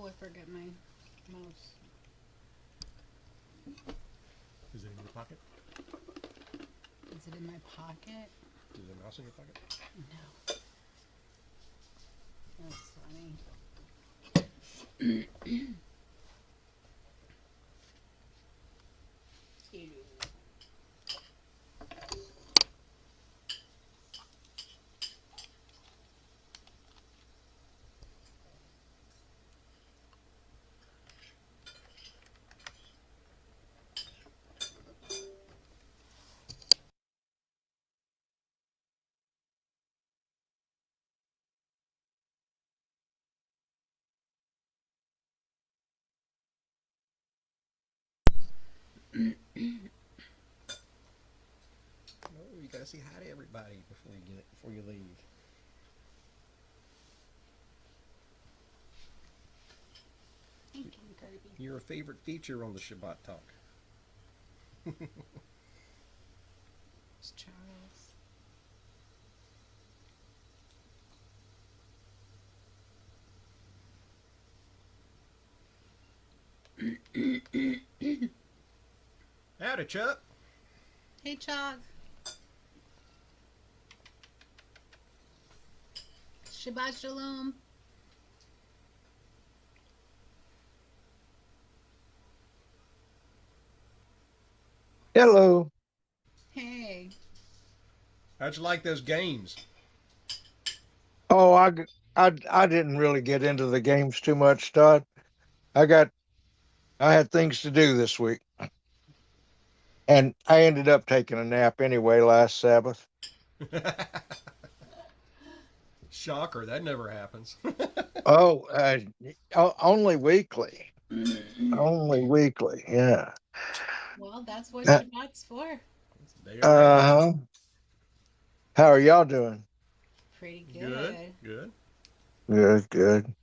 Oh, I forget my mouse. Is it in your pocket? Is it in my pocket? Is there a mouse in your pocket? No. That's funny. Oh, you gotta say hi to everybody before you leave. Thank you, Kirby. Your favorite feature on the Shabbat Talk. It's Charles. Howdy, Chuck. Hey, Chuck. Shabbat Shalom. Hello. Hey. How'd you like those games? Oh, I didn't really get into the games too much, Todd. I had things to do this week, and I ended up taking a nap anyway last Sabbath. Shocker, that never happens. Oh, only weekly. Only weekly. Yeah. Well, that's what Uh Shabbat's for. It's a day of rest. huh. How are y'all doing? Pretty Good, good. good. Good, good.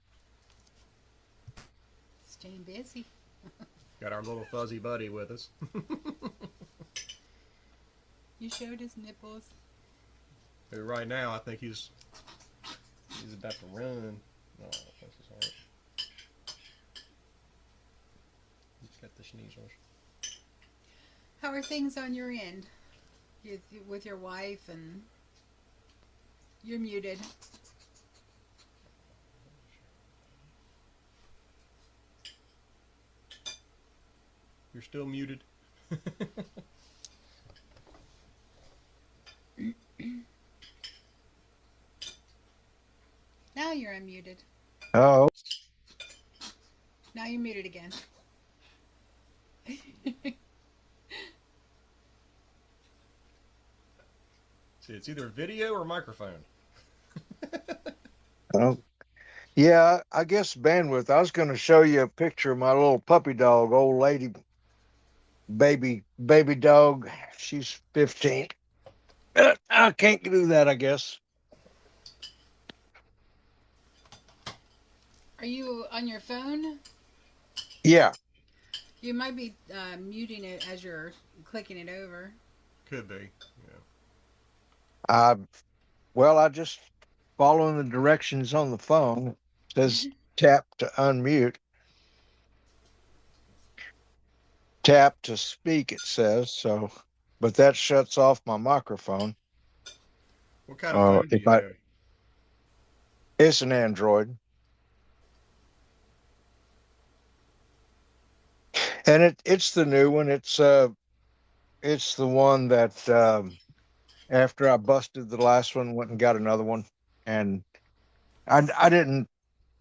Staying busy. Got our little fuzzy buddy with us. You showed his nipples. Right now, I think he's about to run. No, bless his heart. He's got the sneezers. How are things on your end? With your wife and you're muted. You're still muted. Now you're unmuted. Oh, Now you're muted again. See, it's either video or microphone. oh. Yeah, I guess bandwidth. I was going to show you a picture of my little puppy dog, old lady, baby dog. She's 15. I can't do that, I guess. Are you on your phone? Yeah. You might be muting it as you're clicking it over. Could be. Yeah. I well, I just following the directions on the phone. It says tap to unmute, tap to speak, it says. So, but that shuts off my microphone. What kind of phone do If you I have? It's an Android. And it's the new one. It's the one that after I busted the last one, went and got another one. And I didn't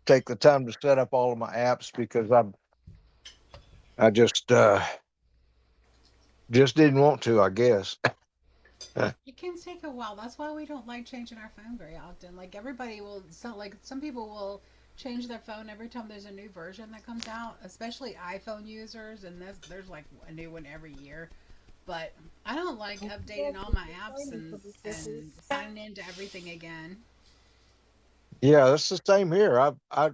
take the time to set up all of my apps because I just didn't want to, I guess. It can take a while. That's why we don't like changing our phone very often. Like everybody will, so like some people will change their phone every time there's a new version that comes out, especially iPhone users, and there's like a new one every year. But I don't like updating all my apps and signing into everything again. Yeah, that's the same here. I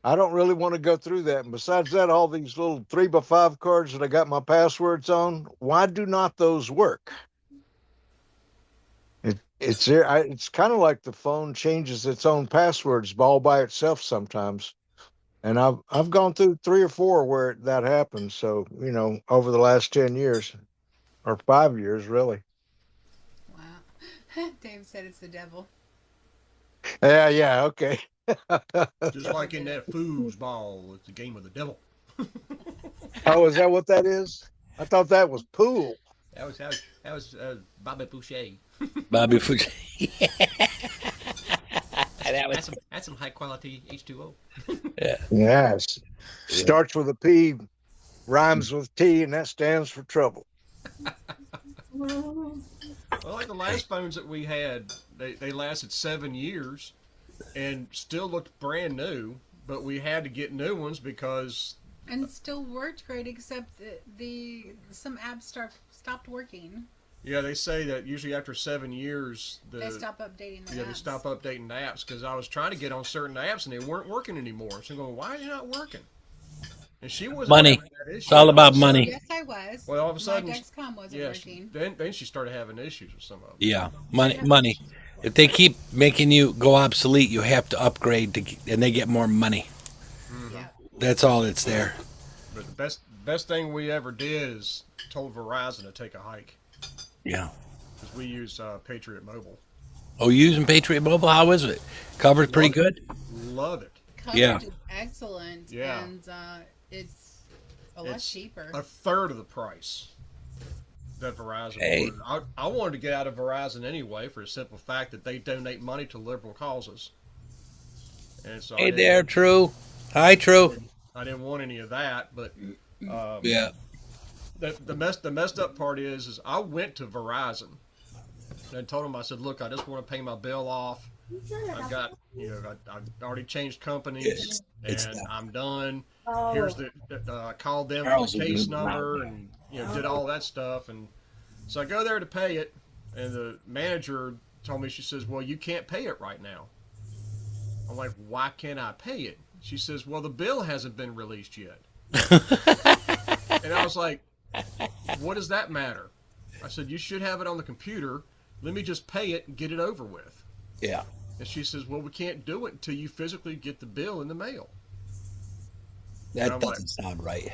don't really want to go through that. And besides that, all these little 3x5 cards that I got my passwords on, why do not those work? It's kind of like the phone changes its own passwords all by itself sometimes. And I've gone through 3 or 4 where that happened. So over the last 10 years or 5 years, really. Wow. Dave said it's the devil. Yeah, yeah, okay. Just Poor like in Dave. that foosball, it's the game of the devil. Oh, is that what that is? I thought that was pool. That was Bobby Boucher. Bobby Fuji. that That's was some high quality H2O. yeah. Yes. Yeah. Starts with a P, rhymes with T, and that stands for trouble. Well, like the last phones that we had, they lasted 7 years and still looked brand new, but we had to get new ones because And still worked great, except the some apps stopped working. yeah, they say that usually after 7 years They stop updating the they apps. stop updating the apps because I was trying to get on certain apps and they weren't working anymore. So I'm going, why are they not working? And she wasn't Money. having that It's issue. all And about of a sudden, money. Yes, I was. well, all of a sudden, my Dexcom wasn't yeah, working. then she started having issues with some of them. Yeah, money. If they keep making you go obsolete, you have to upgrade and they get more money. Mm-hmm. Yeah. That's all that's there. But the best thing we ever did is told Verizon to take a hike Yeah. because we use Patriot Mobile. Oh, you using Patriot Mobile? How is it? Covered pretty Love it. good? Love it. Coverage Yeah. is excellent, Yeah. and it's a lot It's cheaper. a third of the price that Verizon Hey. wanted. I wanted to get out of Verizon anyway for the simple fact that they donate money to liberal causes. And so Hey there, True. Hi, True. I didn't want any of that. But Yeah. the messed up part is I went to Verizon and told them, I said, look, I just want to pay my bill off. I've got, I've already changed companies It's and done. I'm done. Here's the, I called them for Charles the will case do it. number and, did all that stuff. And so I go there to pay it. And the manager told me, she says, well, you can't pay it right now. I'm like, why can't I pay it? She says, well, the bill hasn't been released yet. And I was like, what does that matter? I said, you should have it on the computer. Let me just pay it and get it over with. Yeah. And she says, well, we can't do it until you physically get the bill in the mail. That I'm doesn't sound right.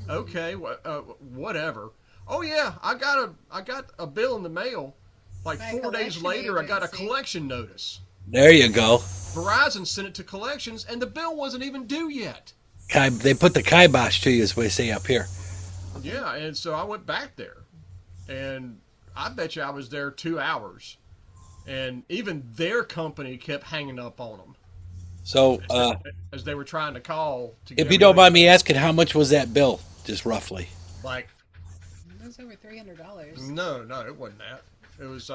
Okay, whatever. Oh yeah, I got a bill in the mail. Like By 4 days collection later, I got a agency. collection notice. There you go. Verizon sent it to collections, and the bill wasn't even due yet. They put the kibosh to you, as we say up here. Yeah, and so I went back there, and I bet you I was there 2 hours, and even their company kept hanging up on them So, as they were trying to call to get if you don't everything- mind me asking, how much was that bill, just roughly? like It was over $300. no, it wasn't that. It was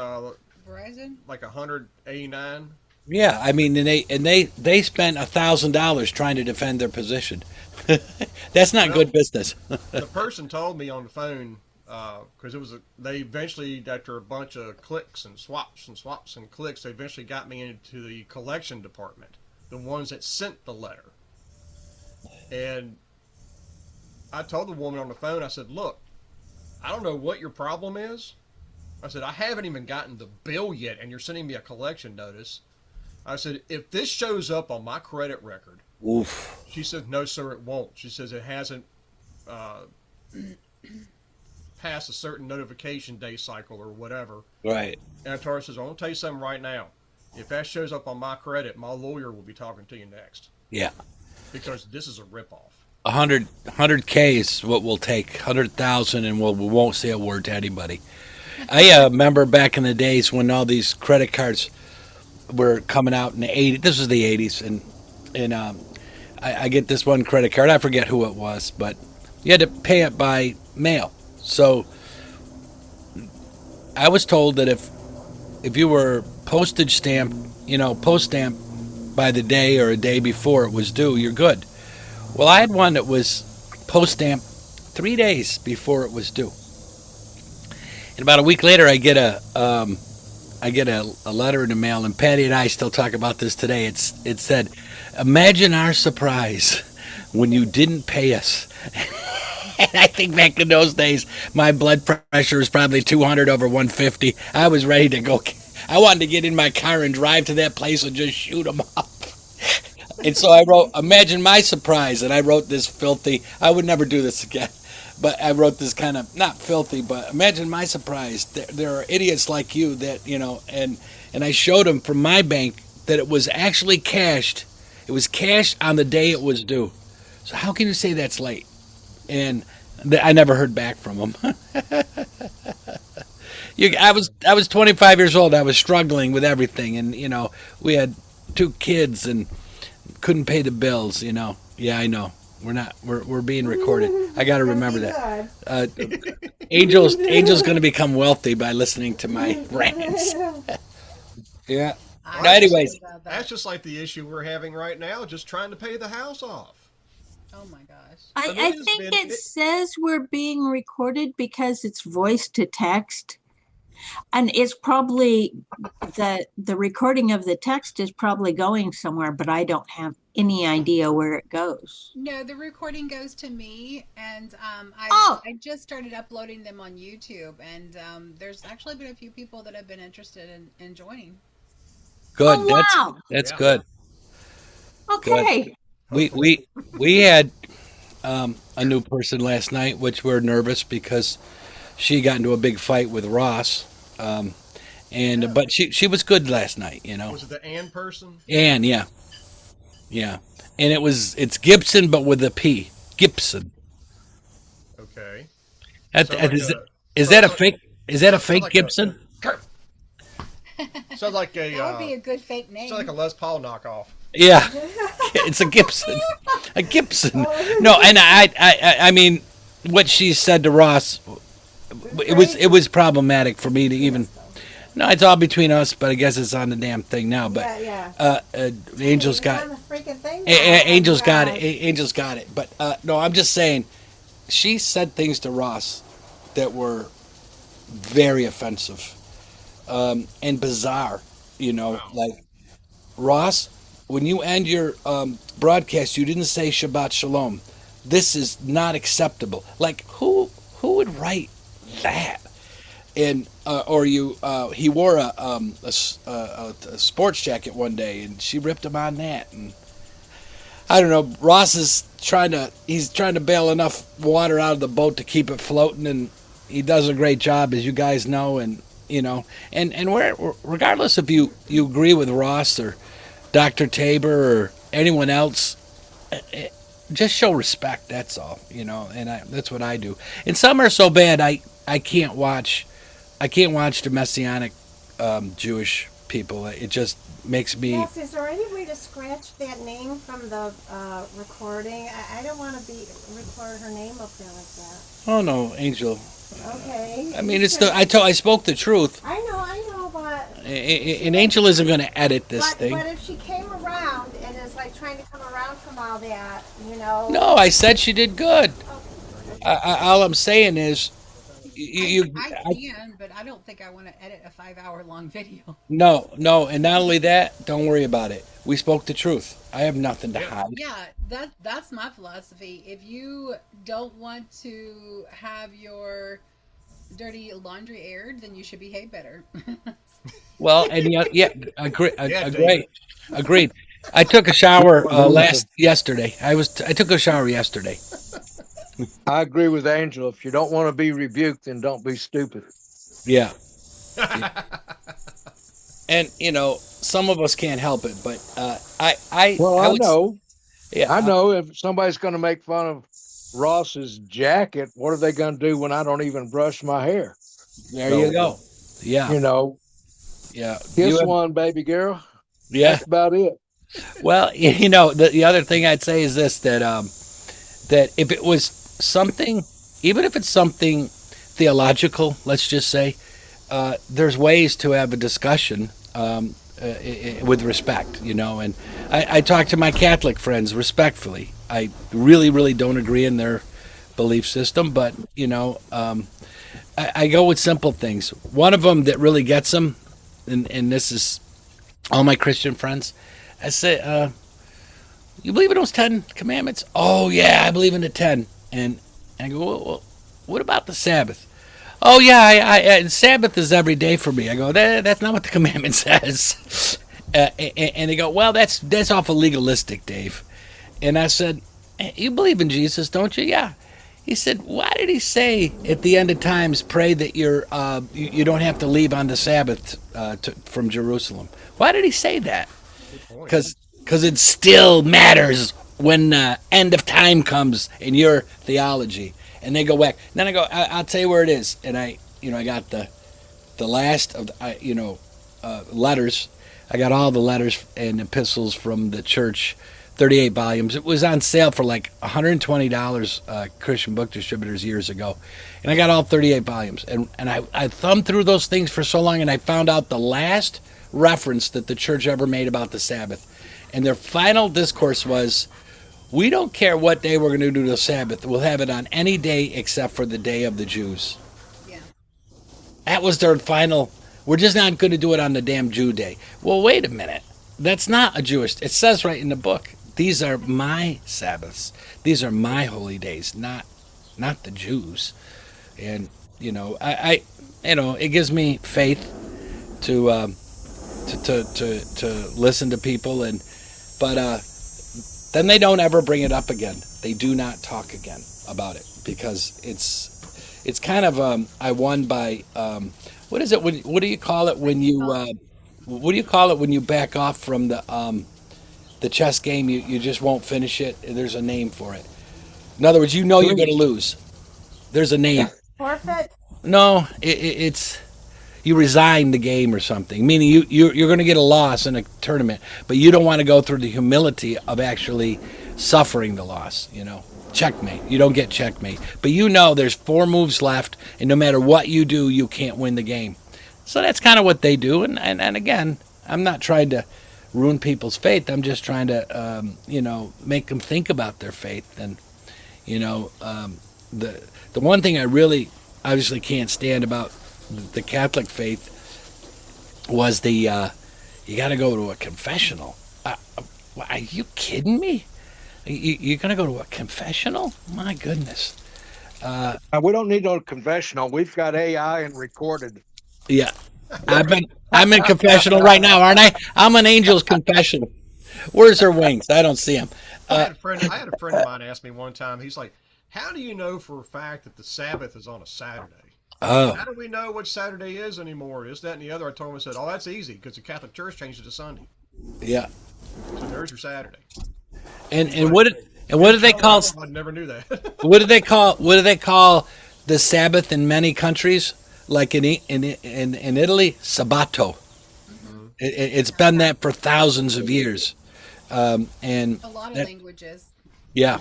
Verizon. like 189. Yeah, I mean, and they spent $1,000 trying to defend their position. That's not good business. The person told me on the phone because they eventually, after a bunch of clicks and swaps and clicks, they eventually got me into the collection department, the ones that sent the letter. And I told the woman on the phone, I said, look, I don't know what your problem is. I said, I haven't even gotten the bill yet, and you're sending me a collection notice. I said, if this shows up on my credit record, Oof. she said, no, sir, it won't. She says it hasn't passed a certain notification day cycle or whatever. Right. And I told her, I says, I want to tell you something right now. If that shows up on my credit, my lawyer will be talking to you next Yeah. because this is a ripoff. 100K is what we'll take. 100,000, and we won't say a word to anybody. I remember back in the days when all these credit cards were coming out in the 80s. This was the 80s, and I get this one credit card. I forget who it was, but you had to pay it by mail. So I was told that if you were postage stamp, post stamp by the day or a day before it was due, you're good. Well, I had one that was post stamp 3 days before it was due. And about a week later, I get a letter in the mail, and Patty and I still talk about this today. It said, "Imagine our surprise when you didn't pay us." And I think back in those days, my blood pressure was probably 200 over 150. I was ready to go. I wanted to get in my car and drive to that place and just shoot them up. And so I wrote, imagine my surprise, and I wrote this filthy. I would never do this again, but I wrote this kind of not filthy, but imagine my surprise. There are idiots like you that and I showed them from my bank that it was actually cashed. It was cashed on the day it was due. So how can you say that's late? And I never heard back from them. I was 25 years old. I was struggling with everything, and we had two kids and couldn't pay the bills. Yeah, I know. We're being recorded. I got to remember that. Angel's going to become wealthy by listening to my rants. Yeah. I Well, that's, Anyways, about that's that. just like the issue we're having right now, just trying to pay the house off. Oh my gosh. I I mean, it's think been it says we're being recorded because it's voice to text. And it's probably the recording of the text is probably going somewhere, but I don't have any idea where it goes. No, the recording goes to me, and Oh, I just started uploading them on YouTube, and there's actually been a few people that have been interested in joining. good. oh That's wow. that's yeah, good. Good. Okay. We hopefully. we we had a new person last night, which we're nervous because she got into a big fight with Ross. Um, and Oh, but she was good last night. was it the and person? And yeah, yeah. And it's Gibson, but with a P. Gibson. Okay. That, Sounds that- like is, a is that a sounds like fake? Is that a sounds fake like a Gibson? sounds like a That would be a good fake sounds like a name. Les Paul knockoff. Yeah, it's a Gibson. A Gibson. No, and I mean, what she said to Ross, it was problematic for me to even. No, it's all between us, but I guess it's on the damn thing now. But Yeah. Angel's It's got on the freaking thing Angel's got it. now. Angel's got it. But no, I'm just saying, she said things to Ross that were very offensive and bizarre. Wow. Like Ross, when you end your broadcast, you didn't say Shabbat Shalom. This is not acceptable. Like who would write that? And or you he wore a sports jacket one day, and she ripped him on that. And I don't know. Ross is he's trying to bail enough water out of the boat to keep it floating, and he does a great job, as you guys know. And and regardless if you agree with Ross or Dr. Tabor or anyone else, just show respect. That's all. And that's what I do. And some are so bad, I can't watch. I can't watch the Messianic Jewish people. It just makes me. Yes, is there any way to scratch that name from the recording? I don't want to be record her name up there like that. Oh no, Angel. Okay. I mean, I spoke the truth, I know, but and Angel isn't going to edit this but thing. but if she came around and is like trying to come around from all that, you know. No, I said she did good. Okay. All I'm saying is, you, I I, can, but I don't think I want to edit a 5 hour long video. no, and not only that, don't worry about it. We spoke the truth. I have nothing to Yeah. hide. Yeah, that's my philosophy. If you don't want to have your dirty laundry aired, then you should behave better. Well, and yeah, agree, Yeah, David. agreed, agreed. I took a shower yesterday. I took a shower yesterday. I agree with Angel. If you don't want to be rebuked, then don't be stupid. Yeah, and some of us can't help it, but Well, I I would know. yeah I know if somebody's going to make fun of Ross's jacket, what are they going to do when I don't even brush my hair? there you go. Yeah, You know, yeah. kiss one, baby girl. Yeah. That's about it. Well, the other thing I'd say is this that if it was something, even if it's something theological, let's just say, there's ways to have a discussion with respect, And I talk to my Catholic friends respectfully. I really, really don't agree in their belief system, but I go with simple things. One of them that really gets them, and this is all my Christian friends. I say, "You believe in those 10 commandments?" "Oh yeah, I believe in the 10." And I go, "Well, what about the Sabbath?" "Oh yeah, Sabbath is every day for me." I go, "That's not what the commandment says." And they go, well, that's awful legalistic, Dave. And I said, you believe in Jesus, don't you? Yeah. He said, why did he say at the end of times, pray that you don't have to leave on the Sabbath from Jerusalem? Why did he say that? Good point. Because it still matters when end of time comes in your theology. And they go back. And then I go, I'll tell you where it is. And I got the last of letters. I got all the letters and epistles from the church, 38 volumes. It was on sale for like $120 Christian book distributors years ago. And I got all 38 volumes. And I thumbed through those things for so long, and I found out the last reference that the church ever made about the Sabbath. And their final discourse was, we don't care what day we're going to do the Sabbath. We'll have it on any day except for the day of the Jews. Yeah. That was their final. We're just not going to do it on the damn Jew day. Well, wait a minute. That's not a Jewish. It says right in the book. These are my Sabbaths. These are my holy days, not the Jews. And I it gives me faith to listen to people, but then they don't ever bring it up again. They do not talk again about it because it's kind of I won by what is it? What do you call it when you what do you call it when you back off from the chess game? You just won't finish it. There's a name for it. In other words, you're going to lose. There's a name. Forfeit? No, it's you resign the game or something. Meaning you're going to get a loss in a tournament, but you don't want to go through the humility of actually suffering the loss. Checkmate. You don't get checkmate, but there's 4 moves left, and no matter what you do, you can't win the game. So that's kind of what they do. And again, I'm not trying to ruin people's faith. I'm just trying to make them think about their faith. And the one thing I really obviously can't stand about the Catholic faith was you got to go to a confessional. Are you kidding me? You're going to go to a confessional? My goodness. We don't need no confessional. We've got AI and recorded. Yeah. I'm in confessional right now, aren't I? I'm an angel's confessional. Where's her wings? I don't see them. I had a friend of mine ask me one time. He's like, "How do you know for a fact that the Sabbath is on a Saturday? Oh, How do we know what Saturday is anymore? This, that, and the other." I told him, I said, "Oh, that's easy because the Catholic Church changed it to Sunday. yeah. So there's your Saturday." And what do they call? I never knew that. What do they call the Sabbath in many countries? Like in Italy, Sabbato. It's been that for thousands of years, and A lot of languages. yeah,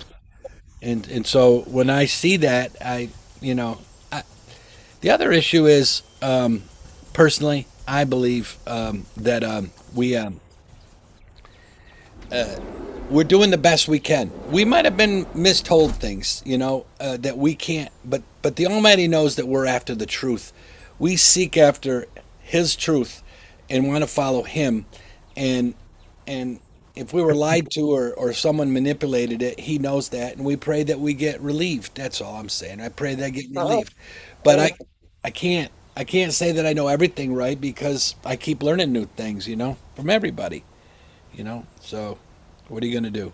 and so when I see that, the other issue is personally, I believe that we're doing the best we can. We might have been mistold things, that we can't. But the Almighty knows that we're after the truth. We seek after His truth and want to follow Him. And if we were lied to or someone manipulated it, He knows that, and we pray that we get relieved. That's all I'm saying. I pray that I get relieved. But I can't say that I know everything right because I keep learning new things, from everybody. So what are you gonna do?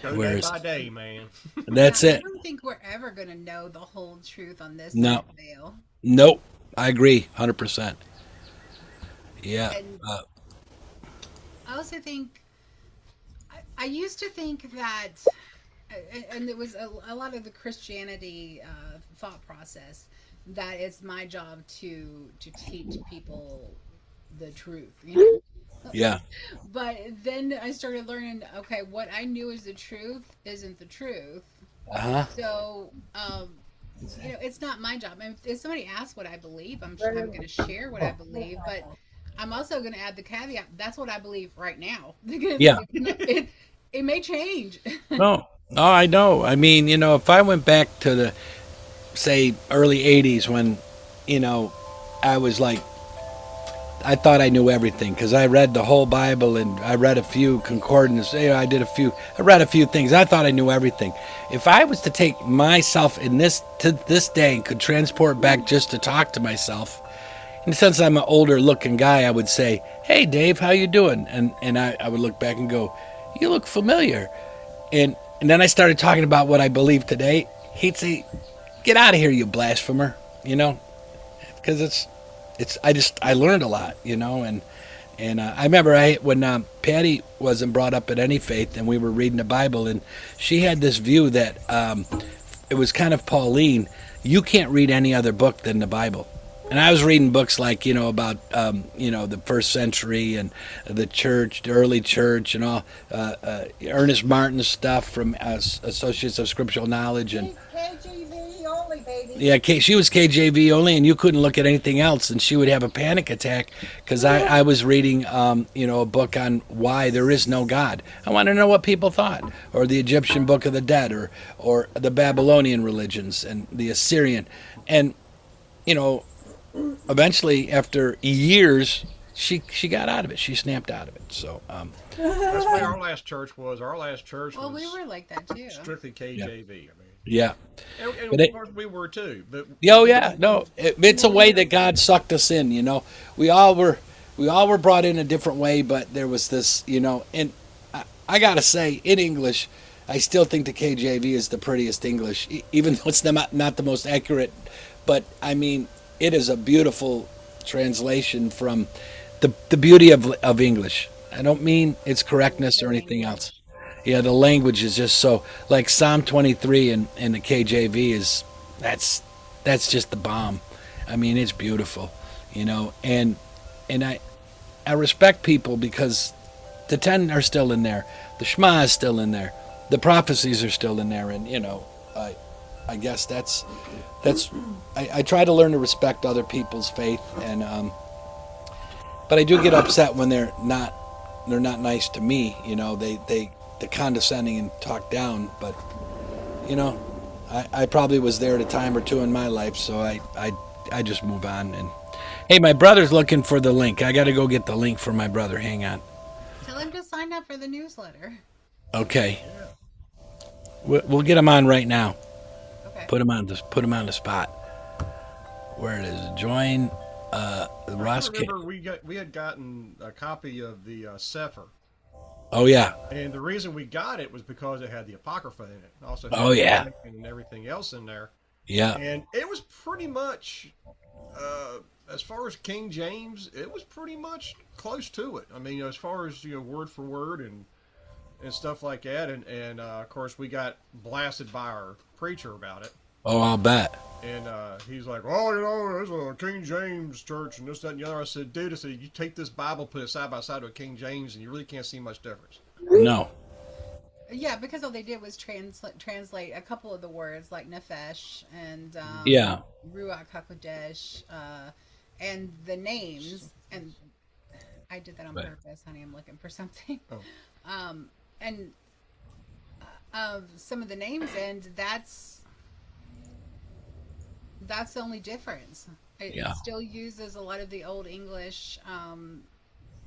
Go day by day, man. That's I it. don't think we're ever going to know the whole truth on this No. side of the veil. Nope. I agree, 100%. Yeah. And I also think, I used to think that, and it was a lot of the Christianity thought process, that it's my job to teach people the truth. Yeah. But then I started learning, okay, what I knew is the truth isn't the truth. Uh-huh. So, it's not my job. And if somebody asks what I believe, I'm going to share what I believe. But I'm also going to add the caveat, that's what I believe right now. Yeah. It may change. No. Oh, I know. I mean, if I went back to the, say, early 80s when, I was like, I thought I knew everything because I read the whole Bible and I read a few concordance. I read a few things. I thought I knew everything. If I was to take myself to this day and could transport back just to talk to myself, And since I'm an older looking guy, I would say, "Hey, Dave, how you doing?" And I would look back and go, "You look familiar." And then I started talking about what I believe today. He'd say, "Get out of here, you blasphemer!" You know, because I learned a lot, you know, and I remember when Patty wasn't brought up in any faith, and we were reading the Bible, and she had this view that it was kind of Pauline. You can't read any other book than the Bible. And I was reading books like, about, the first century and the church, the early church, and all, Ernest Martin's stuff from Associates of Scriptural Knowledge. And KGV only, baby. yeah, she was KJV only, and you couldn't look at anything else, and she would have a panic attack because I was reading, a book on why there is no God. I want to know what people thought, or the Egyptian Book of the Dead, or the Babylonian religions and the Assyrian, and eventually, after years, she got out of it. She snapped out of it. So That's why our last church was. Our last church Well, was we were like that too. strictly KJV. I mean, yeah. and But of course we were too. But Oh yeah, no, it's a way that God sucked us in. We all were brought in a different way, but there was this, and I gotta say, in English, I still think the KJV is the prettiest English, even though it's not the most accurate. But I mean, it is a beautiful translation from the beauty of English. I don't mean its correctness or anything else. Yeah, the language is just so, like Psalm 23 in the KJV that's just the bomb. I mean, it's beautiful, and I respect people because the 10 are still in there, the Shema is still in there, the prophecies are still in there, and I guess that's I try to learn to respect other people's faith, and but I do get upset when they're not nice to me. They're condescending and talk down. But I probably was there at a time or two in my life, so I just move on. And hey, my brother's looking for the link. I got to go get the link for my brother. Hang on. Tell him to sign up for the newsletter. Okay, we'll get him on right now. Okay. Put him on the spot. Where it is, join Ross. I remember we had gotten a copy of the Sefer. Oh yeah. And the reason we got it was because it had the Apocrypha in it. Also had Oh yeah. and everything else in there. Yeah. And it was pretty much, as far as King James, it was pretty much close to it. I mean, as far as word for word and stuff like that. And of course, we got blasted by our preacher about it. Oh, I'll bet. And he's like, "Oh, there's a King James church and this, that, and the other." I said, "Dude," I said, "you take this Bible, put it side by side with King James, and you really can't see much difference." No. Yeah, because all they did was translate a couple of the words like nefesh and Yeah. ruach hakodesh, and the names. And I did that on purpose, honey. I'm looking for something. Oh. And some of the names, and that's the only difference. It still uses a lot of the old English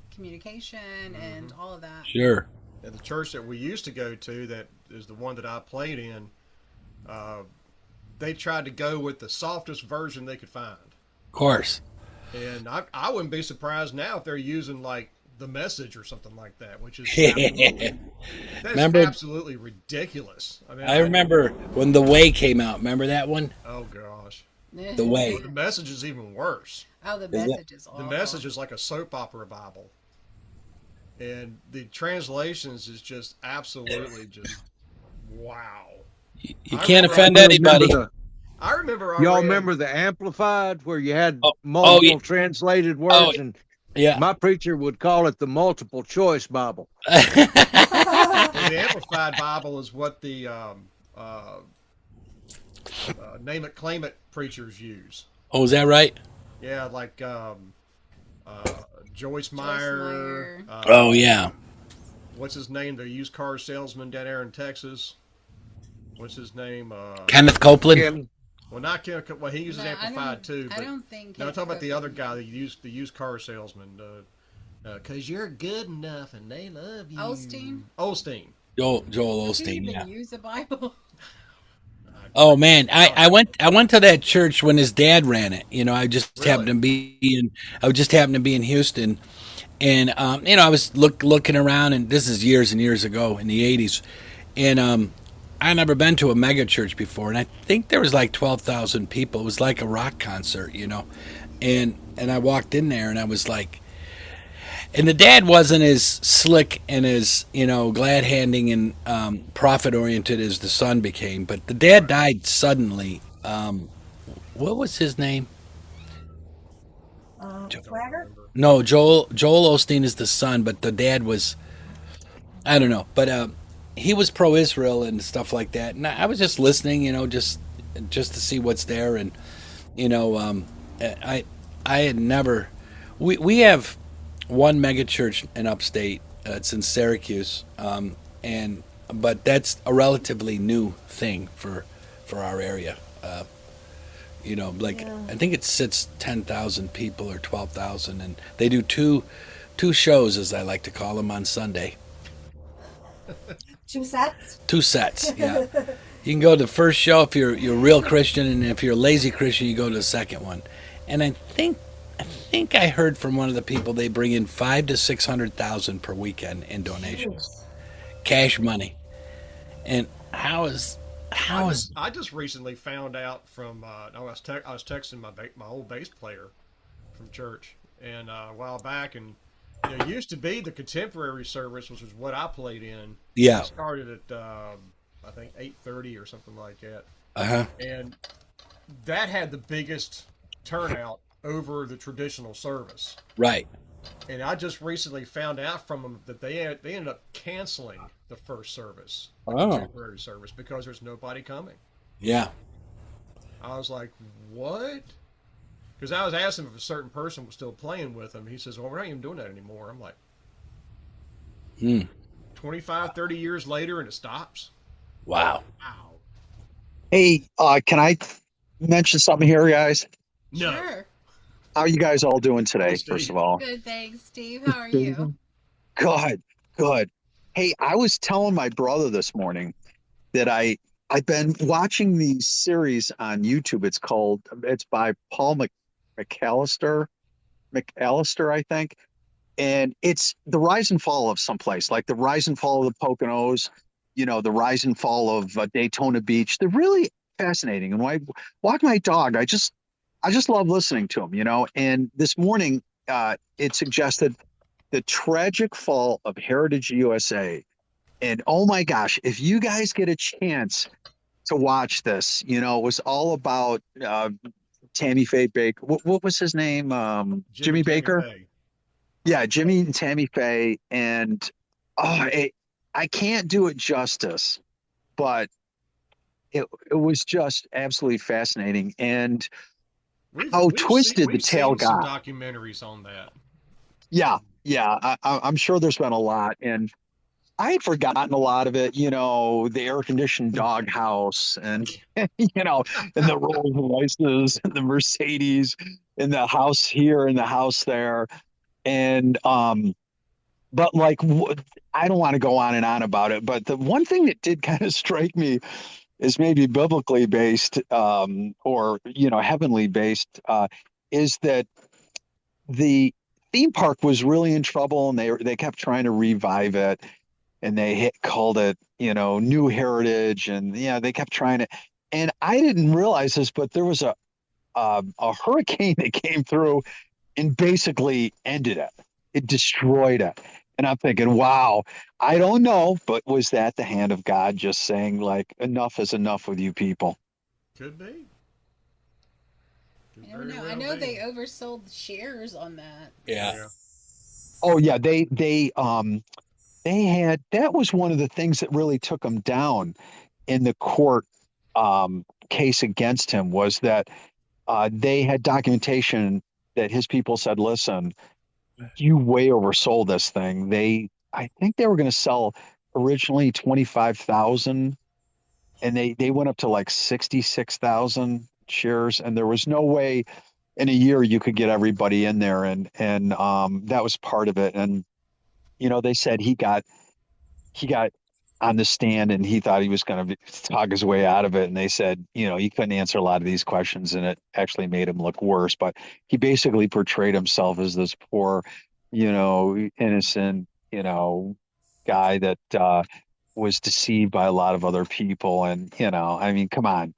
communication and all of that. Sure. And the church that we used to go to, that is the one that I played in, they tried to go with the softest version they could find. Of course. And I wouldn't be surprised now if they're using like the Message or something like that, which is absolutely ridiculous. I mean, I remember when The Way came out. Remember that one? Oh gosh. The Way. The Message is even worse. Oh, the Message is awful. The Message is like a soap opera Bible. And the translations is just absolutely just wow. You can't offend anybody. I remember. Y'all remember the Amplified, where you had multiple translated words, and my preacher would call it the multiple choice Bible. The Amplified Bible is what the name it, claim it preachers use. Oh, is that right? Yeah, like Joyce Meyer. Oh yeah. What's his name? The used car salesman down there in Texas. What's his name? Kenneth Copeland. Well, not Kenneth. Well, he uses Amplified too. But I don't think. No, I'm talking about the other guy that used the used car salesman. Because you're good enough and they love you. Osteen. Osteen. Joel Did Osteen. you even use a Bible? Oh man, Oh, I went to that church when his dad ran it. I just happened really? to be in I just happened to be in Houston, and I was looking around, and this is years and years ago in the '80s, and I never been to a mega church before, and I think there was like 12,000 people. It was like a rock concert. And I walked in there, and I was like, and the dad wasn't as slick and as glad handing and profit oriented as the son became, but the dad Right. died suddenly. What was his name? I don't Swagger? remember. No, Joel Osteen is the son, but the dad was, I don't know, but he was pro Israel and stuff like that, and I was just listening, just to see what's there, and you know, um, I I had never. We have one mega church in upstate. It's in Syracuse, and but that's a relatively new thing for our area. Like Yeah. I think it sits 10,000 people or 12,000, and they do two shows, as I like to call them, on Sunday. Two sets? Two sets, yeah. You can go to the first show if you're a real Christian, and if you're a lazy Christian, you go to the second one. And I think I heard from one of the people they bring in 500 to 600,000 per weekend in donations, Jeez. cash money. And how is I just recently found out from I was texting my old bass player from church and a while back, and it used to be the contemporary service, which was what I played in. They yeah, started at I think 8:30 or something like that, uh-huh, and that had the biggest turnout over the traditional service. right. And I just recently found out from them that they ended up canceling the first service, the Oh, contemporary service, because there's nobody coming. yeah. I was like, what? Because I was asking if a certain person was still playing with him. He says, well, we're not even doing that anymore. I'm like, Hmm. 25, 30 years later, and it stops? Wow. Wow. Hey, can I mention something here, guys? No. Sure. How are you guys all doing Hey, today, first of Steve. all? Good, thanks, Steve. How are you? Good, good. Hey, I was telling my brother this morning that I've been watching these series on YouTube. It's by Paul McAllister, I think. And it's the rise and fall of someplace, like the rise and fall of the Poconos, the rise and fall of Daytona Beach. They're really fascinating. And when I walk my dog, I just love listening to them. And this morning, it suggested the tragic fall of Heritage USA. And oh my gosh, if you guys get a chance to watch this, it was all about Tammy Faye Baker. What was his name? Jimmy Jimmy Tammy Baker. Faye. Yeah, Jimmy and Tammy Faye, and I can't do it justice, but it was just absolutely fascinating, and how twisted the We've tale seen some got. documentaries on that. Yeah, yeah, I'm sure there's been a lot, and I had forgotten a lot of it. The air-conditioned doghouse, and and the Rolls Royces, and the Mercedes, and the house here and the house there, and but like I don't want to go on and on about it, but the one thing that did kind of strike me is maybe biblically based, or heavenly based, is that the theme park was really in trouble, and they kept trying to revive it, and called it New Heritage, and they kept trying to, and I didn't realize this, but there was a hurricane that came through and basically ended it. It destroyed it. And I'm thinking, wow, I don't know, but was that the hand of God just saying, like, enough is enough with you people? Could be. Could I never very know. I well know be. they oversold shares on that. Yeah. Yeah. Oh yeah, they had, that was one of the things that really took them down in the court case against him, was that they had documentation that his people said, listen, you way oversold this thing. I think they were going to sell originally 25,000, and they went up to like 66,000 shares, and there was no way in a year you could get everybody in there, and that was part of it. And they said he got on the stand, and he thought he was going to talk his way out of it. And they said, he couldn't answer a lot of these questions, and it actually made him look worse. But he basically portrayed himself as this poor, innocent, guy that was deceived by a lot of other people. And, I mean, come on.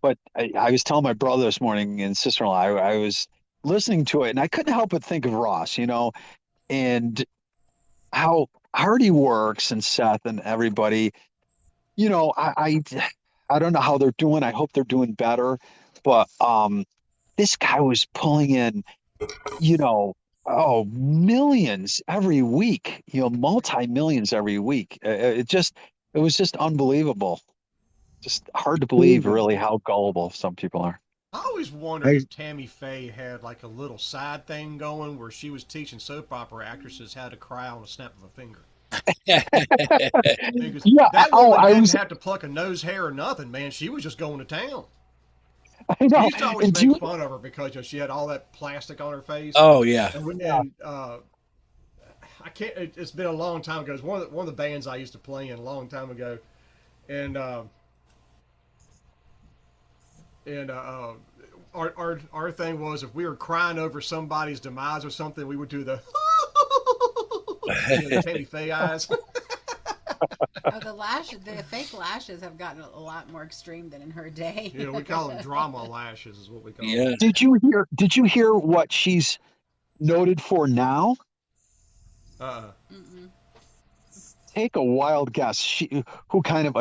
But I was telling my brother this morning and sister-in-law, I was listening to it, and I couldn't help but think of Ross, and how hard he works, and Seth and everybody. I don't know how they're doing. I hope they're doing better. But this guy was pulling in, you know, millions every week, multi-millions every week. It was just unbelievable. Just hard to believe, really, how gullible some people are. I always wondered I, if Tammy Faye had like a little side thing going where she was teaching soap opera actresses how to cry on a snap of a finger. Because Yeah. that Oh, woman I didn't was. have to pluck a nose hair or nothing, man. She was just going to town. I We know. used to always And make fun of her because she had all that plastic on her face. Oh yeah. And I can't. It's been a long time ago. It's one of the bands I used to play in a long time ago, and and our thing was if we were crying over somebody's demise or something, we would do the the Tammy Faye eyes. Oh, the fake lashes have gotten a lot more extreme than in her day. We call them drama lashes, is what we call them. Yeah. did you hear what she's noted for now? Uh, Mm-mm. Take a wild guess. Who kind of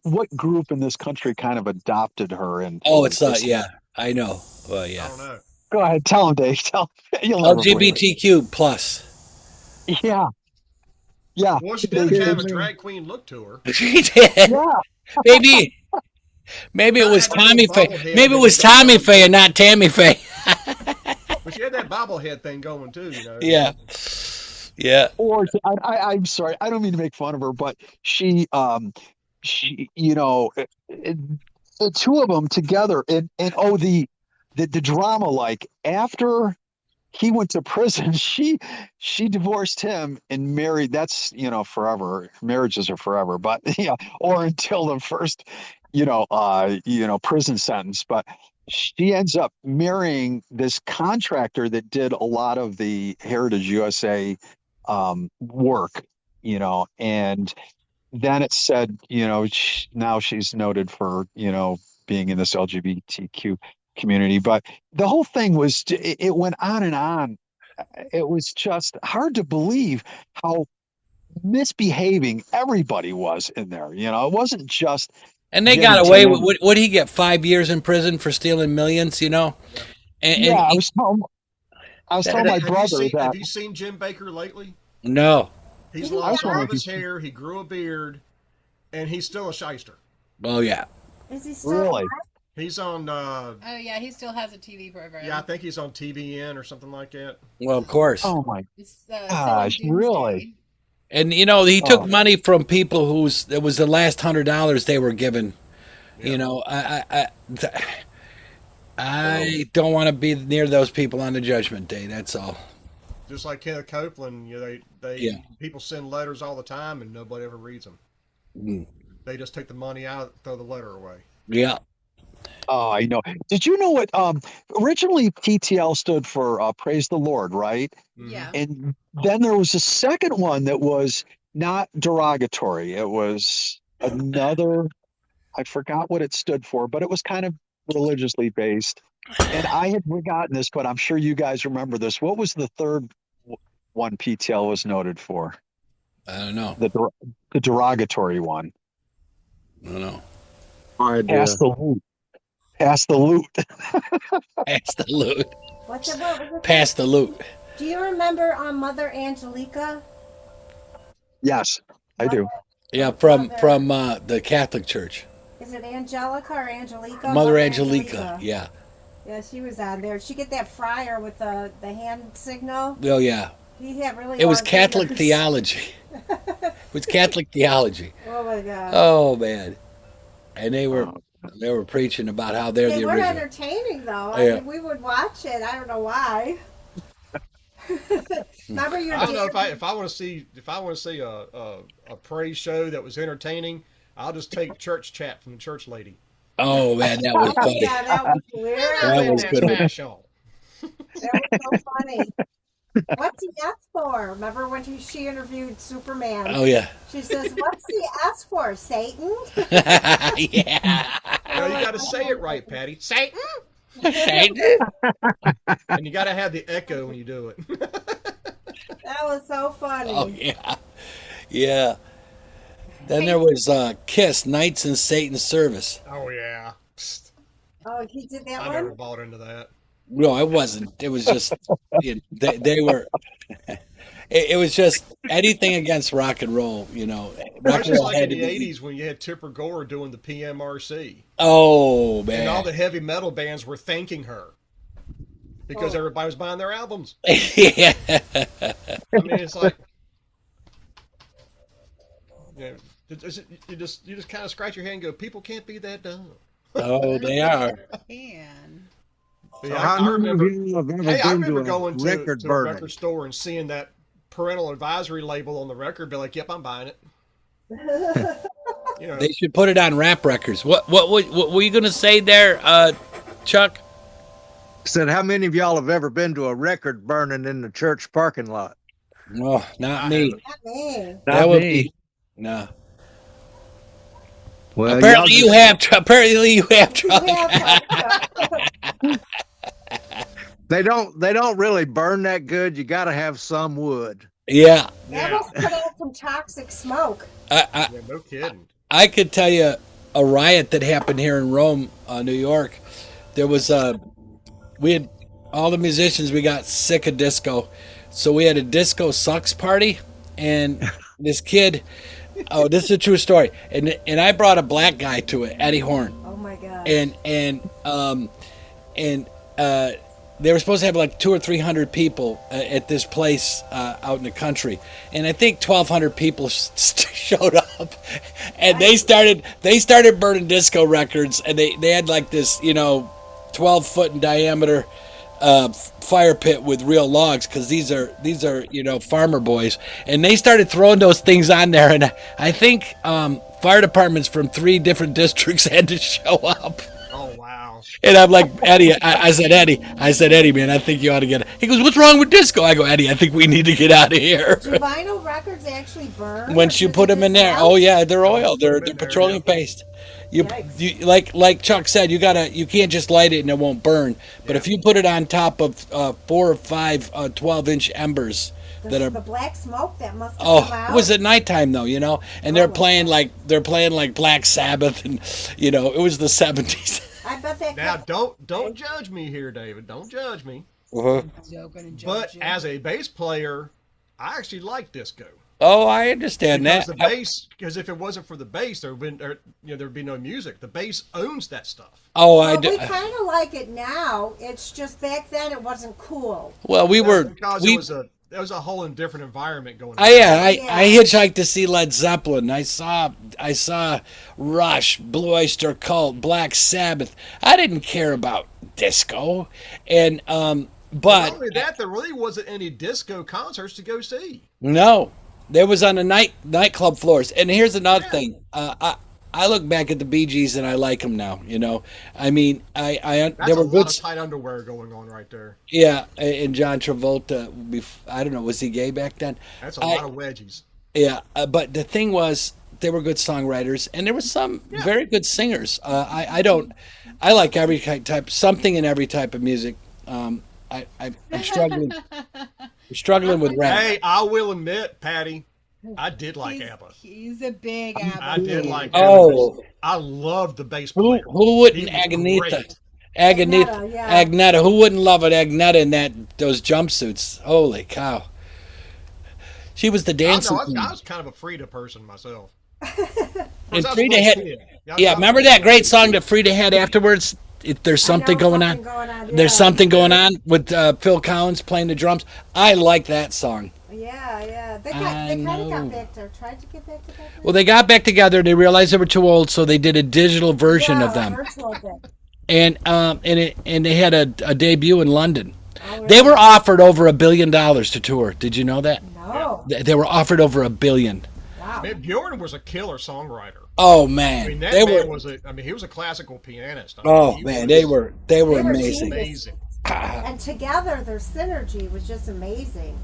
what group in this country kind of adopted her Oh, into it's this? yeah. I know. Well, I yeah. don't know. Go ahead, tell him, Dave. You'll never believe it. LGBTQ plus. Yeah, yeah, Well, she did they, have a kidding me? drag queen look to her. She did. yeah. Maybe maybe it Kind of was had that little Tommy Faye. bobblehead Maybe it thing was going Tommy on Faye and too. not Tammy Faye. But she had that bobblehead thing going too. Yeah. Yeah. Or I'm sorry, I don't mean to make fun of her, but she, the two of them together, and oh, the drama, like after he went to prison, she divorced him and married. That's, forever. Marriages are forever, but yeah, or until the first, prison sentence. But she ends up marrying this contractor that did a lot of the Heritage USA work, and then it said, now she's noted for, being in this LGBTQ community. But the whole thing was, it went on and on. It was just hard to believe how misbehaving everybody was in there. It wasn't just And they getting got to away with know. would he get 5 years in prison for stealing millions, Yeah. Yeah, And I was that, telling Have, my have you brother seen that. Have you seen Jim Baker lately? no. He's Didn't he I was lost have all wondering of if his he's hair. He grew a beard, and he's still a shyster. Oh yeah. Is he still alive? really. He's on. Oh yeah, he still has a TV Yeah, I program. think he's on TBN or something like that. Well, of course. Oh my It's Salem gosh, really? Doomsday. And he took Oh, money from people whose it was the last $100 they were given. Yeah. so I don't want to be near those people on the judgment day. That's all. Just like Kenneth Copeland, Yeah. people send letters all the time, and nobody ever reads them. Mm. They just take the money out, throw the letter away. Yeah. Oh, I know. Did you know what? Originally PTL stood for Praise the Lord, right? Hmm. Yeah. And then there was a second one that was not derogatory. It was another, I forgot what it stood for, but it was kind of religiously based. And I had forgotten this, but I'm sure you guys remember this. What was the third one PTL was noted for? I don't know. The derogatory one. I don't know. No Pass idea. the loot. Pass the loot. Pass the loot. What was it? Pass the loot. Do you remember Mother Angelica? Yes, I Mother, do. Yeah, Mother, from the Catholic Church. is it Angelica or Angelica? Mother Angelica. Yeah. Yeah, she was on there. Did she get that friar with the hand signal? Oh yeah. He had really It was long Catholic fingers. theology. It was Catholic theology. Oh my god. Oh man. And Oh, they were preaching about how they're They the were original. entertaining though. I Yeah. mean, we would watch it. I don't know why. Remember your I don't know dad? if I want to see a praise show that was entertaining. I'll just take church chat from the church lady. Oh man, that was Oh funny. yeah, that was That In hilarious. was that good one. fashion. That was so funny. What's the S for? Remember when she interviewed Superman? Oh yeah. She says, "What's the S for? Satan?" Yeah. No, you got to say it right, Patty. Satan. Satan. And you got to have the echo when you do it. That was so funny. Oh yeah. Yeah. Then there was Kiss, Knights in Satan's Service. Oh yeah. Psst. Oh, he did that I one. never bought into that. No, it wasn't. It was just they were. It was just anything against rock and roll, you know. Rock Much and as roll like had in to the be. '80s when you had Tipper Gore doing the PMRC, Oh and all man. the heavy metal bands were thanking her because everybody was buying their albums. Yeah. I mean, it's like, you know, you just kind of scratch your head and go, people can't be that dumb. Oh, they are. And But So yeah, how I many remember. of you have ever Hey, I been to remember a going record to a burning? record store and seeing that parental advisory label on the record, be like, "Yep, I'm buying it." You know, They should put it on rap records. What were you gonna say there, Chuck? Said, how many of y'all have ever been to a record burning in the church parking lot? Oh, not I me. haven't. Not me. That Not would me. be no. Well, y'all Apparently you just have. Apparently you have, Chuck. Yeah, they don't really burn that good. You got to have some wood. Yeah, that Yeah, must put out some toxic smoke. I yeah, no kidding. I could tell you a riot that happened here in Rome, New York. There was we had all the musicians. We got sick of disco, so we had a disco sucks party, and this kid. Oh, this is a true story, and I brought a black guy to it, Eddie Horn, Oh my god. and they were supposed to have like 200 or 300 people at this place out in the country, and I think 1,200 people showed up, and they started burning disco records, and they had like this 12-foot in diameter fire pit with real logs, because these are farmer boys, and they started throwing those things on there, and I think fire departments from 3 different districts had to show up. Oh wow. And I'm like, Eddie, I said, Eddie, man, I think you ought to get it. He goes, what's wrong with disco? I go, Eddie, I think we need to get out of here. Do vinyl records actually burn? Once you Or put does them it in there, just oh melt? yeah, they're oil, they're them in there, petroleum yeah. paste. Yikes. You like Chuck said, you can't just light it and it won't burn. But if you put it on top of 4 or 5 12-inch embers that are The black smoke that must have come out. it was at nighttime though, and they're playing like Black Sabbath, and it was the 70s. I bet that Now kept- don't judge me here, David. Don't judge me. joking and But judging. as a bass player, I actually like disco. Oh, I understand Because that. the bass, because if it wasn't for the bass, there'd be no music. The bass owns that stuff. Oh, I Well, do. we kind of like it now. It's just back then it wasn't cool. Well, Because we. it was a whole different environment going on. I Yeah. hitchhiked to see Led Zeppelin. I saw Rush, Blue Oyster Cult, Black Sabbath. I didn't care about disco, and Not but only that, there really wasn't any disco concerts to go see. no, there was on the nightclub floors. And here's another Yeah. thing. I look back at the Bee Gees and I like them now. I mean, That's there were a good. lot of tight underwear going on right there. Yeah, and John Travolta. I don't know, was he gay back then? That's a lot of wedgies. Yeah, but the thing was, they were good songwriters, and there were some very good singers. I like every something in every type of music. I'm struggling. I'm struggling with rap. Hey, I will admit, Patty, I did like he's, ABBA. he's a big I ABBA. did like Oh. ABBA. I loved the bass Who player. wouldn't He was Agnetha? great. Agnetha, yeah. Agnetha. Who wouldn't love an Agnetha in those jumpsuits? Holy cow! She was the I, dancing know, queen. I was kind of a Frida person myself. And I was a Frida little had, kid. yeah, remember that great song that Frida had afterwards? There's something going on. There's something going on with Phil Collins playing the drums. I like that song. Yeah. They I kind of know. got back there. Tried to get back together. Well, they got back together. They realized they were too old, so they did a digital version Yeah, of them, a virtual thing. and they had a debut in London. Oh, They were really? offered over $1 billion to tour. Did you know that? Yeah. No. They were offered over $1 billion. Wow. Man, Bjorn was a killer songwriter. Oh I man, mean, that they man were. was he was a classical pianist. I mean, Oh he man, was they were They were amazing. genius. amazing. And together, their synergy was just amazing.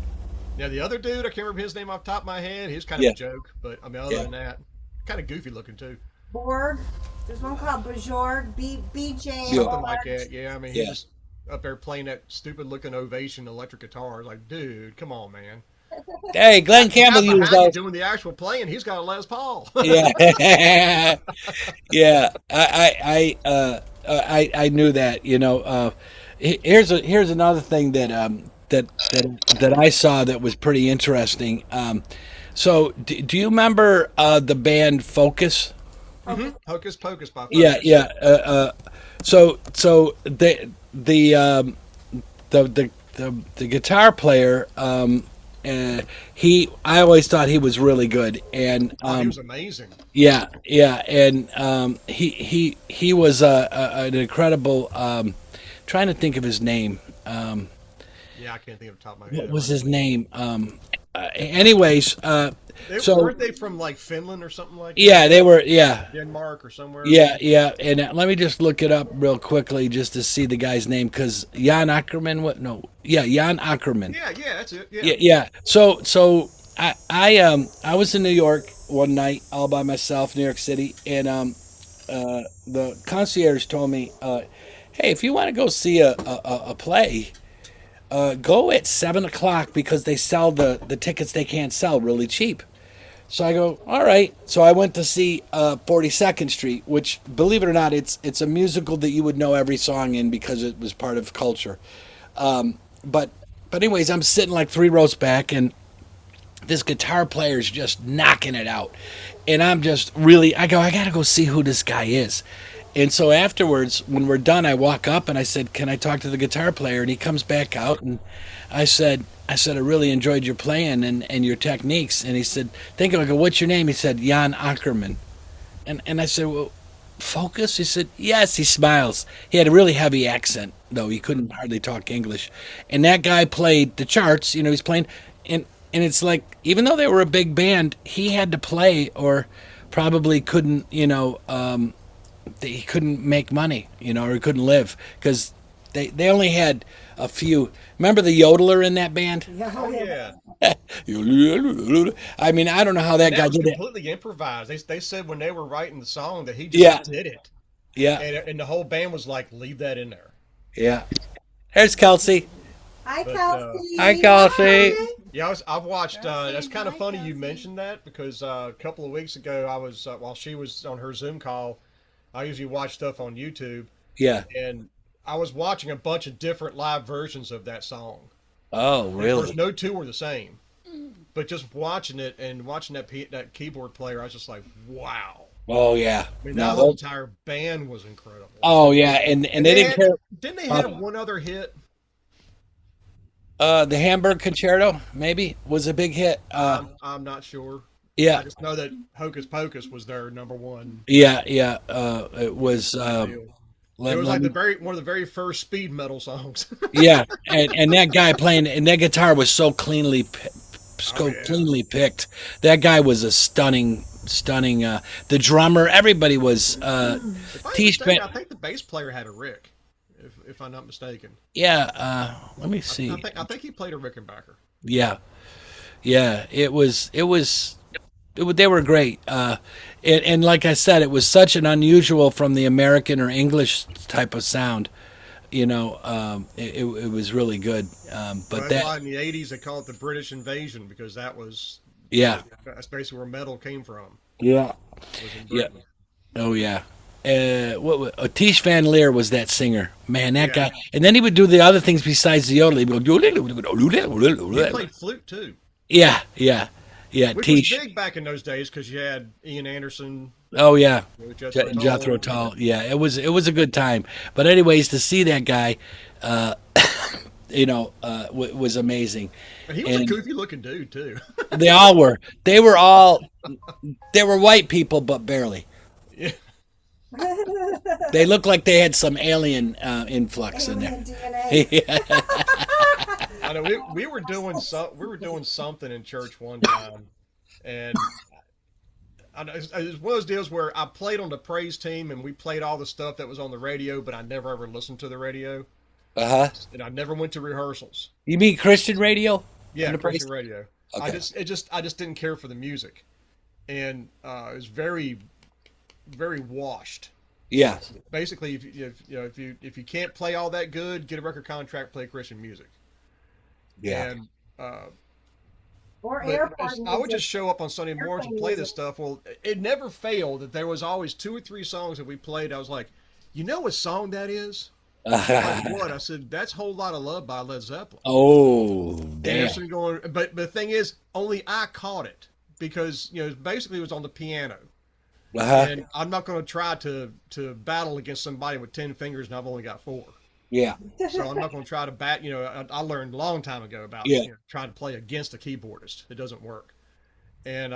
Now, the other dude, I can't remember his name off the top of my head. He's kind of Yeah, a joke, but I mean, other yeah, than that, kind of goofy looking too. Borg. There's one called Bajorg, BJ. yeah, Something like that. Yeah, I mean, he's yeah. just up there playing that stupid looking Ovation electric guitar. I was like, dude, come on, man. Hey, Glenn The guy Campbell used behind you those. doing the actual playing, he's got a Les Paul. Yeah, yeah. I knew that. Here's another thing that I saw that was pretty interesting. So do you remember the band Focus? hmm Hocus Pocus by Yeah, Focus. yeah. So the guitar player, I always thought he was really good, and Oh, he was amazing. yeah, yeah, and he was an incredible. Trying to think of his name. Yeah, I can't think of the top of my What head. was his name? Anyways, so Weren't they from like Finland or something like that? yeah, they were. Yeah, Denmark or somewhere? yeah, yeah. And let me just look it up real quickly just to see the guy's name because Jan Ackerman. What? No, yeah, Jan Ackerman. Yeah, yeah, that's it. Yeah. Yeah, yeah. So I was in New York one night all by myself, New York City, and the concierge told me, "Hey, if you want to go see a play, go at 7 o'clock because they sell the tickets they can't sell really cheap." So I go, all right. So I went to see 42nd Street, which, believe it or not, it's a musical that you would know every song in because it was part of culture. But but anyways, I'm sitting like 3 rows back, and this guitar player is just knocking it out, and I'm just really. I go, I gotta go see who this guy is. And so afterwards, when we're done, I walk up and I said, "Can I talk to the guitar player?" And he comes back out, and I really enjoyed your playing and your techniques. And he said, "Thank you." I go, "What's your name?" He said, "Jan Ackerman." And I said, "Well, Focus?" He said, "Yes." He smiles. He had a really heavy accent, though. He couldn't hardly talk English. And that guy played the charts. He's playing, and it's like even though they were a big band, he had to play or probably couldn't. He couldn't make money, or he couldn't live because they only had a few. Remember the yodeler in that band? Yeah, Oh yeah. I mean, I don't know how that And that guy was did it. completely improvised. They said when they were writing the song that he Yeah, just did it, yeah, and the whole band was like, "Leave that in there." yeah. There's Kelsey. Hi, But Hi, Kelsey. Kelsey. Hi. yeah, I've watched. Kelsey, That's kind of hi, funny you Kelsey. mentioned that because a couple of weeks ago I was while she was on her Zoom call. I usually watch stuff on YouTube, Yeah. and I was watching a bunch of different live versions of that song. Oh, And of course, really? no two were the same. But just watching it and watching that keyboard player, I was just like, wow. Oh, yeah. I mean, that No. whole entire band was incredible. Oh, yeah. And And they they didn't had, care. didn't they have Uh, one other hit? the Hamburg Concerto maybe was a big hit. I'm not sure. I Yeah, just know that Hocus Pocus was their number one yeah, yeah. It was. deal. It Let, was let like me, one of the very first speed metal songs. yeah, and that guy playing and that guitar was Oh so yeah. cleanly picked. That guy was a stunning. The drummer, everybody was. If I'm not T mistaken, spent. I think the bass player had a Rick. If I'm not mistaken, Yeah. Let me I see. think he played a Rickenbacker. Yeah, yeah. They were great. And like I said, it was such an unusual from the American or English type of sound. It was really good. Well, But that's that, why in the '80s they call it the British Invasion because yeah, that's basically where metal came from. yeah, Was in yeah. Britain. Oh yeah. Tish Van Leer was that singer, man. That Yeah, guy, and then he would do the other things besides the yodel. He'd he go, played flute too, yeah, yeah, yeah. which was Tish. big back in those days because you had Ian Anderson, Oh yeah, Jethro Jethro Tull. Tull. Yeah, it was a good time. But anyways, to see that guy, uh, was amazing, And he was a and goofy looking dude too. they all were. They were white people, but barely. Yeah. They look like they had some alien influx in there. Alien DNA. Yeah. I know we were doing something in church one time, and I know it was one of those deals where I played on the praise team and we played all the stuff that was on the radio, but I never ever listened to the radio, Uh huh. and I never went to rehearsals. You mean Christian radio? On Yeah, the price? Christian radio. Okay. I just didn't care for the music, and it was very very washed. Yeah. Basically, if you can't play all that good, get a record contract, play Christian music. Yeah. And Or but airport I would music. just show up on Sunday mornings and Airplane play this music. stuff. Well, it never failed that there was always two or three songs that we played. I was like, you know what song that is? Like what? I said, that's "Whole Lot of Love" by Led Zeppelin. Oh, And damn. everything going, but the thing is, only I caught it because basically it was on the piano. Uh huh. And I'm not going to try to battle against somebody with 10 fingers and I've only got 4. Yeah. So I'm not going to try to bat. I learned a long time ago about Yeah. trying to play against a keyboardist. It doesn't work. And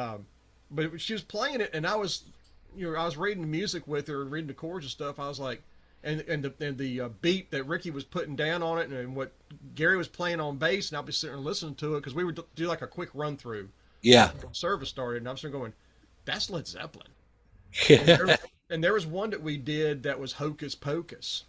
but she was playing it, and I was reading the music with her, reading the chords and stuff. I was like, and the beat that Ricky was putting down on it, and what Gary was playing on bass, and I'll be sitting there listening to it because we would do like a quick run through. Yeah. Service started, and I'm sitting going, that's Led Zeppelin. Yeah. And there was one that we did that was Hocus Pocus.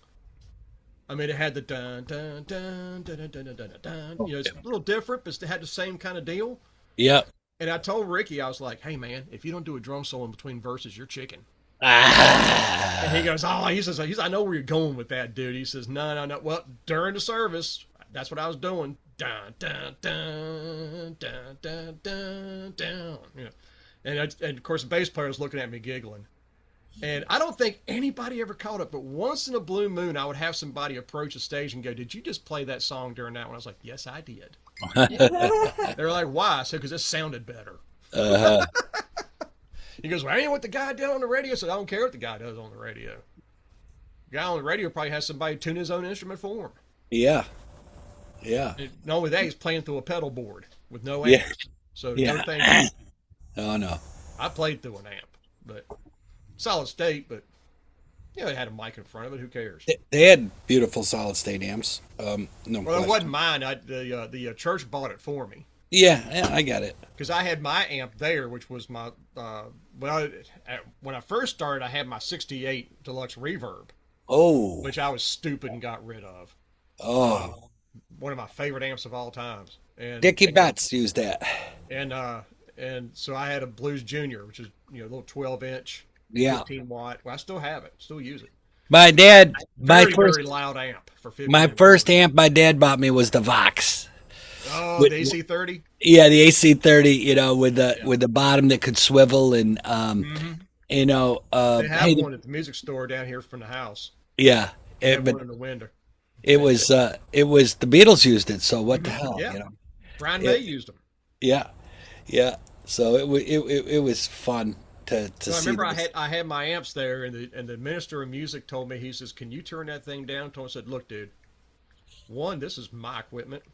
I mean, it had the dun dun dun dun dun dun dun dun dun. It's a little different, but it had the same kind of deal. Yep. And I told Ricky, I was like, "Hey, man, if you don't do a drum solo in between verses, you're chicken." And he Ah. goes, "Oh," he says, "I know where you're going with that, dude." He says, "No, no, no. Well, during the service, that's what I was doing. Dun dun dun dun dun dun dun. And of course, the bass player was looking at me giggling. And I don't think anybody ever caught it, but once in a blue moon, I would have somebody approach the stage and go, "Did you just play that song during that one?" I was like, "Yes, I did." They were like, "Why?" I said, "Because it sounded better." Uh-huh. He goes, "Well, ain't what the guy did on the radio." I said, "I don't care what the guy does on the radio. The guy on the radio probably has somebody tune his own instrument for him." Yeah. Yeah. And not only that, he's playing through a pedal board with no Yeah. amp. So Yeah. no thank you. Oh no. I played through an amp, but solid state, but it had a mic in front of it. Who cares? They had beautiful solid state amps. No Well, it question. wasn't mine. The church bought it for me Yeah, yeah, I got it. because I had my amp there, which was my when I first started, I had my '68 Deluxe Reverb, Oh. which I was stupid and got rid of. Oh. One of my favorite amps of all times, and Dickie Betts used that. and so I had a Blues Junior, which is a little 12-inch, Yeah. 15 watt. Well, I still have it, still use it. My dad, my Very loud amp for 15. my first amp my dad bought me was the Vox. Oh, with- the AC30. Yeah, the AC30, with the bottom that could swivel and They have hey, one at the music store down here from the house. yeah. They have But one in the window. it was the Beatles used it, so what the hell, Yeah. Brian It- May used them. Yeah. Yeah. So it was fun to So I see remember this. I had my amps there, and the minister of music told me, he says, "Can you turn that thing down?" I said, "Look, dude. One, this is my equipment.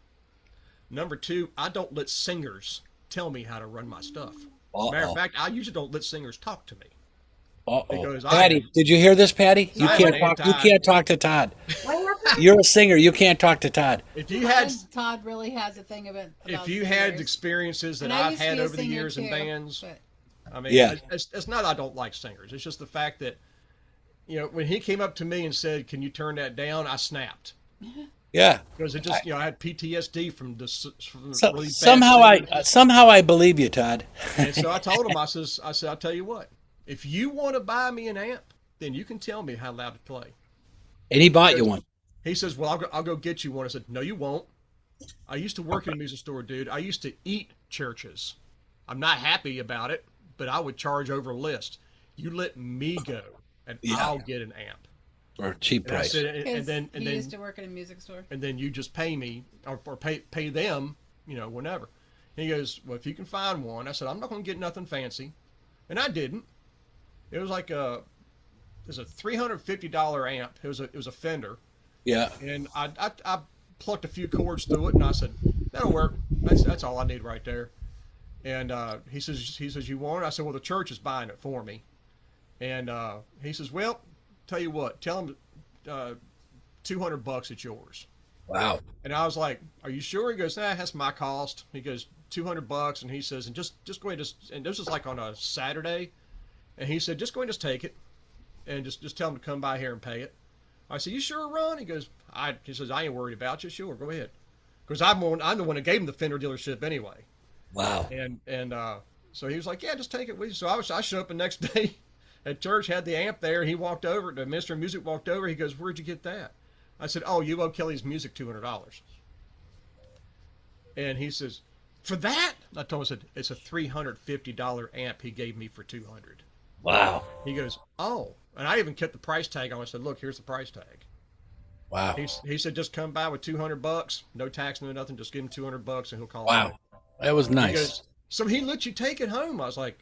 Number two, I don't let singers tell me how to run my stuff. Matter Uh-oh. of fact, I usually don't let singers talk to me Uh-oh. because Patty, did you hear this, Patty? You I am can't an talk. You anti- can't talk to Todd. What happened? You're a singer. You can't talk to Todd. If you had Todd really has a thing about had singers. experiences that And I I've used to had be a over the singer years in too, bands, but- I mean, Yeah. it's not I don't like singers. It's just the fact that when he came up to me and said, "Can you turn that down?" I snapped Yeah. because it just I had PTSD from from So, really bad singing. somehow I believe you, Todd. And so I told him, I said, "I'll tell you what. If you want to buy me an amp, then you can tell me how loud to play." And he bought you one. He says, "Well, I'll go get you one." I said, "No, you won't. I used to work in a music store, dude. I used to eat churches. I'm not happy about it, but I would charge over list. You let me go, and Yeah. I'll get an amp." Or cheap And I price. said, and Because then he used to work in a music store. and then you just pay me or pay them, whenever. And he goes, "Well, if you can find one." I said, "I'm not going to get nothing fancy," and I didn't. It was like it was a $350 amp. It was a Fender. Yeah. And I plucked a few chords through it, and I said, "That'll work. That's all I need right there." And he says, "You want it?" I said, "Well, the church is buying it for me." And he says, "Well, tell you what, tell him $200 it's yours." Wow. And I was like, "Are you sure?" He goes, "Nah, that's my cost." He goes, $200, and he says, "And just go ahead, and this is like on a Saturday." And he said, "Just go ahead and just take it, and just tell him to come by here and pay it." I said, "You sure, Ron?" He goes, He says, "I ain't worried about you. Sure, go ahead." Because I'm the one that gave him the Fender dealership anyway. Wow. And so he was like, "Yeah, just take it with you." So I showed up the next day at church, had the amp there, and he walked over. The minister of music walked over. He goes, "Where'd you get that?" I said, "Oh, you owe Kelly's Music $200." And he says, "For that?" I told him, I said, "It's a $350 amp he gave me for 200." Wow. He goes, "Oh," and I even kept the price tag on. I said, "Look, here's the price tag." Wow. He said, "Just come by with $200, no tax, no nothing. Just give him $200, and he'll call Wow. it." That was He nice. goes, "So he let you take it home?" I was like,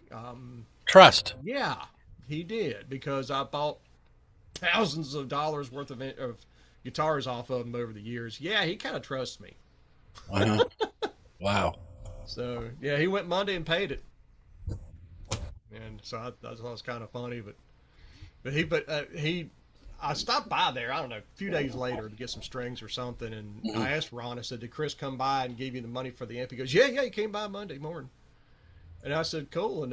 Trust. "Yeah, he did, because I bought thousands of dollars worth of guitars off of him over the years. Yeah, he kind of trusts me." Uh-huh. Wow. So yeah, he went Monday and paid it, and so I thought it was kind of funny, but I stopped by there, I don't know, a few days later to get some strings or something, and I asked Ron, I said, "Did Chris come by and give you the money for the amp?" He goes, "Yeah, he came by Monday morning." And I said, "Cool,"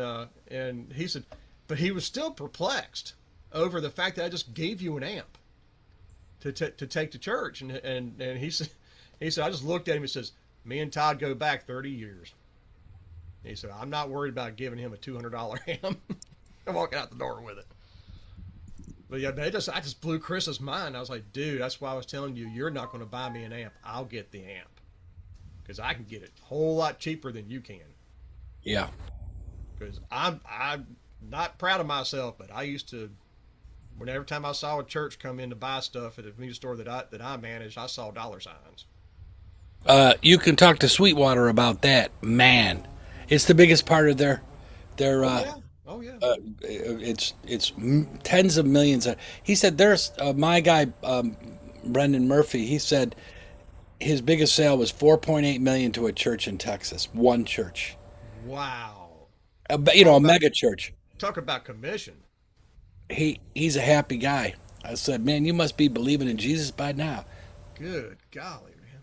and he said, but he was still perplexed over the fact that I just gave you an amp to take to church, and he said, "I just looked at him and says, me and Todd go back 30 years." He said, "I'm not worried about giving him a $200 amp." I'm walking out the door with it. But yeah, I just blew Chris's mind. I was like, "Dude, that's why I was telling you, you're not going to buy me an amp. I'll get the amp, because I can get it a whole lot cheaper than you can." Yeah. Because I'm not proud of myself, but I used to, whenever time I saw a church come in to buy stuff at a music store that I managed, I saw dollar signs. You can talk to Sweetwater about that. Man, it's the biggest part of their Oh yeah, oh yeah. it's tens of millions. He said there's my guy Brendan Murphy. He said his biggest sale was 4.8 million to a church in Texas. One church, Wow. a mega church. Talk about commission. He's a happy guy. I said, "Man, you must be believing in Jesus by now." Good golly, man.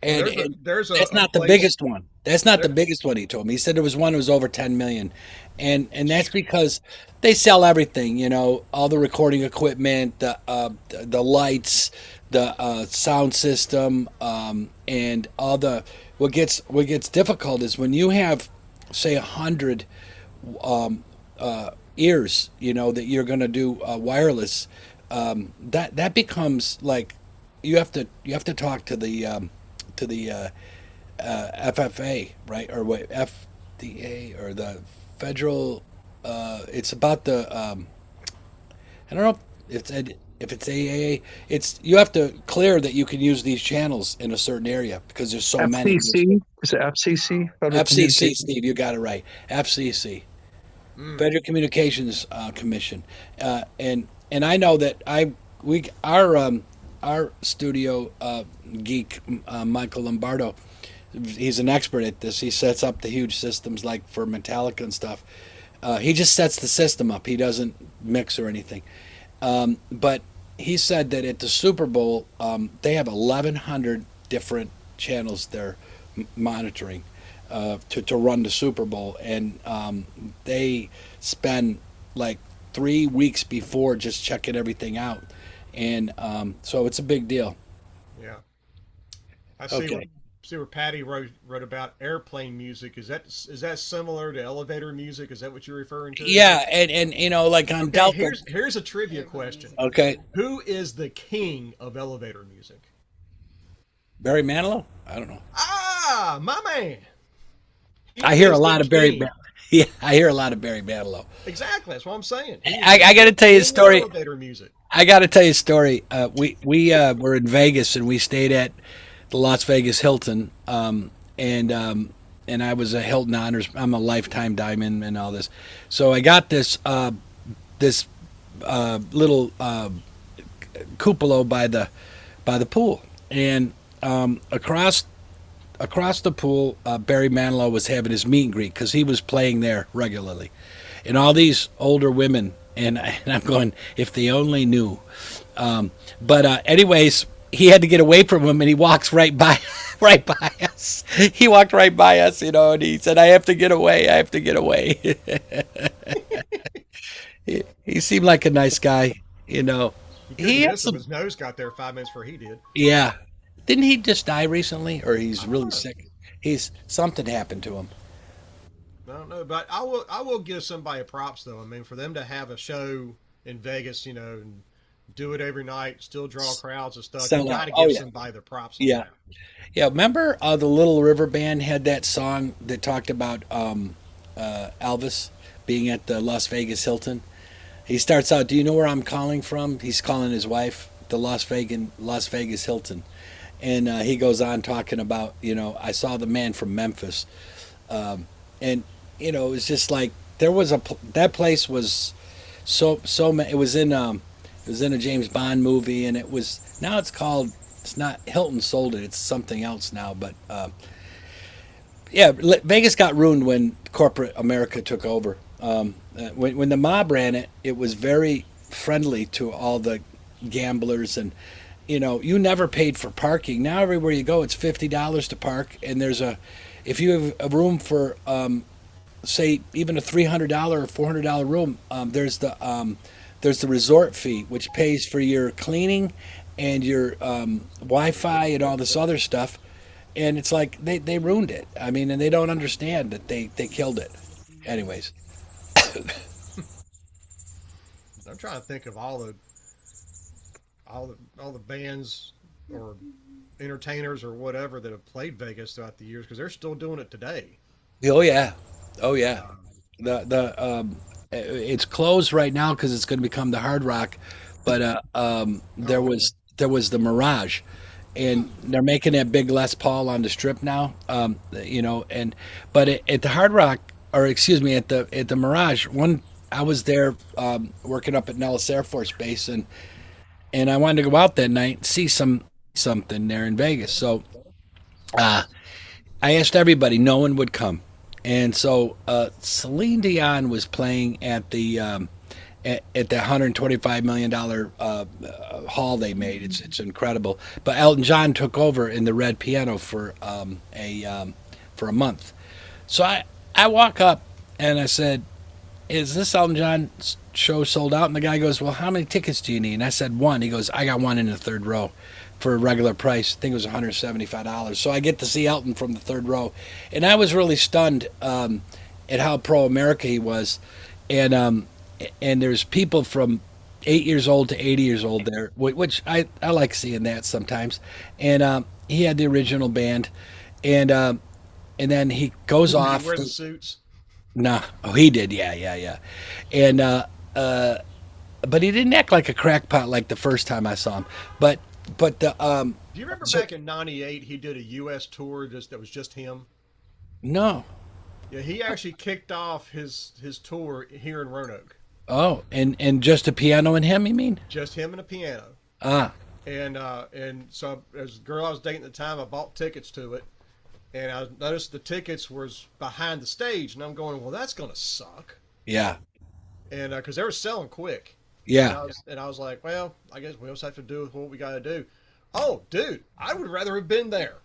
Well, And, there's that's a not the place biggest one. That's not the there. biggest one. He told me. He said there was one that was over 10 million, and that's because they sell everything. All the recording equipment, the lights, the sound system, and all the. What gets difficult is when you have, say, 100 ears. That you're going to do wireless. That becomes like you have to talk to the FFA, right? Or wait, FDA or the federal. It's about the. I don't know if it's AAA. It's you have to clear that you can use these channels in a certain area because there's so many. FCC? Is it FCC? Federal FCC, Communications? Steve, you got it right. FCC, Mm. Federal Communications Commission, and I know that our studio geek Michael Lombardo, he's an expert at this. He sets up the huge systems like for Metallica and stuff. He just sets the system up. He doesn't mix or anything. But he said that at the Super Bowl, they have 1,100 different channels they're monitoring to run the Super Bowl, and they spend like 3 weeks before just checking everything out, and so it's a big deal. Yeah. I Okay. see where Patty wrote about airplane music. Is that similar to elevator music? Is that what you're referring to? Yeah, and like on Okay, Delta. here's a trivia question. Okay, Who is the king of elevator music? Barry Manilow. I don't know. Ah, my man. He I hear a is the lot of Barry. king. Yeah, I hear a lot of Barry Manilow. Exactly. That's what I'm saying. He is I got to the tell you a king of story. elevator music. I got to tell you a story. We were in Vegas and we stayed at the Las Vegas Hilton, and I was a Hilton Honors. I'm a lifetime diamond and all this. So I got this little cupola by the pool, and across the pool, Barry Manilow was having his meet and greet because he was playing there regularly, and all these older women, and I'm going, if they only knew. But anyways, he had to get away from him, and he walks right by, right by us. He walked right by us, and he said, "I have to get away. I have to get away." He seemed like a nice guy, you know. He couldn't He had miss him. some, His nose got there 5 minutes before he did. yeah. Didn't he just die recently, or he's I don't really know. sick? He's something happened to him. I don't know, but I will give somebody props though. I mean, for them to have a show in Vegas, and do it every night, still draw crowds and stuff. You Sell got out. to Oh give yeah, somebody the props on yeah, that. yeah. Remember the Little River Band had that song that talked about Elvis being at the Las Vegas Hilton. He starts out, "Do you know where I'm calling from?" He's calling his wife, the Las Vegas Hilton, and he goes on talking about, I saw the man from Memphis, and it was just like there was that place was it was in a James Bond movie, and it was now it's called, it's not Hilton sold it, it's something else now, but yeah, Vegas got ruined when corporate America took over. When the mob ran it, it was very friendly to all the gamblers, and you never paid for parking. Now everywhere you go, it's $50 to park, and if you have a room for say even a $300 or $400 room, there's the resort fee, which pays for your cleaning and your Wi-Fi and all this other stuff. And it's like they ruined it. I mean, and they don't understand that they killed it. Anyways, I'm trying to think of all the bands or entertainers or whatever that have played Vegas throughout the years because they're still doing it today. oh yeah, oh yeah. It's closed right now because it's going to become the Hard Rock, but there Oh, okay. was the Mirage, and they're making that big Les Paul on the Strip now. And but at the Hard Rock, or excuse me, at the Mirage, I was there working up at Nellis Air Force Base, and I wanted to go out that night and see something there in Vegas. So uh, I asked everybody, no one would come, and so Celine Dion was playing at the $125 million hall they made. It's incredible. But Elton John took over in the red piano for a month. So I walk up and I said, "Is this Elton John show sold out?" And the guy goes, "Well, how many tickets do you need?" And I said, "One." He goes, "I got one in the third row for a regular price. I think it was $175." So I get to see Elton from the third row, and I was really stunned at how pro America he was, and there's people from 8 years old to 80 years old there, which I like seeing that sometimes, and he had the original band, and and then he goes Did he off. wear the suits? No, oh, he did, yeah, yeah, yeah, and uh, but he didn't act like a crackpot like the first time I saw him. But the Do you remember so back in '98 he did a U.S. tour that was just him? no, Yeah, he actually kicked off his tour here in Roanoke. oh, and just a piano and him, you mean? Just him and a piano. Ah, And so as a girl I was dating at the time, I bought tickets to it, and I noticed the tickets was behind the stage, and I'm going, well, that's gonna suck, yeah, and because they were selling quick, and yeah, I was like, well, I guess we just have to do with what we got to do. Oh, dude, I would rather have been there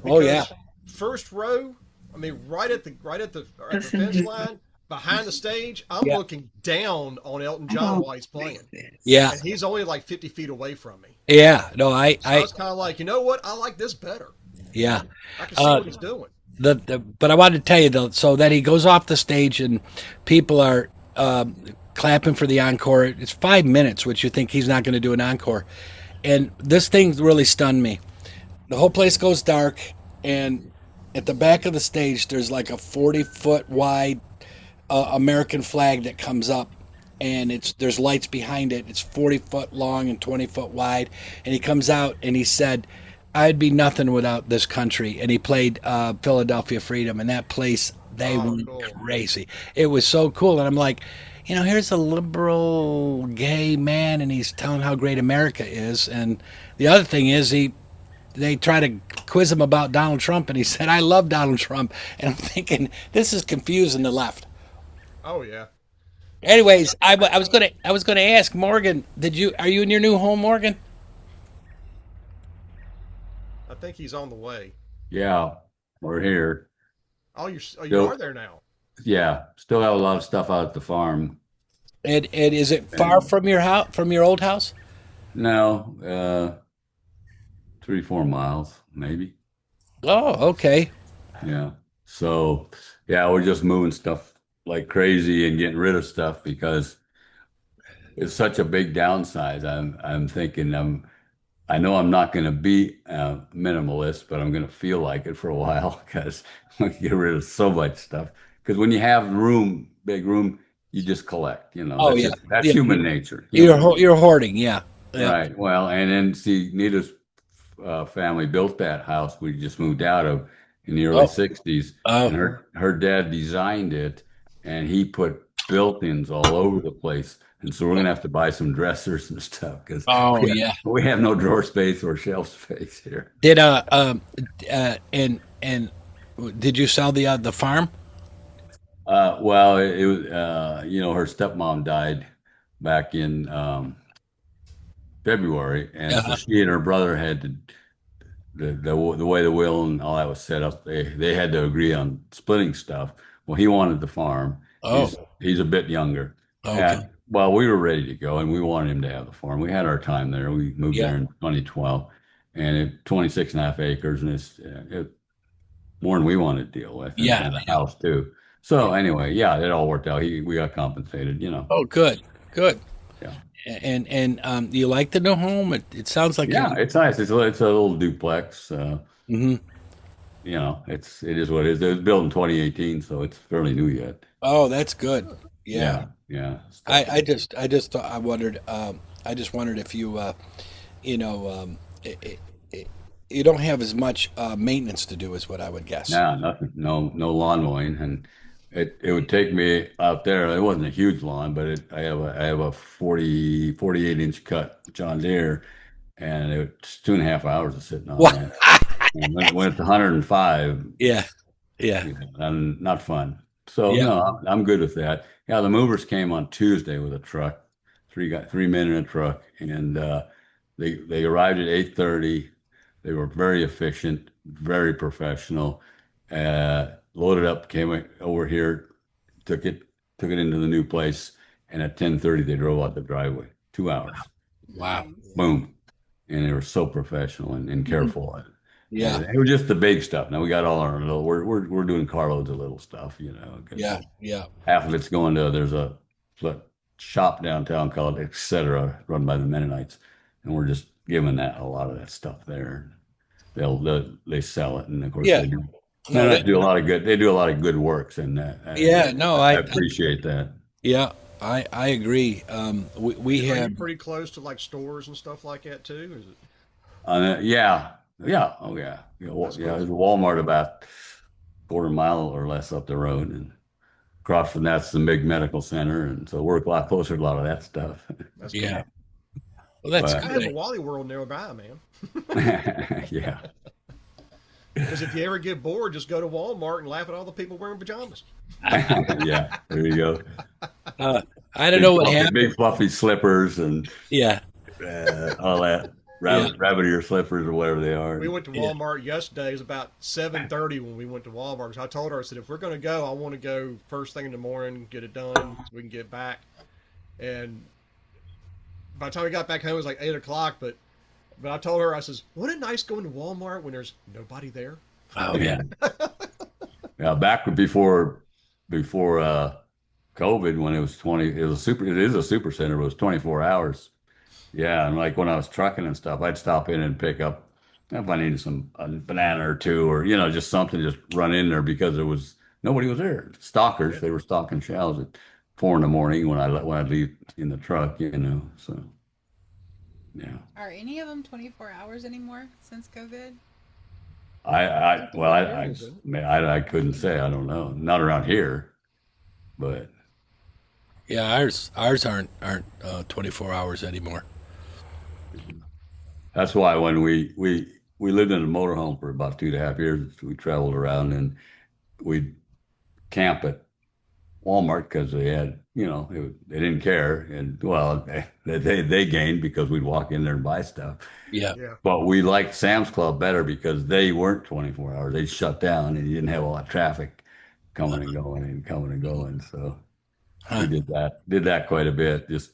oh yeah, because first row, I mean, right at the fence line behind the stage, I'm yeah, looking down on Elton John while he's playing, yeah, and he's only like 50 feet away from me. yeah. No, I, So I I, was kind of like, you know what? I like this better. yeah. I can see Uh, what he's doing. but I wanted to tell you though, so that he goes off the stage and people are clapping for the encore. It's 5 minutes, which you think he's not going to do an encore, and this thing really stunned me. The whole place goes dark, and at the back of the stage, there's like a 40-foot wide American flag that comes up, and there's lights behind it. It's 40 foot long and 20 foot wide, and he comes out and he said, "I'd be nothing without this country." And he played Philadelphia Freedom, and that place they Oh, went cool. crazy. It was so cool, and I'm like, here's a liberal gay man, and he's telling how great America is. And the other thing is they try to quiz him about Donald Trump, and he said, "I love Donald Trump." And I'm thinking, this is confusing the left. Oh yeah. Anyways, I was gonna ask Morgan. Are you in your new home, Morgan? I think he's on the way. Yeah, we're here. You are Still, there now. yeah, still have a lot of stuff out at the farm. And is it far And from your house, from your old house? no, 3, 4 miles, maybe. Oh, okay. Yeah. So, yeah, we're just moving stuff like crazy and getting rid of stuff because it's such a big downsize. I'm thinking I know I'm not going to be a minimalist, but I'm going to feel like it for a while because we get rid of so much stuff. Because when you have room, big room, you just collect. Oh yeah, That's yeah. human nature. Human nature. You're hoarding. Yeah, yeah. Right. Well, and then see, Nita's family built that house we just moved out of in the early Oh, '60s, and oh, her dad designed it, and he put built-ins all over the place. And so we're gonna have to buy some dressers and stuff because oh yeah. we have no drawer space or shelf space here. Did and did you sell the farm? Well, it was her stepmom died back in February, and so Uh-huh. she and her brother had to the way the will and all that was set up, they had to agree on splitting stuff. Well, he wanted the farm. Oh, He's a bit younger. okay. And well, we were ready to go, and we wanted him to have the farm. We had our time there. We moved Yeah, there in 2012, and 26 and a half acres, and it's more than we wanted to deal with, yeah, and a yeah. house too. So anyway, yeah, it all worked out. We got compensated. Oh, good, good. Yeah. Do you like the new home? It sounds like Yeah, it's nice. It's a little duplex. Mhm. It is what it is. It was built in 2018, so it's fairly new yet. Oh, that's good. Yeah. Yeah, yeah, stuff. I just thought, I just wondered if you you know you don't have as much maintenance to do as what I would guess. No, nothing. No lawn mowing, and it would take me out there. It wasn't a huge lawn, but I have a 48 inch cut John Deere, and it's 2.5 hours of sitting on What? that. And when it's 105, Yeah, yeah, and not fun. So yeah. no, I'm good with that. Yeah, the movers came on Tuesday with a truck, 3 men in a truck, and they arrived at 8:30. They were very efficient, very professional. Loaded up, came over here, took it took it into the new place, and at 10:30 they drove out the driveway. 2 hours, Wow. Nice. boom, and they were so professional and careful. Yeah, It was just the big stuff. Now we got all our little. We're doing carloads of little stuff, because yeah, yeah, half of it's going to there's a shop downtown called Etc. run by the Mennonites, and we're just giving that a lot of that stuff there. They sell it, and of course yeah. they do. No, Mennonites do a lot of good. They do a lot of good works, and yeah, no, I appreciate that. yeah, I agree. We Are you have, pretty close to like stores and stuff like that too? Is it? Yeah, yeah, oh yeah, That's yeah. cool. There's a Walmart about quarter mile or less up the road, and across from that's the big medical center, and so we're a lot closer to a lot of that stuff. That's yeah. cool. Well, that's But I have a good. Wally World nearby, man. yeah, Because if you ever get bored, just go to Walmart and laugh at all the people wearing pajamas. yeah, there you go. Uh, I don't know what Big happened. fluffy slippers and Yeah, all that yeah, rabbit ear slippers or whatever they are. We went to yeah, Walmart yesterday. It was about 7:30 when we went to Walmart. So I told her, I said, if we're going to go, I want to go first thing in the morning, get it done, so we can get back. And by the time we got back home, it was like 8 o'clock. But I told her, I says, wasn't it nice going to Walmart when there's nobody there? oh yeah, Yeah, yeah. Back before COVID, when it was 20, it is a super center, but it was 24 hours. Yeah, and like when I was trucking and stuff, I'd stop in and pick up if I needed a banana or two, or just something, just run in there because nobody was there. Stalkers, Yeah. they were stalking shelves at 4 in the morning when I leave in the truck. So yeah, Are any of them 24 hours anymore since COVID? I think the well, majority of them. I couldn't say. I don't know. Not around here, but yeah. Ours aren't 24 hours anymore. that's why when we lived in a motorhome for about 2.5 years, we traveled around and we'd camp at Walmart because they had, they didn't care. And well, they gained because we'd walk in there and buy stuff. Yeah. Yeah. But we liked Sam's Club better because they weren't 24 hours. They shut down and you didn't have a lot of traffic coming and going and coming and going. So we Huh. did that quite a bit, just,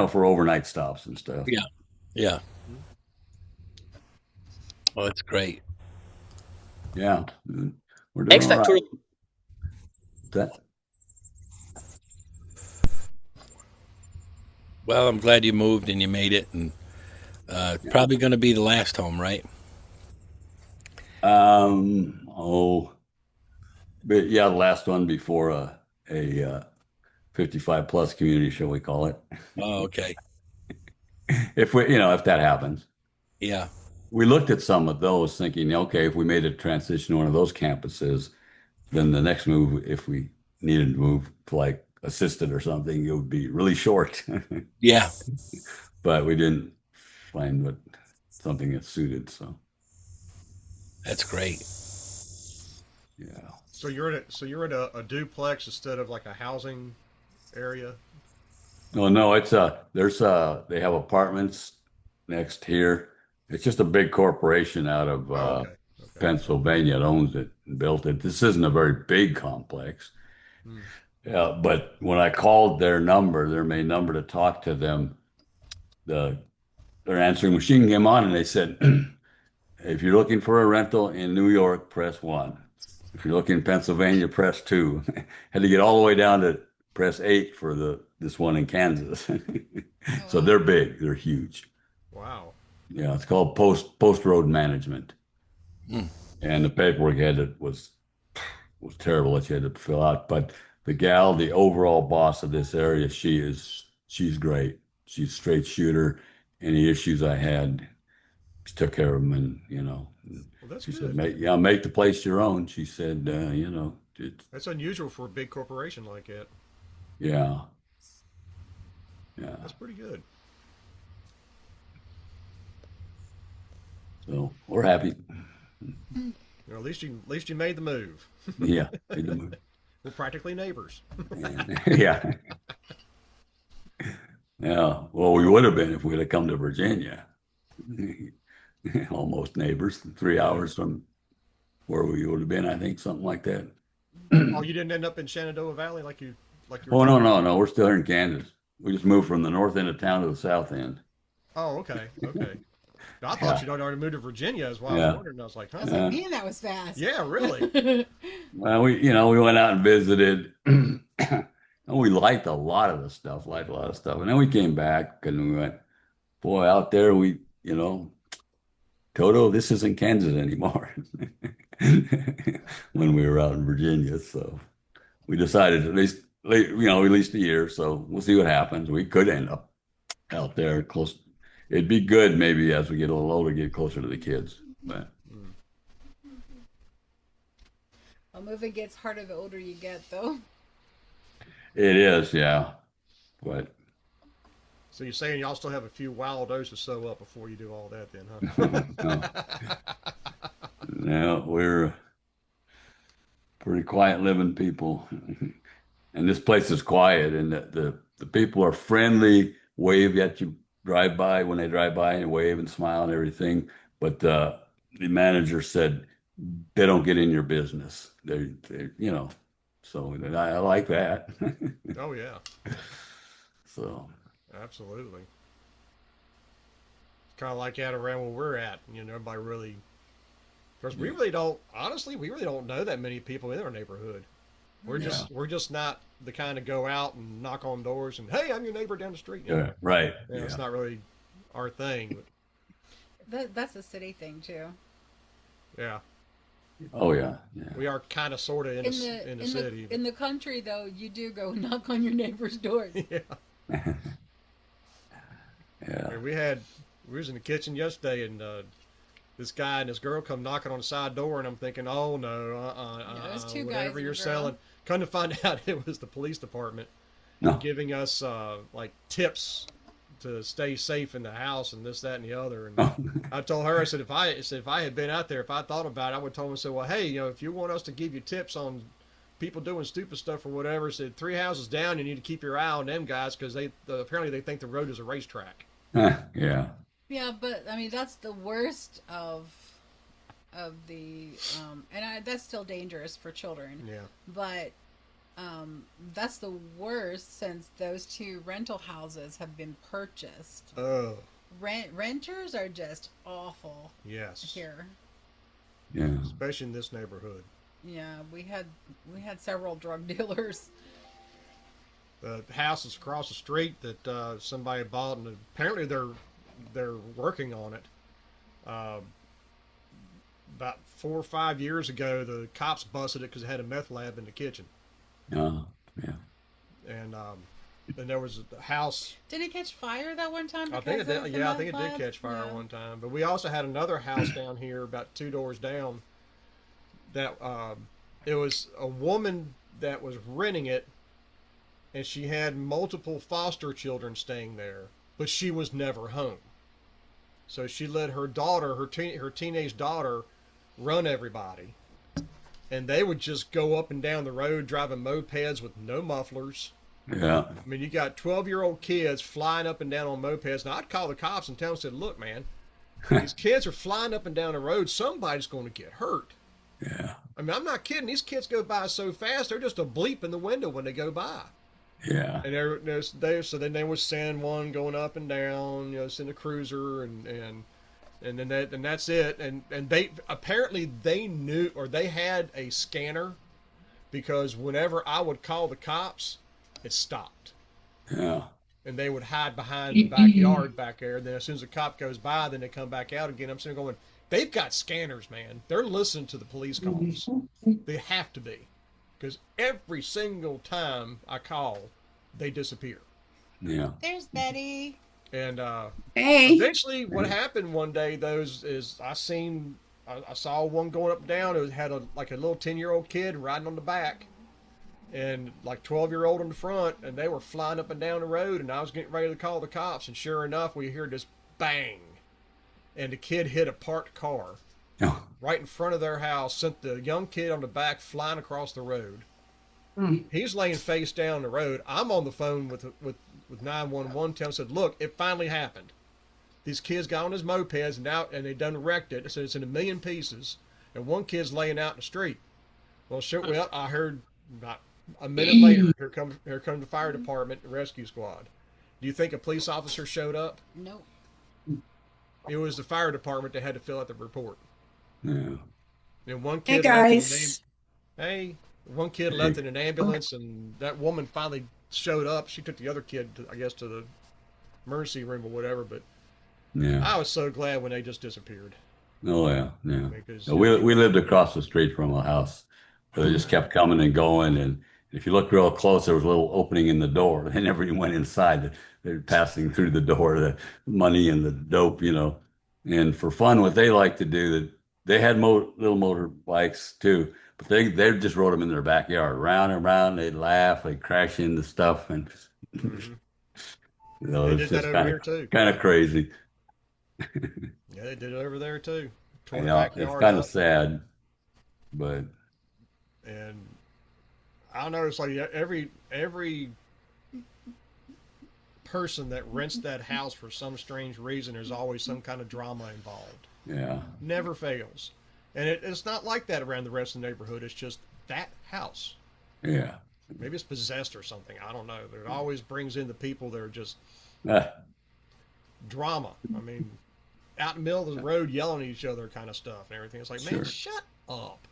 for overnight stops and stuff. Yeah. Yeah. Mhm. Oh, that's great. Yeah. We're doing all Extra right. tour. That, Well, I'm glad you moved and you made it, and probably going to be the last home, right? oh, but yeah, the last one before a 55 plus community, shall we call it? Oh, okay. If that happens. Yeah. We looked at some of those thinking, okay, if we made a transition to one of those campuses, then the next move, if we needed to move to like assisted or something, it would be really short. Yeah. But we didn't find something that suited. So That's great. yeah. So you're at a duplex instead of like a housing area. No, they have apartments next here. It's just a big corporation out of Oh, okay. Okay. Pennsylvania that owns it and built it. This isn't a very big complex. Hmm. Yeah, but when I called their main number to talk to them, their answering machine came on and they said, if you're looking for a rental in New York, press 1. If you're looking in Pennsylvania, press 2. Had to get all the way down to press 8 for this one in Kansas. Oh, So wow. they're big, they're huge. Wow. Yeah, it's called post road management. Hmm. And the paperwork was terrible that you had to fill out. But the overall boss of this area, she's great. She's a straight shooter. Any issues I had, she took care of them, and Well, that's she said, good. make the place your own. She said, That's unusual for a big corporation like that. yeah, yeah. That's pretty good. So we're happy. At least you made the move. Yeah, made the move. We're practically neighbors. Yeah, yeah. Well, we would have been if we'd have come to Virginia. Almost neighbors, 3 hours from where we would have been, I think, something like that. Oh, you didn't end up in Shenandoah Valley like you were Oh, no, talking no, about? no. We're still here in Kansas. We just moved from the north end of town to the south end. Oh, okay, okay. I thought Yeah, you'd already moved to Virginia. Is why I was yeah. wondering. I was like, I huh? was like, Uh, man, that was fast. Yeah, really. well, we went out and visited. And we liked a lot of the stuff, And then we came back and we went, boy, out there, Toto, this isn't Kansas anymore. When we were out in Virginia. So we decided at least a year. So we'll see what happens. We could end up out there close. It'd be good maybe as we get a little older, get closer to the kids. But Mm. Well, moving gets harder the older you get, though. it is, yeah. But So you're saying y'all still have a few wild oats to sew up before you do all that, then, no, huh? no, we're pretty quiet living people. And this place is quiet, and the people are friendly, wave at you, drive by when they drive by and wave and smile and everything. But the manager said they don't get in your business. So I like that. Oh yeah, So absolutely. Kind of like that around where we're at. Everybody really. Because we yeah, really don't. Honestly, we really don't know that many people in our neighborhood. We're No. yeah, we're just not the kind to go out and knock on doors and hey, I'm your neighbor down the street. yeah, right, It's yeah, not really our thing. But That's a city thing, too. yeah, oh yeah, yeah, we are kind of sort of in the city. In the country, though, you do go knock on your neighbor's doors. Yeah. yeah. I mean, we was in the kitchen yesterday and this guy and this girl come knocking on the side door and I'm thinking, oh no, Yeah, there's two guys whatever and you're a girl. selling. Come to find out it was the police department No, giving us like tips to stay safe in the house and this, that, and the other. And oh, I told her, I said, if I had been out there, if I thought about it, I would have told him, I said, well, hey, if you want us to give you tips on people doing stupid stuff or whatever. Said 3 houses down, you need to keep your eye on them guys because they apparently they think the road is a racetrack. Yeah. Yeah, but I mean that's the worst of the that's still dangerous for children. Yeah. But that's the worst since those two rental houses have been purchased. Oh. Renters are just awful Yes. here. Yeah. Especially in this neighborhood. Yeah, we had several drug dealers. The houses across the street that somebody bought, and apparently they're working on it. About 4 or 5 years ago, the cops busted it because it had a meth lab in the kitchen. Oh, yeah. And there was a house. Did it catch fire that one time? I think it did. Yeah, I think it did lab? catch fire Yeah. one time. But we also had another house down here, about 2 doors down. That it was a woman that was renting it, and she had multiple foster children staying there, but she was never home. So she let her daughter, her teenage daughter, run everybody, and they would just go up and down the road driving mopeds with no mufflers. Yeah. I mean, you got 12-year-old kids flying up and down on mopeds. Now, I'd call the cops and tell them, said, look, man, these kids are flying up and down the road. Somebody's going to get hurt. Yeah. I mean, I'm not kidding. These kids go by so fast, they're just a bleep in the window when they go by. Yeah. And so then they would send one going up and down, send a cruiser, and then that's it. And they apparently they knew, or they had a scanner, because whenever I would call the cops, it stopped. Yeah. And they would hide behind the backyard back there. And then as soon as the cop goes by, then they come back out again. I'm sitting there going, they've got scanners, man. They're listening to the police calls. They have to be. Because every single time I call, they disappear. Yeah. There's Betty. And Hey. eventually what happened one day, though, is I saw one going up and down. It had a little 10-year-old kid riding on the back, and like 12-year-old in the front, and they were flying up and down the road, and I was getting ready to call the cops, and sure enough, we hear this bang, and the kid hit a parked car Oh. right in front of their house, sent the young kid on the back flying across the road. He's laying face down the road. I'm on the phone with 911, telling, said, look, it finally happened. These kids got on his mopeds and they done wrecked it. So it's in a million pieces, and one kid's laying out in the street. Well, I heard about a minute later, here comes the fire department and rescue squad. Do you think a police officer showed up? Nope. It was the fire department that had to fill out the report. Yeah. And one Hey kid guys. one kid left in an ambulance, and that woman finally showed up. She took the other kid, to the emergency room or whatever. But Yeah. I was so glad when they just disappeared. Oh yeah. Yeah. Because We lived across the street from a house where they just kept coming and going, and if you look real close, there was a little opening in the door. They never even went inside. They were passing through the door, the money and the dope, And for fun, what they like to do, that they had little motorbikes too, but they just rode them in their backyard, round and round. They'd laugh, they'd crash into stuff, and they it's did that just over here too. kind of crazy. Yeah, they did it over there too. Tore You the know, it's backyard kind of up. sad, but And I noticed like every person that rents that house for some strange reason, there's always some kind of drama involved. yeah, Never fails. And it's not like that around the rest of the neighborhood. It's just that house. yeah. Maybe it's possessed or something. I don't know. But it always brings in the people that are just Ah, drama. I mean, out in the middle of the road yelling at each other kind of stuff and everything. It's like, man, Sure. shut up.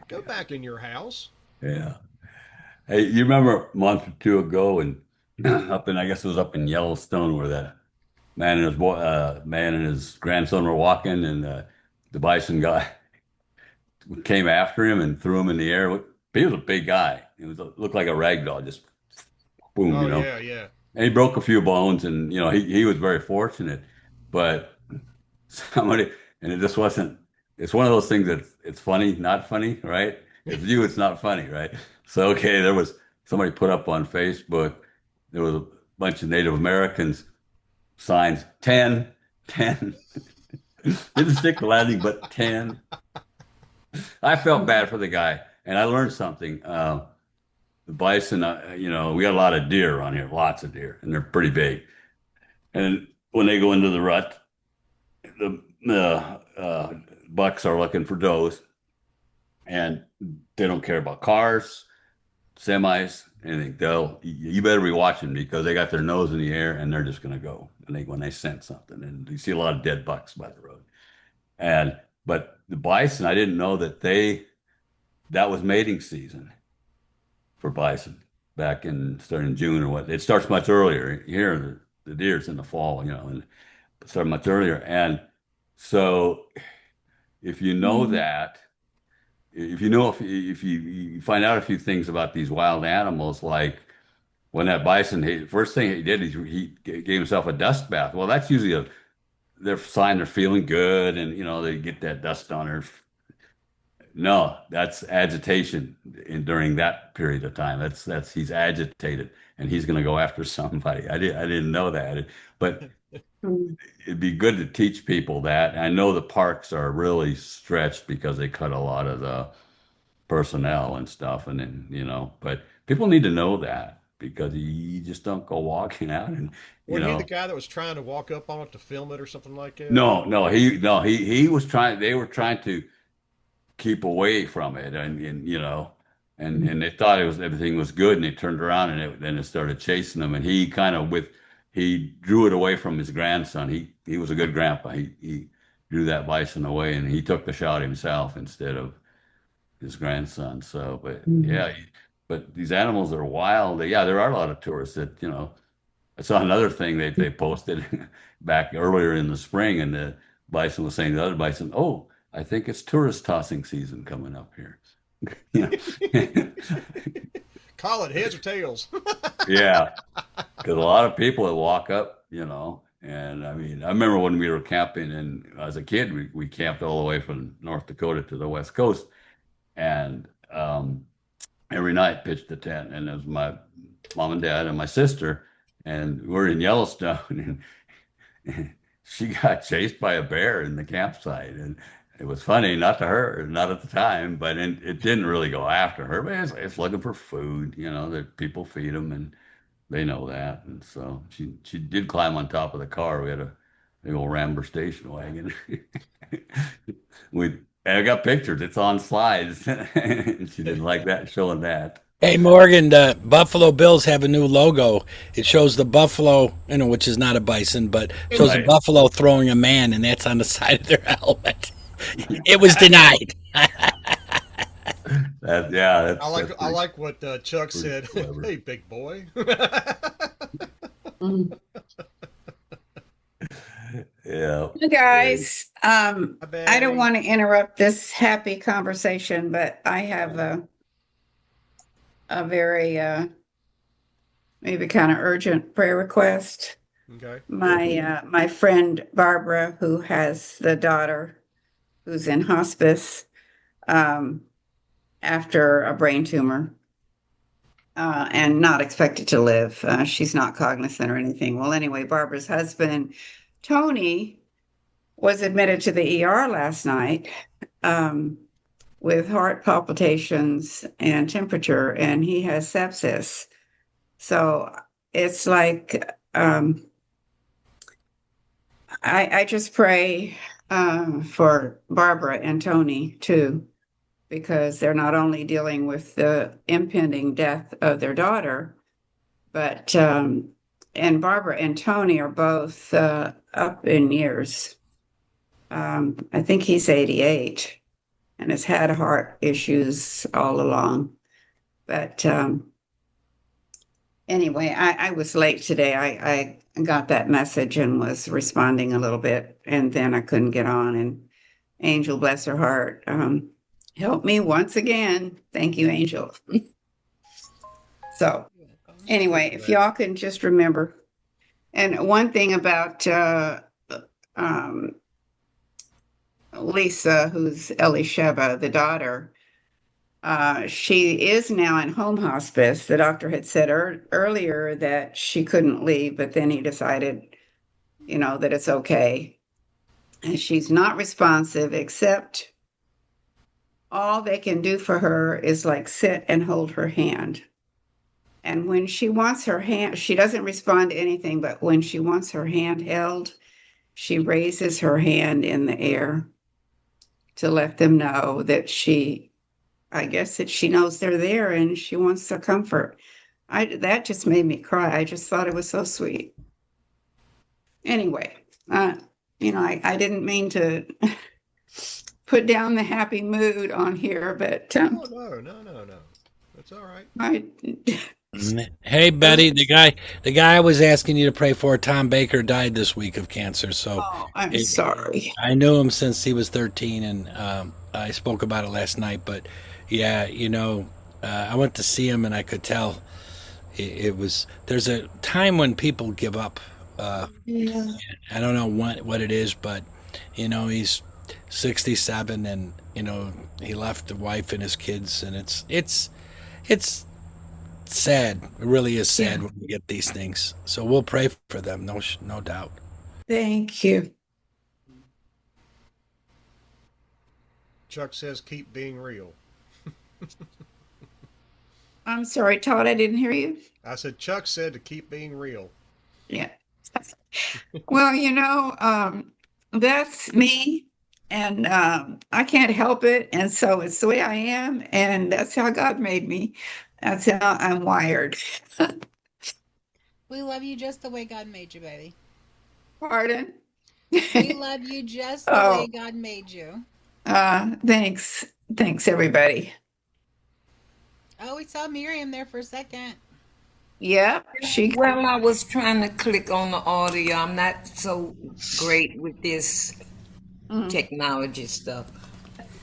Go back in your house. yeah. Hey, you remember a month or two ago, and I guess it was up in Yellowstone, where that man and his grandson were walking, and the bison guy came after him and threw him in the air. He was a big guy. Looked like a rag doll, just boom, Oh, yeah, yeah. And he broke a few bones, and he was very fortunate. But somebody, and it just wasn't. It's one of those things that it's funny, not funny, right? It's you, it's not funny, right? So okay, there was somebody put up on Facebook. There was a bunch of Native Americans signs, 10, 10. Didn't stick the landing, but 10. I felt bad for the guy. And I learned something. The bison, we got a lot of deer around here, lots of deer, and they're pretty big. And when they go into the rut, the bucks are looking for does, and they don't care about cars, semis, anything. You better be watching because they got their nose in the air and they're just going to go. And when they sense something, and you see a lot of dead bucks by the road. But the bison, I didn't know that was mating season for bison back in starting in June or what. It starts much earlier here. The deer's in the fall, and it started much earlier. And so if you know that, if you find out a few things about these wild animals, like when that bison, first thing he did is he gave himself a dust bath. Well, that's usually their sign they're feeling good, and they get that dust on their. No, that's agitation during that period of time. That's he's agitated and he's going to go after somebody. I didn't know that, but it'd be good to teach people that. I know the parks are really stretched because they cut a lot of the personnel and stuff, and then but people need to know that because you just don't go walking out and you Wasn't he know. the guy that was trying to walk up on it to film it or something like that? No, he was trying. They were trying to keep away from it, and they thought everything was good, and they turned around and then it started chasing them, and he drew it away from his grandson. He was a good grandpa. He drew that bison away, and he took the shot himself instead of his grandson. So, but yeah, but these animals are wild. Yeah, there are a lot of tourists that I saw another thing they posted back earlier in the spring, and the bison was saying to the other bison, "Oh, I think it's tourist tossing season coming up here." You know? Call it heads or tails. Yeah, because a lot of people that walk up, and I mean, I remember when we were camping, and as a kid, we camped all the way from North Dakota to the West Coast, and every night pitched a tent, and it was my mom and dad and my sister, and we're in Yellowstone, and she got chased by a bear in the campsite, and it was funny, not to her, not at the time, but it didn't really go after her. But it's looking for food, that people feed them, and they know that. And so she did climb on top of the car. We had a big old Rambler station wagon. I got pictures. It's on slides. She didn't like that, showing that. Hey Morgan, the Buffalo Bills have a new logo. It shows the buffalo, which is not a bison, but shows a Right. buffalo throwing a man, and that's on the side of their helmet. It was denied. That's I like what Chuck pretty said. clever. Hey, big boy. Yeah. Hey guys, Hi, I don't Betty. want to interrupt this happy conversation, but I have a very maybe kind of urgent prayer request. Okay. My friend Barbara, who has the daughter who's in hospice after a brain tumor and not expected to live. She's not cognizant or anything. Well, anyway, Barbara's husband, Tony, was admitted to the ER last night with heart palpitations and temperature, and he has sepsis. So it's like I just pray for Barbara and Tony too, because they're not only dealing with the impending death of their daughter, but and Barbara and Tony are both up in years. I think he's 88 and has had heart issues all along. But anyway, I was late today. I got that message and was responding a little bit, and then I couldn't get on. And Angel, bless her heart, helped me once again. Thank you, Angel. So anyway, if y'all can just remember. And one thing about Lisa, who's Elisheva, the daughter, she is now in home hospice. The doctor had said earlier that she couldn't leave, but then he decided, that it's okay. And she's not responsive except all they can do for her is like sit and hold her hand. And when she wants her hand, she doesn't respond to anything, but when she wants her hand held, she raises her hand in the air to let them know that I guess that she knows they're there and she wants their comfort. That just made me cry. I just thought it was so sweet. Anyway, uh, I didn't mean to put down the happy mood on here, but No. That's all right. I Hey Betty, the guy I was asking you to pray for, Tom Baker, died this week of cancer. So oh, I'm it, sorry. I knew him since he was 13, and I spoke about it last night. But yeah, I went to see him, and I could tell it was. There's a time when people give up. Uh, Yeah. I don't know what it is, but he's 67, and he left the wife and his kids, and it's sad. It really is Yeah. sad when we get these things. So we'll pray for them, no doubt. Thank you. Chuck says, keep being real. I'm sorry, Todd, I didn't hear you. I said, Chuck said to keep being real. Yeah. Well, that's me, and I can't help it. And so it's the way I am, and that's how God made me. That's how I'm wired. We love you just the way God made you, baby. Pardon? We love you just the Oh, way God made you. thanks. Thanks, everybody. Oh, we saw Miriam there for a second. Yeah, she. Well, I was trying to click on the audio. I'm not so great with this Mm, technology stuff.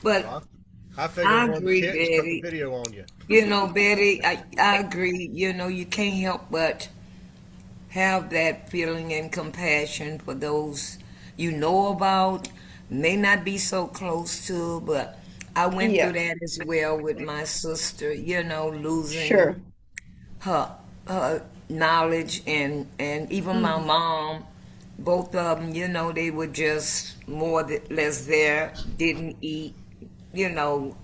But Well, I figured I one of the agree, kittens put the Betty. video on you. Betty, I agree. You can't help but have that feeling and compassion for those you know about, may not be so close to, but I went yeah, through that as well with my sister, losing sure. her knowledge and even my Mm, mom, both of them, they were just more or less there, didn't eat,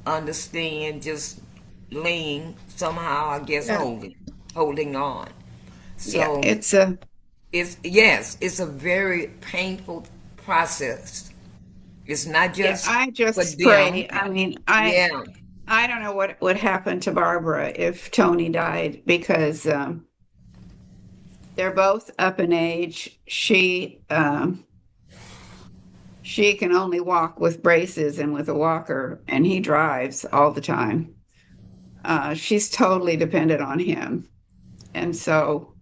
understand, just laying somehow, I guess, yeah, holding on. yeah. So It's a. it's a very painful process. It's not Yeah, just I for just them. pray. I mean, I Yeah, I don't know what would happen to Barbara if Tony died because they're both up in age. She can only walk with braces and with a walker, and he drives all the time. She's totally dependent on him, and so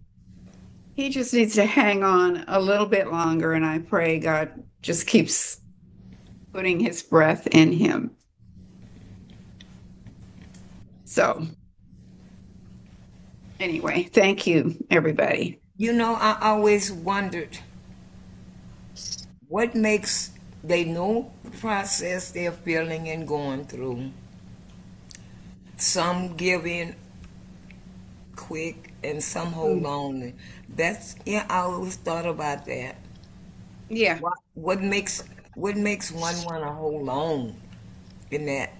he just needs to hang on a little bit longer. And I pray God just keeps putting His breath in him. So anyway, thank you, everybody. I always wondered what makes they know the process they're feeling and going through. Some give in quick and some hold Mm, on. Yeah, I always thought about that. yeah. What makes one want to hold on in that,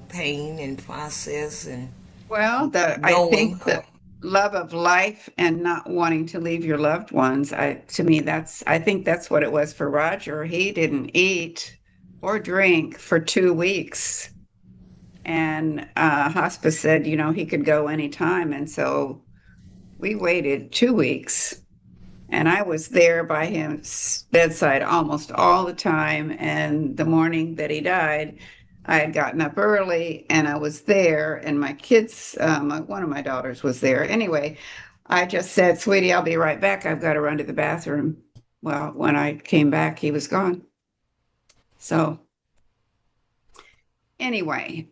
pain and process and Well, I knowing. think the love of life and not wanting to leave your loved ones, to me I think that's what it was for Roger. He didn't eat or drink for 2 weeks. And hospice said, he could go anytime. And so we waited 2 weeks. And I was there by his bedside almost all the time. And the morning that he died, I had gotten up early and I was there, and my kids, one of my daughters was there. Anyway, I just said, Sweetie, I'll be right back. I've got to run to the bathroom. Well, when I came back, he was gone. So, anyway,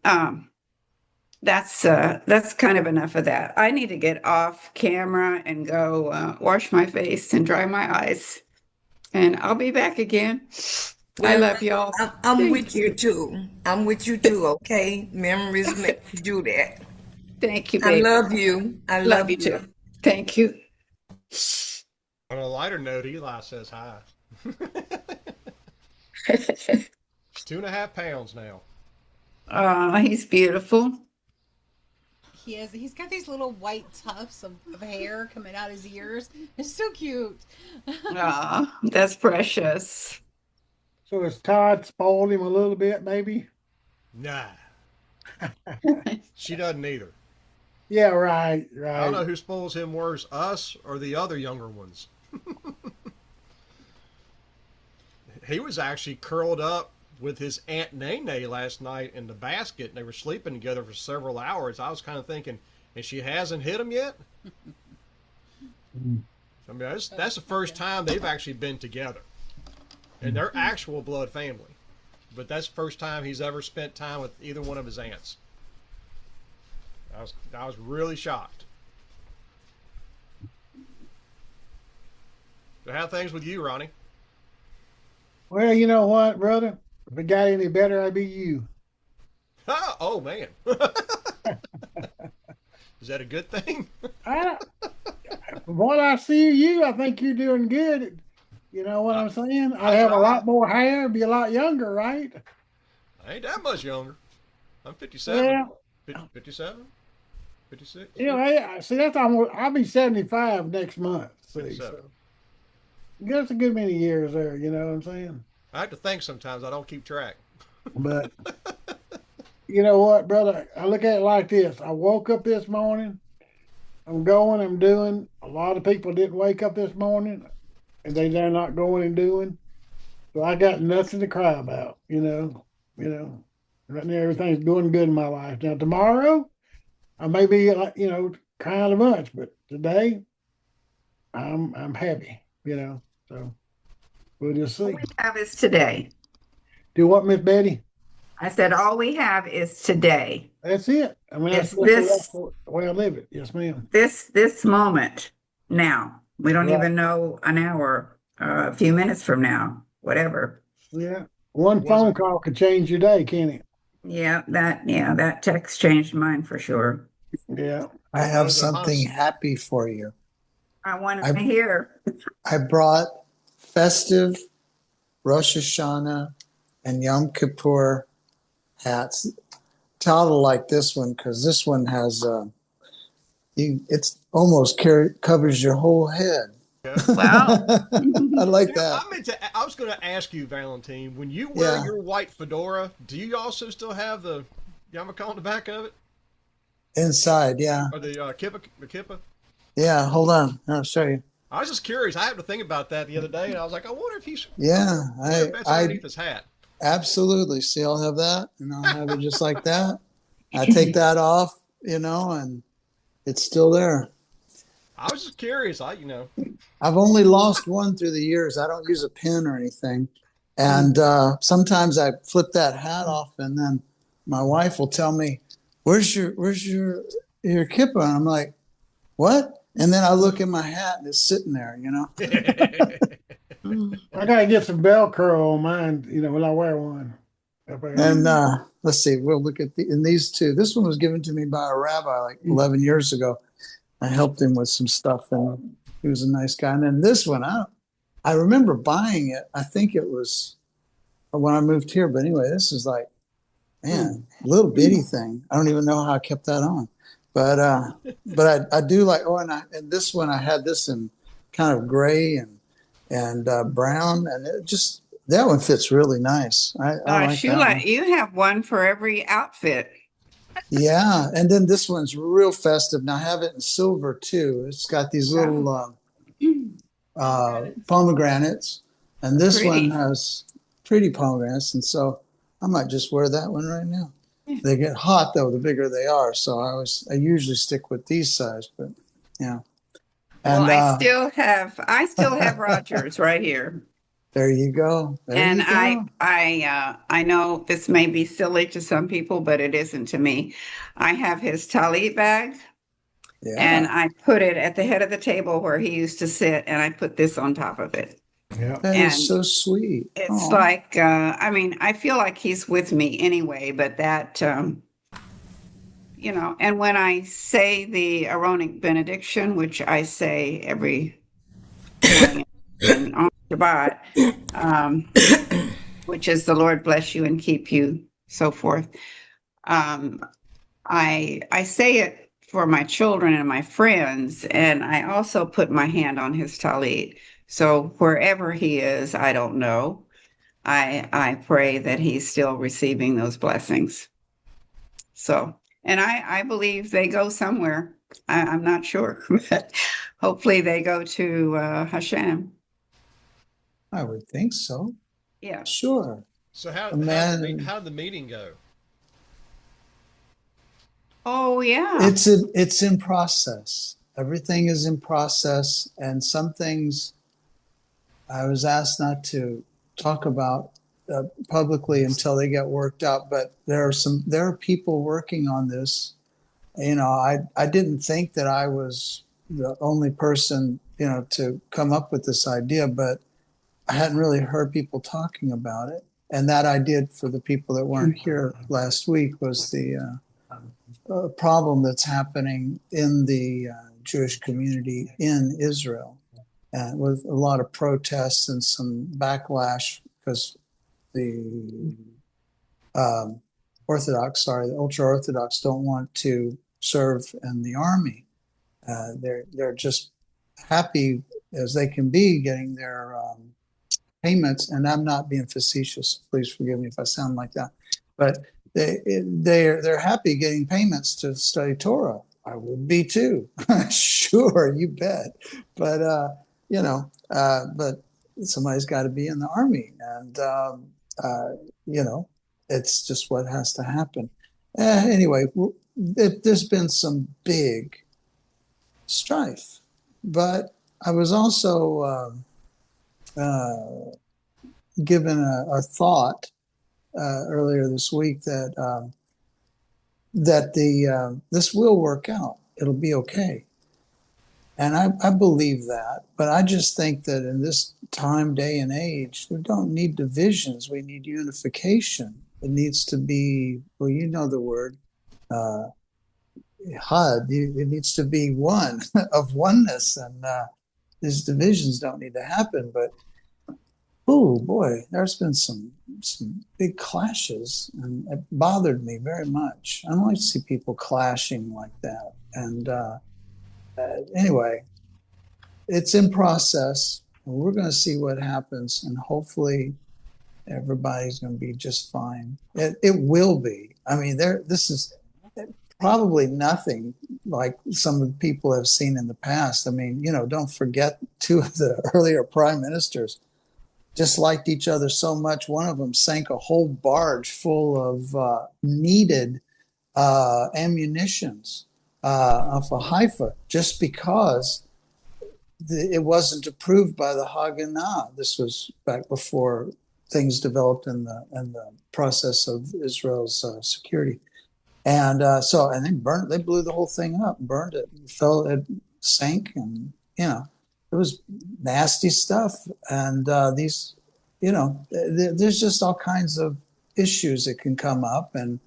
that's kind of enough of that. I need to get off camera and go wash my face and dry my eyes, and I'll be back again. I Well, love y'all. I'm Thank with you you. too. I'm with you too, okay? Memories make you do that. Thank you, I baby. love you. I Love love you you. too. Thank you. On a lighter note, Eli says hi. 2.5 pounds now. He's beautiful. He's got these little white tufts of hair coming out his ears. It's so cute. That's precious. So has Todd spoiled him a little bit, maybe? Nah, she doesn't either. Yeah, right, I don't know right. who spoils him worse, us or the other younger ones. He was actually curled up with his Aunt Nene last night in the basket, and they were sleeping together for several hours. I was kind of thinking, and she hasn't hit him yet? I mean, that's the first time they've actually been together. And they're actual blood family. But that's the first time he's ever spent time with either one of his aunts. I was really shocked. So how are things with you, Ronnie? Well, you know what, brother? If it got any better, I'd be you. Oh man. Is that a good thing? I, from what I see of you, I think you're doing good. You know what I'm saying? I have a try. lot more hair, be a lot younger, right? I ain't that much younger. I'm 57. Well, 57? 56? you know, see, that's almost, I'll be 75 next month. See, 57. so that's a good many years there, you know what I'm saying? I have to think sometimes. I don't keep track. But you know what, brother? I look at it like this. I woke up this morning. I'm doing. A lot of people didn't wake up this morning, and they're not going and doing. So I got nothing to cry about. Right now everything's going good in my life. Now tomorrow, I may be like crying a bunch, but today, I'm happy. So we'll just All see. we have is today. Do what, Miss Betty? I said, all we have is today. That's it. I mean, It's that's the way I live it. Yes, ma'am. this moment now. We don't Right. even know an hour, a few minutes from now, whatever. Yeah. One Was phone it? call could change your day, can't it? That text changed mine for sure. Yeah. I have Was it something Hans? happy for you. I want to I- hear. I brought festive Rosh Hashanah and Yom Kippur hats. Todd will like this one because this one has it's almost covers your whole head. Yeah. Well, I like that. I was going to ask you, Valentine, when you wear Yeah. your white fedora, do you also still have the yarmulke on the back of it? Inside, yeah. Or the kippah? The kippah? Yeah, hold on. I'll show you. I was just curious. I happened to think about that the other day, and I was like, I wonder if he's Yeah, wearing that's I underneath his hat. absolutely. See, I'll have that and I'll have it just like that. I take that off, and it's still there. I was just curious. I've only lost one through the years. I don't use a pin or anything. And sometimes I flip that hat off and then my wife will tell me, where's your kippah? And I'm like, what? And then I look at my hat and it's sitting there, I gotta get some Velcro on mine, when I wear one. And let's see, we'll look at these two. This one was given to me by a rabbi like 11 years ago. I helped him with some stuff and he was a nice guy. And then this one, I remember buying it. I think it was when I moved here. But anyway, this is like, man, little bitty thing. I don't even know how I kept that on. But I do like, and this one, I had this in kind of gray and brown. And that one fits really nice. I like that one. You have one for every outfit. Yeah, and then this one's real festive. Now I have it in silver too. It's got these little pomegranates, and this Pretty. one has pretty pomegranates, and so I might just wear that one right now. They get hot though, the bigger they are. So I usually stick with these size, but yeah. And Well, I still have Rogers right here. there you go. And I know this may be silly to some people, but it isn't to me. I have his talit bag, Yeah. and I put it at the head of the table where he used to sit, and I put this on top of it. Yeah. That and is so sweet. It's Aw. like, I feel like he's with me anyway, but that, and when I say the Aaronic benediction, which I say every morning and on Shabbat, which is the Lord bless you and keep you, so forth. I say it for my children and my friends, and I also put my hand on his talit. So wherever he is, I don't know. I pray that he's still receiving those blessings. So, and I believe they go somewhere. I'm not sure, but hopefully they go to Hashem. I would think so. Yeah. Sure. So how did the meeting go? Oh yeah. It's in process. Everything is in process, and some things I was asked not to talk about publicly until they get worked out. But there are people working on this. You know, I didn't think that I was the only person, you know, to come up with this idea, but I hadn't really heard people talking about it. And that I did for the people that weren't here last week was the problem that's happening in the Jewish community in Israel, with a lot of protests and some backlash because the the ultra Orthodox don't want to serve in the army. They're just happy as they can be getting their payments, and I'm not being facetious. Please forgive me if I sound like that, but they're happy getting payments to study Torah. I would be too. Sure, you bet. But but somebody's got to be in the army, and it's just what has to happen. Anyway, there's been some big strife, but I was also given a thought earlier this week that this will work out. It'll be okay. And I believe that, but I just think that in this time, day, and age, we don't need divisions. We need unification. It needs to be, well, you know the word, HUD. It needs to be one of oneness, and these divisions don't need to happen. But oh boy, there's been some big clashes, and it bothered me very much. I don't like to see people clashing like that. And anyway, it's in process. And we're going to see what happens, and hopefully everybody's going to be just fine. It will be. I mean, this is probably nothing like some of the people have seen in the past. I mean, don't forget two of the earlier prime ministers disliked each other so much. One of them sank a whole barge full of needed ammunitions off of Haifa just because it wasn't approved by the Haganah. This was back before things developed in the process of Israel's security. And they blew the whole thing up, burned it, it sank, and it was nasty stuff. And there's just all kinds of issues that can come up, and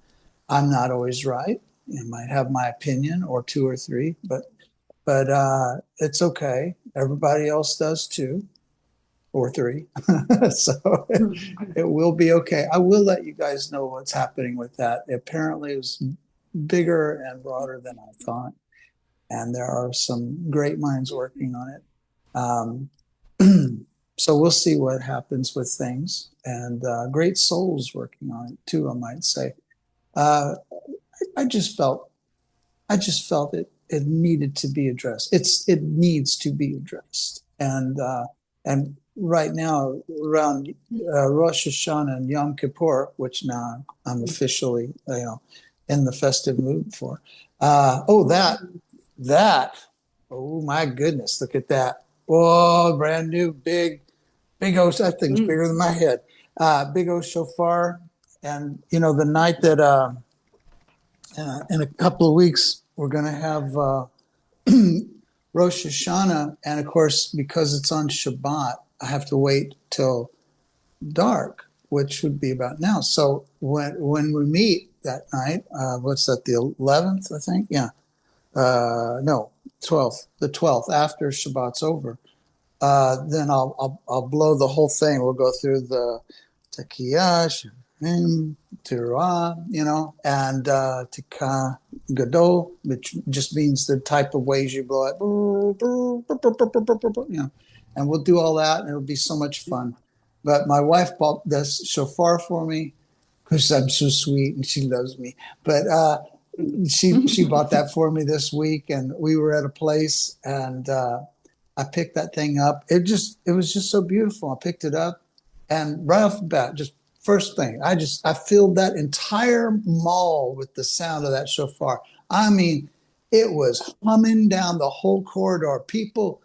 I'm not always right. I might have my opinion or two or three, but it's okay. Everybody else does too, or three. So it will be okay. I will let you guys know what's happening with that. Apparently, it was bigger and broader than I thought, and there are some great minds working on it. So we'll see what happens with things, and great souls working on it too, I might say. I just felt it needed to be addressed. It needs to be addressed, and right now around Rosh Hashanah and Yom Kippur, which now I'm officially in the festive mood for. Oh my goodness, look at that! Oh, brand new big old, that thing's bigger than my head. Big old shofar, and the night that in a couple of weeks we're going to have Rosh Hashanah, and of course because it's on Shabbat, I have to wait till dark, which would be about now. So when we meet that night, what's that? The 11th, I think. Yeah. No, 12th. The 12th after Shabbat's over. Then I'll blow the whole thing. We'll go through the Tekiyah, Terah, and Tika Gadol, which just means the type of ways you blow it, and we'll do all that, and it'll be so much fun. But my wife bought this shofar for me because I'm so sweet and she loves me. But she bought that for me this week, and we were at a place, and I picked that thing up. It was just so beautiful. I picked it up, and right off the bat, just first thing, I filled that entire mall with the sound of that shofar. I mean, it was humming down the whole corridor. People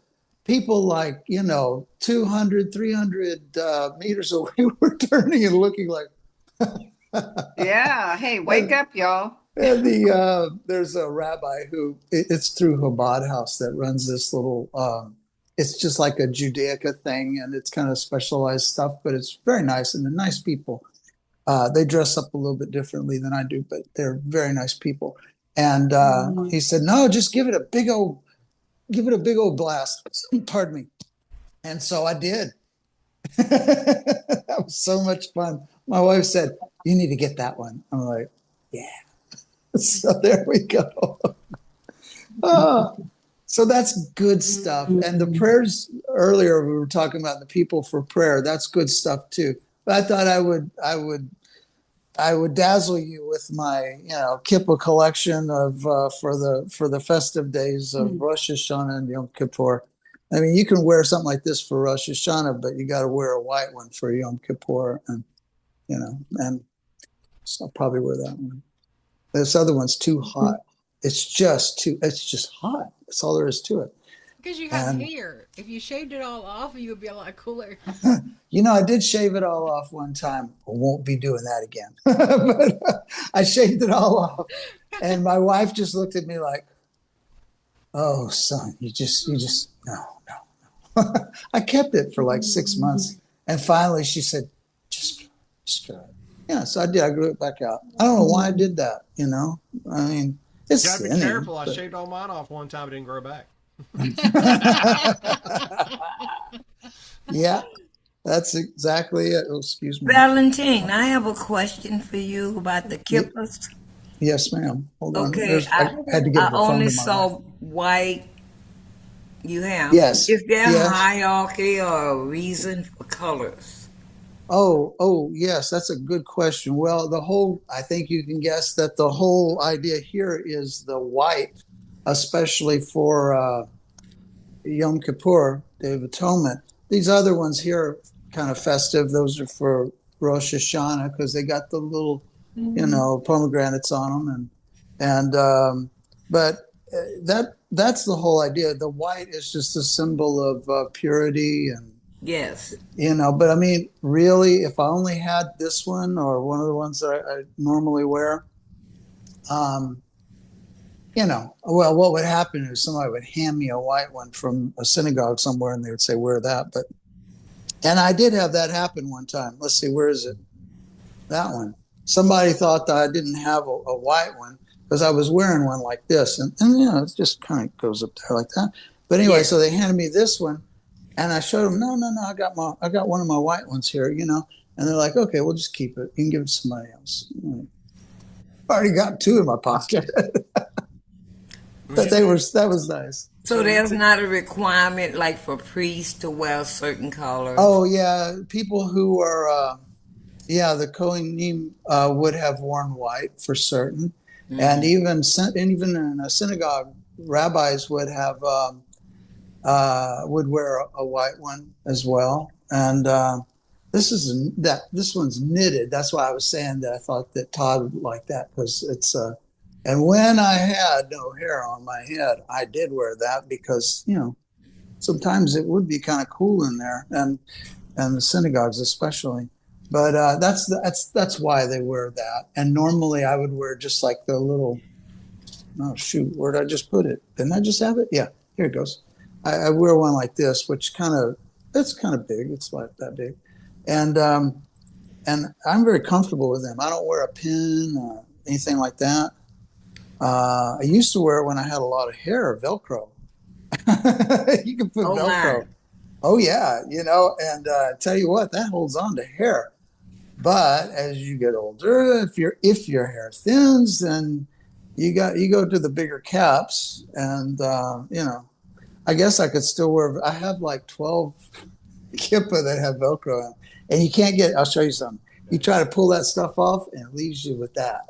like 200, 300 meters away were turning and looking like. Yeah. Hey, wake up, y'all. And there's a rabbi who it's through Chabad House that runs this little. It's just like a Judaica thing, and it's kind of specialized stuff, but it's very nice, and they're nice people. They dress up a little bit differently than I do, but they're very nice people. And he said, "No, just give it a big old blast." Pardon me. And so I did. That was so much fun. My wife said, "You need to get that one." I'm like, "Yeah." So there we go. So that's good stuff. And the prayers earlier, we were talking about the people for prayer. That's good stuff too. But I thought I would dazzle you with my kippah collection of for the festive days of Rosh Hashanah and Yom Kippur. I mean, you can wear something like this for Rosh Hashanah, but you got to wear a white one for Yom Kippur, and so I'll probably wear that one. This other one's too hot. It's just hot. That's all there is to it. Because you have hair. If you shaved it all off, you would be a lot cooler. I did shave it all off one time. I won't be doing that again. But I shaved it all off. And my wife just looked at me like, "Oh, son, you just, no. I kept it for like 6 months. And finally she said, just grow it. Yeah, so I did. I grew it back out. I don't know why I did that, I mean, it's gotta be thinning, careful. I but... shaved all mine off one time. It didn't grow back. Yeah, that's exactly it. Oh, excuse me. Valentine, I have a question for you about the kippahs. Yes, ma'am. Hold on. Okay, I had to give I the phone only to my saw wife. white. You have. Yes. Is there Yes. hierarchy or a reason for colors? Oh, yes, that's a good question. Well, I think you can guess that the whole idea here is the white, especially for Yom Kippur, Day of Atonement. These other ones here are kind of festive. Those are for Rosh Hashanah because they got the little, pomegranates on them, but that's the whole idea. The white is just a symbol of purity and. Yes. But I mean, really, if I only had this one or one of the ones that I normally wear, what would happen is somebody would hand me a white one from a synagogue somewhere and they would say, "Wear that." And I did have that happen one time. Let's see, where is it? That one. Somebody thought that I didn't have a white one because I was wearing one like this. And it just kind of goes up there like that. But anyway, So they handed me this one. And I showed them, no, I got one of my white ones here, and they're like, "Okay, we'll just keep it. You can give it to somebody else." I already got two in my pocket, but that was nice. So there's not a requirement like for priests to wear certain colors. Oh yeah, people who are, the Kohanim would have worn white for certain, and even in a synagogue, rabbis would have. Would wear a white one as well, and this one's knitted. That's why I was saying that I thought that Todd would like that because it's and when I had no hair on my head, I did wear that because sometimes it would be kind of cool in there, and the synagogues especially. But that's why they wear that. And normally I would wear just like the little. Oh shoot, where did I just put it? Didn't I just have it? Yeah, here it goes. I wear one like this, which it's kind of big. It's like that big, and I'm very comfortable with them. I don't wear a pin or anything like that. I used to wear it when I had a lot of hair, Velcro. You can put Velcro. My. Oh yeah, and tell you what, that holds on to hair. But as you get older, if your hair thins, then you go to the bigger caps, and I guess I could still wear. I have like 12 kippa that have Velcro on, and you can't get. I'll show you something. You try to pull that stuff off, and it leaves you with that,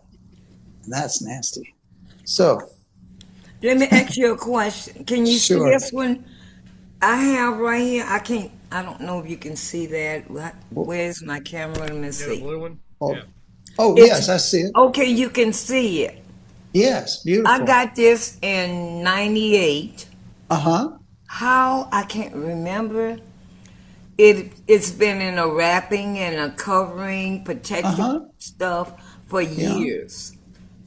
and that's nasty. So Let me ask you a question. Can you see sure. this one I have right here? I can't. I don't know if you can see that. Where's my camera? Let me Yeah, the see. blue one. Oh, Yeah. oh It's yes, I see it. okay. You can see it. Yes, I beautiful. got this in '98. Uh-huh. How I can't remember. It's been in a wrapping and a covering, protective Uh-huh. stuff for Yeah. years.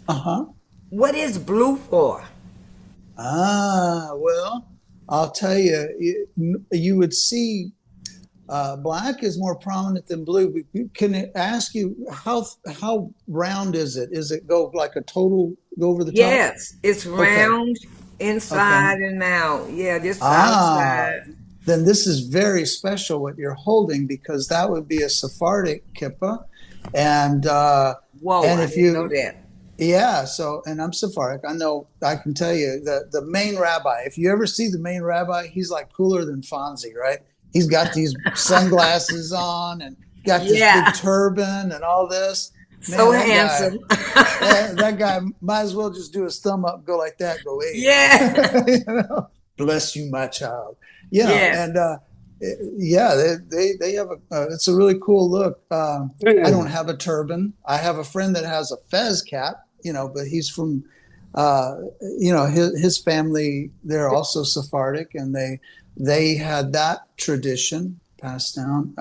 Uh-huh. What is blue for? Well, I'll tell you, you would see black is more prominent than blue. Can I ask you how round is it? Is it go like a total go over the top? Yes, it's Okay. round Okay. inside and out. Yeah, this Ah, outside. then this is very special what you're holding because that would be a Sephardic kippah, and Whoa, and I if didn't know you that. yeah, so and I'm Sephardic. I know I can tell you that the main rabbi. If you ever see the main rabbi, he's like cooler than Fonzie, right? He's got these sunglasses on and got this big Yeah, turban and all this. so Man, that guy, handsome. that guy might as well just do his thumb up, go like that, go hey, Yeah, bless you, my child. yeah. And yeah, they have it's a really cool look. I don't have a turban. I have a friend that has a fez cap, but he's from, his family. They're also Sephardic, and they had that tradition passed down.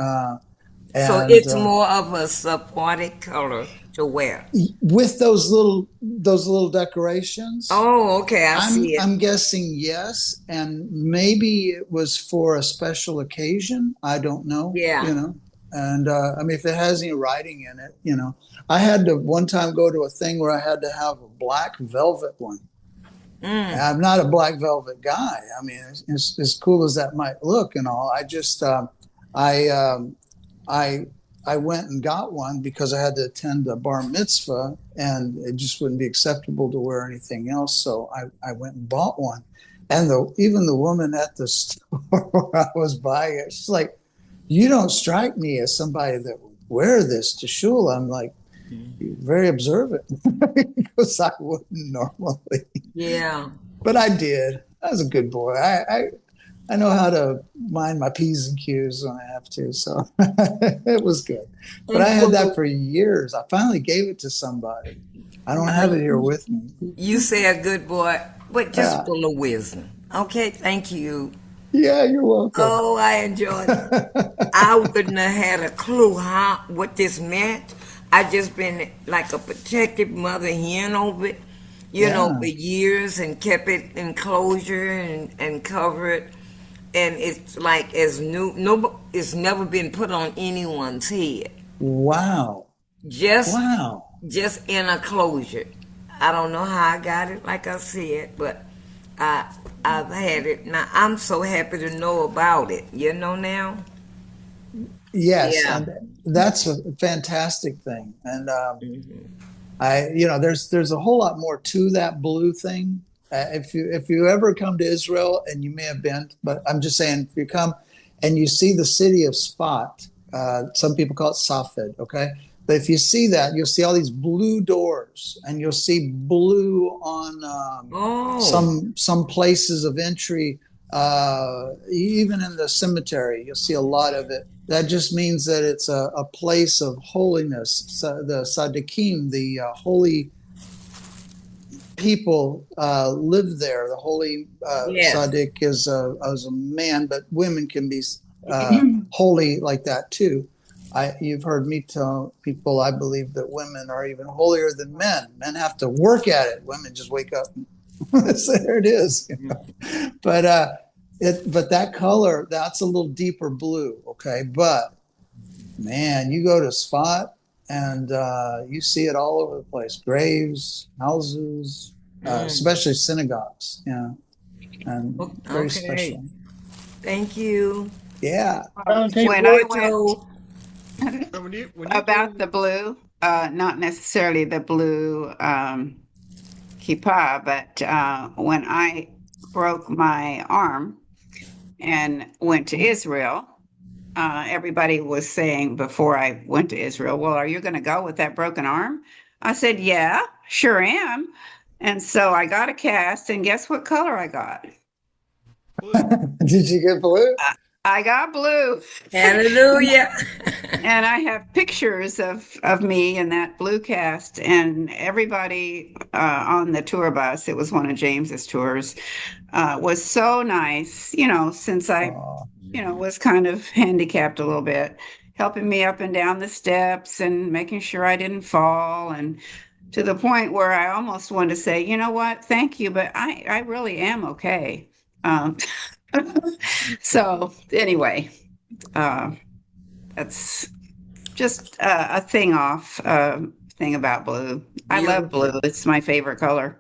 So And it's more of a supported color to wear. with those little decorations, Oh, okay, I I'm see it. I'm guessing yes, and maybe it was for a special occasion. I don't know, Yeah. And I mean, if it has any writing in it, I had to one time go to a thing where I had to have a black velvet one. And Mm. I'm not a black velvet guy. I mean, as cool as that might look and all, I I I went and got one because I had to attend a bar mitzvah and it just wouldn't be acceptable to wear anything else. So I went and bought one. And even the woman at the store where I was buying it, she's like, "You don't strike me as somebody that would wear this to shul." I'm like, "You're very observant," because I wouldn't normally, Yeah. but I did. I was a good boy. I know how to mind my P's and Q's when I have to, so it was good. But I And had that for for years. I finally gave it to somebody. I don't now, have it here with me. you say a good boy, but just Yeah, full of wisdom. Okay, thank you. yeah, you're welcome. Oh, I enjoyed it. I wouldn't have had a clue what this meant. I just been like a protective mother hen over it, Yeah, for years and kept it in closure and covered. And it's like as new, no, it's never been put on anyone's head. wow, Just, wow. just in a closure. I don't know how I got it, like I said, but I, I've had it. Now I'm so happy to know about it. Now. Yes, Yeah. and that's a fantastic thing. And Hmm. there's a whole lot more to that blue thing. If you ever come to Israel, and you may have been, but I'm just saying, if you come and you see the city of Spot, some people call it Safed, okay? But if you see that, you'll see all these blue doors, and you'll see blue on Oh, some places of entry, even in the cemetery. You'll see a lot of it. That just means that it's a place of holiness. So the Sadiqim, the holy people live there. The holy yes. Sadiq is a man, but women can be holy like that too. You've heard me tell people I believe that women are even holier than men. Men have to work at it. Women just wake up. So there it is. But but that color, that's a little deeper blue. Okay, but man, you go to Spot and you see it all over the place. Graves, houses, Mm. especially synagogues. And very Okay. special. Thank you. Yeah. Valentine, When I went, Porto. So when you About do, the blue, not necessarily the blue kippah, but when I broke my arm and went to Israel, everybody was saying before I went to Israel, well, are you going to go with that broken arm? I said, yeah, sure am. And so I got a cast, and guess what color I got? blue. Did you get blue? I got blue. Hallelujah. And I have pictures of me in that blue cast, and everybody on the tour bus, it was one of James's tours, was so nice, since I, Oh, was kind of handicapped a little bit, helping me up and down the steps and making sure I didn't fall. And to the point where I almost wanted to say, you know what, thank you, but I really am okay. Um, so anyway, uh, that's just a thing about blue. I love blue. Beautiful. It's my favorite color.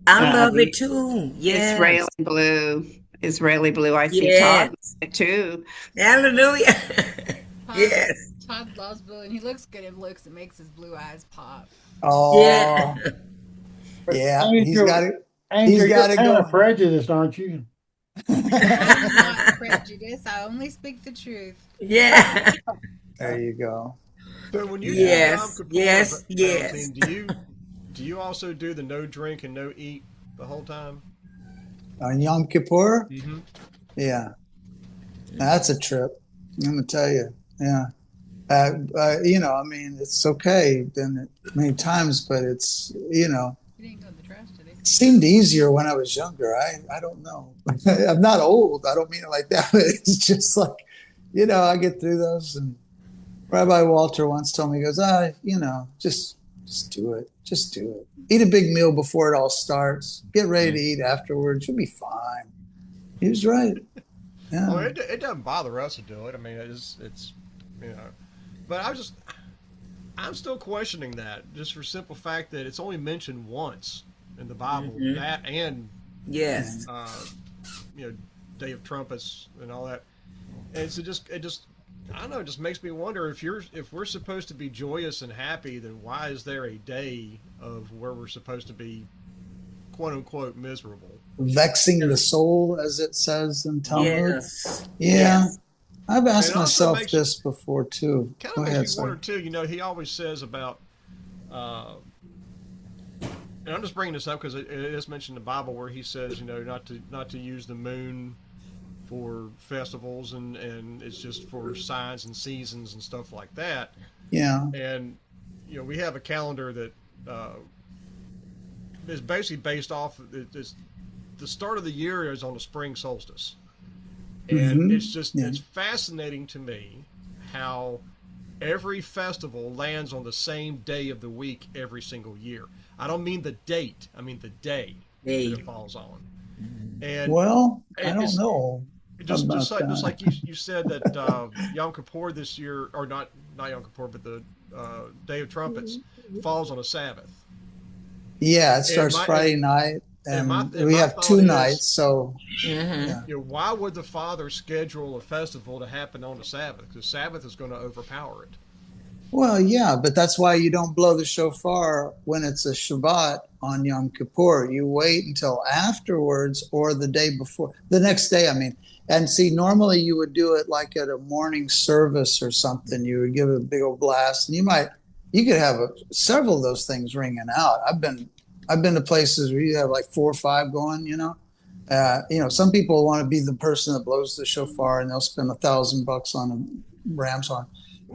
I love Um, it too. Israeli Yes. blue. Israeli blue. I see Todd Yes. like it too. Hallelujah. Todd, Yes. Todd loves blue, and he looks good in looks. It makes his blue eyes pop. Yeah. oh, yeah, he's got Angel, it. He's Angel, you're got it kind of going. prejudiced, aren't you? I am not prejudiced. I only speak the truth. Yeah. There you go. So when you do Yeah. Yom Yes. Kippur, Yes. Yes. Valentine, do you also do the no drink and no eat the whole time? On Yom Kippur, Mm-hmm. yeah, that's a trip. I'm gonna tell you. Yeah. I mean, it's okay. Done it many times, but it's, He didn't go in the trash today. it seemed easier when I was younger. I don't know. I'm not old. I don't mean it like that, but it's just like, I get through those. And Rabbi Walter once told me, he goes, just do it. Just do it. Eat a big meal before it all starts. Get ready to eat afterwards. You'll be fine. He was right. Yeah. Well, it doesn't bother us to do it. I mean, it's you know, but I'm still questioning that just for simple fact that it's only mentioned once in the Bible. Hmm. That and Yes. uh, Day of Trumpets and all that. And so it just I don't know. It just makes me wonder if we're supposed to be joyous and happy, then why is there a day of where we're supposed to be quote unquote miserable? Vexing the soul, as it says in Talmud. Yes. Yeah. Yes. I've And asked it also myself makes this before too. kind Go of makes ahead, me wonder sir. too. He always says about, and I'm just bringing this up because it is mentioned in the Bible where he says, not to use the moon for festivals and it's just for signs and seasons and stuff like that. Yeah. And we have a calendar that is basically based off the start of the year is on the spring solstice. And Hmm. Yeah. it's fascinating to me how every festival lands on the same day of the week every single year. I don't mean the date, I mean the day that Hey. it falls on. And Well, I don't it's know just about like that. you said that Yom Kippur this year, or not Yom Kippur, but the Day of Trumpets falls on a Sabbath. Yeah, it And starts Friday night, my and and we my have thought two is, nights. So, Hmm. yeah. why would the Father schedule a festival to happen on the Sabbath? Because Sabbath is going to overpower it. Well, yeah, but that's why you don't blow the shofar when it's a Shabbat on Yom Kippur. You wait until afterwards or the day before, the next day, I mean. And see, normally you would do it like at a morning service or something. You would give it a big old blast, and you could have several of those things ringing out. I've been to places where you have like 4 or 5 going. Some people want to be the person that blows the shofar, and they'll spend $1,000 on a ram's horn,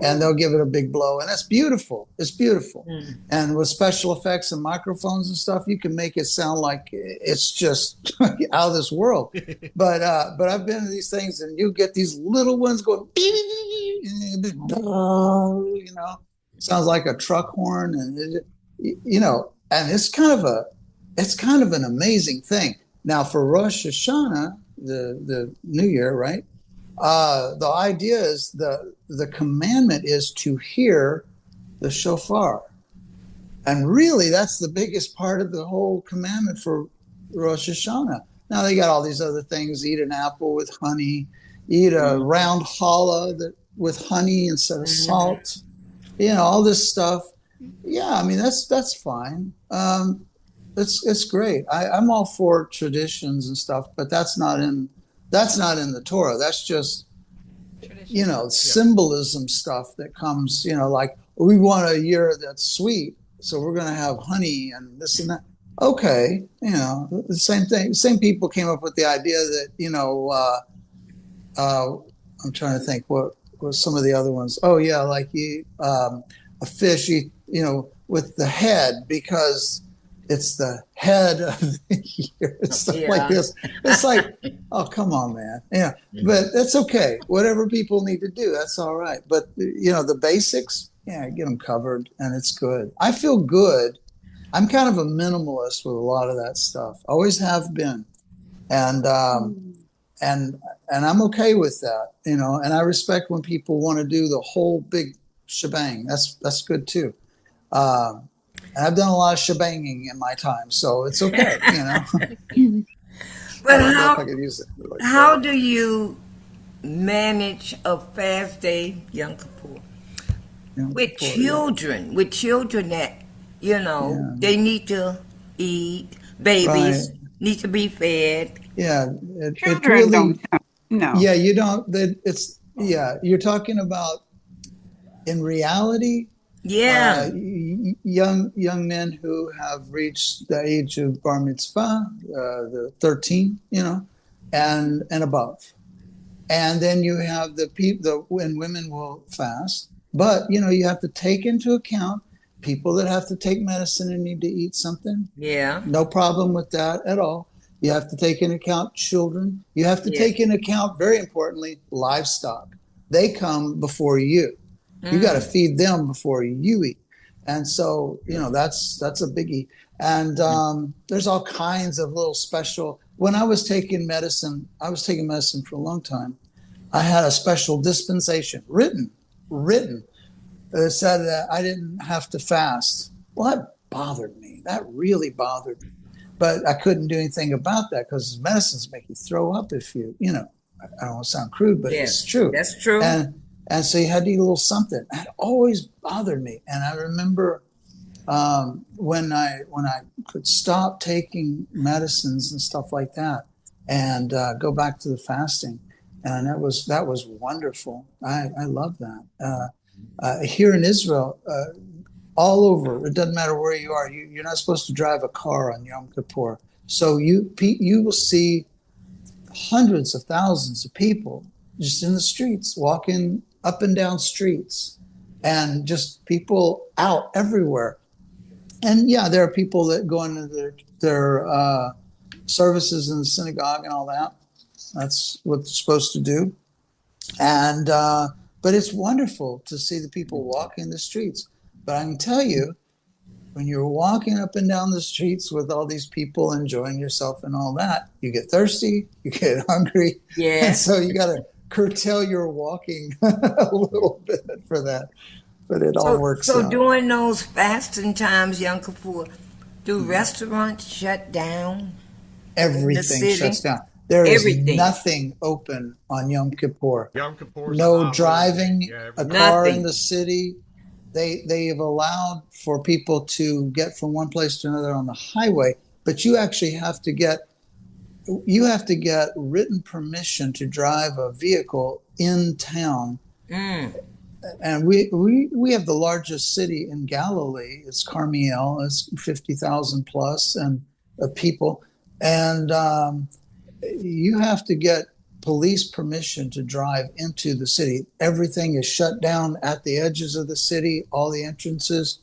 and they'll give it a big blow, and that's beautiful. It's beautiful. And with special effects and microphones and stuff, you can make it sound like it's just out of this world. But I've been to these things, and you get these little ones going, sounds like a truck horn, and and it's kind of an amazing thing. Now for Rosh Hashanah, the New Year, right? The idea is the commandment is to hear the shofar. And really, that's the biggest part of the whole commandment for Rosh Hashanah. Now, they got all these other things: eat an apple with honey, eat a round challah with honey instead of Mm-hmm. salt, all this stuff. Yeah, I mean that's fine. It's great. I'm all for traditions and stuff, but that's not in the Torah. That's just symbolism stuff that comes. Like we want a year that's sweet, so we're going to have honey and this and that. Okay, the same thing. Same people came up with the idea that I'm trying to think what some of the other ones. Oh yeah, like a fish, with the head because it's the head of the year and stuff like this. It's like, oh come on, man. Yeah, but that's okay. Whatever people need to do, that's all right. But the basics, get them covered, and it's good. I feel good. I'm kind of a minimalist with a lot of that stuff. Always have been, and and I'm okay with that, and I respect when people want to do the whole big shebang. That's good too. And I've done a lot of shebanging in my time, so it's okay, But I don't know if I could use it. how do you manage a fast day, Yom Kippur, with children? With children that they need to eat, babies need to be fed. Yeah, Children it really don't. No. Yeah, you don't. You're talking about in reality. Yeah. Young men who have reached the age of bar mitzvah, the 13, and above, and then you have the people when women will fast, but you have to take into account people that have to take medicine and need to eat something. Yeah. No problem with that at all. You have to take into account children. You have to take into account, very importantly, livestock. They come before you. You got to feed them before you eat. And so, that's a biggie. And there's all kinds of little special. When I was taking medicine for a long time. I had a special dispensation written that said that I didn't have to fast. Well, that bothered me. That really bothered me. But I couldn't do anything about that because medicines make you throw up if I don't want to sound crude, but it's true. That's true. And so you had to eat a little something. That always bothered me. And I remember when I could stop taking medicines and stuff like that and go back to the fasting. And that was wonderful. I love that. Here in Israel, all over, it doesn't matter where you are. You're not supposed to drive a car on Yom Kippur. So you will see hundreds of thousands of people just in the streets, walking up and down streets, and just people out everywhere. And there are people that go into their services in the synagogue and all that. That's what they're supposed to do. And but it's wonderful to see the people walking the streets. But I can tell you, when you're walking up and down the streets with all these people enjoying yourself and all that, you get thirsty, you get hungry. Yeah. And so you got to curtail your walking a little bit for that. But it all works out. So during those fasting times, Yom Kippur, do restaurants shut down? Everything shuts down. There is nothing open on Yom Kippur. Yom Kippur. No driving a car in the city. They have allowed for people to get from one place to another on the highway, but you actually have to get written permission to drive a vehicle in town. And we have the largest city in Galilee. It's Carmiel. It's 50,000 plus and people, and you have to get police permission to drive into the city. Everything is shut down at the edges of the city, all the entrances.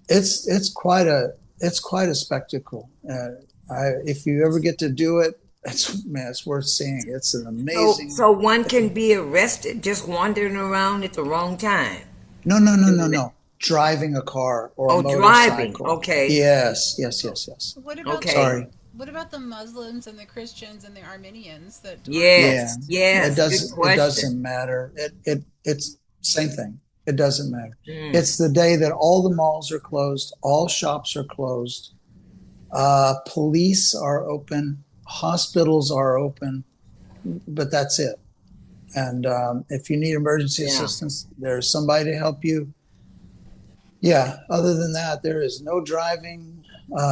It's quite a spectacle. If you ever get to do it, it's worth seeing. It's an amazing. So one can be arrested just wandering around at the wrong time. No. Driving a car or a motorcycle. Driving. Okay. Yes. What about Sorry. What about the Muslims and the Christians and the Armenians that? Yes. It doesn't matter. It's same thing. It doesn't matter. It's the day that all the malls are closed, all shops are closed, police are open, hospitals are open, but that's it. And if you need emergency Yeah. assistance, there's somebody to help you. Yeah. Other than that, there is no driving.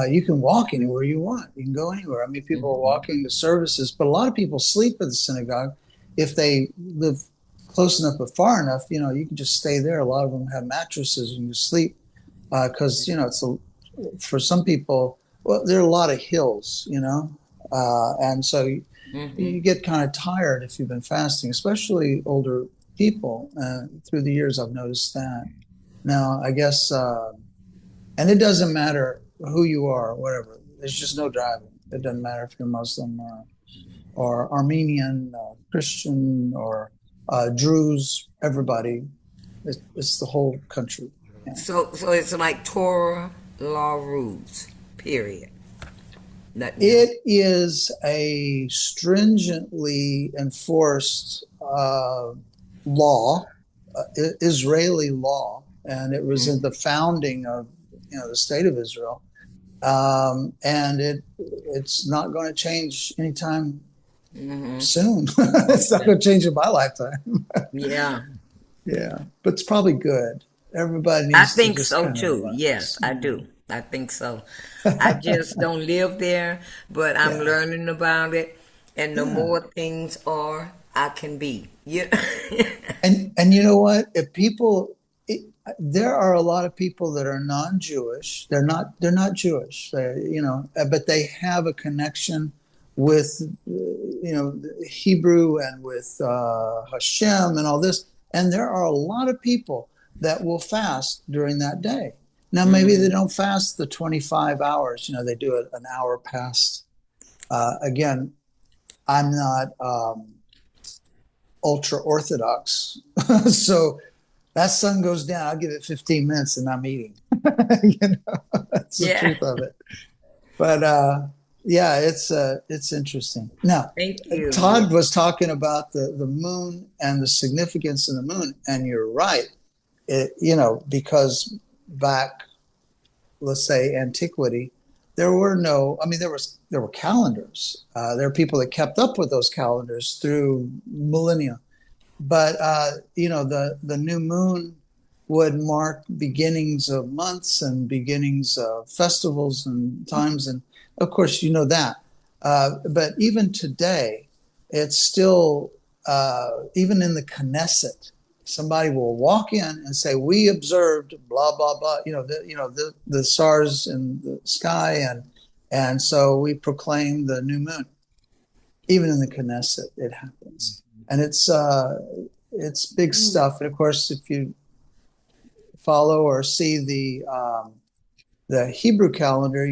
You can walk anywhere you want. You can go anywhere. I mean, people are walking to services, but a lot of people sleep at the synagogue. If they live close enough but far enough, you can just stay there. A lot of them have mattresses and you sleep because, for some people, well, there are a lot of hills, and so Mm-hmm. you get kind of tired if you've been fasting, especially older people. Through the years, I've noticed that. Now, I guess, and it doesn't matter who you are, or whatever. There's just no driving. It doesn't matter if you're Muslim or Armenian, Christian, or Druze. Everybody, it's the whole country. Yeah. So it's like Torah law rules. Period. Nothing else. It is a stringently enforced law, Israeli law, and it was in the founding of the state of Israel, and it's not going to change anytime soon. It's not going to change in my lifetime. Yeah. Yeah, but it's probably good. Everybody I needs to think just so kind of too. relax. Yes, I do. I think so. I just don't live there, but I'm Yeah. learning about it. And the Yeah. more things are, I can be. Yeah. And you know what? There are a lot of people that are non-Jewish. They're not Jewish. But they have a connection with Hebrew and with Hashem and all this. And there are a lot of people that will fast during that day. Now, maybe they don't fast the 25 hours. They do it an hour past. Again, I'm not ultra Orthodox. So that sun goes down, I'll give it 15 minutes and I'm eating. That's the Yeah. truth of it. But yeah, it's interesting. Now, Thank you. Todd was talking about the moon and the significance of the moon, and you're right. Because back, let's say, antiquity, there were there were calendars. There are people that kept up with those calendars through millennia. But the new moon would mark beginnings of months and beginnings of festivals and times, and of course that. But even today, it's still even in the Knesset, somebody will walk in and say, "We observed blah blah blah." The stars in the sky, and so we proclaim the new moon. Even in the Knesset, it happens, and it's big stuff. And of course, if you follow or see the Hebrew calendar,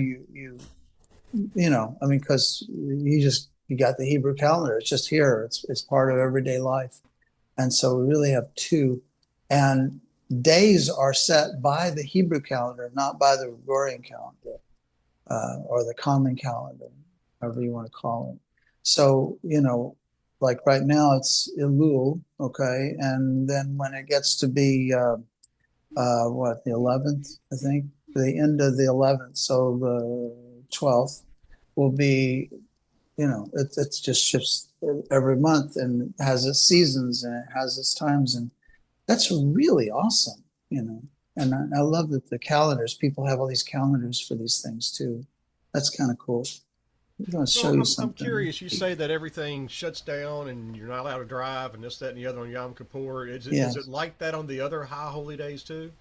because you got the Hebrew calendar. It's just here. It's part of everyday life, and so we really have two. And days are set by the Hebrew calendar, not by the Gregorian calendar or the common calendar, however you want to call it. So, like right now it's Elul, okay? And then when it gets to be, the 11th, I think, the end of the 11th, so the 12th will be, it just shifts every month and it has its seasons and it has its times. And that's really awesome, And I love that the calendars, people have all these calendars for these things too. That's kind of cool. I'm going to show you something. I'm curious. You say that everything shuts down and you're not allowed to drive and this, that, and the other on Yom Kippur. Is it like that on the other high holy days too?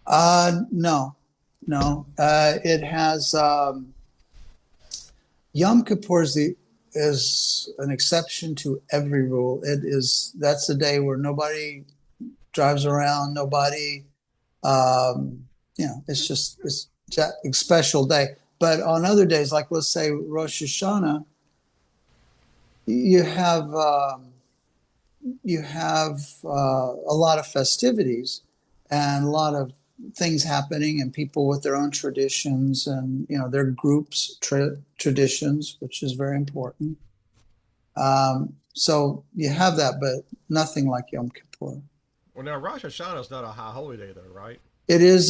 No. It has Yom Kippur is an exception to every rule. That's the day where nobody drives around. Nobody, it's a special day. But on other days, like let's say Rosh Hashanah, you have a lot of festivities and a lot of things happening, and people with their own traditions and their groups traditions, which is very important. So you have that, but nothing like Yom Kippur. Well, now Rosh Hashanah is not a high holy day, though, right? It is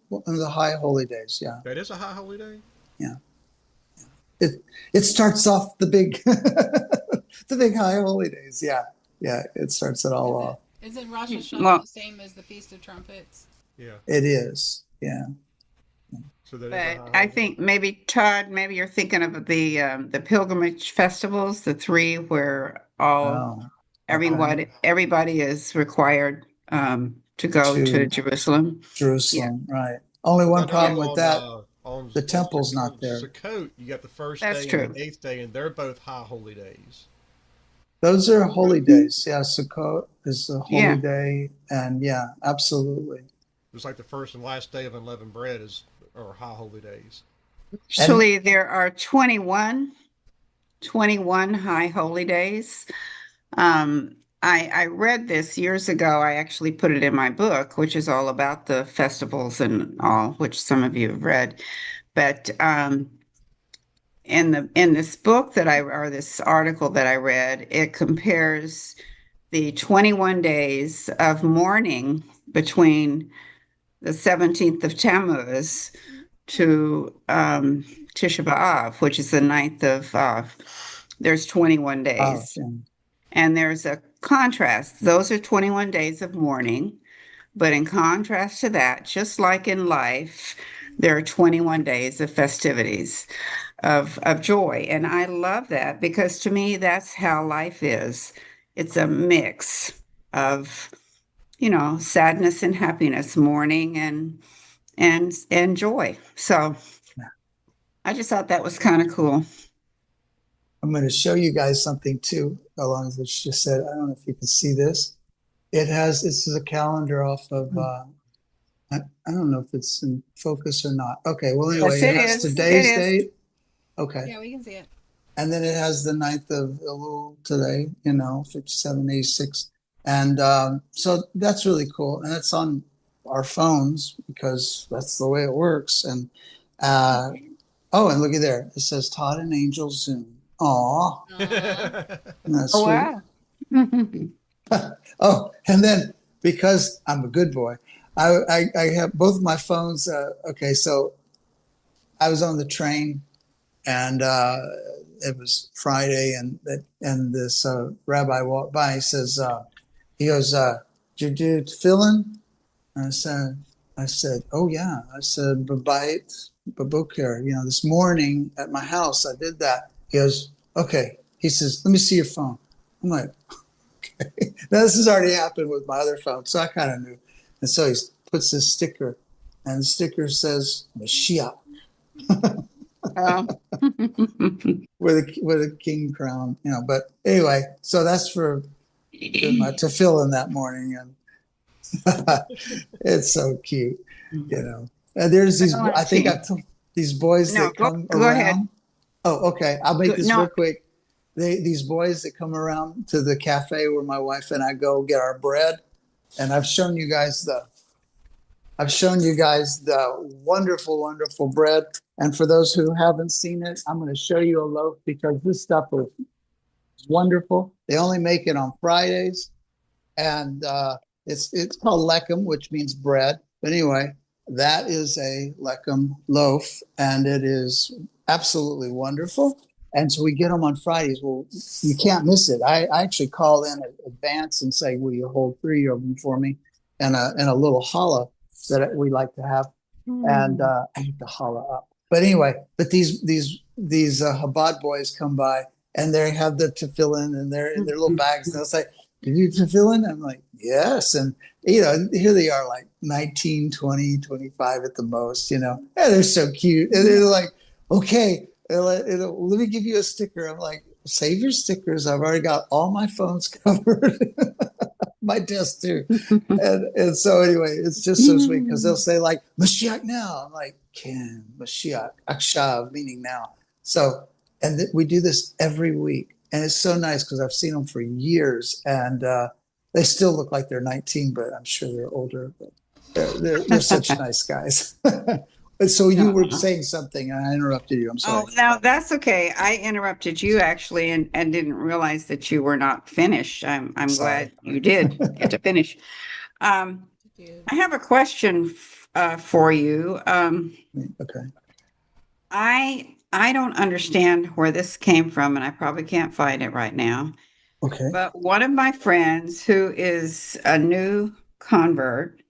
one of the high holy days. Yeah. That is a high holy day. Yeah. It starts off the big The big high holy days. Yeah. Yeah. It starts it all off. Isn't Rosh Hashanah Well, the same as the Feast of Trumpets? Yeah. It is. Yeah. So that is a but high I holiday. think maybe Todd, maybe you're thinking of the pilgrimage festivals, the three where Oh, okay. everybody is required to go to To Jerusalem. Yeah. Jerusalem. Right. Only I one know problem with that. on The temple's not there. Sukkot, you got the first That's day and true. the 8th day, and they're both high holy days. Those are holy days. Yeah. Sukkot is a holy Yeah. day. And yeah, absolutely. It's like the first and last day of unleavened bread are high holy days. Actually, there are 21 high holy days. I read this years ago. I actually put it in my book, which is all about the festivals and all, which some of you have read. But in this book or this article that I read, it compares the 21 days of mourning between the 17th of Tammuz to Tisha B'Av, which is the 9th of Av. There's 21 days. Yeah. And there's a contrast. Those are 21 days of mourning. But in contrast to that, just like in life, there are 21 days of festivities, of joy. And I love that because to me, that's how life is. It's a mix of, sadness and happiness, mourning and joy. So I just thought that was kind of cool. I'm going to show you guys something too, along with what you just said. I don't know if you can see this. This is a calendar off of, I don't know if it's in focus or not. Okay, well, anyway, Yes, it has today's date. Okay. Yeah, we can see it. And then it has the 9th of Elul today, 5786. And so that's really cool. And it's on our phones because that's the way it works. And and look at there. It says Todd and Angel Zoom. Aw. That's Oh, sweet. wow. Oh, and then because I'm a good boy, I have both my phones. Okay, so I was on the train, and it was Friday, and this rabbi walked by. He says, he goes, "Did you do tefillin?" And I said, "Oh yeah." I said, "B'bayit b'boker." This morning at my house, I did that. He goes, "Okay." He says, "Let me see your phone." I'm like, okay. Now this has already happened with my other phone, so I kind of knew. And so he puts this sticker, and the sticker says Mashiach with a king crown, But anyway, so that's for my tefillin that morning, and it's so cute, And there's these. I think I've told these boys that come go around. ahead. Oh, okay. I'll make this real quick. These boys that come around to the cafe where my wife and I go get our bread, and I've shown you guys the wonderful, wonderful bread. And for those who haven't seen it, I'm going to show you a loaf because this stuff is wonderful. They only make it on Fridays, and it's called lechem, which means bread. But anyway, that is a lechem loaf, and it is absolutely wonderful. And so we get them on Fridays. Well, you can't miss it. I actually call in advance and say, "Will you hold 3 of them for me?" And a little challah that we like to have. And I hate the challah up. But anyway, these Chabad boys come by and they have the tefillin and they're in their little bags. And they'll say, "Did you tefillin?" I'm like, "Yes." And here they are, like 19, 20, 25 at the most. And they're so cute. And they're like, "Okay. Let me give you a sticker." I'm like, "Save your stickers. I've already got all my phones covered." My desk too. and so anyway, it's just so sweet because they'll say like Mashiach now. I'm like, Ken, Mashiach, Akshav, meaning now. So, and we do this every week. And it's so nice because I've seen them for years and they still look like they're 19, but I'm sure they're older. But they're such nice guys. So you were saying something and I interrupted you. I'm sorry. Oh, no, that's okay. I interrupted you actually and didn't realize that you were not finished. I'm glad you did get to finish. I have a question for you. Okay. I I don't understand where this came from, and I probably can't find it right now. Okay. But one of my friends who is a new convert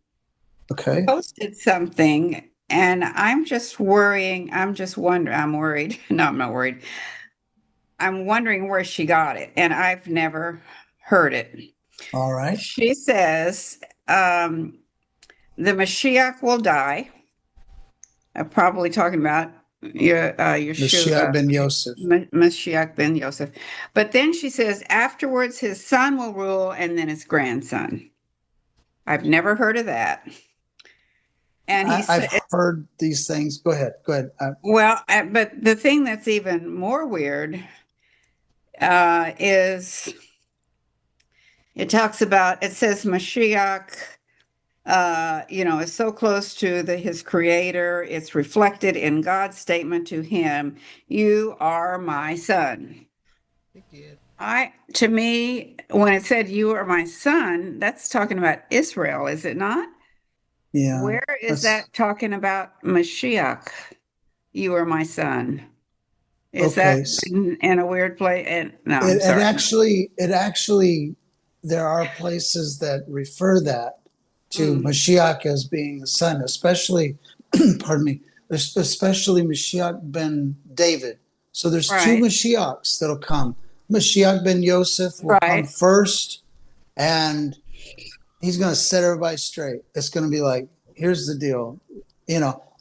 Okay. posted something, and I'm just worrying. I'm just wondering. I'm worried. No, I'm not worried. I'm wondering where she got it, and I've never heard it. All right. She says, the Mashiach will die. I'm probably talking about Mashiach Yeshua, ben Yosef. Mashiach ben Yosef. But then she says, afterwards his son will rule and then his grandson. I've never heard of that. And he I've said, heard these things. Go ahead. Go ahead. But the thing that's even more weird is it says Mashiach, is so close to his creator. It's reflected in God's statement to him, "You are my son." To me, when it said "You are my son," that's talking about Israel, is it not? Yeah. Where is that talking about Mashiach? You are my son. Is Okay. that in a weird place? And no, I'm It sorry. actually, there are places that refer that to Mashiach as being the son, especially, pardon me, especially Mashiach ben David. So there's two Right. Mashiachs that'll come. Mashiach ben Yosef will come Right. first, and he's going to set everybody straight. It's going to be like, here's the deal,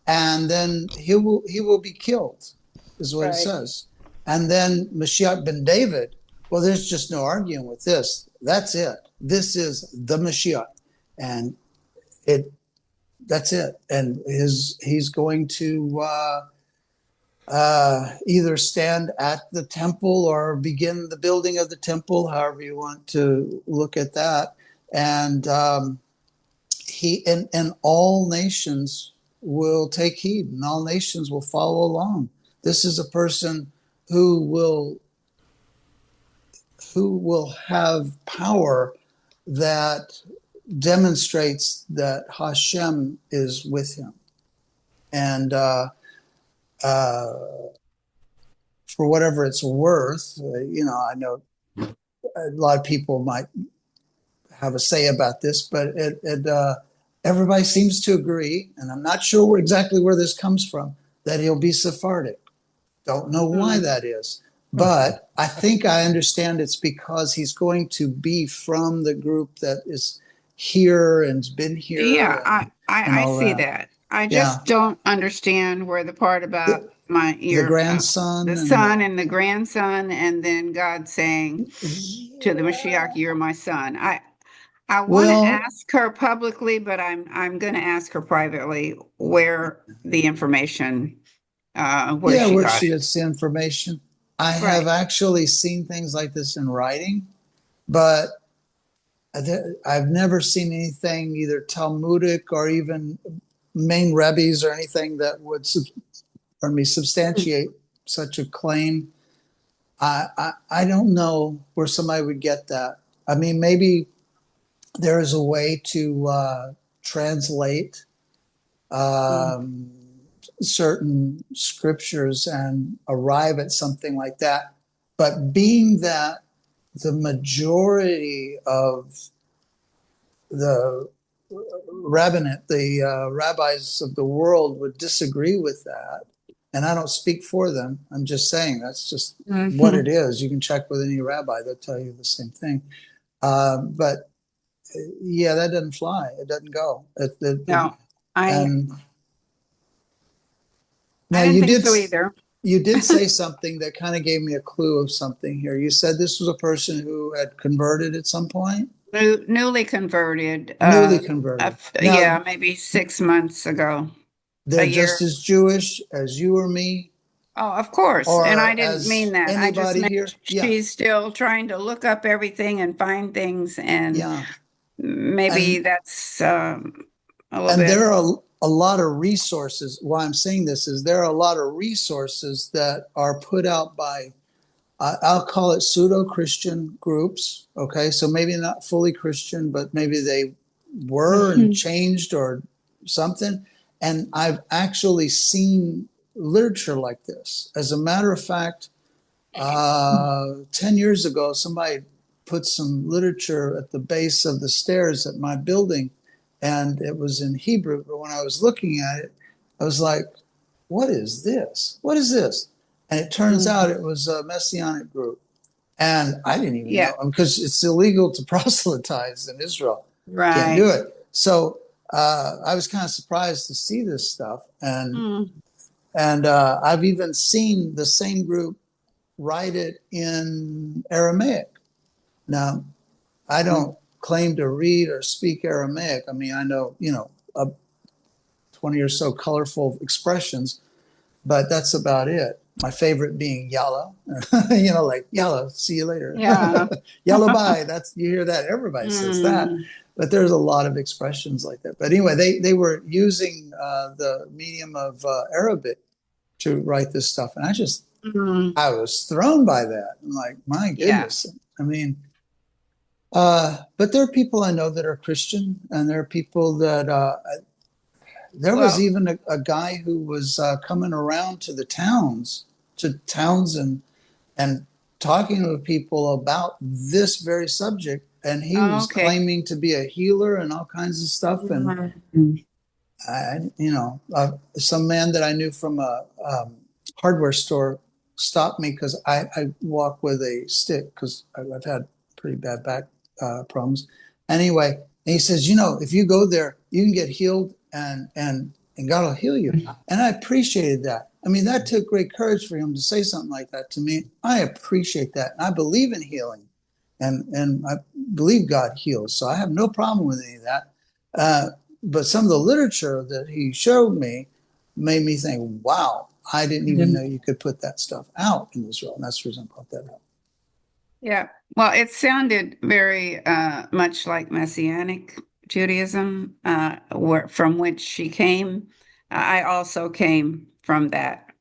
and then he will be killed, is what it Right. says. And then Mashiach ben David, well, there's just no arguing with this. That's it. This is the Mashiach, and that's it. And he's going to either stand at the temple or begin the building of the temple, however you want to look at that. And he and all nations will take heed, and all nations will follow along. This is a person who will have power that demonstrates that Hashem is with him. And for whatever it's worth, I know a lot of people might have a say about this, but everybody seems to agree, and I'm not sure exactly where this comes from, that he'll be Sephardic. Don't know why that is, but I think I understand it's because he's going to be from the group that is here and's been here. Yeah, I all see that. I just don't understand where the part about the grandson, the son and the grandson, and then God saying to the Mashiach, "You're my son." I want to ask her publicly, but I'm going to ask her privately where the information, where she got she it. gets the information. I have actually seen things like this in writing, but I've never seen anything either Talmudic or even main rabbis or anything that would substantiate such a claim. I don't know where somebody would get that. I mean, maybe there is a way to translate certain scriptures and arrive at something like that. But being that the majority of the rabbinate, the rabbis of the world would disagree with that, and I don't speak for them. I'm just saying that's just what it is. You can check with any rabbi; they'll tell you the same thing. But yeah, that doesn't fly. It doesn't go. No, now I didn't think so either. You did say something that kind of gave me a clue of something here. You said this was a person who had converted at some point. Newly converted. Newly converted. Yeah, maybe 6 months ago. They're just as Jewish as you or me. Oh, of course. And I didn't mean that. I just meant here? she's still trying to look up everything and find things, and maybe that's a little bit. There are a lot of resources. Why I'm saying this is there are a lot of resources that are put out by, I'll call it pseudo-Christian groups. Okay, so maybe not fully Christian, but maybe they were and changed or something. And I've actually seen literature like this. As a matter of fact, 10 years ago, somebody put some literature at the base of the stairs at my building, and it was in Hebrew. But when I was looking at it, I was like, what is this? What is this? And it turns out it was a Messianic group. And I didn't even know, because it's illegal to proselytize in Israel. Can't do it. So I was kind of surprised to see this stuff. And I've even seen the same group write it in Aramaic. Now, I don't claim to read or speak Aramaic. I mean, I know, 20 or so colorful expressions, but that's about it. My favorite being yalla, like yalla, see you later. Yeah. Yalla bye. You hear that. Everybody says that. But there's a lot of expressions like that. But anyway, they were using the medium of Arabic to write this stuff. And I was thrown by that. I'm like, my goodness. I mean, but there are people I know that are Christian, and there are people that there was even a guy who was coming around to the towns and talking to people about this very subject, and he was claiming to be a healer and all kinds of stuff. And some man that I knew from a hardware store stopped me because I walk with a stick because I've had pretty bad back problems. Anyway, and he says, if you go there, you can get healed and God will heal you. And I appreciated that. I mean, that took great courage for him to say something like that to me. I appreciate that. And I believe in healing, and I believe God heals. So I have no problem with any of that. But some of the literature that he showed me made me think, wow, I didn't even know you could put that stuff out in Israel. And that's the reason I brought that up. Yeah. Well, it sounded very much like Messianic Judaism, from which she came. I also came from that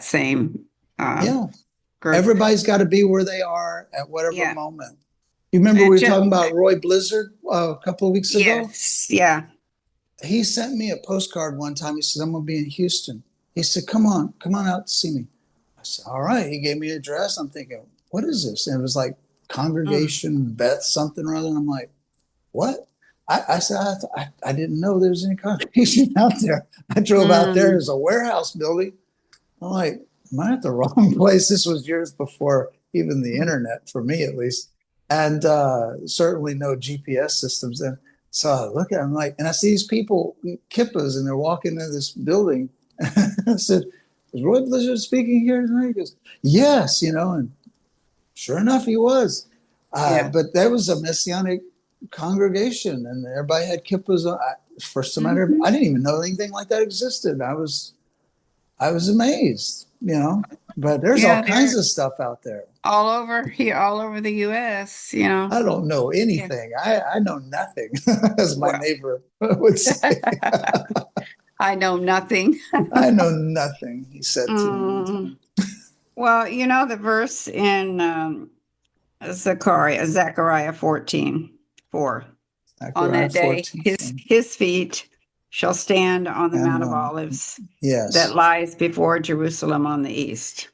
same group. Everybody's got to be where they are at whatever moment. You remember we were talking about Roy Blizzard a couple of weeks ago? Yes. Yeah. He sent me a postcard one time. He said, I'm going to be in Houston. He said, come on out to see me. I said, all right. He gave me an address. I'm thinking, what is this? And it was like Congregation Beth something or other. And I'm like, what? I said, I didn't know there was any congregation out there. I drove out there. There's a warehouse building. I'm like, am I at the wrong place? This was years before even the internet, for me at least. And certainly no GPS systems then. So I look at them like, and I see these people, kippas, and they're walking into this building. I said, is Roy Blizzard speaking here tonight? He goes, yes, and sure enough, he was. But there was a Messianic congregation, and everybody had kippas. First time I didn't even know anything like that existed. I was amazed, But there's all kinds of stuff out there. All over here, all over the U.S., I don't know anything. I know nothing, as my neighbor would say. I know nothing. I know nothing, he said to me. Well, the verse in Zechariah 14:4. On that day, 14, his feet shall stand on the Mount of Olives that lies before Jerusalem on the east.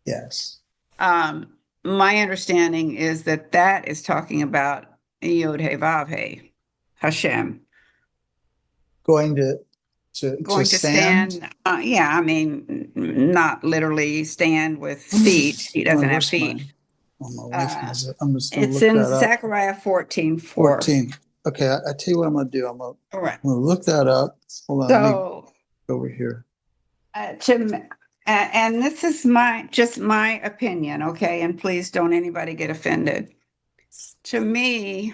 Yes. My understanding is that is talking about Yod He Vav He, Hashem. Going to stand? I mean, not literally stand with feet. He doesn't have feet. My wife has it. I'm just it's in Zechariah 14:4. 14. Okay, I tell you what I'm going to do. I'm going to look that up. Hold on, let me over here. And this is just my opinion, okay? And please don't anybody get offended. To me,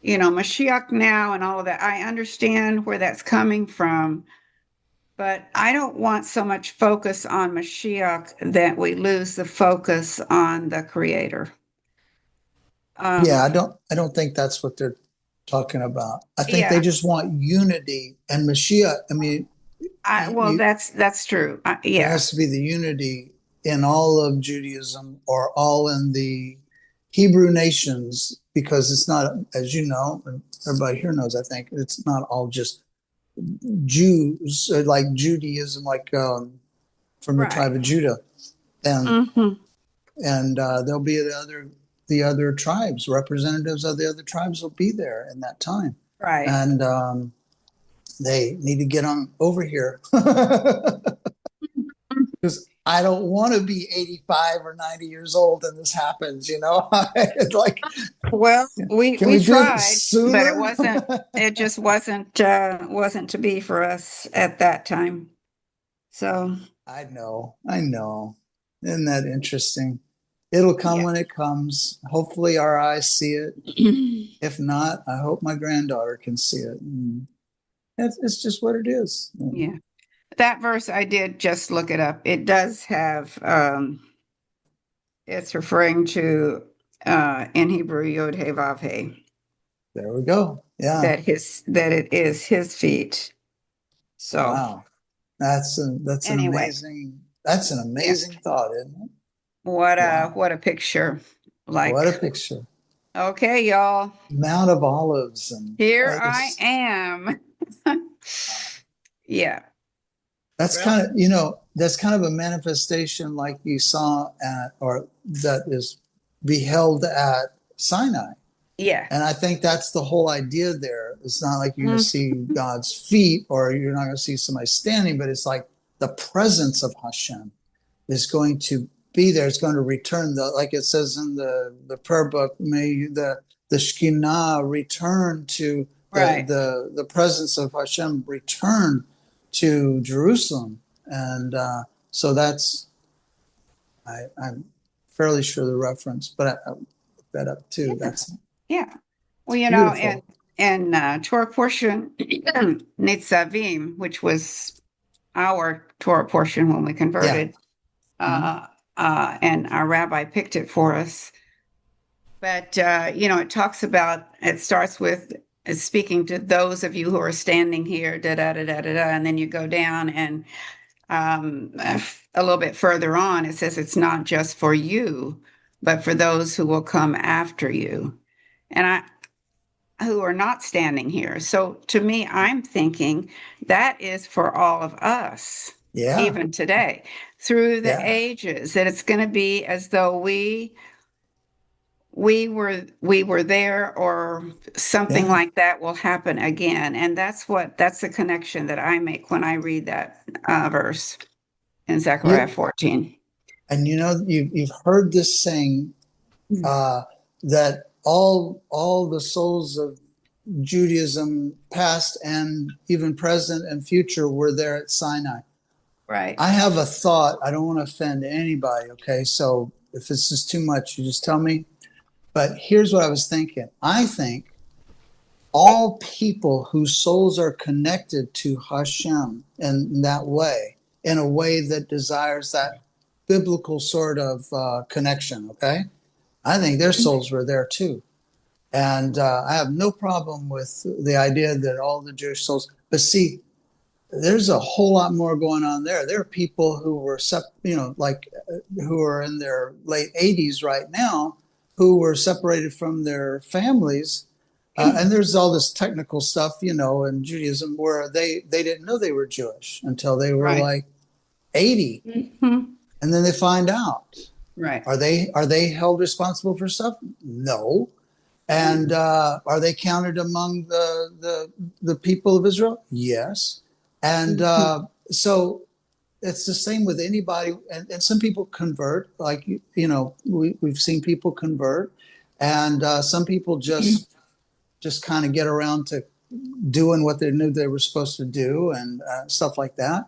Mashiach now and all of that, I understand where that's coming from, but I don't want so much focus on Mashiach that we lose the focus on the Creator. I don't think that's what they're talking about. I think they just want unity and Mashiach. I mean, that's true. There has to be the unity in all of Judaism or all in the Hebrew nations, because it's not, as you know, and everybody here knows, I think it's not all just Jews, like Judaism, like from the tribe of Judah, and there'll be the other tribes, representatives of the other tribes will be there in that time, Right. and they need to get on over here because I don't want to be 85 or 90 years old and this happens. It's like, Well, can we we do it tried, but it sooner? wasn't. It just wasn't to be for us at that time. So I know. Isn't that interesting? It'll come yeah. when it comes. Hopefully, our eyes see it. If not, I hope my granddaughter can see it. And it's just what it is. Yeah. That verse, I did just look it up. It does have, it's referring to in Hebrew, Yod He Vav He, There we go. Yeah. that it is his feet. So Wow. That's an anyway, amazing thought, isn't it? what a picture. What a Like, picture. okay, y'all, Mount of Olives and here I am. Yeah. that's kind of a manifestation like you saw or that is beheld at Sinai. Yeah. And I think that's the whole idea there. It's not like you're going to see God's feet or you're not going to see somebody standing, but it's like the presence of Hashem is going to be there. It's going to return, like it says in the prayer book, may the Shekinah return to the presence of Hashem return to Jerusalem. And so that's, I'm fairly sure the reference, but I looked that up too. That's Well, beautiful. in Torah portion, Nitzavim, which was our Torah portion when we converted, and our rabbi picked it for us. But, it talks about, it starts with speaking to those of you who are standing here, da da da da da da, and then you go down and a little bit further on, it says it's not just for you, but for those who will come after you. And who are not standing here. So to me, I'm thinking that is for all of us, even today, through the ages, that it's going to be as though we were there, or something like that will happen again. And that's the connection that I make when I read that verse in Zechariah 14. And you've heard this saying that all the souls of Judaism, past and even present and future, were there at Sinai. Right. I have a thought. I don't want to offend anybody. Okay, so if this is too much, you just tell me. But here's what I was thinking. I think all people whose souls are connected to Hashem in that way, in a way that desires that biblical sort of connection. Okay, I think their souls were there too. And I have no problem with the idea that all the Jewish souls, but see, there's a whole lot more going on there. There are people who were, who are in their late 80s right now, who were separated from their families. And there's all this technical stuff, in Judaism where they didn't know they were Jewish until they were like 80. And then they find out. Right. Are they held responsible for stuff? No. And are they counted among the people of Israel? Yes. And so it's the same with anybody. And some people convert, like, we've seen people convert. And some people just kind of get around to doing what they knew they were supposed to do and stuff like that.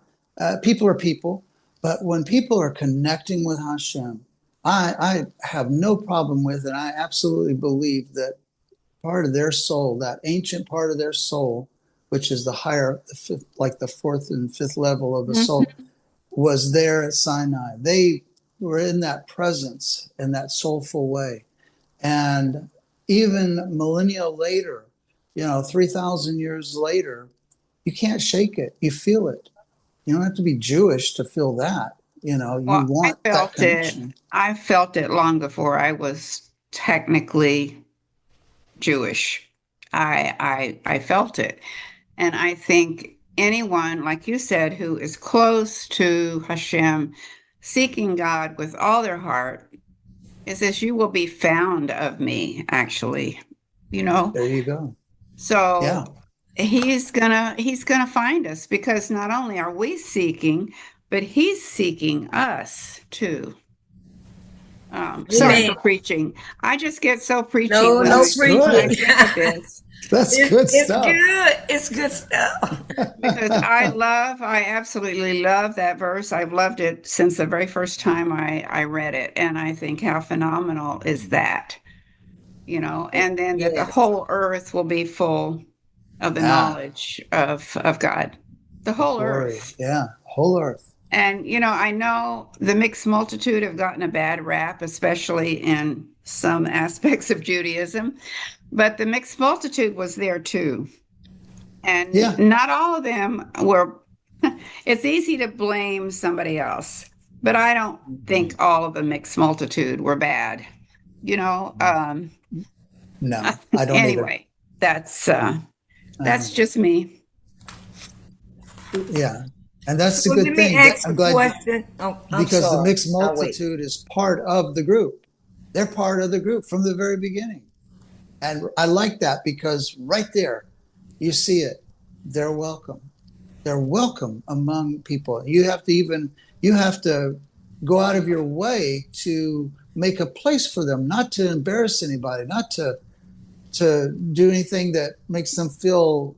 People are people. But when people are connecting with Hashem, I have no problem with it. I absolutely believe that part of their soul, that ancient part of their soul, which is the higher, like the fourth and fifth level of the soul, was there at Sinai. They were in that presence in that soulful way. And even millennia later, 3,000 years later, you can't shake it. You feel it. You don't have to be Jewish to feel that. You want that connection. I felt it long before I was technically Jewish. I felt it. And I think anyone, like you said, who is close to Hashem, seeking God with all their heart, it says, you will be found of me, actually, you know? There you go. Yeah. So he's gonna find us, because not only are we seeking, but he's seeking us too. Sorry for preaching. I just get so preachy No, when no That's I good. preaching. think of this. That's It's, good it's stuff. good. It's good stuff. Because I absolutely love that verse. I've loved it since the very first time I read it. And I think, how phenomenal is that? You know, and then that the Yes. whole earth will be full of the Ah, knowledge of God. The whole glory. earth. Yeah. Whole earth. And, you know, I know the mixed multitude have gotten a bad rap, especially in some aspects of Judaism, but the mixed multitude was there too. And Yeah. not all of them were, it's easy to blame somebody else, but I don't think all of the mixed multitude were bad. You know, No, I don't either. anyway, that's just me. Yeah. And that's So a let good me thing. ask I'm a glad question. Oh, I'm because the sorry. mixed I'll wait. multitude is part of the group. They're part of the group from the very beginning. And I like that because right there, you see it. They're welcome. They're welcome among people. You have to go out of your way to make a place for them, not to embarrass anybody, not to do anything that makes them feel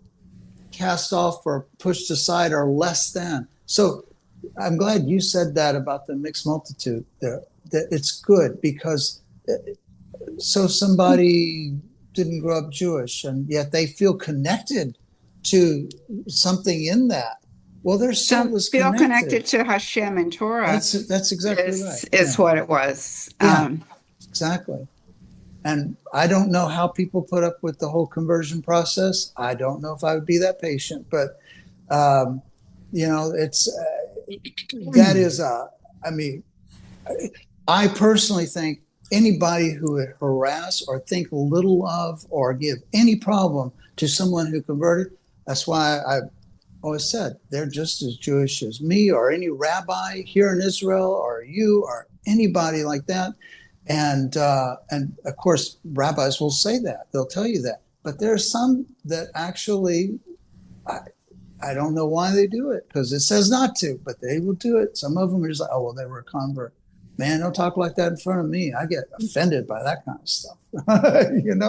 cast off or pushed aside or less than. So I'm glad you said that about the mixed multitude there, that it's good because so somebody didn't grow up Jewish and yet they feel connected to something in that. Well, their soul is Feel connected. connected to Hashem and Torah That's exactly right. is Yeah. what it was. Yeah, exactly. And I don't know how people put up with the whole conversion process. I don't know if I would be that patient, but it's that is I mean, I personally think anybody who would harass or think little of or give any problem to someone who converted, that's why I've always said they're just as Jewish as me or any rabbi here in Israel or you or anybody like that. And of course, rabbis will say that. They'll tell you that. But there are some that actually, I don't know why they do it because it says not to, but they will do it. Some of them are just like, oh, well, they were a convert. Man, don't talk like that in front of me. I get offended by that kind of stuff.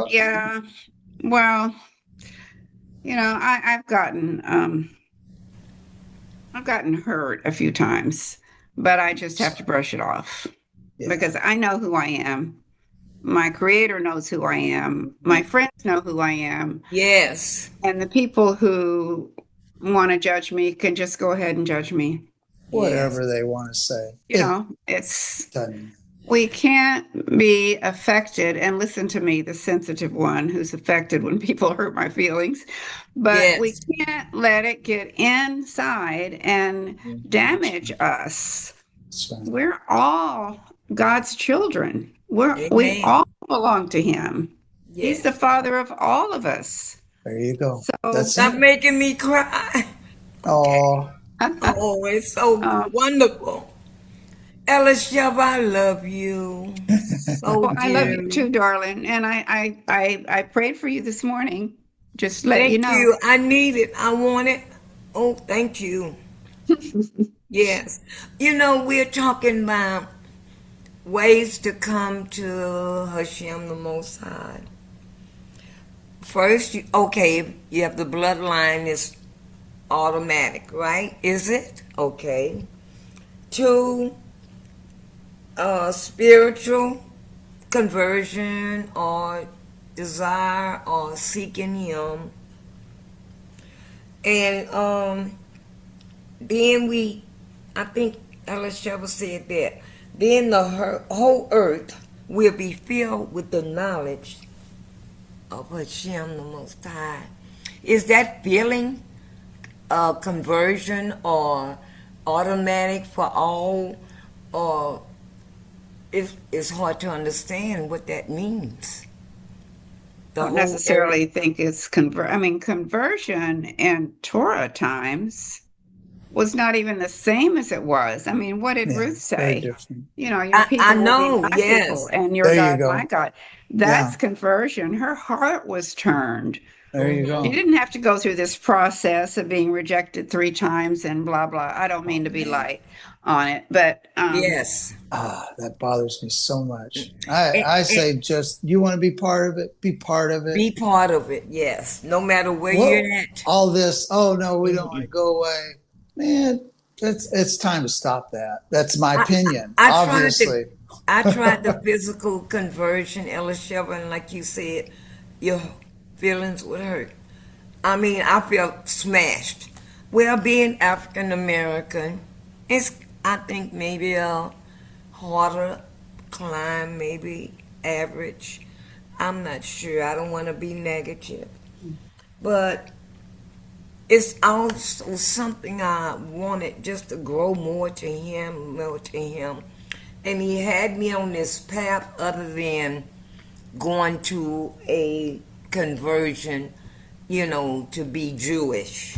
Yeah. Well, I've gotten hurt a few times, but I just have to brush it off because I know who I am. My creator knows who I am. My friends know who I am. Yes. And the people who want to judge me can just go ahead and judge me. Whatever they want to say. It's we can't be affected, and listen to me, the sensitive one who's affected when people hurt my feelings, but we can't let it get inside and damage us. We're all God's children. We all belong to him. He's the father of all of us. There you go. So stop making me cry. Oh, oh, it's so wonderful. Elishab, I love you. So I love you too, darling. And I prayed for you this morning. Just let you know. Thank you. I need it. I want it. Oh, thank you. Yes. We're talking about ways to come to Hashem the Most High. First, you have the bloodline is automatic, right? Is it? Okay. 2, spiritual conversion or desire or seeking Him. And then I think Elisheva said that, then the whole earth will be filled with the knowledge of Hashem the Most High. Is that feeling conversion or automatic for all, or it's hard to understand what that means? The don't whole area. necessarily think it's conversion in Torah times was not even the same as it was. I mean, what did Yeah, Ruth very say? different. Your I people will be know, my people yes. and your There you God my go. God. Yeah, That's conversion. Her heart was turned. there you She go. didn't have to go through this process of being rejected 3 times and blah blah. I don't Oh mean to be man. light on it, but Yes. That bothers me so much. And, I and say just you want to be part of it, be part of it. be part of it, yes. No matter where Well, you're at. all this, oh no, we don't want to Mhm. go away. Man, it's time to stop that. That's my I, opinion, I tried the obviously. I tried the physical conversion, Elisheva, and like you said, your feelings would hurt. I mean, I felt smashed. Well, being African American, it's I think maybe a harder climb, maybe average. I'm not sure. I don't want to be negative, but it's also something I wanted just to grow more to Him, more to Him. And He had me on this path other than going to a conversion, to be Jewish.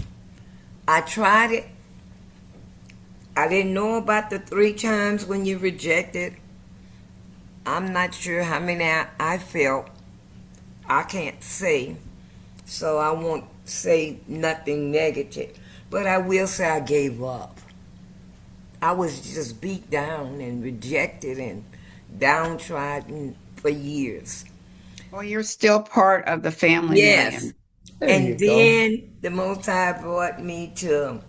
I tried it. I didn't know about the 3 times when you rejected. I'm not sure how many I felt. I can't say. So I won't say nothing negative. But I will say I gave up. I was just beat down and rejected and downtrodden for years. well, you're still part of the family, Yes. Miriam. There you And go. then the Most High brought me to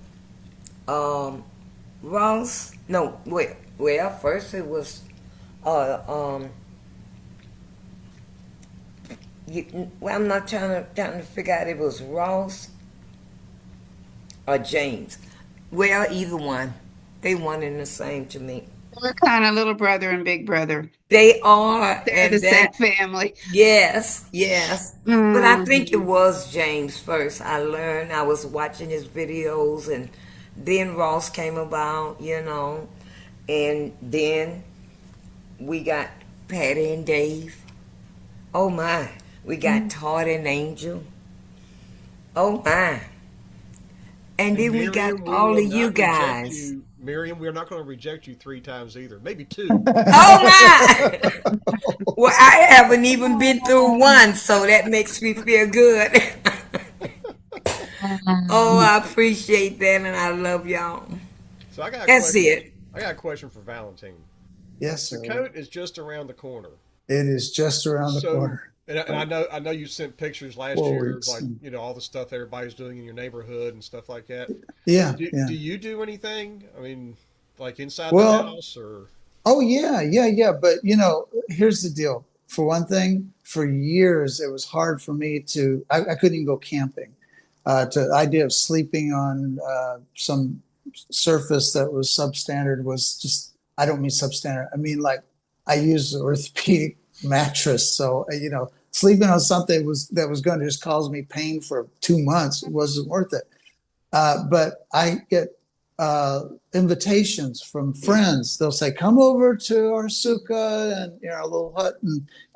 Ross. No, wait. Well, first it was uh, um, I'm not trying to figure out if it was Ross or James. Well, either one. They one and the same to me. We're kind of little brother and big brother. They are, They're the and same that, family. yes, yes. But I think it Mhm. was James first. I was watching his videos, and then Ross came about, and then we got Patty and Dave. Oh my. We got Todd and Angel. Oh my. And And then we got Miriam, we all will of you not reject guys. you. Miriam, we're not going to reject you 3 times either. Maybe two. Oh my. Well, I haven't even been through one, so that makes me feel good. Oh, I appreciate that, and I love y'all. So I got a That's question. it. I got a question for Valentine. Yes, sir. Sukkot is just around the corner. It is just around the So, corner. and I know you sent pictures last 4 year, weeks. like all the stuff everybody's doing in your neighborhood and stuff like that. Yeah, Do yeah. you do anything? I mean, like inside the Well, house or? oh yeah, yeah, yeah. But here's the deal. For one thing, for years it was hard for me to. I couldn't even go camping. The idea of sleeping on some surface that was substandard was just. I don't mean substandard. I mean like I use the orthopedic mattress. So sleeping on something that was going to just cause me pain for 2 months wasn't worth it. But I get invitations from friends. They'll say, "Come over to our sukkah and our little hut,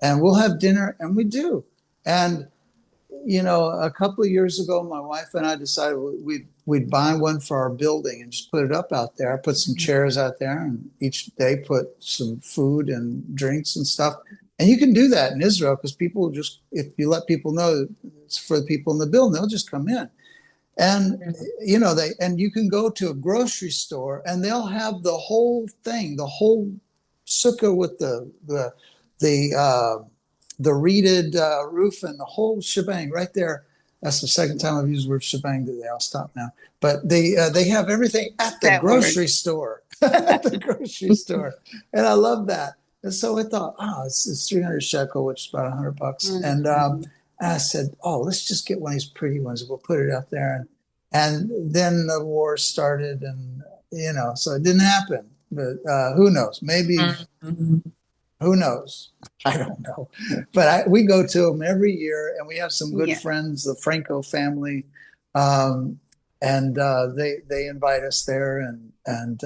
and we'll have dinner." And we do. And a couple of years ago, my wife and I decided we'd buy one for our building and just put it up out there. I put some chairs out there, and each day put some food and drinks and stuff. And you can do that in Israel because people just, if you let people know it's for the people in the building, they'll just come in. And you can go to a grocery store and they'll have the whole thing, the whole sukkah with the reeded roof and the whole shebang right there. That's the second time I've used the word shebang today. I'll stop now. But they have everything at the That word. grocery store, at the grocery store, and I love that. And so I thought, it's 300 shekel, which is about $100. And I said, let's just get one of these pretty ones. We'll put it up there. And then the war started, and so it didn't happen. But who knows? Maybe. Who knows? I don't know. But we go to them every year, and we have some good Yeah. friends, the Franco family, and they invite us there, and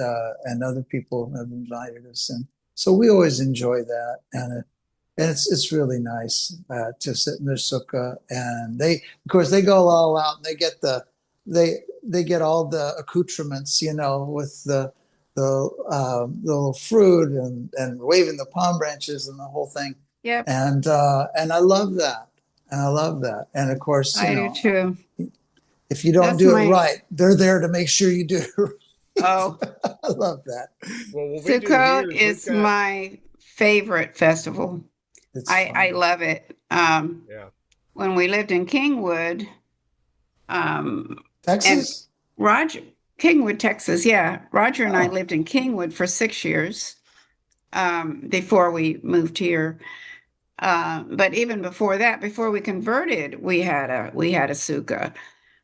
other people have invited us, and so we always enjoy that. And and it's really nice to sit in their sukkah, and they, of course, they go all out and they get they get all the accoutrements, with the little fruit and waving the palm branches and the whole thing, Yep, and I love that, and of course, I do too. if you don't That's do it my, right, they're there to make sure you do it right. oh, I love that. Well, what we do Sukkot here is we've is got, my favorite festival. It's I fun. love it. yeah. When we lived in Kingwood, um, and Texas? Roger, Kingwood, Texas, yeah. Roger and I Oh, lived in Kingwood for 6 years before we moved here. But even before that, before we converted, we had a sukkah.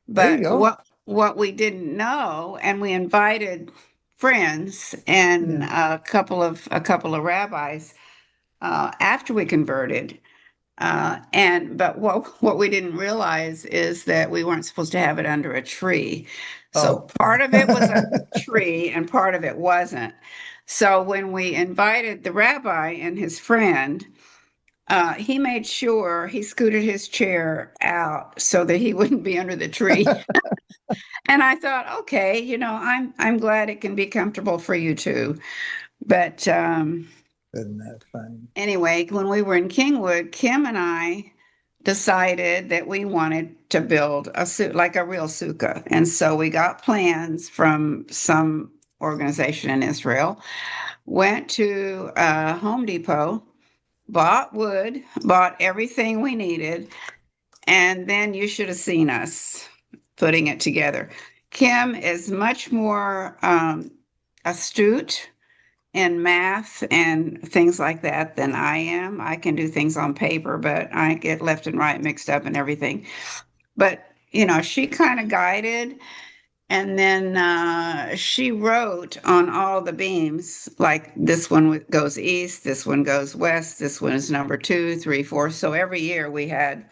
there you But go. what we didn't know, and we invited friends and Yeah. a couple of rabbis after we converted. But what we didn't realize is that we weren't supposed to have it under a tree. So Oh. part of it was under a tree and part of it wasn't. So when we invited the rabbi and his friend, he made sure he scooted his chair out so that he wouldn't be under the tree. And I thought, okay, I'm glad it can be comfortable for you too. But Isn't that funny? anyway, when we were in Kingwood, Kim and I decided that we wanted to build like a real sukkah. And so we got plans from some organization in Israel, went to Home Depot, bought wood, bought everything we needed, and then you should have seen us putting it together. Kim is much more astute in math and things like that than I am. I can do things on paper, but I get left and right mixed up and everything. But, she kind of guided, and then she wrote on all the beams, like this one goes east, this one goes west, this one is number 2, 3, 4. So every year we had,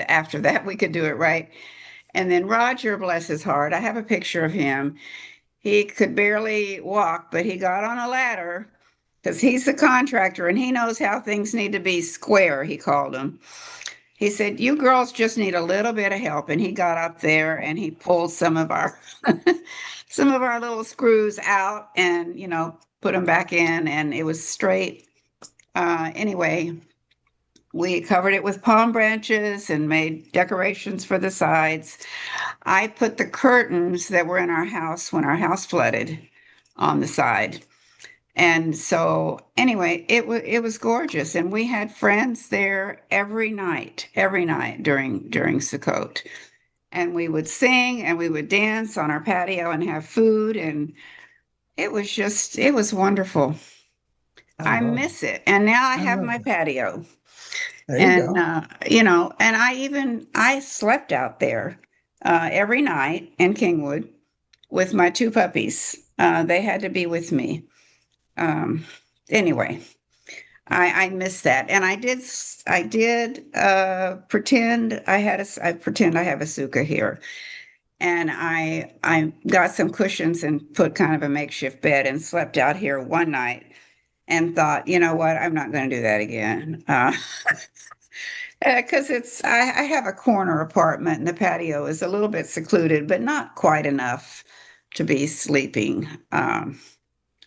after that, we could do it right. And then Roger, bless his heart, I have a picture of him. He could barely walk, but he got on a ladder because he's the contractor and he knows how things need to be square, he called them. He said, "You girls just need a little bit of help." And he got up there and he pulled some of our some of our little screws out and, put them back in, and it was straight. Anyway, we covered it with palm branches and made decorations for the sides. I put the curtains that were in our house when our house flooded on the side. And so anyway, it was gorgeous, and we had friends there every night during Sukkot. And we would sing and we would dance on our patio and have food, and it was wonderful. I I love it. miss it. And now I I have love my it. patio. There you And go. and I slept out there every night in Kingwood with my 2 puppies. They had to be with me. Um, anyway, I miss that, and I did pretend I pretend I have a sukkah here, and I got some cushions and put kind of a makeshift bed and slept out here one night and thought, you know what, I'm not going to do that again. Because I have a corner apartment and the patio is a little bit secluded, but not quite enough to be sleeping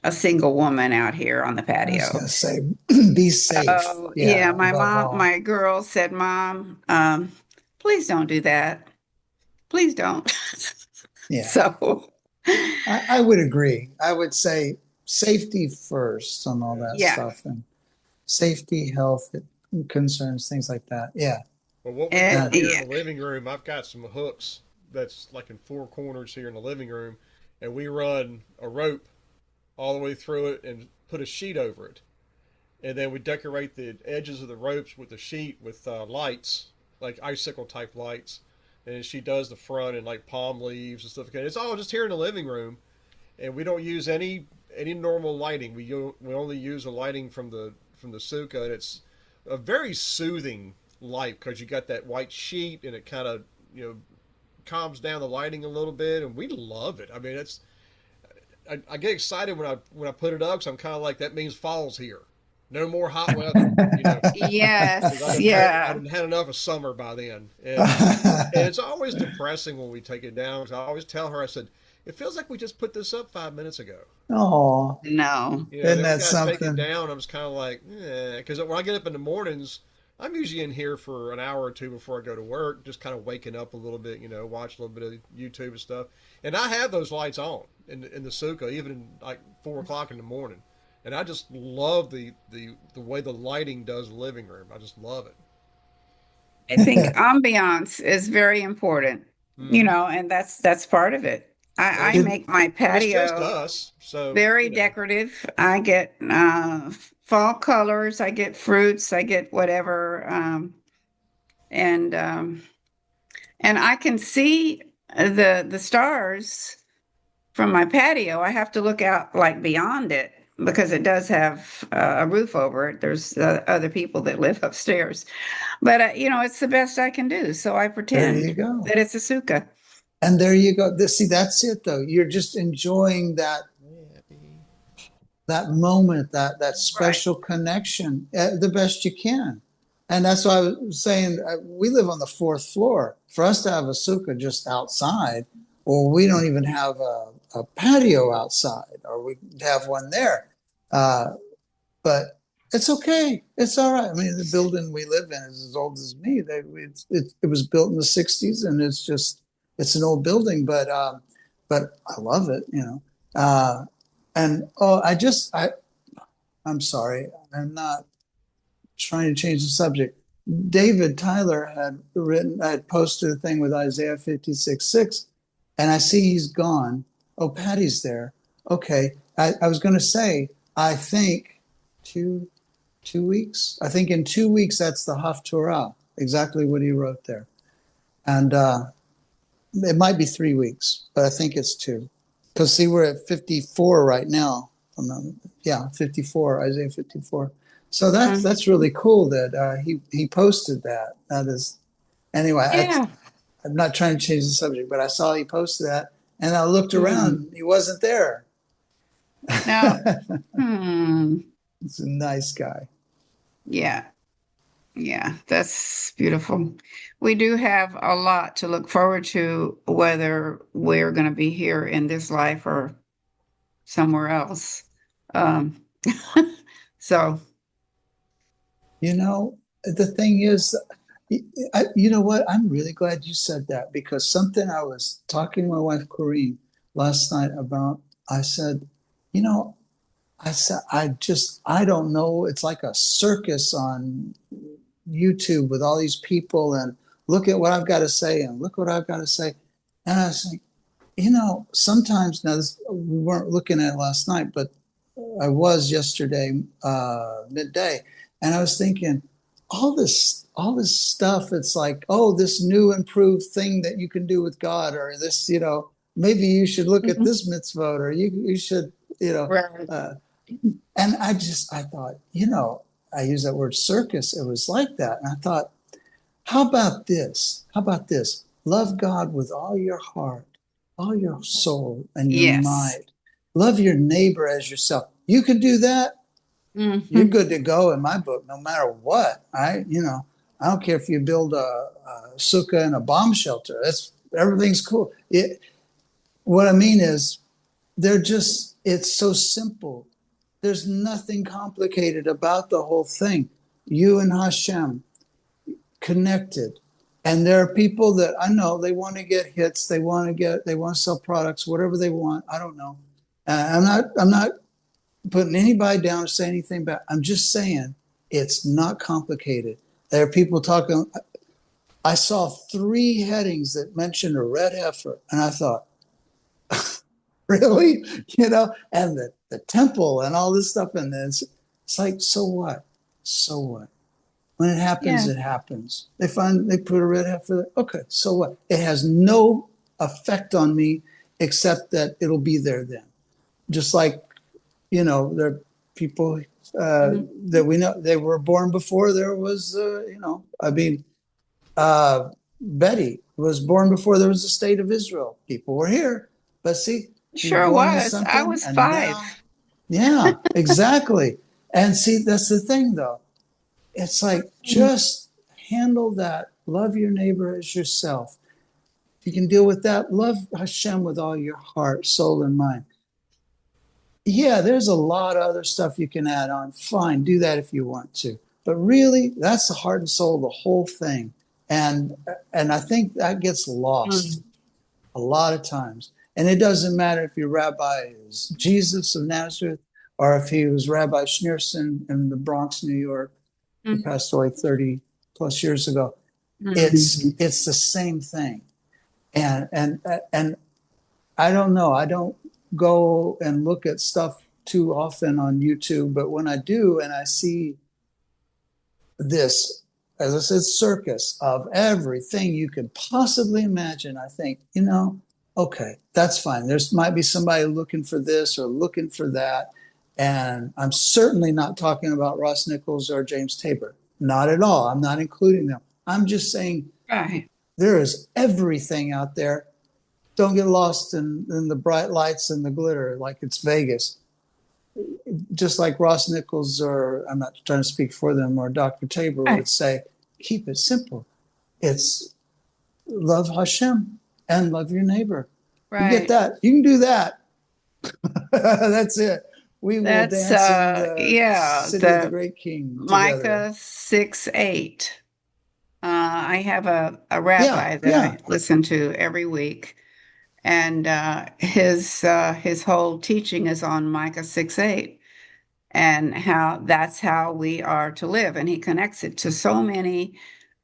a single woman out here on the I was patio. going to say, be safe. Oh, yeah, Yeah, my above mom, all. my girl said, "Mom, please don't do that. Please don't." Yeah, So, I would agree. I would say safety first on all that yeah, stuff, and safety, health concerns, things like that. Yeah. Well, what we do here in yeah. the living room, I've got some hooks that's like in 4 corners here in the living room, and we run a rope all the way through it and put a sheet over it. And then we decorate the edges of the ropes with the sheet with lights, like icicle type lights. And she does the front and like palm leaves and stuff like that. It's all just here in the living room, and we don't use any normal lighting. We only use the lighting from the sukkah, and it's a very soothing light because you got that white sheet and it kind of calms down the lighting a little bit, and we love it. I mean, I get excited when I put it up because I'm kind of like, that means fall's here. No more hot weather, you know. Because Yes, I yeah. done had enough of summer by then, and it's always depressing when we take it down. 'Cause I always tell her, I said, it feels like we just put this up 5 minutes ago. Oh, No. You know, isn't then we that got to take it something? down. I'm just kind of like, because when I get up in the mornings, I'm usually in here for an hour or two before I go to work, just kind of waking up a little bit, you know, watch a little bit of YouTube and stuff. And I have those lights on in the sukkah, even in like 4 o'clock in the morning. And I just love the way the lighting does the living room. I just love it. I think ambiance is very important, Hmm. and that's part of it. And I it's It, make my and it's just patio us, so very you know. decorative. I get fall colors, I get fruits, I get whatever, and and I can see the stars from my patio. I have to look out like beyond it because it does have a roof over it. There's other people that live upstairs, but it's the best I can do. So I there pretend you go. that it's a sukkah. And there you go. See, that's it though. You're just enjoying that moment, that Right. special connection the best you can. And that's why I was saying we live on the fourth floor. For us to have a sukkah just outside, or we don't even have a patio outside, or we have one there. Uh, but it's okay. It's all right. I mean, the building we live in is as old as me. It was built in the '60s, and it's an old building, but I love it. And oh, I'm sorry. I'm not trying to change the subject. David Tyler had posted a thing with Isaiah 56:6, and I see he's gone. Oh, Patty's there. Okay. I was going to say, I think 2 weeks. I think in 2 weeks, that's the Haftorah, exactly what he wrote there. And it might be 3 weeks, but I think it's two. Because see, we're at 54 right now. Yeah, 54, Isaiah 54. So Mm. that's really cool that he posted that. That is anyway. Yeah. I'm not trying to change the subject, but I saw he posted that, and I looked Mm. around. He wasn't there. Now, hmm. He's a nice guy. Yeah. Yeah, that's beautiful. We do have a lot to look forward to, whether we're going to be here in this life or somewhere else. Um, so, The thing is, you know what? I'm really glad you said that because something I was talking to my wife Corrine last night about. I said, you know, I said I don't know. It's like a circus on YouTube with all these people, and look at what I've got to say, and look what I've got to say. And I was like, sometimes now we weren't looking at it last night, but I was yesterday midday, and I was thinking all this stuff. It's like, oh, this new improved thing that you can do with God, or this, maybe you should look at mhm. this mitzvot, or you should, you know. Right. And I thought, I use that word circus. It was like that, and I thought, how about this? How about this? Love God with all your heart, all your soul, and your Yes. mind. Love your neighbor as yourself. You can do that. You're Hmm. good to go in my book, no matter what. I don't care if you build a sukkah and a bomb shelter. Everything's cool. What I mean is, it's so simple. There's nothing complicated about the whole thing. You and Hashem connected. And there are people that I know they want to get hits, they want to sell products, whatever they want. I don't know. I'm not putting anybody down or saying anything bad. I'm just saying it's not complicated. There are people talking. I saw 3 headings that mentioned a red heifer, and I thought, really, and the temple and all this stuff, and it's like, so what? So what? When it happens, Yeah. it happens. They put a red heifer there. Okay, so what? It has no effect on me except that it'll be there then. Just like, there are people Mhm. that we know they were born before there was, Betty was born before there was a state of Israel. People were here, but see, she was Sure born into was. I something, was and now, 5. yeah, exactly. And see, that's the thing though. It's like just handle that. Love your neighbor as yourself. If you can deal with that, love Hashem with all your heart, soul, and mind. Yeah, there's a lot of other stuff you can add on. Fine, do that if you want to. But really, that's the heart and soul of the whole thing. And I think that gets lost a lot of times. And it doesn't matter if your rabbi is Jesus of Nazareth or if he was Rabbi Schneerson in the Bronx, New York, who passed away 30 plus years ago. It's the same thing. And I don't know. I don't go and look at stuff too often on YouTube, but when I do and I see this, as I said, circus of everything you could possibly imagine, I think, okay, that's fine. There's might be somebody looking for this or looking for that. And I'm certainly not talking about Ross Nichols or James Tabor. Not at all. I'm not including them. I'm just saying there is everything out there. Don't get lost in the bright lights and the glitter like it's Vegas. Just like Ross Nichols, or I'm not trying to speak for them, or Dr. Tabor would say, keep it simple. It's love Hashem and love your neighbor. You get that. You can do that. That's it. We will dance in the city of the great king Micah together. 6:8. I have a rabbi that I listen to every week, and his whole teaching is on Micah 6:8 and how that's how we are to live, and he connects it to so many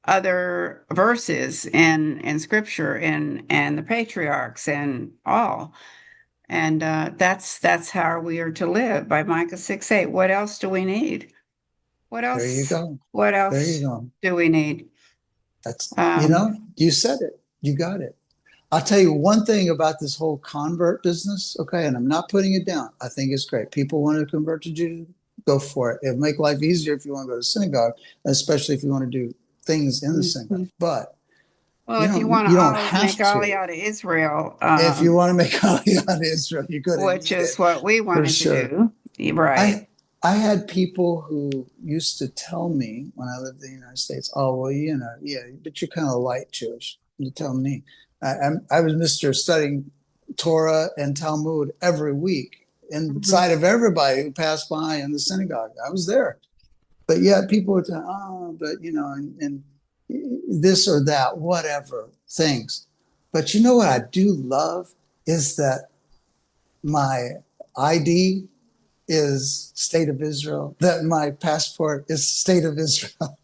other verses in scripture and the patriarchs and all. And that's how we are to live, by Micah 6:8. What else do we need? What else? There you go. What else there you go. do we need? That's you said it. You got it. I'll tell you one thing about this whole convert business, okay? And I'm not putting it down. I think it's great. People want to convert to Judaism, go for it. It'll make life easier if you want to go to synagogue, especially if you want to do things in the synagogue. But if you want to make Aliyah to Israel, if you want to make Aliyah to Israel, you could, which is what we wanted to do, right? I had people who used to tell me when I lived in the United States, "Oh, well, but you're kind of light Jewish." You tell me, I was Mr. studying Torah and Talmud every week inside of everybody who passed by in the synagogue. I was there, but yet people would say, "Oh, but and this or that, whatever things." But you know what I do love is that my ID is State of Israel, that my passport is State of Israel.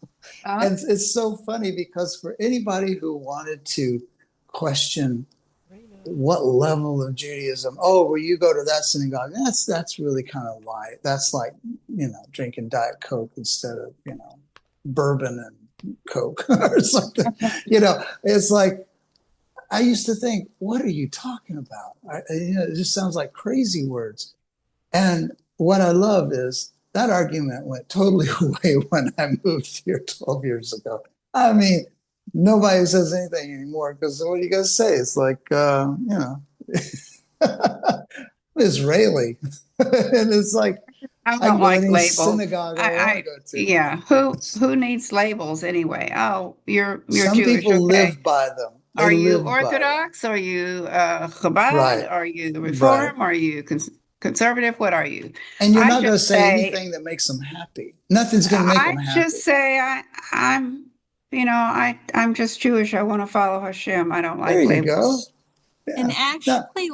And it's so funny because for anybody who wanted to question what level of Judaism, well, you go to that synagogue, that's really kind of light. That's like, drinking Diet Coke instead of, bourbon and Coke or something. It's like, I used to think, what are you talking about? It just sounds like crazy words. And what I love is that argument went totally away when I moved here 12 years ago. I mean, nobody says anything anymore because what are you going to say? It's like, Israeli. And it's like, I don't like labels. Synagogue I want to go to. Yeah. Who needs labels anyway? Oh, you're Some Jewish. people live by them. Are you Orthodox? Are you Chabad? Right. Are you Reform? Are you conservative? What are you? And you're not going to say anything that makes them happy. Nothing's going to make them happy. I just say I'm just Jewish. I want to follow Hashem. I don't like labels. There you go. Yeah. And actually,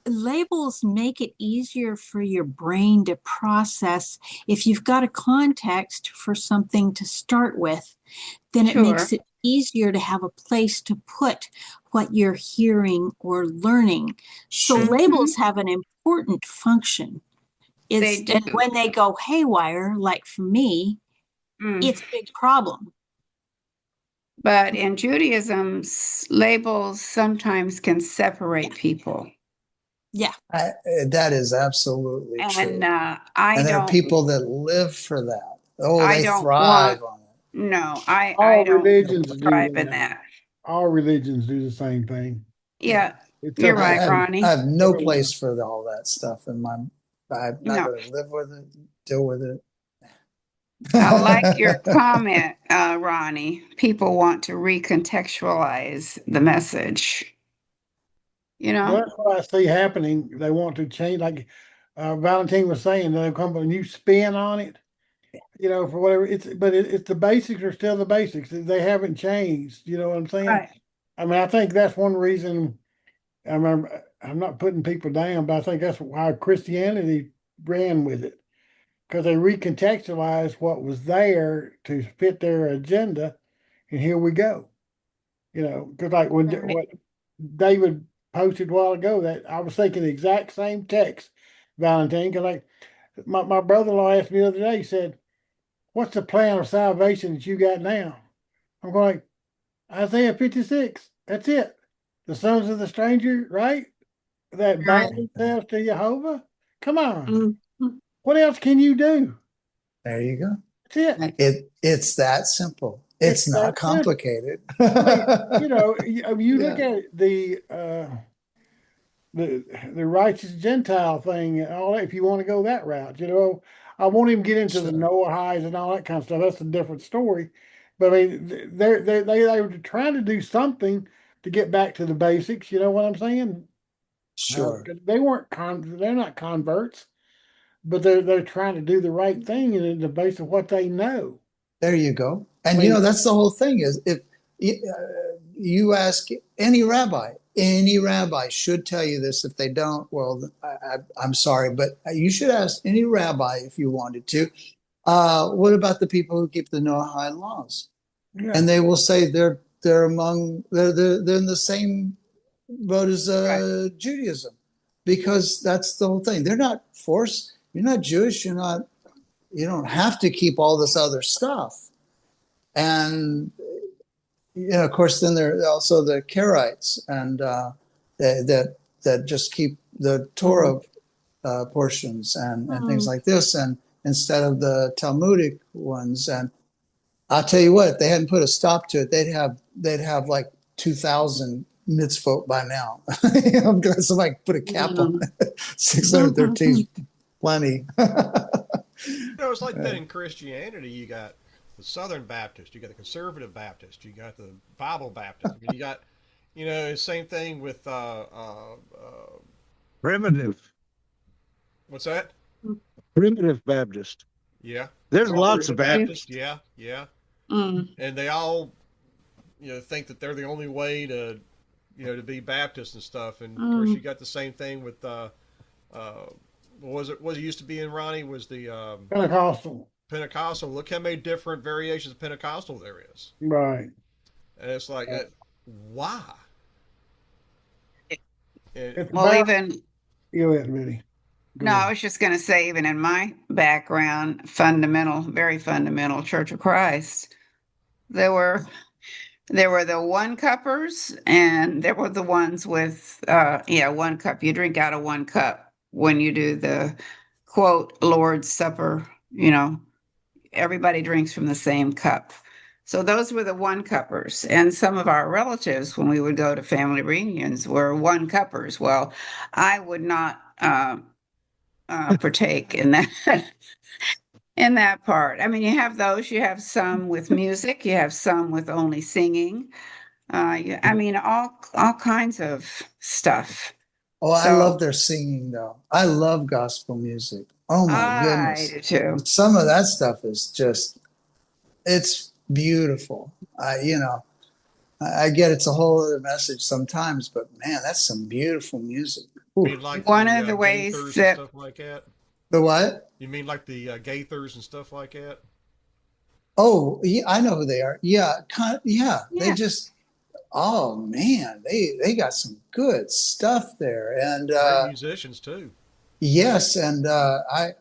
labels make it easier for your brain to process. If you've got a context for something to start with, then it makes it easier to have a place to put what you're hearing or learning. So labels have an important function. And when they go haywire, like for me, it's a big problem. But in Judaism, labels sometimes can separate people. Yeah. That is absolutely true. And there are people that live for that. They thrive on it. No, I don't thrive in that. All religions do the same thing. Yeah, you're right, Ronnie. I have no place for all that stuff in my. I'm not going to live with it, deal with it, I like your comment, Ronnie. People want to recontextualize the message. You Well, know? that's what I see happening. They want to change, like Valentine was saying, they'll come with a new spin on it, for whatever. It's the basics are still the basics. They haven't changed. You know what I'm saying? Right. I mean, I think that's one reason. I remember, I'm not putting people down, but I think that's why Christianity ran with it, because they recontextualized what was there to fit their agenda, and here we go. Because like what David posted a while ago, that I was thinking the exact same text, Valentine. Because like my brother-in-law asked me the other day, he said, "What's the plan of salvation that you got now?" I'm going like, Isaiah 56. That's it. The sons of the stranger, right? That Right. bind themselves to Jehovah. Come on. Mhm. What else can you do? There you go. That's it. It's that simple. It's It's not that simple. complicated. I mean, you look Yeah, at the righteous Gentile thing and all that. If you want to go that route, I won't even get into the sure. Noahides and all that kind of stuff. That's a different story. But I mean, they were trying to do something to get back to the basics. You know what I'm saying? Sure. They weren't they're not converts, but they're trying to do the right thing in the base of what they know. There you go. I And mean, that's the whole thing is if you ask any rabbi should tell you this. If they don't, well, I'm sorry, but you should ask any rabbi if you wanted to. What about the people who keep the Noahide laws? yeah, And they will say they're in the same boat as Right. Judaism, because that's the whole thing. They're not forced. You're not Jewish. You don't have to keep all this other stuff. And of course, then there are also the Karaites, and that just keep the Torah portions and things Mm. like this, and instead of the Talmudic ones. And I'll tell you what, if they hadn't put a stop to it, they'd have like 2,000 mitzvot by now. Somebody put a cap on Mm. it. 613 is plenty. It's like that in Christianity. You got the Southern Baptist, you got the Conservative Baptist, you got the Bible Baptist. I mean, you got, the same thing with Primitive, what's that? primitive Baptist. Yeah, There's lots of Conservative Baptists. Baptist. Yeah, yeah, Mm. and they all, think that they're the only way to, to be Baptist and stuff. And of course, you Mm. got the same thing with what was it? What it used to be in Ronnie was the Pentecostal, Pentecostal. Look how many different variations of Pentecostal there is, right? and it's like, why? And, It's Well, about even you, Really. Go no, I ahead. was just going to say, even in my background, very fundamental Church of Christ, there were the one cuppers, and there were the ones with one cup. You drink out of one cup when you do the quote Lord's Supper. Everybody drinks from the same cup. So those were the one cuppers. And some of our relatives, when we would go to family reunions, were one cuppers. Well, I would not partake in that in that part. I mean, you have those. You have some with music. You have some with only singing. I mean, all kinds of stuff. Oh, I So love their singing though. I love gospel music. Oh my I goodness. do too. Some of that stuff is just, it's beautiful. I get it's a whole other message sometimes, but man, that's some beautiful music. you Ooh. mean like One the of the ways Gaithers and that stuff like that? The what? You mean like the Gaithers and stuff like that? Oh, yeah, I know who they are. Yeah, yeah. They yeah just, oh man, they got some good stuff there. And Great musicians too. yes, and I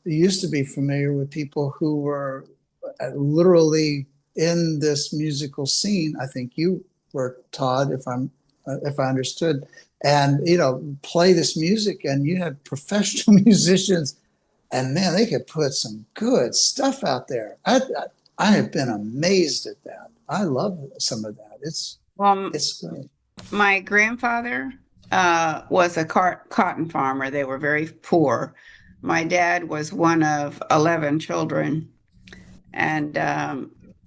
used to be familiar with people who were literally in this musical scene. I think you were, Todd, if I understood, and play this music, and you had professional musicians, and man, they could put some good stuff out there. I have been amazed at that. I love some of that. well, It's great. my grandfather was a cotton farmer. They were very poor. My dad was one of 11 children, and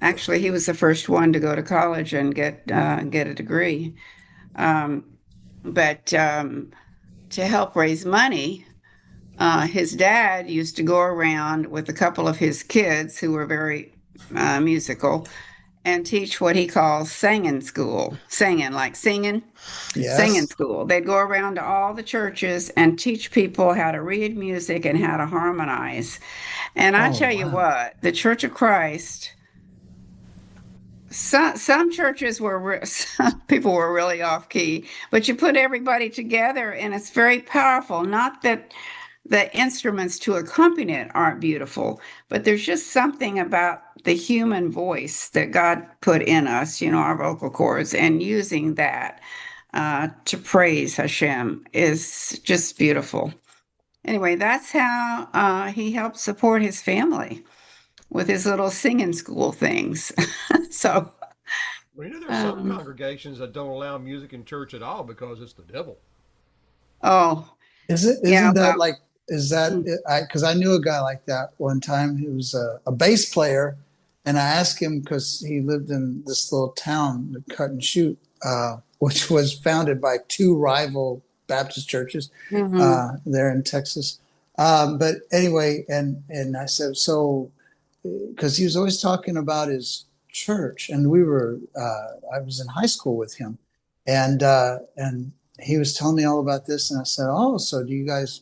actually, he was the first one to go to college and get a degree. Um, but to help raise money, his dad used to go around with a couple of his kids who were very musical and teach what he calls singing school. Singing, like singing, singing Yes. school. They'd go around to all the churches and teach people how to read music and how to harmonize. And I Oh, tell you wow. what, the Church of Christ, some churches were some people were really off key, but you put everybody together and it's very powerful. Not that the instruments to accompany it aren't beautiful, but there's just something about the human voice that God put in us, our vocal cords, and using that to praise Hashem is just beautiful. Anyway, that's how he helped support his family with his little singing school things. So, Well, there's some um, congregations that don't allow music in church at all because it's the devil. oh, yeah, Isn't that well, like, is that, mm, because I knew a guy like that one time. He was a bass player. And I asked him because he lived in this little town, Cut and Shoot, which was founded by two rival Baptist churches mhm. there in Texas. But anyway, and I said, so, because he was always talking about his church, and I was in high school with him, and he was telling me all about this, and I said, oh, so do you guys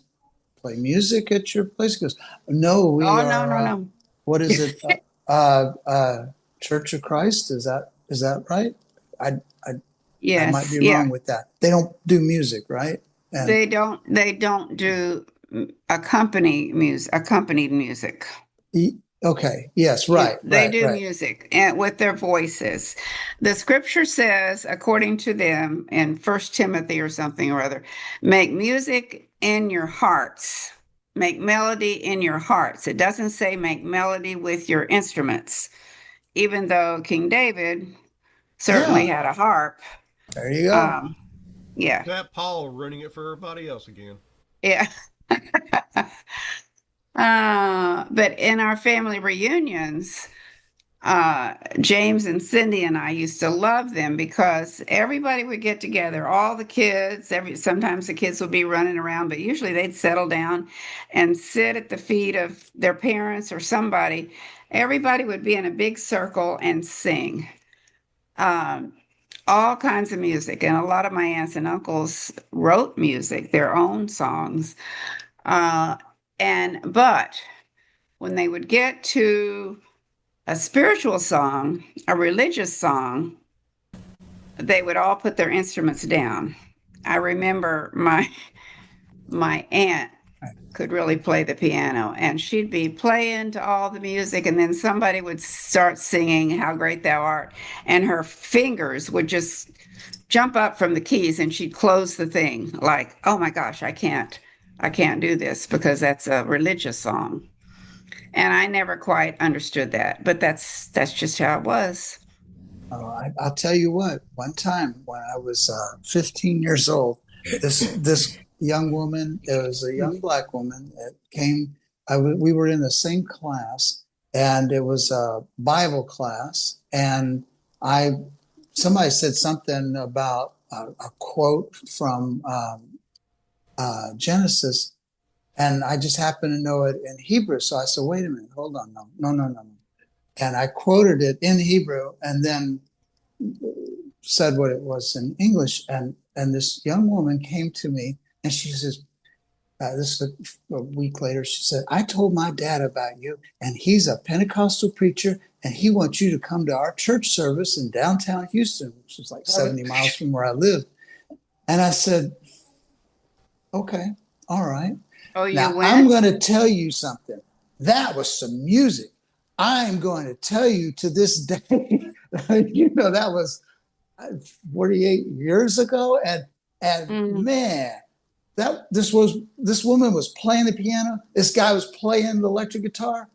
play music at your place? He goes, no, we Oh, no, are, no, no. what is it? Uh, uh, Church of Christ. Is that right? I, I, I might Yes, be yeah. wrong with that. They don't do music, right? And They don't do accompanied music. okay, yes, right, They right, do right. music and with their voices. The scripture says, according to them in First Timothy or something or other, make music in your hearts. Make melody in your hearts. It doesn't say make melody with your instruments, even though King David certainly Yeah, had a harp. there you go. Um, yeah, That Paul ruining it for everybody else again. yeah. But in our family reunions, James and Cindy and I used to love them because everybody would get together, all the kids, sometimes the kids would be running around, but usually they'd settle down and sit at the feet of their parents or somebody. Everybody would be in a big circle and sing. Um, all kinds of music. And a lot of my aunts and uncles wrote music, their own songs. Uh, but when they would get to a spiritual song, a religious song, they would all put their instruments down. I remember my aunt could really play the piano and she'd be playing to all the music and then somebody would start singing how great thou art and her fingers would just jump up from the keys and she'd close the thing like, oh my gosh, I can't do this because that's a religious song. And I never quite understood that, but that's just how it was. I'll tell you what. One time when I was 15 years old, this young woman, it was a young black woman that came. We were in the same class, and it was a Bible class. And I somebody said something about a quote from Genesis, and I just happened to know it in Hebrew. So I said, "Wait a minute, hold on, no, no, no, no, no." And I quoted it in Hebrew, and then said what it was in English. And this young woman came to me and she says, this is a week later, she said, I told my dad about you, and he's a Pentecostal preacher, and he wants you to come to our church service in downtown Houston, which is like 70 miles from where I lived. And I said, okay, all right. Oh, you Now I'm went? going to tell you something. That was some music. I'm going to tell you to this day, that was 48 years ago, and Mm. man, this woman was playing the piano, this guy was playing the electric guitar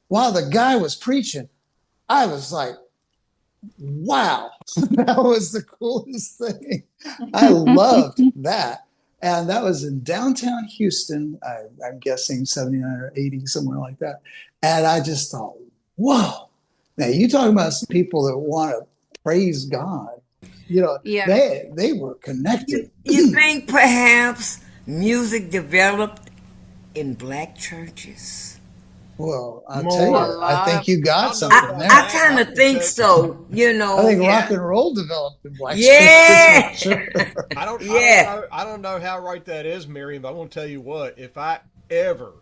while the guy was preaching. I was like, wow, that was the coolest thing. I loved that. And that was in downtown Houston. I'm guessing 79 or 80, somewhere like that. And I just thought, whoa. Now you talking about some people that want to praise God. Yeah. They were connected. You think perhaps music developed in black churches? Well, I'll tell More. you, I think you got I don't know something about there. I that. kind I of can think tell. so, I think rock Yeah. and roll developed in black churches for Yeah. sure. Yeah. I don't know how right that is, Miriam. But I'm gonna tell you what. If I ever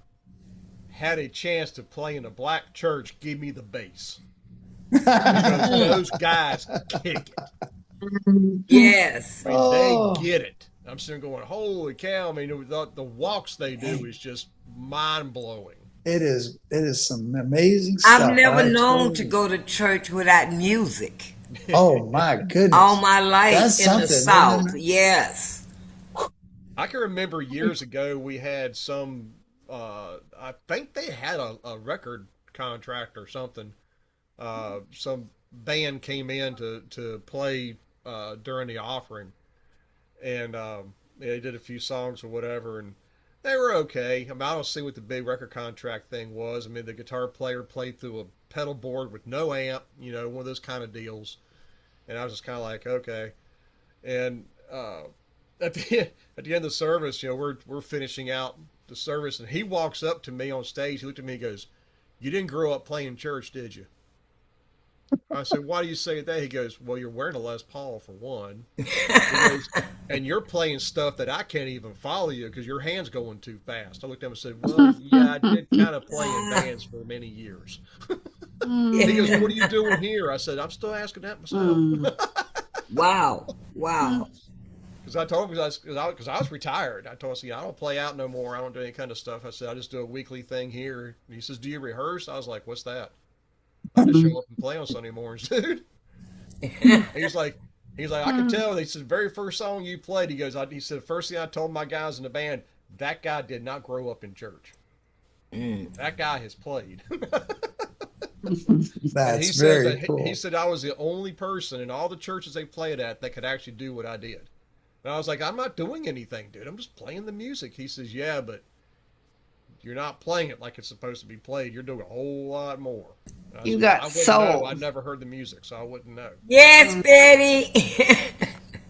had a chance to play in a black church, give me the bass because those guys kick it. Yes. I mean, they Oh, get it. I'm sitting going, holy cow! I mean, the walks they do is just mind blowing. it is. It is some amazing I've stuff. never I known to totally. go to church without music. Oh my All goodness, my life that's in the something, isn't South. it? Yes. I can remember years ago we had some. I think they had a record contract or something. Some band came in to play during the offering, and they did a few songs or whatever, and they were okay. I mean, I don't see what the big record contract thing was. I mean, the guitar player played through a pedal board with no amp, one of those kind of deals, and I was just kind of like, okay. And at the end of the service, we're finishing out the service, and he walks up to me on stage. He looked at me and goes, "You didn't grow up playing church, did you?" I said, "Why do you say that?" He goes, "Well, you're wearing a Les Paul for one." He goes, "And you're playing stuff that I can't even follow you because your hand's going too fast." I looked at him and said, "Well, yeah, I did kind of play in bands for many years." He goes, "What are you doing here?" I said, "I'm still asking that myself." Wow. Wow. Because I told him, because I was retired. I told him, I don't play out no more. I don't do any kind of stuff. I said, I just do a weekly thing here. And he says, "Do you rehearse?" I was like, "What's that?" "I just show up and play on Sunday mornings, dude." He's like, "I can tell." He said, "Very first song you played," he said, "First thing I told my guys in the band, that guy did not grow up in church. That guy has played." And he That's says very that he cool. said I was the only person in all the churches they played at that could actually do what I did. And I was like, "I'm not doing anything, dude. I'm just playing the music." He says, "Yeah, but you're not playing it like it's supposed to be played. You're doing a whole lot more." And I You said, "Well, I got wouldn't know. soul. I'd never heard the music, so I wouldn't know." Yes, Betty.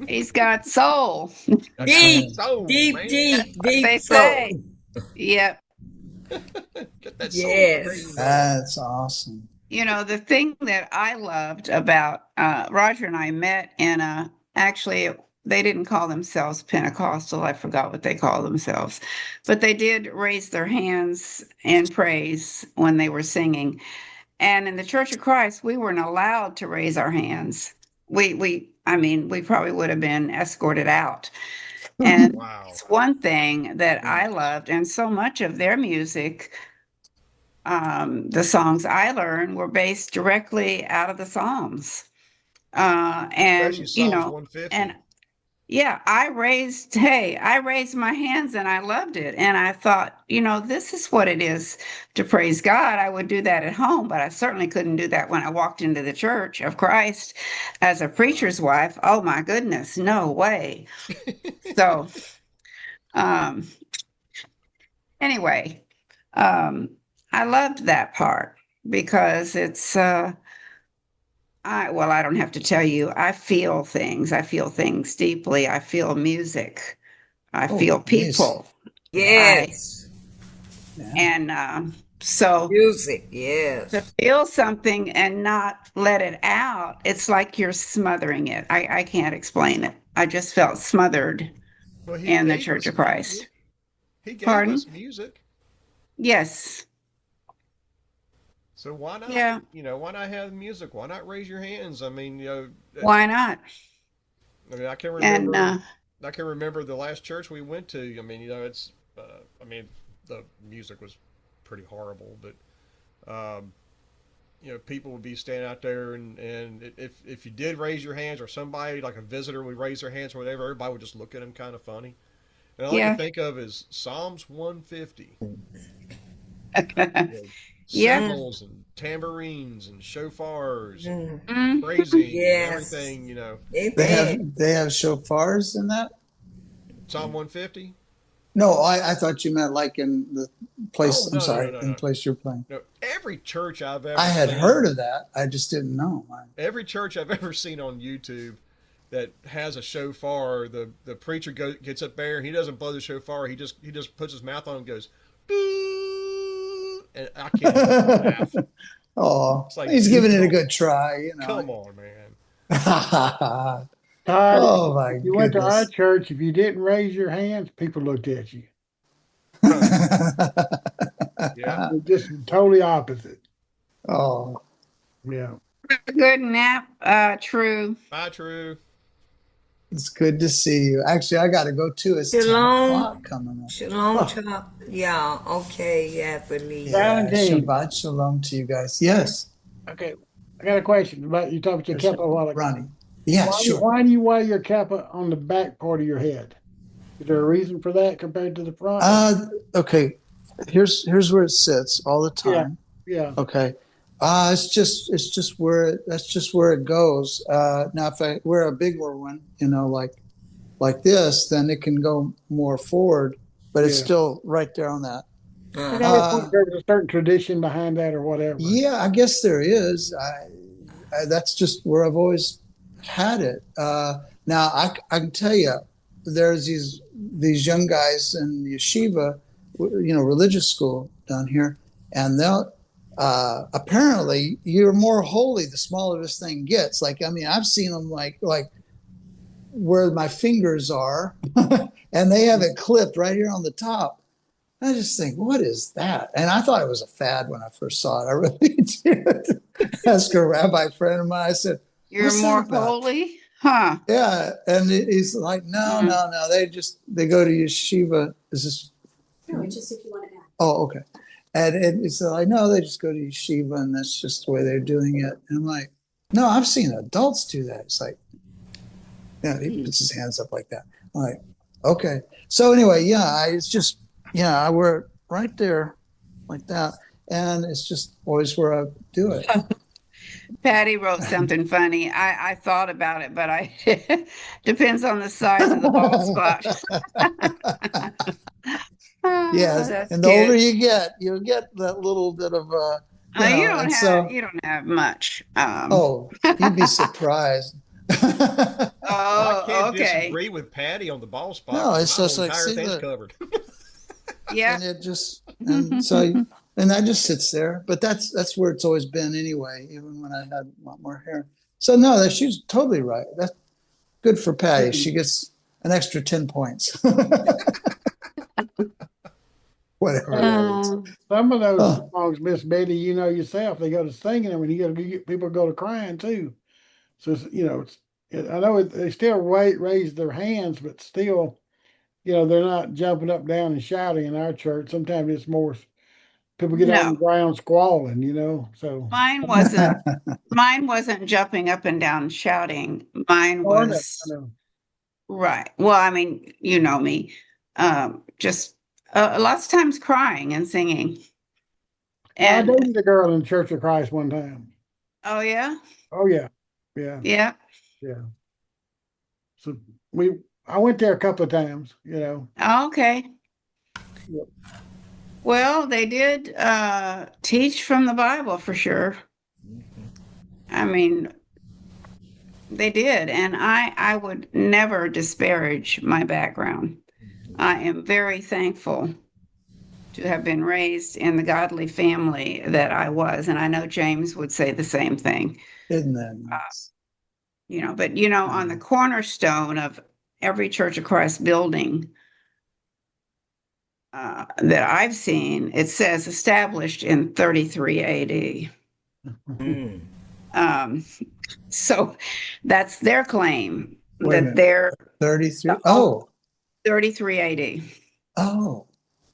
He's got soul. I got Yeah. Deep, soul, deep, man. deep, What deep they soul. say. Yep. Get that soul train Yes. going. That's awesome. The thing that I loved about Roger and I met in actually, they didn't call themselves Pentecostal. I forgot what they call themselves, but they did raise their hands in praise when they were singing. And in the Church of Christ, we weren't allowed to raise our hands. I mean, we probably would have been escorted out. And Wow. it's one thing that I loved, and so much of their music, the songs I learned were based directly out of the Psalms. Especially And, Psalms and 150. yeah, I raised my hands and I loved it. And I thought, this is what it is to praise God. I would do that at home, but I certainly couldn't do that when I walked into the Church of Christ as a Right. preacher's wife. Oh my goodness, no way. So, um, anyway, um, I loved that part because I don't have to tell you, I feel things. I feel things deeply. I feel music. I Oh, feel music. people. Yeah. I Yes. Yeah. and so Music. to Yes. feel something and not let it out, it's like you're smothering it. I can't explain it. I just felt smothered Well, he in the gave Church us of Christ. music. He gave Pardon? us music. Yes. So why not, Yeah. why not have music? Why not raise your hands? I mean, Why not? I mean, And I can remember the last church we went to. I mean, I mean, the music was pretty horrible, but, people would be standing out there, and if you did raise your hands, or somebody like a visitor would raise their hands or whatever, everybody would just look at them kind of funny. And all I can yeah. think of is Psalms 150. Yeah. Cymbals and tambourines and shofars and Mhm. praising and Yes. everything. They have Amen. they have shofars in that. Psalm 150? No, I thought you meant like in the place. Oh, I'm no, no, no, sorry, no, in the no. place you're playing. No, every church I've I ever had seen, heard of that. I just didn't know. every church I've ever seen on YouTube that has a shofar, the preacher gets up there, he doesn't blow the shofar, he just puts his mouth on and goes, boo, and I can't help but laugh. Oh, It's like, he's dude, giving it come a on, good try, you know. come on, man. Todd, Oh my if you went to our goodness. church, if you didn't raise your hands, people looked at you. Right. Yeah. It's just totally opposite. Oh, Yeah. Good nap, true. Bye, True. it's good to see you. Actually, I got to go too. It's 10 o'clock Shalom. coming up. Shalom, Oh, Chuck. Yeah, okay, you have to leave. Yeah, Valentine. Shabbat Shalom to you guys. Yes, Okay. I got a question about you talked about your there's kappa a while ago. Ronnie. Yeah, sure. Why do you wear your kappa on the back part of your head? Is there a reason for that compared to the front? Okay. Here's where it sits all the Yeah. time. Yeah. Okay. It's just where that's just where it goes. Now if I wear a bigger one, like this, then it can go more forward, but it's Yeah. still right there on that. And I Uh-huh. was wondering if there's a certain tradition behind that or whatever. Yeah, I guess there is. That's just where I've always had it. Now I can tell you, there's these young guys in yeshiva, religious school down here, and they'll apparently you're more holy the smaller this thing gets. Like, I mean, I've seen them like where my fingers are, and they have it clipped right here on the top. I just think, what is that? And I thought it was a fad when I first saw it. I really did. Ask a rabbi friend of mine. I said, You're "What's more that about?" holy? Huh. Yeah, and he's like, "No, no, no. They go to yeshiva. Is this?" No, it's just if you want to add. Oh, okay. And it's like, no, they just go to yeshiva, and that's just the way they're doing it. And I'm like, no, I've seen adults do that. It's like, yeah, he puts his hands up like that. I'm like, okay. So anyway, I wear it right there, like that, and it's just always where I do it. Patty wrote something funny. I thought about it, but I depends on the size of the bald spot. Yes, That's and the older cute. you get, you'll get that little bit of You don't have much. you'd be surprised. Well, I can't Okay. disagree with Patty on the ball spot. No, it's My just whole like, entire see, thing's look. covered. Yeah. And it just and that just sits there. But that's where it's always been anyway, even when I had a lot more hair. So no, she's totally right. That's good for Patty. She gets an extra 10 points. Whatever that is. Some of those songs, Miss Betty, you know yourself, they go to singing them, and you got to get people go to crying too. So I know they still raise their hands, but still, they're not jumping up, down, and shouting in our church. Sometimes it's more people get on the No, ground squalling, So mine wasn't jumping up and down shouting. Mine oh, I know, was I know. right. Well, I mean, you know me. Just lots of times crying and singing. I And dated a girl in Church of Christ one time. oh yeah, Oh yeah, yeah, yeah. yeah. So I went there a couple of times. Okay. Yep. Well, they did teach from the Bible for sure. I mean, they did, and I would never disparage my background. I am very thankful to have been raised in the godly family that I was, and I know James would say the same thing. Isn't that nice? But on the cornerstone of every Church of Christ building that I've seen, it says established in 33 AD. So that's their claim. Wait a that minute. they're 33. Oh, 33 AD. oh,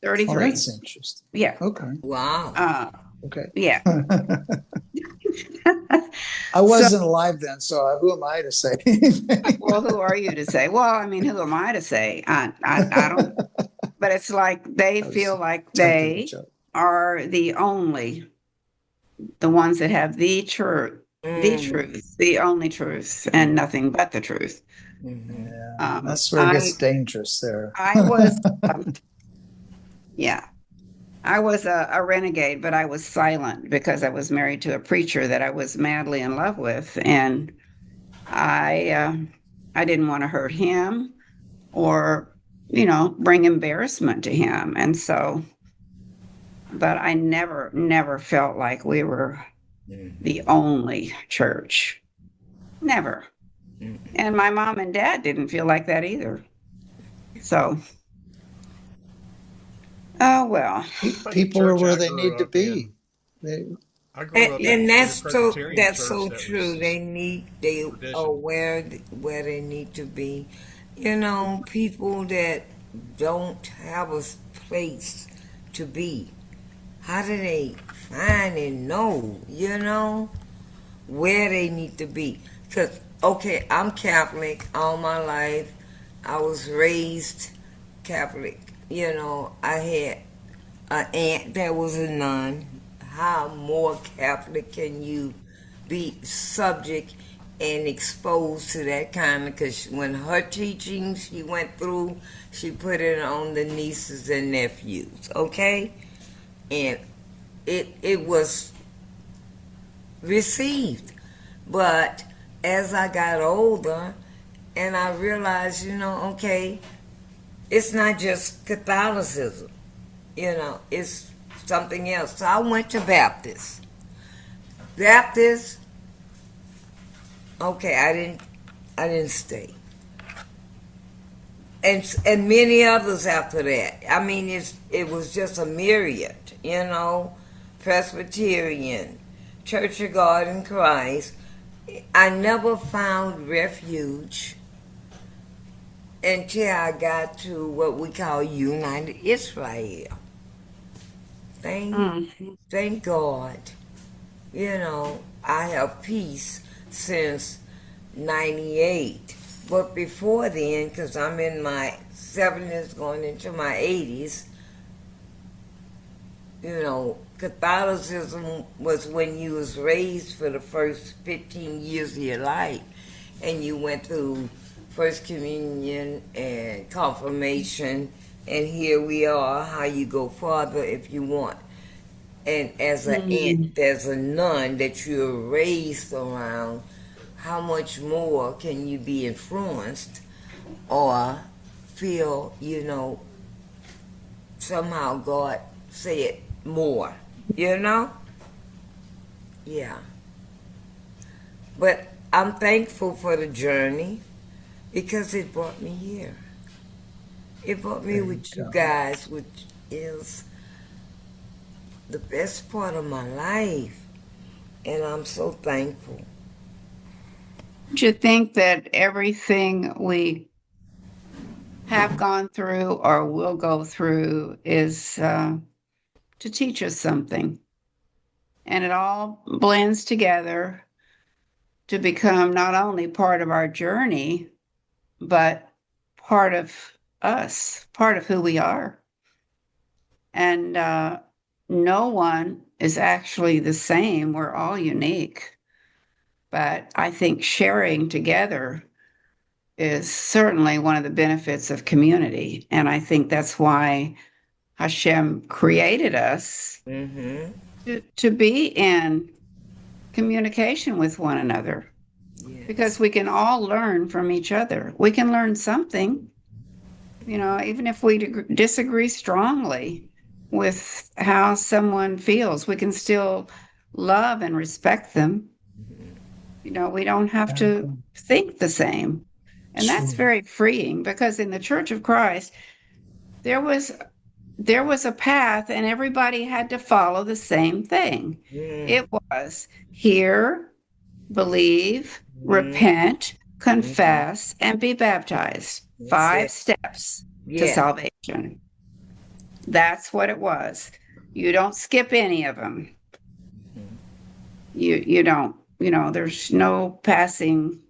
33. that's interesting. Yeah. Okay. Wow. Okay. Yeah. I wasn't alive then, so who am I to say anything? Well, who are you to say? Well, I mean, who am I to say? I don't. But it's like they feel like they are the ones that have the truth, the only truth, and nothing but the truth. Yeah, that's where it gets dangerous there. I was, yeah, I was a renegade, but I was silent because I was married to a preacher that I was madly in love with, and I didn't want to hurt him or, bring embarrassment to him, and so, but I never felt like we were the only church, never, and my mom and dad didn't feel like that either. So, oh well. People are where they need to be. I grew up And in a Presbyterian that's church so that true. was They are tradition. where they need to be. People that don't have a place to be. How do they find and know? Where they need to be. Because okay, I'm Catholic all my life. I was raised Catholic. I had an aunt that was a nun. How more Catholic can you be subject and exposed to that kind of, because when her teachings she went through, she put it on the nieces and nephews, okay? And it was received. But as I got older and I realized, okay, it's not just Catholicism, it's something else. So I went to Baptist. Baptist, okay, I didn't stay. And many others after that. I mean, it was just a myriad, Presbyterian, Church of God in Christ. I never found refuge until I got to what we call United Israel. Thank God. I have peace since 98. But before then, because I'm in my 70s going into my 80s, Catholicism was when you was raised for the first 15 years of your life, and you went through First Communion and Confirmation, and here we are, how you go farther if you want. And as an aunt, there's a nun that you're raised around, how much more can you be influenced or feel, somehow God said more, Yeah. But I'm thankful for the journey because it brought me here. It brought me with you guys, which is the best part of my life. And I'm so thankful. Do you think that everything we have gone through or will go through is to teach us something? And it all blends together to become not only part of our journey, but part of us, part of who we are. And no one is actually the same. We're all unique. But I think sharing together is certainly one of the benefits of community. And I think that's why Hashem created us to be in communication with one another. Yes. Because we can all learn from each other. We can learn something, even if we disagree strongly with how someone feels, we can still love and respect them. We don't have to think the same. And that's very freeing, because in the Church of Christ, there was a path and everybody had to follow the same thing. It was hear, believe, repent, confess, and be baptized. 5 steps to salvation. That's what it was. You don't skip any of them. You don't. There's no passing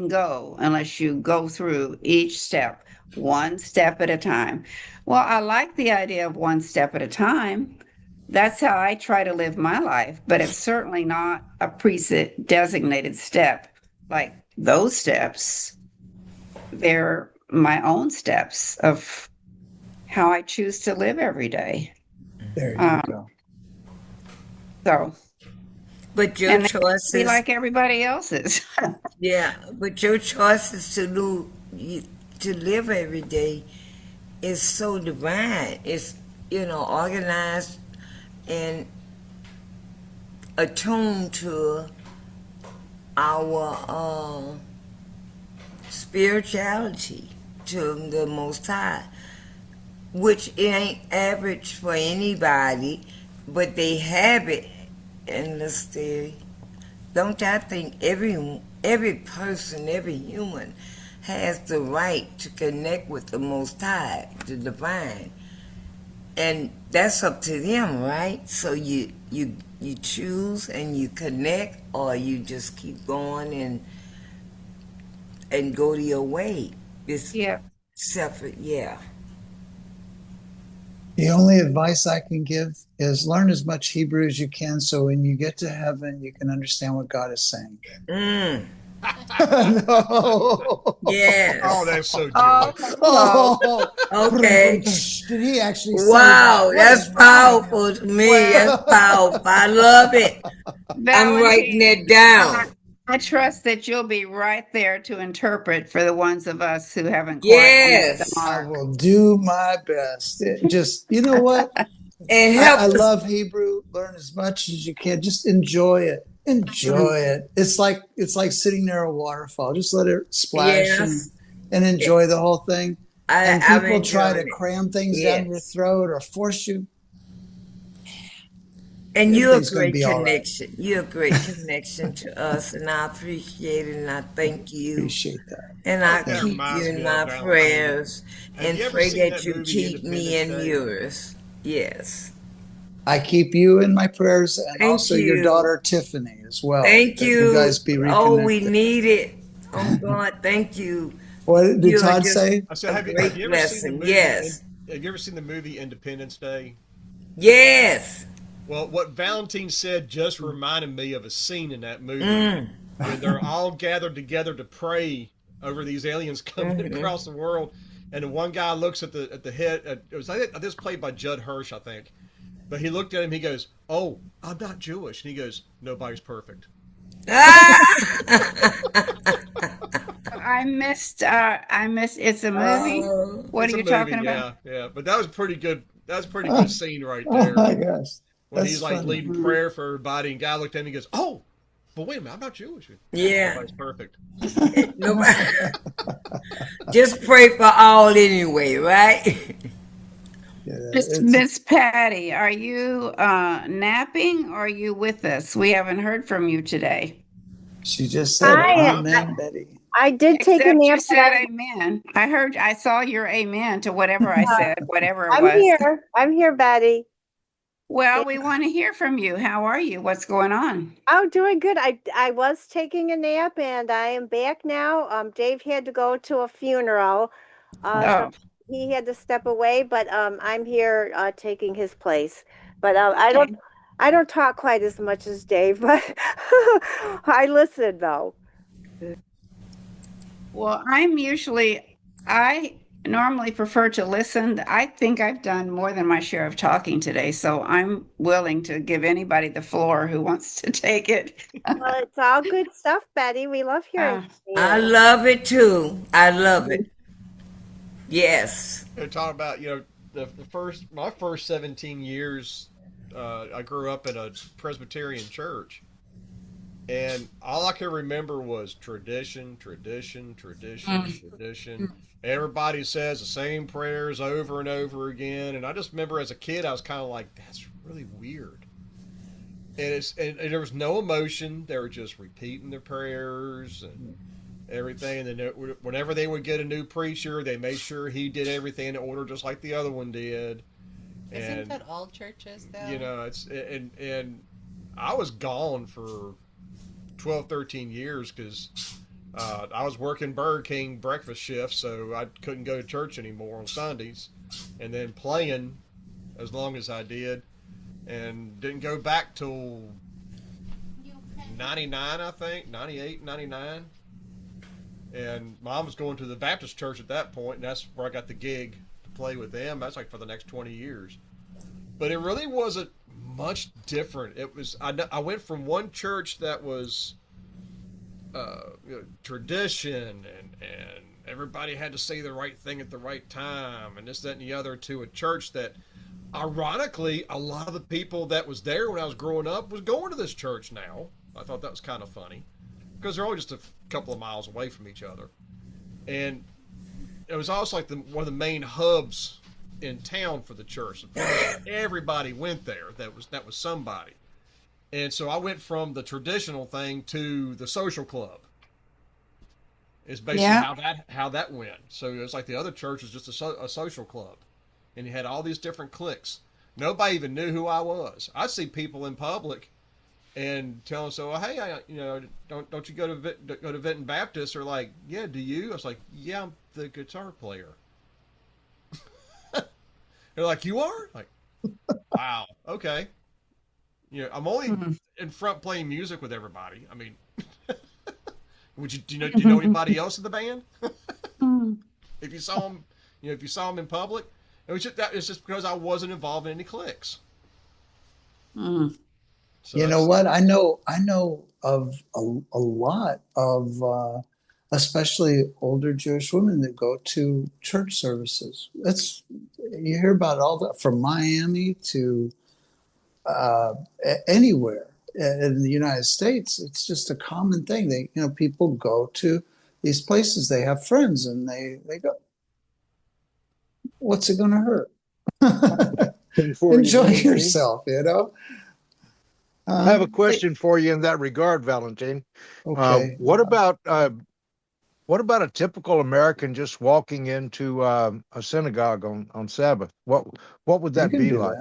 go unless you go through each step, one step at a time. Well, I like the idea of one step at a time. That's how I try to live my life, but it's certainly not a designated step like those steps. they're my own steps of how I choose to live every day. There you Um, go. so, But your and they be choices, like everybody else's. yeah, but your choices to live every day is so divine. It's, organized and attuned to our spirituality, to the Most High, which it ain't average for anybody, but they have it in this theory. Don't I think every person, every human has the right to connect with the Most High, the divine, and that's up to them, right? So you choose and you connect, or you just keep going and go to your way. It's Yeah. separate, yeah. The only advice I can give is learn as much Hebrew as you can so when you get to heaven, you can understand what God is saying. Mm, No. yes. Oh, that's so Oh, Jewish. Oh, Okay. did he actually say that? Wow, What that's is wrong with him? powerful to me. That's well, powerful. I love it. I'm writing Valentine, it down. I trust that you'll be right there to interpret for the ones of us who haven't quite made the Yes. I mark. will do my best. Just, you know what? And I help us. love Hebrew. Learn as much as you can. Just enjoy it. Enjoy it. It's like sitting near a waterfall. Just let it splash Yes. and enjoy the whole thing. And I've people try enjoyed to it. cram things down your Yes. throat or force you. And you're a Everything's going to great be all right. connection. You're a great connection to us, and I appreciate it, and I thank you. Appreciate that. And You know I what that Thank keep you. you reminds in me of, my Valentine? prayers Have and you ever pray seen that that you movie keep me Independence in Day? yours. Yes. I keep you in my prayers and Thank also your you. daughter Tiffany as well. Thank That you you. guys be Oh, we reconnected. need it. Oh, God, thank you. What did You are Todd just say? I said, a have great you ever seen the blessing. movie? Yes. Have you ever seen the movie Independence Day? Yes. Well, what Valentine said just reminded me of a scene in that movie Mm. when they're all gathered together to pray over these aliens coming Mm-hmm. across the world, and the one guy looks at the head. It was this played by Judd Hirsch, I think. But he looked at him. He goes, "Oh, I'm not Jewish," and he goes, "Nobody's perfect." Ah! I missed it's a movie. Oh, What It's are a you movie, talking about? yeah, yeah. But that was pretty good. That was a pretty good Oh, scene right oh there my gosh. when That's he's like funny. leading prayer for everybody, and guy looked at him. He goes, "Oh, but wait a minute, I'm not Jewish. yeah. Nobody's perfect." Nobody. Just pray for all anyway, right? Yeah, Miss it's Miss Patty, are you napping or are you with us? We haven't heard from you today. she just said I amen, Betty. I did take a Except you nap, but said amen. I saw your amen to whatever I said, whatever it I'm was. here. I'm here, Betty. Well, we want to hear from you. How are you? What's going on? Oh, doing good. I was taking a nap and I am back now. Dave had to go to a funeral, so Oh, he had to step away, but I'm here taking his place. But okay. I don't talk quite as much as Dave, but I listen though. Well, I normally prefer to listen. I think I've done more than my share of talking today, so I'm willing to give anybody the floor who wants to take it. Well, it's all good stuff, Betty. We love hearing Uh, from I you. love it too. I love it. Yes. They're talking about my first 17 years. I grew up in a Presbyterian church, and all I can remember was tradition, tradition, tradition, mm, tradition. Everybody says the same prayers over and over again, and I just remember as a kid, I was kind of like, "That's really weird." And there was no emotion. They were just repeating their prayers and everything. And then whenever they would get a new preacher, they made sure he did everything in order, just like the other one did. Isn't And that all churches you though? know, and I was gone for 12, 13 years because I was working Burger King breakfast shift, so I couldn't go to church anymore on Sundays, and then playing as long as I did, and didn't go back till 99, I think, 98, 99. And Mom was going to the Baptist church at that point, and that's where I got the gig to play with them. That's like for the next 20 years. But it really wasn't much different. It was I went from one church that was tradition and everybody had to say the right thing at the right time and this, that, and the other, to a church that, ironically, a lot of the people that was there when I was growing up was going to this church now. I thought that was kind of funny because they're all just a couple of miles away from each other. And it was also like one of the main hubs in town for the church. Everybody went there. That was somebody. And so I went from the traditional thing to the social club. It's basically how that went. So it was like the other church was just a social club, and you had all these different cliques. Nobody even knew who I was. I'd see people in public and tell them, "So, hey, don't you go to Vinton Baptist?" Or like, "Yeah, do you?" I was like, "Yeah, I'm the guitar player." They're like, "You are?" Like, wow, okay. I'm only in front playing music with everybody. I mean, do you know anybody else in the band? If you saw them, if you saw them in public, it's just because I wasn't involved in any cliques. So you know what? I know of a lot of, especially older Jewish women that go to church services. You hear about all that from Miami to anywhere in the United States. It's just a common thing. People go to these places. They have friends, and they go. What's it going to hurt? Enjoy yourself, I have a question for you in that regard, Valentine. Okay. What about a typical American just walking into a synagogue on Sabbath? What would that be like?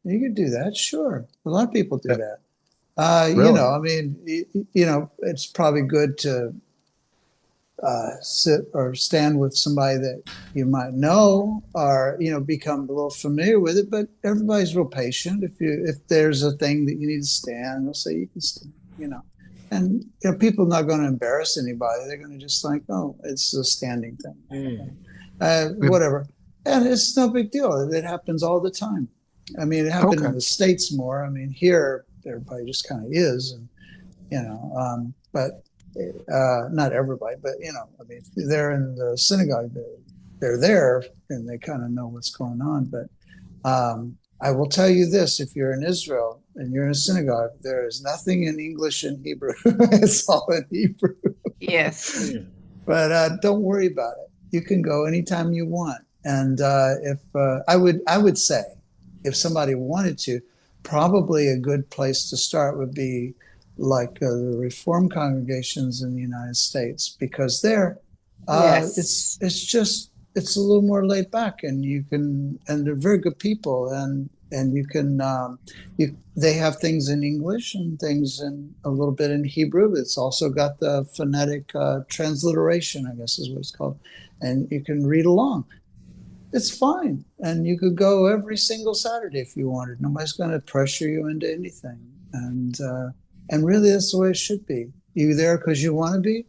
You can do that, sure. A lot of people do that. Really? I mean, it's probably good to sit or stand with somebody that you might know, or become a little familiar with it. But everybody's real patient. If there's a thing that you need to stand, they'll say you can stand. And people are not going to embarrass anybody. They're going to just like, oh, it's a standing thing, whatever. And it's no big deal. It happens all the time. I mean, it happened in the States more. I mean, here everybody just kind of is, and but not everybody. But I mean, they're in the synagogue. They're there, and they kind of know what's going on. But I will tell you this: if you're in Israel and you're in a synagogue, there is nothing in English and Hebrew. It's all in Hebrew. Yes. But don't worry about it. You can go anytime you want. And if I would say, if somebody wanted to, probably a good place to start would be like the Reform congregations in the United States, because there, it's a little more laid back, and they're very good people, and you can they have things in English and things in a little bit in Hebrew. It's also got the phonetic transliteration, I guess is what it's called, and you can read along. It's fine. And you could go every single Saturday if you wanted. Nobody's going to pressure you into anything. And really, that's the way it should be. You there because you want to be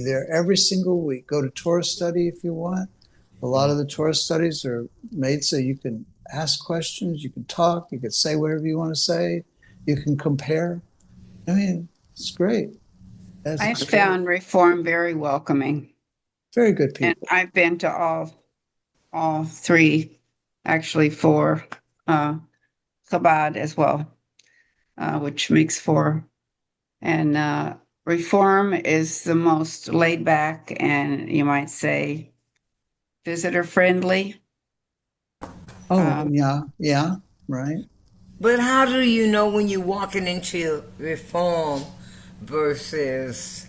there every single week. Go to Torah study if you want. A lot of the Torah studies are made so you can ask questions, you can talk, you can say whatever you want to say, you can compare. I mean, it's great. I found Reform very welcoming. Very good people. And I've been to all three, actually four, Chabad as well, which makes four. And Reform is the most laid back and, you might say, visitor friendly. Oh, yeah, right. But how do you know when you're walking into Reform versus...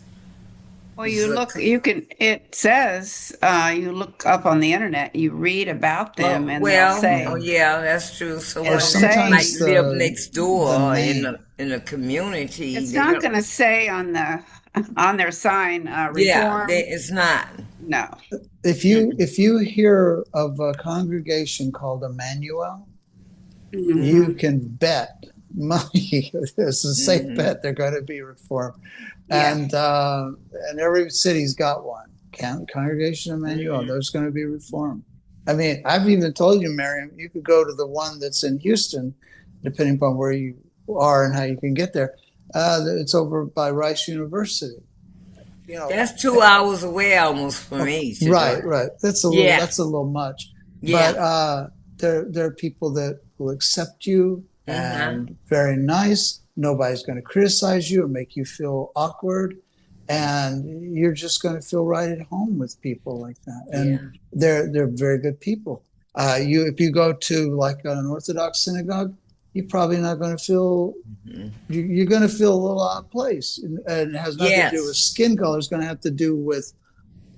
Well, it says, you look up on the internet, you read about them, and they'll say... Oh, yeah, that's true. So might live next door in a community. It's not going to say on their sign, Reform. Yeah, it's not. No. If you hear of a congregation called Emmanuel, you can bet money. It's a safe bet they're going to be reformed. Yeah. And every city's got one. Congregation of Emmanuel, there's going to be reform. I mean, I've even told you, Miriam, you could go to the one that's in Houston, depending upon where you are and how you can get there. It's over by Rice University. You know, That's 2 hours away almost from me. Right. That's a little much. Yeah. But there are people that will accept you and very nice. Nobody's going to criticize you or make you feel awkward. And you're just going to feel right at home with people like that. And they're very good people. If you go to like an Orthodox synagogue, you're probably not going to feel, you're going to feel a little out of place. And it has nothing to do with skin color. It's going to have to do with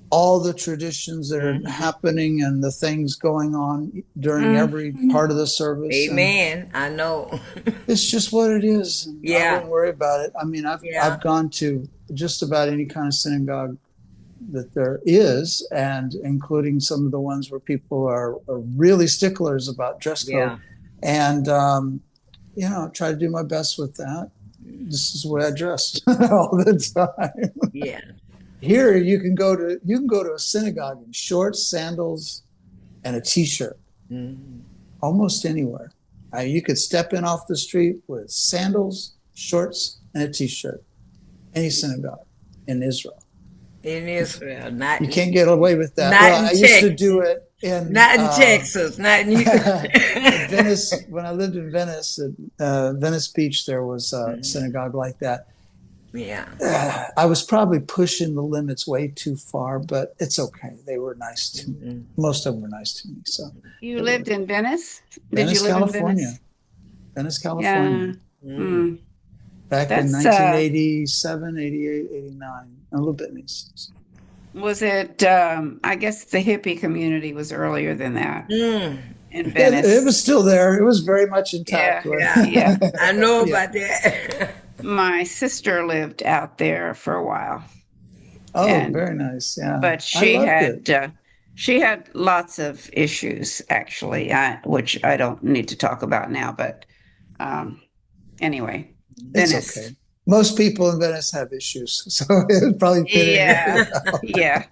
all the traditions that are happening and the things going on during every part of the service. Amen. I know. It's just what it is. Yeah. I wouldn't worry about it. I mean, I've gone to just about any kind of synagogue that there is, and including some of the ones where people are really sticklers about dress code. Yeah. And, try to do my best with that. This is the way I dress all the time. Yeah. Here you can go to a synagogue in shorts, sandals, and a t-shirt. Almost anywhere. You could step in off the street with sandals, shorts, and a t-shirt. Any synagogue in Israel. In Israel, not you can't get away with that. Not in I used to do it in Texas, not in Venice. When I lived in Venice, at Venice Beach, there was a synagogue like that. Yeah. I was probably pushing the limits way too far, but it's okay. They were nice to me. Most of them were nice to me. So you lived in Venice? Did you live California? in Venice? Venice, California. Yeah. Back in 1987, 88, 89. A little bit in these. Was it, I guess the hippie community was earlier than that in Venice. It was still there. It was very much intact. Yeah. I know about that. My sister lived out there for a while. Oh, very nice. Yeah. But she had lots of issues, actually, which I don't need to talk about now. But anyway, it's Venice. Okay. Most people in Venice have issues, so it probably fit in. Yeah.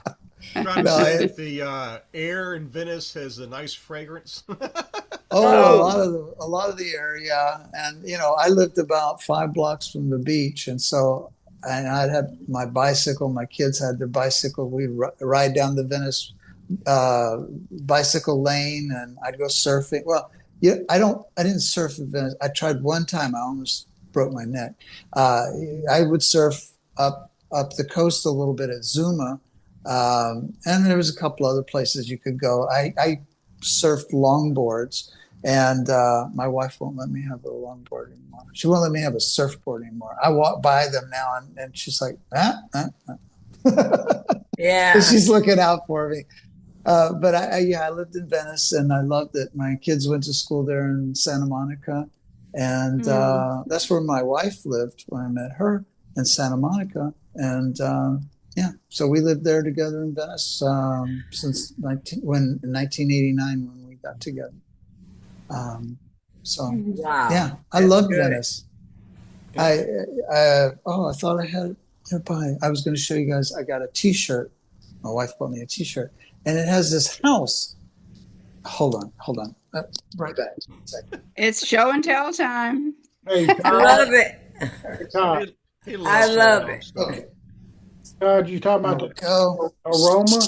Trying to see if the air in Venice has a nice fragrance. A lot of the area, and I lived about 5 blocks from the beach, and so I'd have my bicycle. My kids had their bicycle. We'd ride down the Venice bicycle lane, and I'd go surfing. Well, I didn't surf in Venice. I tried one time. I almost broke my neck. I would surf up the coast a little bit at Zuma, and there was a couple other places you could go. I surfed longboards, and my wife won't let me have a longboard anymore. She won't let me have a surfboard anymore. I walk by them now, and she's like, Yeah. She's looking out for me. But I lived in Venice, and I loved it. My kids went to school there in Santa Monica. And that's where my wife lived when I met her, in Santa Monica. And so we lived there together in Venice since 1989 when we got together. Wow. I loved Venice. I thought I had it nearby. I was going to show you guys. I got a T-shirt. My wife bought me a T-shirt, and it has this house. Hold on. Right back. It's show and tell time. Hey, I love it. Todd. I love it. Okay. Todd, you talking about the aroma?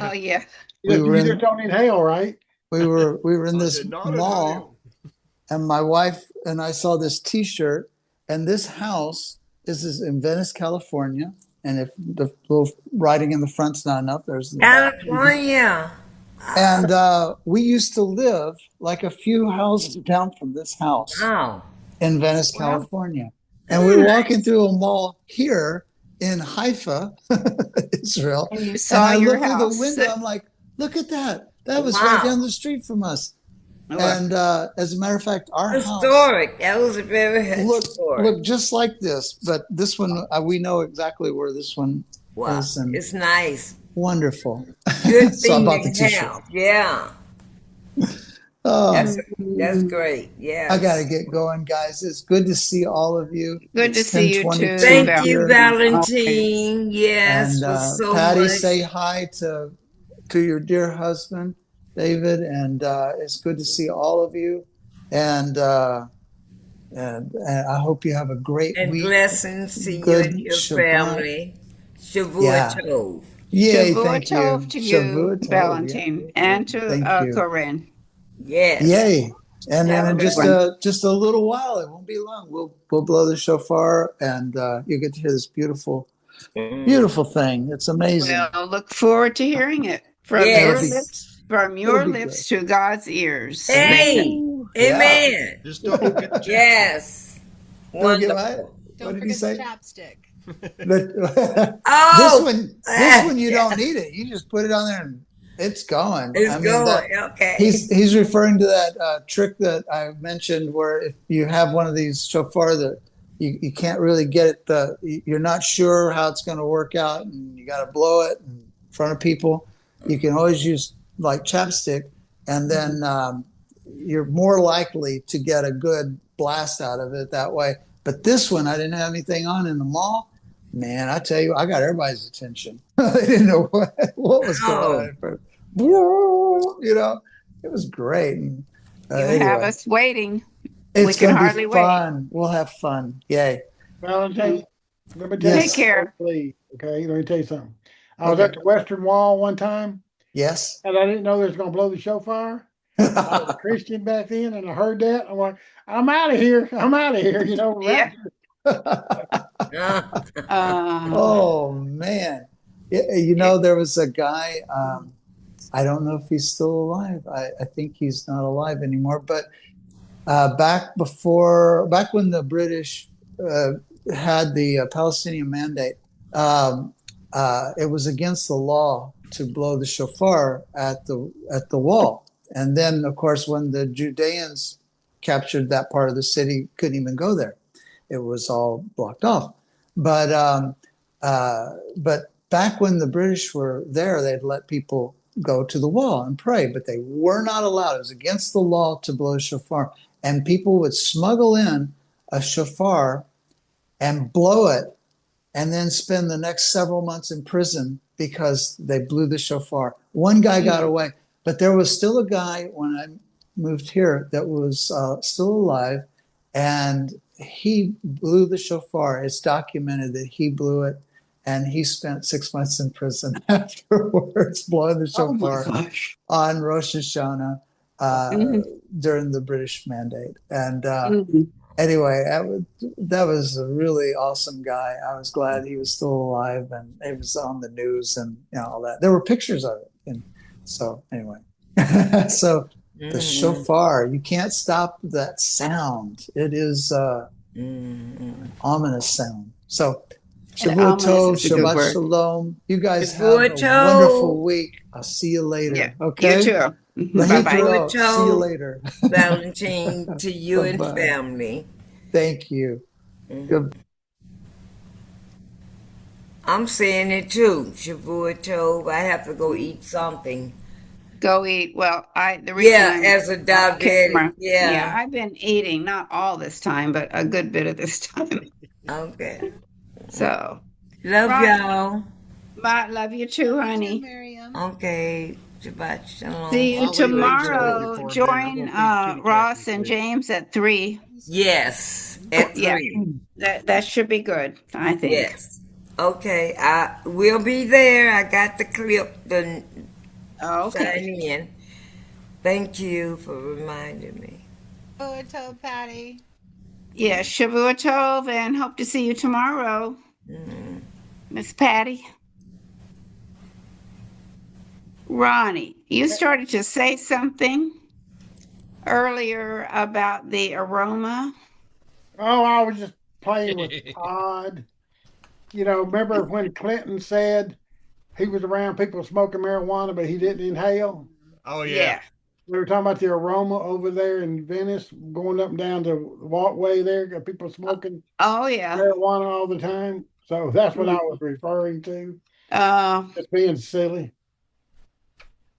Oh yeah. You just don't inhale, right? We were in this mall, and my wife and I saw this T-shirt, and this house is in Venice, California. And if the little writing in the front's not enough, there's the California. And we used to live like a few houses down from this house in Venice, California. And we were walking through a mall here in Haifa, Israel. And you saw your house. I looked through the window. I'm like, look at that. That was right down the street from us. And as a matter of fact, our historic. house That was very historic. Looked just like this. But this one, we know exactly where this one is. And it's nice. Wonderful. Good So I thing bought the to T-shirt. have. Yeah. Oh, That's great. I got to Yes. get going, guys. It's good to see all of you. Good to It's see you too, 10:22 Thank you, here. Always. Valentine. Yes, And for so Patty, much. say hi to your dear husband, David. And it's good to see all of you. And and I hope you have a great And week. blessings to you and Good your Shabbat. family. Shavua Yeah. Tov. Yay. Shavua Thank you. Tov to you, Shavua Tov. Yeah. Valentine, and to Thank you. Corinne. Yes. Yay. And then Have a in good one. just a little while, it won't be long. We'll blow the shofar, and you'll get to hear this beautiful thing. It's amazing. We'll look forward to hearing it from your Yes. lips, from It'll your be good. lips to God's ears. Hey. Ooh, yeah. Amen. Just don't forget the chapstick. Yes. Don't get what? Wonderful. What Don't did he forget the say? chapstick. Oh, This one you yeah. don't need it. You just put it on there and it's going. It's I mean that going. Okay. he's referring to that trick that I mentioned, where if you have one of these shofar that you can't really get it, you're not sure how it's going to work out, and you got to blow it in front of people. You can always use like chapstick, and then you're more likely to get a good blast out of it that way. But this one, I didn't have anything on in the mall. Man, I tell you, I got everybody's attention. They didn't know what was going Oh, on. You know, it was great. And, You have anyway, us waiting. it's We can going to hardly be wait. fun. We'll have fun. Yay. Valentine, let me tell you Take Yes. care. please. Okay, let me tell you something. I was Okay. at the Western Wall one time, Yes. and I didn't know they was going to blow the shofar. I was a Christian back then, and I heard that. I'm like, I'm out of here. I'm out of here. You know, Yeah. Oh man. You know, there was a guy, I don't know if he's still alive. I think he's not alive anymore, but back when the British had the Palestinian Mandate, it was against the law to blow the shofar at the wall. And then, of course, when the Judeans captured that part of the city, couldn't even go there. It was all blocked off. But but back when the British were there, they'd let people go to the wall and pray, but they were not allowed. It was against the law to blow a shofar, and people would smuggle in a shofar and blow it, and then spend the next several months in prison because they blew the shofar. One guy got away, but there was still a guy when I moved here that was still alive, and he blew the shofar. It's documented that he blew it, and he spent 6 months in prison afterwards blowing the Oh my shofar gosh. on Rosh Hashanah Mhm. during the British Mandate. And Mhm. anyway, that was a really awesome guy. I was glad he was still alive, and it was on the news and all that. There were pictures of it, and so anyway, so the shofar, you can't stop that sound. It is ominous sound. So And Shavua ominous Tov, is a good Shabbat word. Shalom. You guys have Shavua a Tov. wonderful week. I'll see you later. Yeah. Okay. You too. Lahitro. Bye-bye. See you later. Valentine, to you and Bye-bye. family. Thank you. Good. I'm saying it too. Shavua Tov. I have to go eat something. Go eat. Well, the reason I'm as a on diabetic. camera, Yeah. I've been eating, not all this time, but a good bit of this time. Okay. So, Love right. y'all. Bye. Love you too, honey. Miriam. Okay. Shabbat Shalom. See you I'll leave the extra tomorrow. cookie for a minute. I'm Join gonna feed Kitty Ross Cathy and too. James at 3. Yes. At 3. Yeah. That should be good, I think. Yes. Okay. I will be there. I got the clip to Okay. sign in. Thank you for reminding me. Oh, Tov, Patty. Yeah, Shavua Tov, and hope to see you tomorrow, Miss Patty. Ronnie, you started to say something earlier about the aroma. Oh, I was just playing with Todd. You know, remember when Clinton said he was around people smoking marijuana, but he didn't inhale? Oh yeah. Yeah. We were talking about the aroma over there in Venice, going up and down the walkway there, got people smoking Oh, yeah. marijuana all the time. So that's what I was referring to. Uh, Just being silly.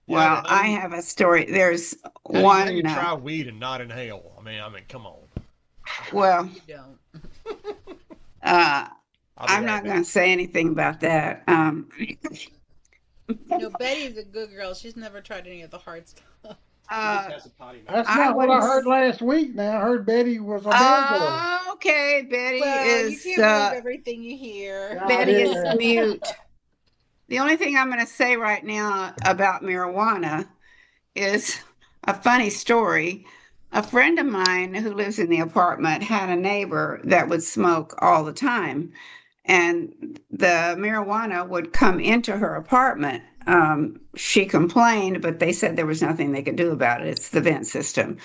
Well, how I do you, have a story. There's how do you one. try weed and not inhale? I mean, come on. Well, You don't. I'll be I'm right not back. going to say anything about that. No, Betty's a good girl. She's never tried any of the hard stuff. uh, Has a potty mouth. That's I not what I wouldn't. heard last week. Now I heard Betty was a bad girl. Okay, Betty Well, you is can't believe everything you hear. Yeah, I Betty hear is that. mute. The only thing I'm going to say right now about marijuana is a funny story. A friend of mine who lives in the apartment had a neighbor that would smoke all the time, and the marijuana would come into her apartment. She complained, but they said there was nothing they could do about it. It's the vent system.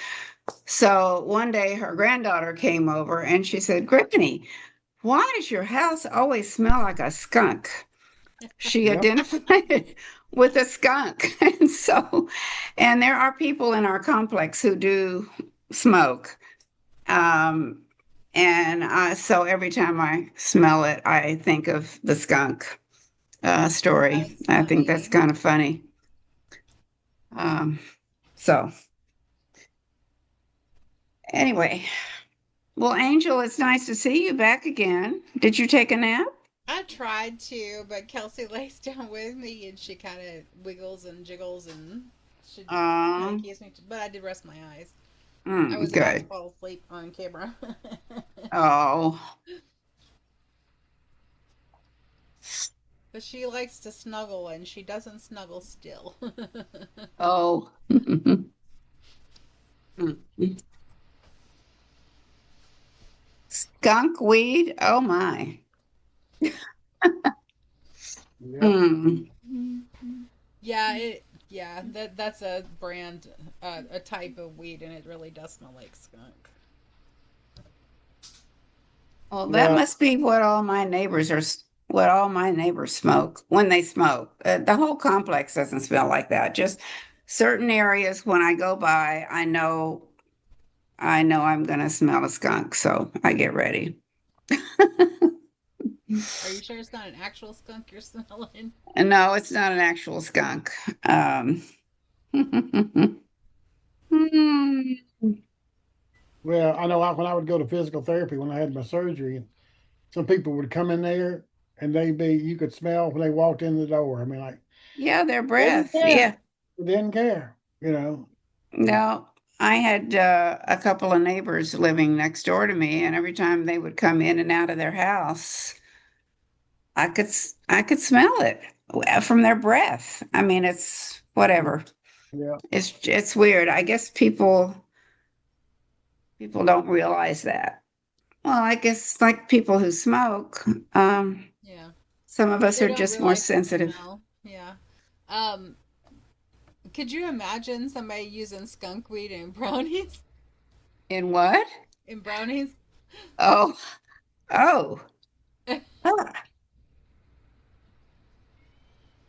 So one day her granddaughter came over and she said, Granny, why does your house always smell like a skunk? She Yep. identified it with a skunk. And so, and there are people in our complex who do smoke. Um, so every time I smell it, I think of the skunk story. That's I think that's funny. kind of funny. Um, so anyway, well, Angel, it's nice to see you back again. Did you take a nap? I tried to, but Kelsey lays down with me and she kind of wiggles and jiggles and she kind of Um, keeps me. But I did rest my eyes. I was about to good. fall asleep on camera. Oh, But she likes to snuggle and she doesn't snuggle still. oh. Skunk weed? Oh my. Yep. Hmm. Yeah, that's a brand, a type of weed, and it really does smell like skunk. Well, that Yeah. must be what all my neighbors smoke when they smoke. The whole complex doesn't smell like that. Just certain areas when I go by, I know I'm gonna smell a skunk, so I get ready. Are you sure it's not an actual skunk you're smelling? And no, it's not an actual skunk. Um, Well, I know when I would go to physical therapy when I had my surgery, and some people would come in there and you could smell when they walked in the door. I mean, like, yeah, their they didn't breath. care. Yeah. They didn't care, you know. No, I had a couple of neighbors living next door to me, and every time they would come in and out of their house, I could smell it from their breath. I mean, it's whatever. Yeah. It's weird. I guess people don't realize that. Well, I guess like people who smoke, Yeah, some of us they are don't just more realize the sensitive. smell. Yeah. Um, could you imagine somebody using skunk weed in brownies? In what? In brownies? Oh, oh. Ah.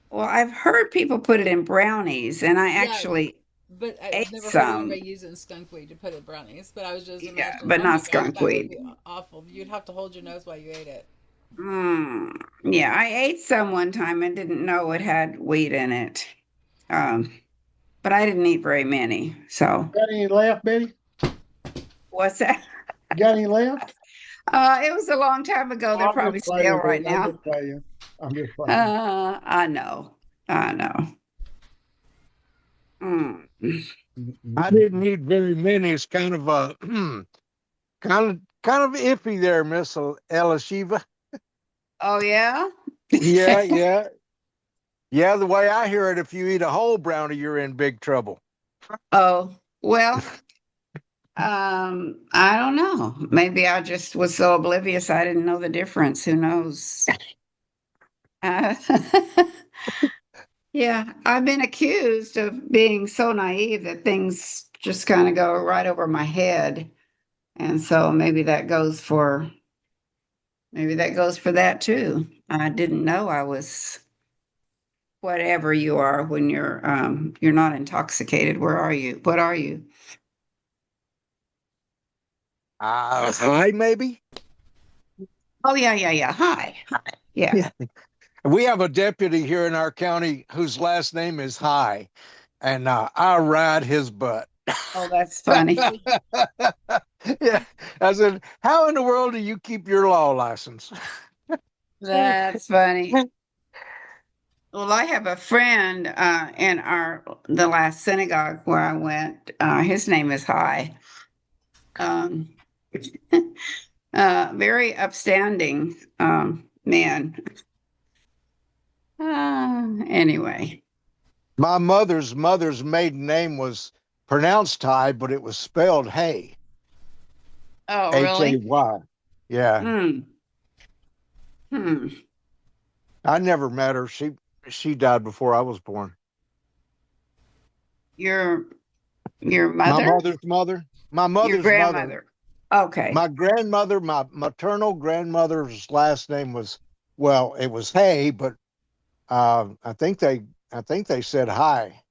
Well, I've heard people put it in brownies, and I Yeah, actually but I've ate never heard of some. anybody using skunk weed to put in brownies. But I was just Yeah, imagining, but oh my not gosh, skunk that would weed. be awful. You'd have to hold your nose while you ate it. Mm, yeah, I ate some one time and didn't know it had weed in it. Um, but I didn't eat very many. So Got any left, Betty? what's that? You got any left? It was a long time ago. They're I'm probably just stale playing, right Betty. I'm now. just playing. I'm just playing. I know. I know. Mm. I didn't eat very many. It's kind of a kind of iffy there, Miss Elishiva. Oh yeah? Yeah, yeah. Yeah, the way I hear it, if you eat a whole brownie, you're in big trouble. Oh, well, I don't know. Maybe I just was so oblivious I didn't know the difference. Who knows? Uh, yeah, I've been accused of being so naive that things just kind of go right over my head. And so maybe that goes for that too. I didn't know I was whatever you are when you're not intoxicated. Where are you? What are you? Hi, maybe. Oh yeah, yeah, yeah. Hi. Hi. Yeah. Yeah. We have a deputy here in our county whose last name is High. and I ride his butt. Oh, that's funny. Yeah, I said, "How in the world do you keep your law license?" That's funny. Well, I have a friend in the last synagogue where I went. His name is High. Um, very upstanding man. Anyway. My mother's maiden name was pronounced Ty, but it was spelled Hay. Oh, really? Hay. Yeah. Hmm. Hmm. I never met her. She died before I was born. Your My mother? mother's mother. My Your mother's mother. grandmother. Okay. My grandmother, my maternal grandmother's last name was, well, it was Hay, but I think they said Hi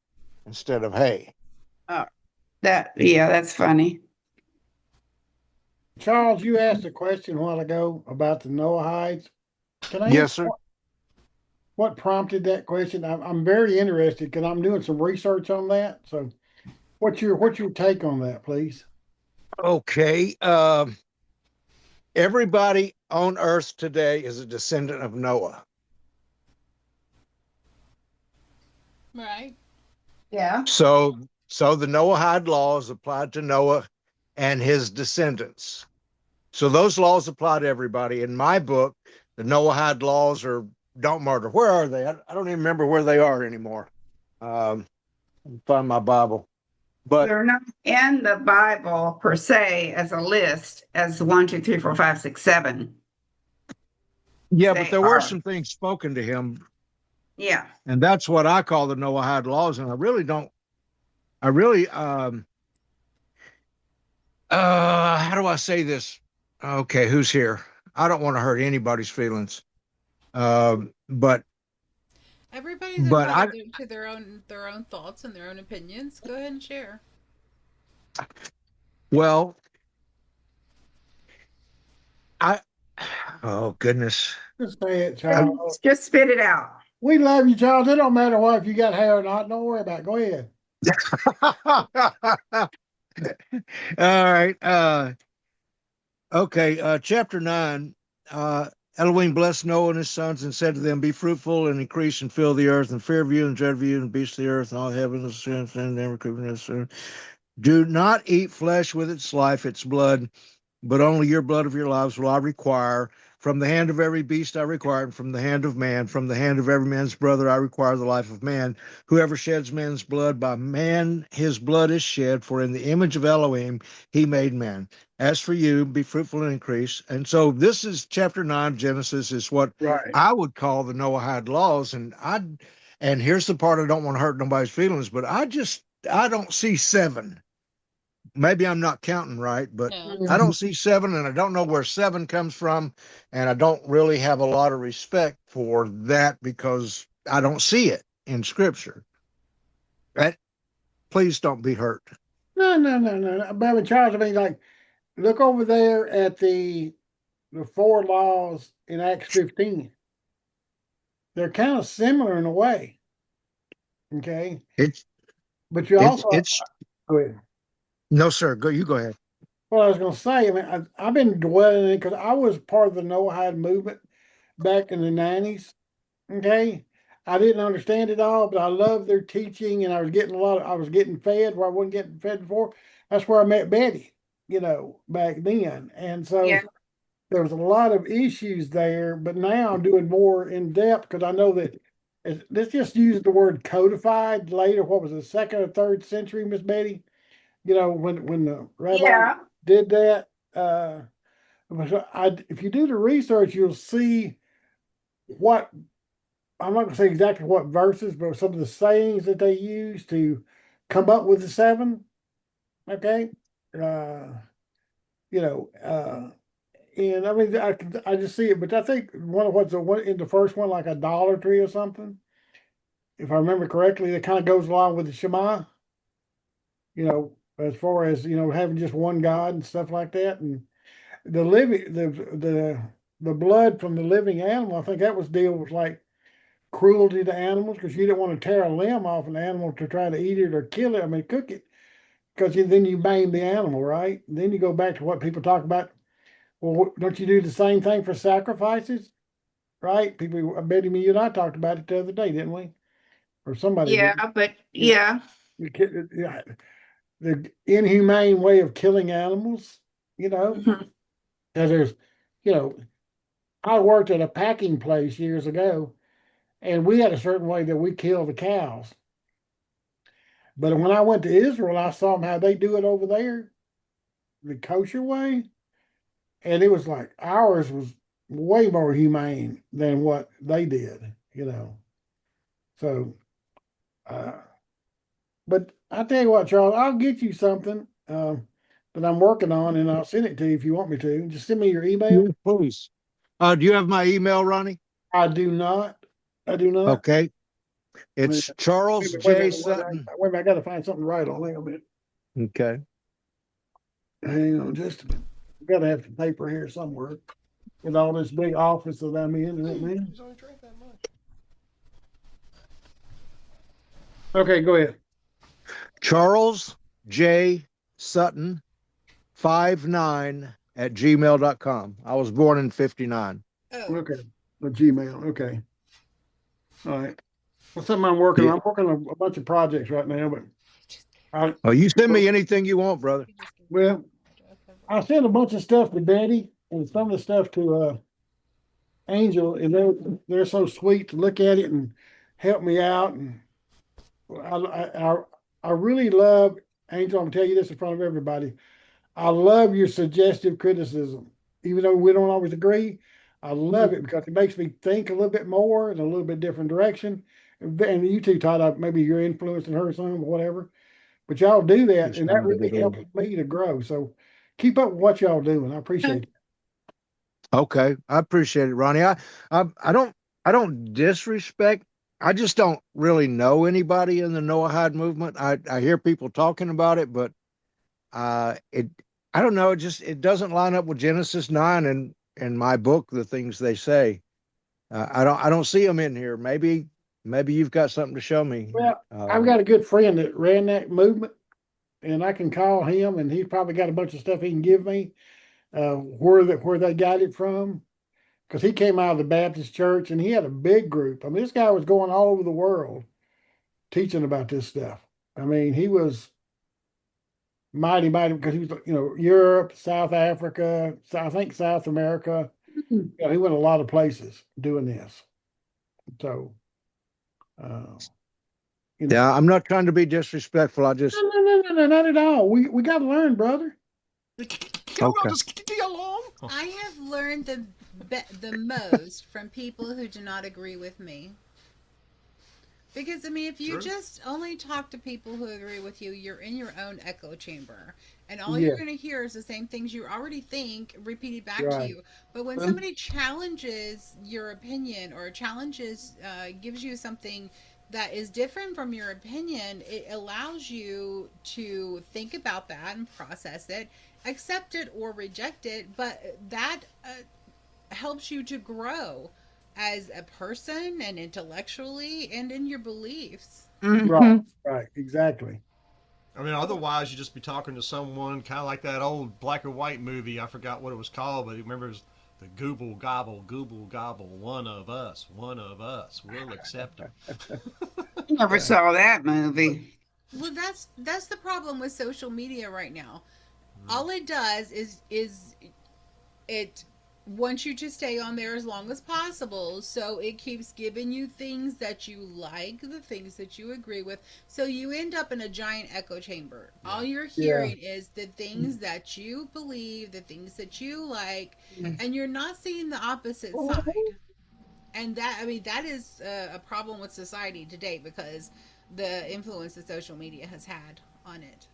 instead of Hay. Oh, yeah, that's funny. Charles, you asked a question a while ago about the Noahides. Can I Yes, ask sir. what prompted that question? I'm very interested because I'm doing some research on that. So, what's your take on that, please? Okay. Everybody on Earth today is a descendant of Noah. Right. Yeah. So the Noahide laws applied to Noah and his descendants. So those laws apply to everybody. In my book, the Noahide laws are don't murder. Where are they? I don't even remember where they are anymore. Find my Bible. But They're not in the Bible per se as a list as 1, 2, 3, 4, 5, 6, 7. yeah, but They there were are. some things spoken to him, Yeah. and that's what I call the Noahide laws. And I really don't. I really how do I say this? Okay, who's here? I don't want to hurt anybody's feelings. But Everybody's but I entitled to their own thoughts and their own opinions. Go ahead and share. well I oh goodness. Just say it, Charles. Just spit it out. We love you, Charles. It don't matter what if you got hair or not. Don't worry about it. Go ahead. All right. Okay. Chapter 9. Elohim blessed Noah and his sons and said to them, "Be fruitful and increase and fill the earth, and fear of you and dread of you and beasts of the earth, and all heavens and never creeping. Do not eat flesh with its life, its blood, but only your blood of your lives will I require. From the hand of every beast I require, and from the hand of man, from the hand of every man's brother I require the life of man. Whoever sheds man's blood, by man his blood is shed, for in the image of Elohim he made man. As for you, be fruitful and increase." And so this is chapter 9, Genesis, is what Right. I would call the Noahide laws. And here's the part I don't want to hurt nobody's feelings, but I don't see 7. Maybe I'm not counting right, but No. I don't see 7, and I don't know where 7 comes from, and I don't really have a lot of respect for that because I don't see it in Scripture. Right? Please don't be hurt. No. But Charles, I mean, like, look over there at the 4 laws in Acts 15. They're kind of similar in a way. Okay. It's But you it's also it's go ahead. no, sir. Go. You go ahead. Well, I was going to say, I mean, I've been dwelling in it because I was part of the Noahide movement back in the 90s. Okay. I didn't understand it all, but I loved their teaching and I was getting fed where I wasn't getting fed before. That's where I met Betty, back then. And so Yeah. there was a lot of issues there, but now I'm doing more in depth because I know that let's just use the word codified later. What was the 2nd or 3rd century, Miss Betty? When the rabbi Yeah. did that. If you do the research, you'll see what I'm not going to say exactly what verses, but some of the sayings that they use to come up with the 7. Okay, you know, and I mean I just see it, but I think one of one in the first one like idolatry or something, if I remember correctly, that kind of goes along with the Shema. As far as having just one God and stuff like that, and the blood from the living animal. I think that was deal with like cruelty to animals because you don't want to tear a limb off an animal to try to eat it or kill it. I mean, cook it because then you maim the animal, right? And then you go back to what people talk about. Well, don't you do the same thing for sacrifices, right? People, I bet you and I talked about it the other day, didn't we? Or somebody did. Yeah, but You know, yeah. yeah, the inhumane way of killing animals, you know, Mhm. because there's, you know, I worked at a packing place years ago, and we had a certain way that we kill the cows. But when I went to Israel, I saw them how they do it over there, the kosher way, and it was like ours was way more humane than what they did, you know. So, uh, but I tell you what, Charles, I'll get you something that I'm working on, and I'll send it to you if you want me to. Just send me your email. Yes, please. Do you have my email, Ronnie? I do not. I do not. Okay. Wait It's a Charles minute, J. Sutton. wait a minute, I got to find something right on. Hang on a minute. Okay. Hang on just a minute. I got to have some paper here somewhere with all this big office that I'm in. Right now. Okay, go ahead. Charles J. Sutton 59@gmail.com. I was born in 59. Oh, Okay. The Gmail. Okay. All right. Well, something I'm working on. I'm working on a bunch of projects right now, but Oh, you send me anything you want, brother. well, I sent a bunch of stuff to Betty and some of the stuff to Angel, and they're so sweet to look at it and help me out. And I really love Angel. I'm gonna tell you this in front of everybody. I love your suggestive criticism, even though we don't always agree. I love it because it makes me think a little bit more in a little bit different direction. And you two, Todd, maybe you're influencing her some or whatever, but y'all do that, and that really helps me to grow. So keep up with what y'all doing. I appreciate it. Okay, I appreciate it, Ronnie. I don't disrespect. I just don't really know anybody in the Noahide movement. I hear people talking about it, but it I don't know. It doesn't line up with Genesis 9 and my book. The things they say, I don't see them in here. Maybe you've got something to show me. Well, I've got a good friend that ran that movement, and I can call him, and he's probably got a bunch of stuff he can give me where they got it from. Because he came out of the Baptist church, and he had a big group. I mean, this guy was going all over the world teaching about this stuff. I mean, he was mighty, mighty because he was, Europe, South Africa, I think South America. He went a lot of places doing this. So, uh, Yeah, I'm not trying to be disrespectful. I just no, not at all. We got to learn, brother. Okay. I have learned the most from people who do not agree with me. Because, I mean, if you just only talk to people who agree with you, you're in your own echo chamber. And all Yeah, you're going to hear is the same things you already think repeated back to right. you. But when somebody challenges your opinion or gives you something that is different from your opinion, it allows you to think about that and process it, accept it or reject it. But that helps you to grow as a person and intellectually and in your beliefs. Right, right, exactly. I mean, otherwise you just be talking to someone kind of like that old black and white movie. I forgot what it was called, but remember it was the Google Gobble, one of us, we'll accept them. Never saw that movie. Well, that's the problem with social media right now. All it does is it wants you to stay on there as long as possible, so it keeps giving you things that you like, the things that you agree with, so you end up in a giant echo chamber. All you're Yeah. hearing is the things that you believe, the things that you like, and you're not seeing the opposite side. And that, I mean, that is a problem with society today because the influence that social media has had on it.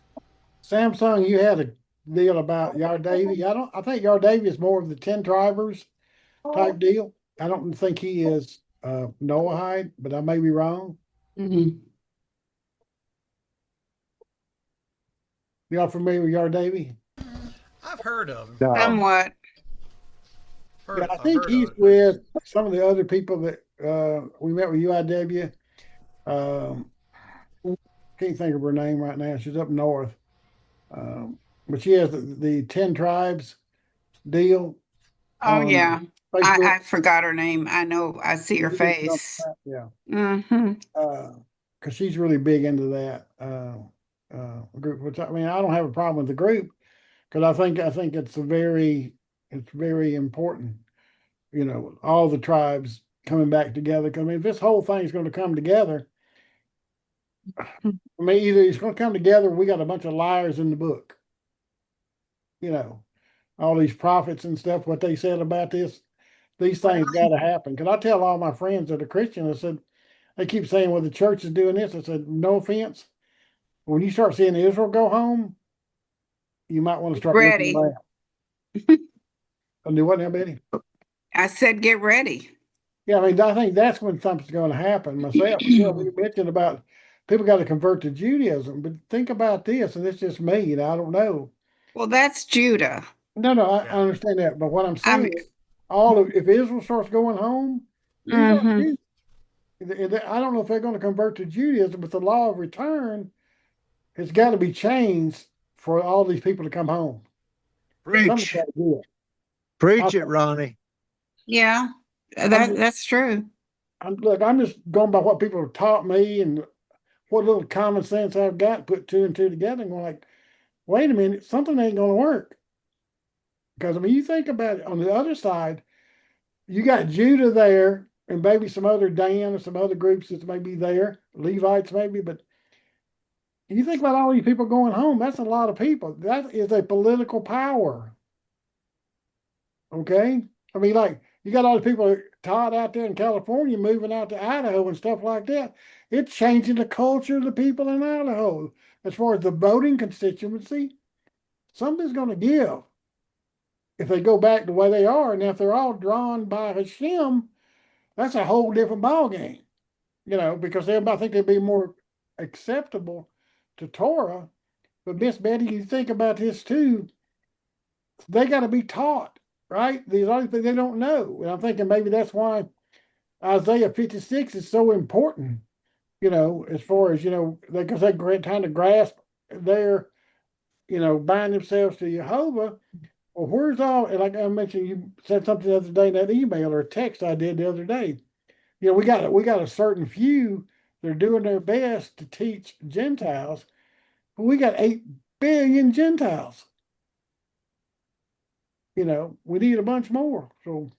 Samsung, you had a deal about Yardavi. I think Yardavi is more of the 10 drivers type deal. I don't think he is Noahide, but I may be wrong. Mhm. Y'all familiar with Yardavi? I've heard of him. Somewhat. Yeah, I think he's with some of the other people that We met with UIW. Can't think of her name right now. She's up north. But she has the 10 tribes deal Oh on yeah. Facebook. I forgot her name. I know I see her face. Yeah. Mm-hmm. Because she's really big into that group. Which I mean, I don't have a problem with the group because I think it's very important. You know, all the tribes coming back together. 'Cause, I mean, if this whole thing is going to come together, I mean, either it's going to come together. Or we got a bunch of liars in the book. You know, all these prophets and stuff. What they said about this, these things got to happen. Because I tell all my friends that are Christian, I said they keep saying, "Well, the church is doing this." I said, "No offense. When you start seeing Israel go home, you might want to start looking Ready. around." And do what now, Betty? I said get ready. Yeah, I mean, I think that's when something's going to happen. Myself, you know, we mentioned about people got to convert to Judaism, but think about this, and it's just me, and I don't know. Well, that's Judah. No, I Yeah. understand that, but what I'm I'm saying is, if Israel starts going home, these are mm-hmm. Jews. I don't know if they're going to convert to Judaism, but the law of return has got to be changed for all these people to come home. Something's Preach. got to do it. Preach it, Ronnie. Yeah, that's true. I'm just going by what people have taught me and what little common sense I've got, put two and two together, and going like, wait a minute, something ain't going to work. Because I mean, you think about it. On the other side, you got Judah there, and maybe some other Dan or some other groups that may be there, Levites maybe, but you think about all these people going home. That's a lot of people. That is a political power. Okay, I mean, like you got all the people Todd out there in California moving out to Idaho and stuff like that. It's changing the culture of the people in Idaho as far as the voting constituency. Something's going to give if they go back the way they are, and if they're all drawn by Hashem, that's a whole different ball game. You know, because everybody think they'd be more acceptable to Torah. But Miss Betty, you think about this too. They got to be taught, right? These other things they don't know, and I'm thinking maybe that's why Isaiah 56 is so important. You know, as far as because they trying to grasp their, bind themselves to Jehovah. Well, where's all? And like I mentioned, you said something the other day in that email or text I did the other day. You know, we got a certain few that are doing their best to teach Gentiles, but we got 8 billion Gentiles. You know, we need a bunch more. So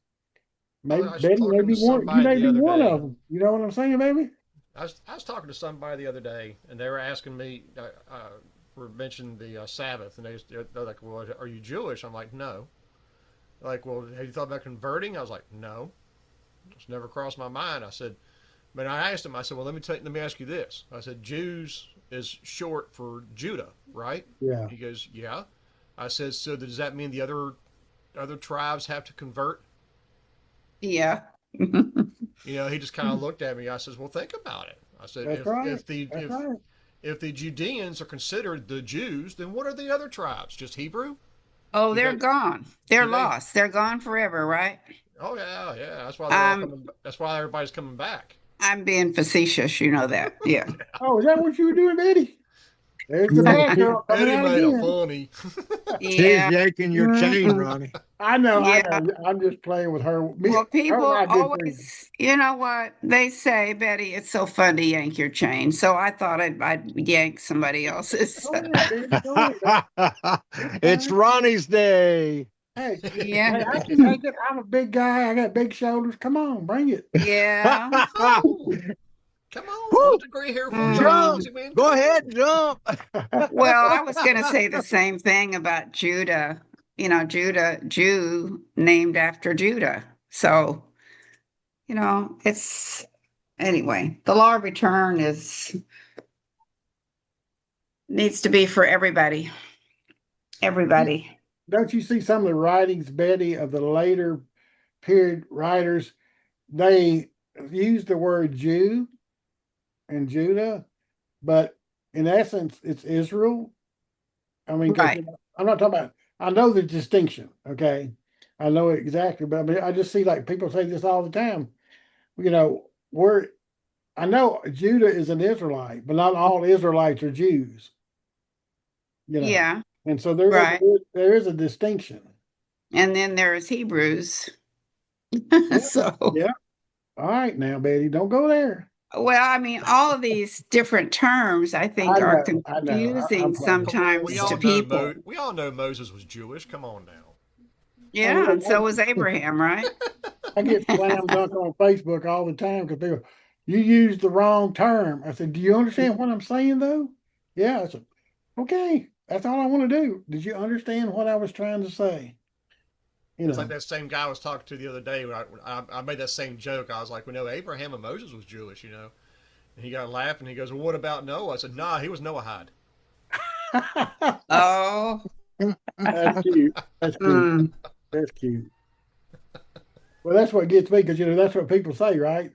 maybe I was Betty may talking to be one. You somebody may the be other one day. of them. You know what I'm saying, baby? I was talking to somebody the other day, and they were asking me, we mentioned the Sabbath, and they're like, "Well, are you Jewish?" I'm like, "No." They're like, "Well, have you thought about converting?" I was like, "No, it's never crossed my mind." I said, but I asked him. I said, "Well, let me ask you this." I said, "Jews is short for Judah, right?" Yeah. He goes, "Yeah." I said, "So does that mean the other tribes have to convert?" Yeah. He just kind of looked at me. I says, "Well, think about it." I said, That's "If right. if the That's if right. if the Judeans are considered the Jews, then what are the other tribes? Just Hebrew? Oh, Do they're they gone. They're do they? lost. They're gone forever, right? Oh yeah. That's why they're all Um, coming. That's why everybody's coming back. I'm being facetious, you know that. Yeah. Oh, is that what you were doing, Betty? There's the bad girl coming Betty out made it again. funny. She's Yeah. yanking your chain, Mm-mm. Ronnie. I know, I Yeah. know. I'm just playing with her. Well, Her and people I are good friends. always, you know what they say, Betty, it's so fun to yank your chain. So I thought I'd yank somebody else's. Go ahead, Betty. Go ahead. It's It's fine. Ronnie's day. Hey, Yeah. hey, I can take it. I'm a big guy. I got big shoulders. Come on, bring it. Yeah. Come on, come on. I'll let Woo! the gray hair fall off, Jump! Mm. easy man. Go Come ahead, on. jump. Well, I was going to say the same thing about Judah. You know, Judah, Jew named after Judah. So, it's anyway, the law of return is needs to be for everybody. Everybody. Don't you see some of the writings, Betty, of the later period writers? They use the word Jew and Judah, but in essence, it's Israel. I mean, because Right. I'm not talking about. I know the distinction. Okay, I know it exactly, but I mean, I just see like people say this all the time. you know, we're I know Judah is an Israelite, but not all Israelites are Jews, you know. Yeah, And so right. there is a distinction. And then there's Hebrews. Yeah, So, yeah. All right now, Betty, don't go there. well, I mean, all of these different terms I think are I know. confusing I'm playing. Come on, sometimes to people. we all know Moses was Jewish. Come on now. I Yeah, and look, so was Abraham, right? I get slam dunk on Facebook all the time because people, you used the wrong term. I said, do you understand what I'm saying though? Yeah. I said, okay, that's all I want to do. Did you understand what I was trying to say? You It's like know. that same guy I was talking to the other day. When I made that same joke. I was like, "We know Abraham and Moses was Jewish, you know." And he got laughing. He goes, "Well, what about Noah?" I said, "Nah, he was Noahide." Oh, That's cute. That's cute. mm, That's cute. Well, that's what gets me because that's what people say, right?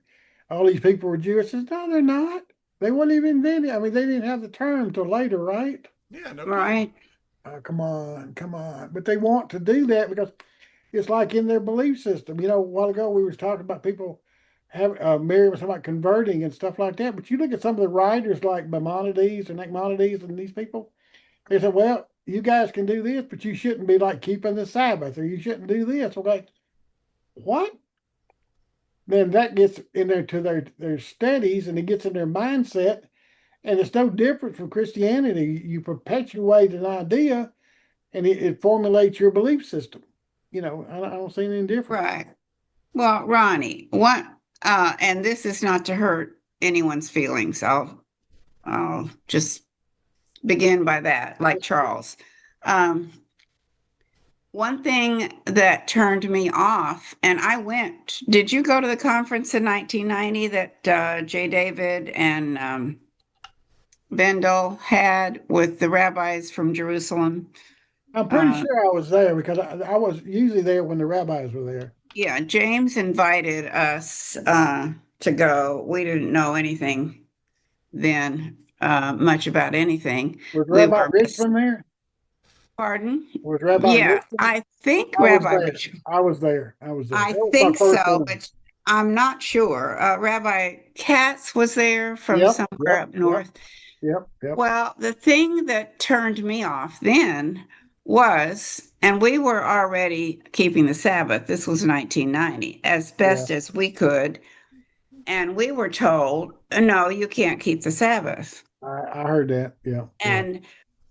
All these people were Jewish. Says, no, they're not. They weren't even invented. I mean, they didn't have the term till later, right? Yeah, no kidding. right, Come on, come on. But they want to do that because it's like in their belief system. A while ago we was talking about people have Mary was talking about converting and stuff like that. But you look at some of the writers like Maimonides and Echmonides and these people, they said, well, you guys can do this, but you shouldn't be like keeping the Sabbath or you shouldn't do this. Okay, what? Then that gets in there to their studies and it gets in their mindset. And it's no different from Christianity. You perpetuate an idea and it formulates your belief system. I don't see anything different. right. Well, Ronnie, what, and this is not to hurt anyone's feelings. I'll just begin by that, like Charles. Um, One thing that turned me off, and I went, did you go to the conference in 1990 that J. David and Bendel had with the rabbis from Jerusalem? I'm pretty Uh, sure I was there because I was usually there when the rabbis were there. yeah, James invited us to go. We didn't know anything then, much about anything. Was We Rabbi were, Richmond there? pardon? Was Rabbi Yeah, Richmond? I think I was Rabbi there. Rich. I was there. I was there. I That was my think first so, one. but I'm not sure. Rabbi Katz was there from Yep, somewhere yep, up yep, north. yep. Well, the thing that turned me off then was, and we were already keeping the Sabbath. This was 1990, as Yeah, best as we could. And we were told, no, you can't keep the Sabbath. I heard that. Yeah, yeah. And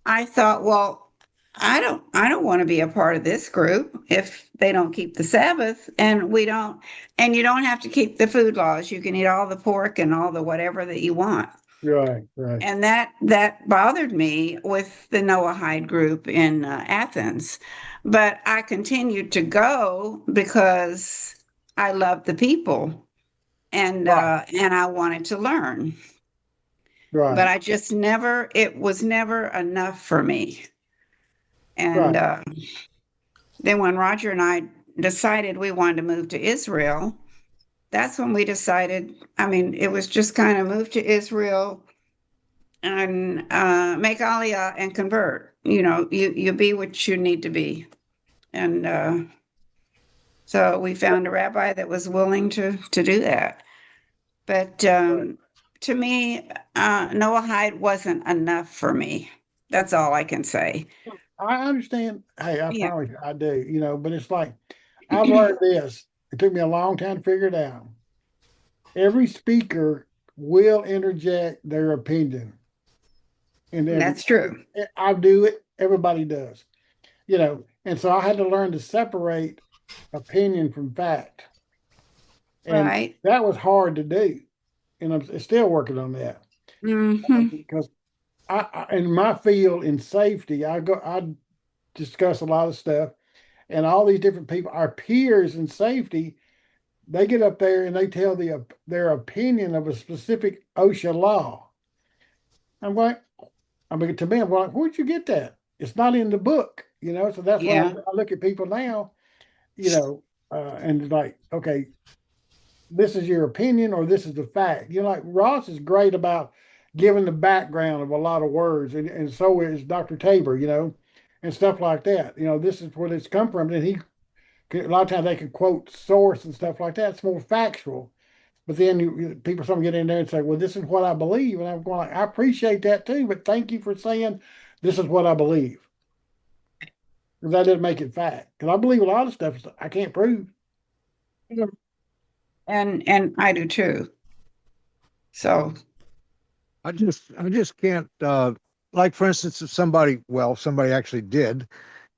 I thought, well, I don't want to be a part of this group if they don't keep the Sabbath and we don't, and you don't have to keep the food laws. You can eat all the pork and all the whatever that you want. Right, right, And that bothered me with the Noahide group in Athens. But I continued to go because I loved the people right, and I wanted to learn. But right, I just never, it was never enough for me. And right. then when Roger and I decided we wanted to move to Israel, that's when we decided. I mean, it was just kind of move to Israel and make Aliyah and convert. You be what you need to be. And so we found a rabbi that was willing to do that. But Right. to me, Noahide wasn't enough for me. That's all I can say. I understand. Hey, I Yeah. promise you, I do. But it's like I've learned this. It took me a long time to figure it out. Every speaker will interject their opinion in every. That's true. I do it. Everybody does. And so I had to learn to separate opinion from fact, and Right. that was hard to do. And I'm still working on that Hmm. because in my field in safety, I discuss a lot of stuff, and all these different people, our peers in safety, they get up there and they tell their opinion of a specific OSHA law. I'm like, to me, I'm like, where'd you get that? It's not in the book, So that's why Yeah. I look at people now, and it's like, okay, this is your opinion or this is the fact. Like Ross is great about giving the background of a lot of words, and so is Dr. Tabor, and stuff like that. This is where it's come from, and a lot of times they can quote source and stuff like that. It's more factual. But then people some get in there and say, "Well, this is what I believe," and I'm going like, "I appreciate that too, but thank you for saying this is what I believe." Because that doesn't make it fact. Because I believe a lot of stuff I can't prove. And I do too. So I just can't like for instance, if somebody actually did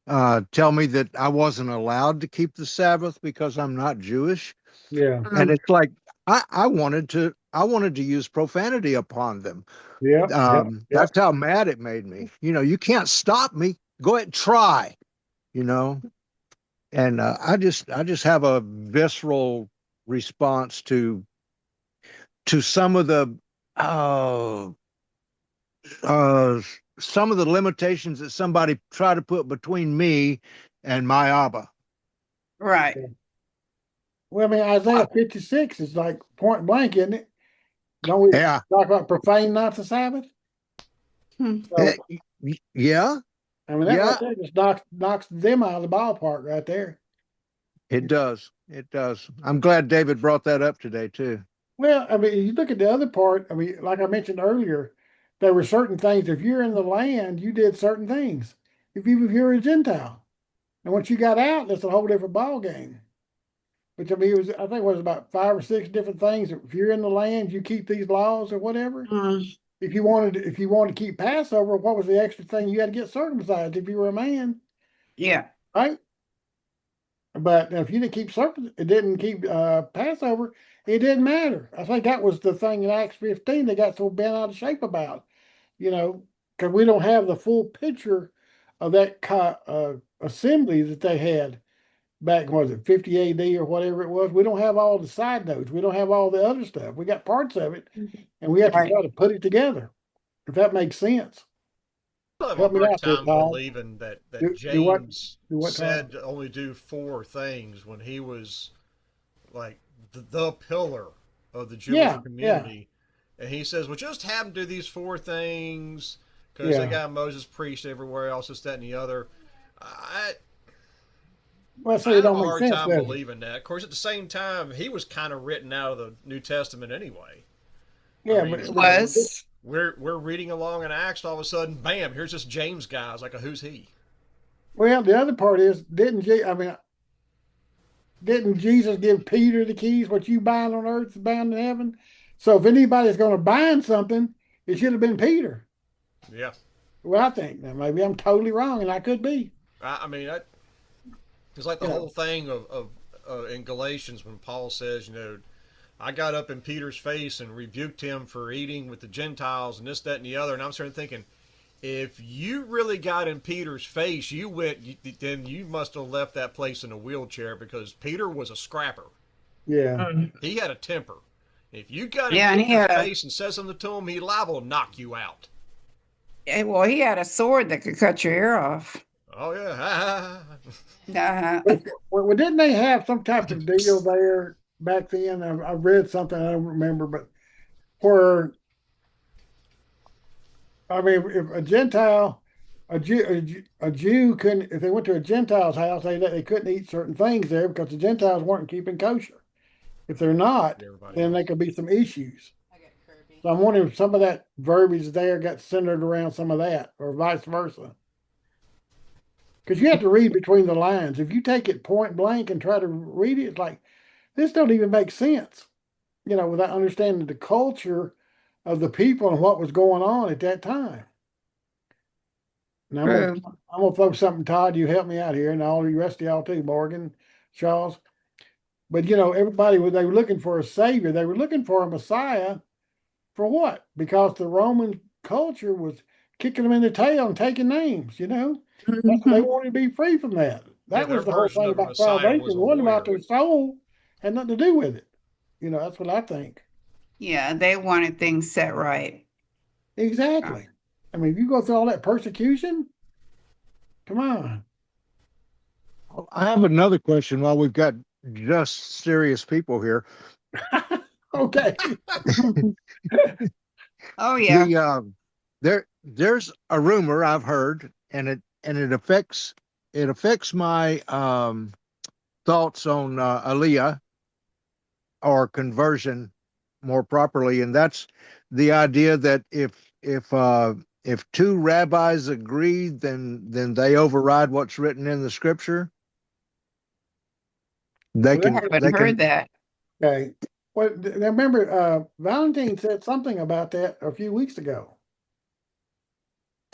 tell me that I wasn't allowed to keep the Sabbath because I'm not Jewish. Yeah. And it's like I wanted to use profanity upon them. Yeah. That's how mad it made me. You can't stop me. Go ahead and try, you know. And I just have a visceral response to uh uh some of the limitations that somebody try to put between me and my Abba. right. Well, I mean, Isaiah 56 is like point blank, isn't it? Don't we Yeah. talk about profane not the Sabbath? Hmm. So, Yeah. I mean, that right Yeah. there just knocks them out of the ballpark right there. It does. It does. I'm glad David brought that up today too. Well, I mean, you look at the other part. I mean, like I mentioned earlier, there were certain things. If you're in the land, you did certain things. If you're a Gentile, and once you got out, that's a whole different ball game. Which I mean, I think it was about 5 or 6 different things. If you're in the land, you keep these laws or whatever. If you wanted to keep Passover, what was the extra thing? You had to get circumcised if you were a man, Yeah. right? But if you didn't keep Passover, it didn't matter. I think that was the thing in Acts 15 they got so bent out of shape about, because we don't have the full picture of that assembly that they had back, was it 50 AD or whatever it was? We don't have all the side notes. We don't have all the other stuff. We got parts of it, and we have to try to put it together, if that makes sense. I have Help a me hard out there, time Todd. believing that Do what? James Do what, said Todd? to only do 4 things when he was like the pillar of the Jewish Yeah, yeah, community. And he says, well, just have them do these 4 things because they yeah. got Moses preached everywhere else, this, that, and the other. I, Well, so I it have don't a make hard sense, time does it? believing that. Of course, at the same time, he was kind of written out of the New Testament anyway. I Yeah, mean, Was. we're reading along in Acts, all of a sudden, bam, here's this James guy. It's like a who's he? well, the other part is, didn't Jesus give Peter the keys? What you bind on earth is bound in heaven. So if anybody's going to bind something, it should have been Peter. Yeah. Well, I think now maybe I'm totally wrong, and I could be. I mean, it's like the You whole know, thing of in Galatians when Paul says, I got up in Peter's face and rebuked him for eating with the Gentiles and this, that, and the other. And I'm starting thinking, if you really got in Peter's face, then you must have left that place in a wheelchair because Peter was a scrapper. yeah. He had a temper. If you got in Yeah, and he Peter's had face and said something to him, he'd liable to knock you out. he had a sword that could cut your ear off. Oh, yeah. Uh-huh. Well, didn't they have some type of deal there back then? I read something I don't remember, but where I mean, if a Gentile, a Jew couldn't, if they went to a Gentile's house, they couldn't eat certain things there because the Gentiles weren't keeping kosher. If they're not, then there could be some issues. So I'm wondering if some of that verbiage there got centered around some of that, or vice versa. Because you have to read between the lines. If you take it point blank and try to read it, it's like this don't even make sense. Without understanding the culture of the people and what was going on at that time. Now True. I'm gonna throw something, Todd. You help me out here, and all the rest of y'all too, Morgan, Charles. But everybody they were looking for a savior. They were looking for a Messiah for what? Because the Roman culture was kicking them in the tail and taking names. That's they wanted to be free from that. Yeah, That their was the whole version thing of a about Messiah salvation. was It a wasn't about warrior. their soul, had nothing to do with it. That's what I think. Yeah, they wanted things set right. Exactly. I mean, if you go through all that persecution, come on. I have another question while we've got just serious people here. Okay. Oh yeah. There's a rumor I've heard, and it affects my thoughts on Aliyah or conversion more properly, and that's the idea that if two rabbis agree, then they override what's written in the scripture. They Well, I can haven't they can. heard that. okay. Well, I remember Valentine said something about that a few weeks ago.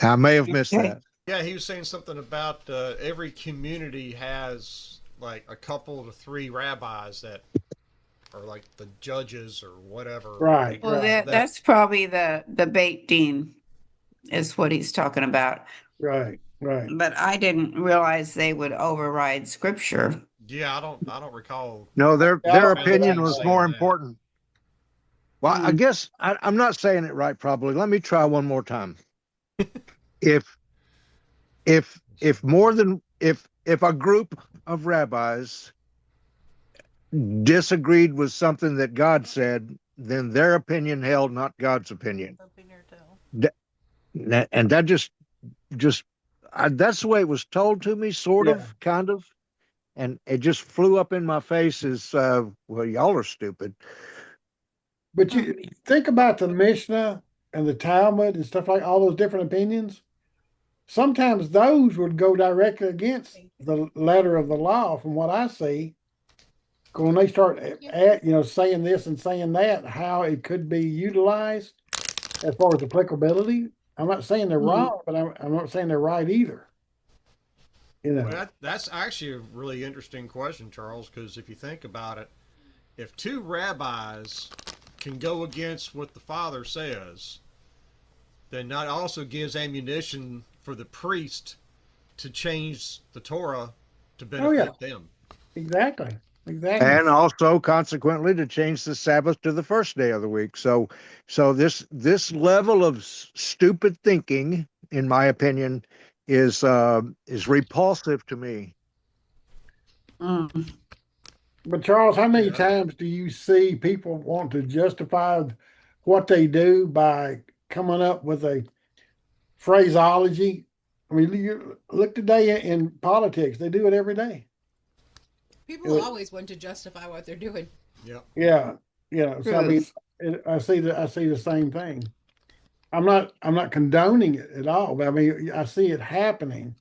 I may have missed Okay. that. Yeah, he was saying something about every community has like a couple to three rabbis that are like the judges or whatever. Right, Well, right, that's probably the Beit Din is what he's talking about. right, right. But I didn't realize they would override scripture. Yeah, I don't recall. No, Yeah, I their don't remember opinion that Valentine was part. saying more that. important. Well, I Mm. guess I'm not saying it right. Probably. Let me try one more time. If if more than if a group of rabbis disagreed with something that God said, then their opinion held, not God's opinion. And that just that's the way it was told to me, sort Yeah. of, kind of, and it just flew up in my face as well, y'all are stupid. But you think about the Mishnah and the Talmud and stuff like all those different opinions. Sometimes those would go directly against the letter of the law, from what I see. When they start saying this and saying that, how it could be utilized as far as applicability. I'm not saying they're wrong, but I'm not saying they're right either. Well, that's actually a really interesting question, Charles, because if you think about it, if two rabbis can go against what the Father says, then that also gives ammunition for the priest to change the Torah to benefit them. Exactly. And also consequently to change the Sabbath to the first day of the week. So this level of stupid thinking, in my opinion, is repulsive to me. But Charles, how many times do you see people want to justify what they do by coming up with a phraseology? I mean, you look today in politics; they do it every day. People always want to justify what they're doing. Yeah, yeah. So I mean, I see the same thing. I'm not condoning it at all, but I mean, I see it happening,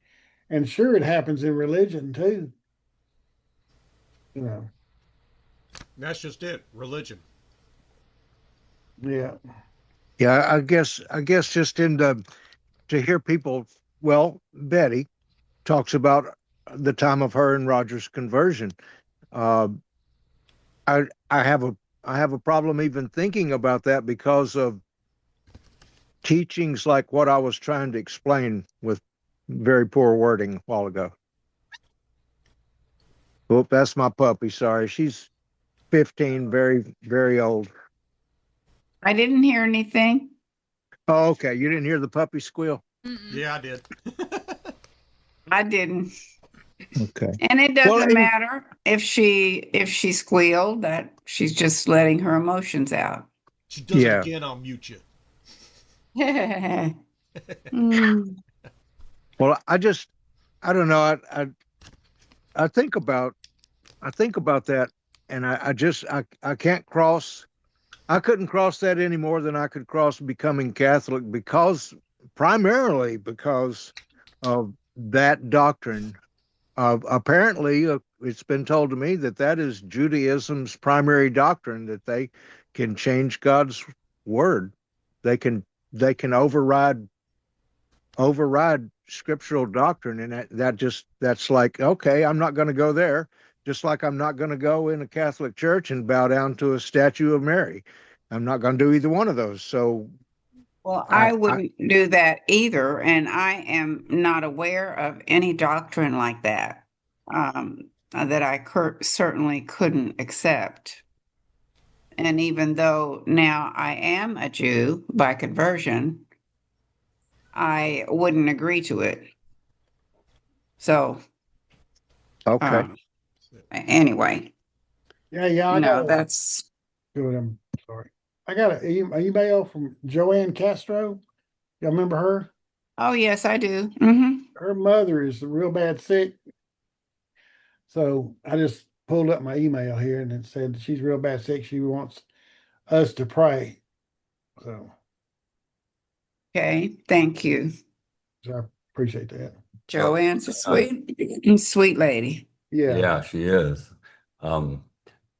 and sure, it happens in religion too. You know. That's just it, religion. Yeah. Yeah, I guess just to hear people. Well, Betty talks about the time of her and Roger's conversion. Uh, I have a problem even thinking about that because of teachings like what I was trying to explain with very poor wording a while ago. Oh, that's my puppy. Sorry, she's 15, very very old. I didn't hear anything. Oh, okay. You didn't hear the puppy squeal? Yeah, I did. I didn't. Okay. And it doesn't matter if she squealed, that she's just letting her emotions out. She does it again, I'll mute you. Well, I don't know. I think about that, and I can't cross. I couldn't cross that any more than I could cross becoming Catholic, primarily because of that doctrine. Apparently, it's been told to me that is Judaism's primary doctrine, that they can change God's word. They can override scriptural doctrine, and that's like, okay, I'm not going to go there, just like I'm not going to go in a Catholic church and bow down to a statue of Mary. I'm not going to do either one of those. So well, I wouldn't do that either, and I am not aware of any doctrine like that that I certainly couldn't accept. And even though now I am a Jew by conversion, I wouldn't agree to it. So, okay. Anyway. Yeah. I know that's good. I'm sorry. I got an email from Joanne Castro. Y'all remember her? Oh, yes, I do. Mm-hmm. Her mother is real bad sick. So I just pulled up my email here and it said she's real bad sick. She wants us to pray. So, Okay, thank you. I appreciate that. Joanne's a sweet lady. Yeah. Yeah, she is. I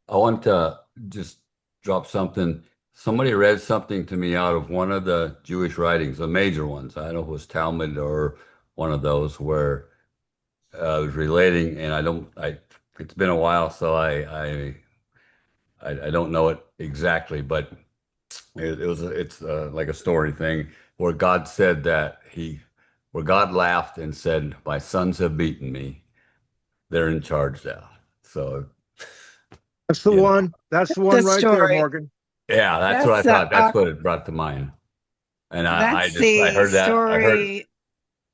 want to just drop something. Somebody read something to me out of one of the Jewish writings, the major ones. I don't know if it was Talmud or one of those where I was relating, and it's been a while, so I don't know it exactly, but it's like a story thing where God said where God laughed and said, "My sons have beaten me. They're in charge now." So, That's the you know, one. That's the The one right there, story. Morgan. yeah, that's what I That's the thought. That's what it brought to mind. And that's I the heard that. I heard, story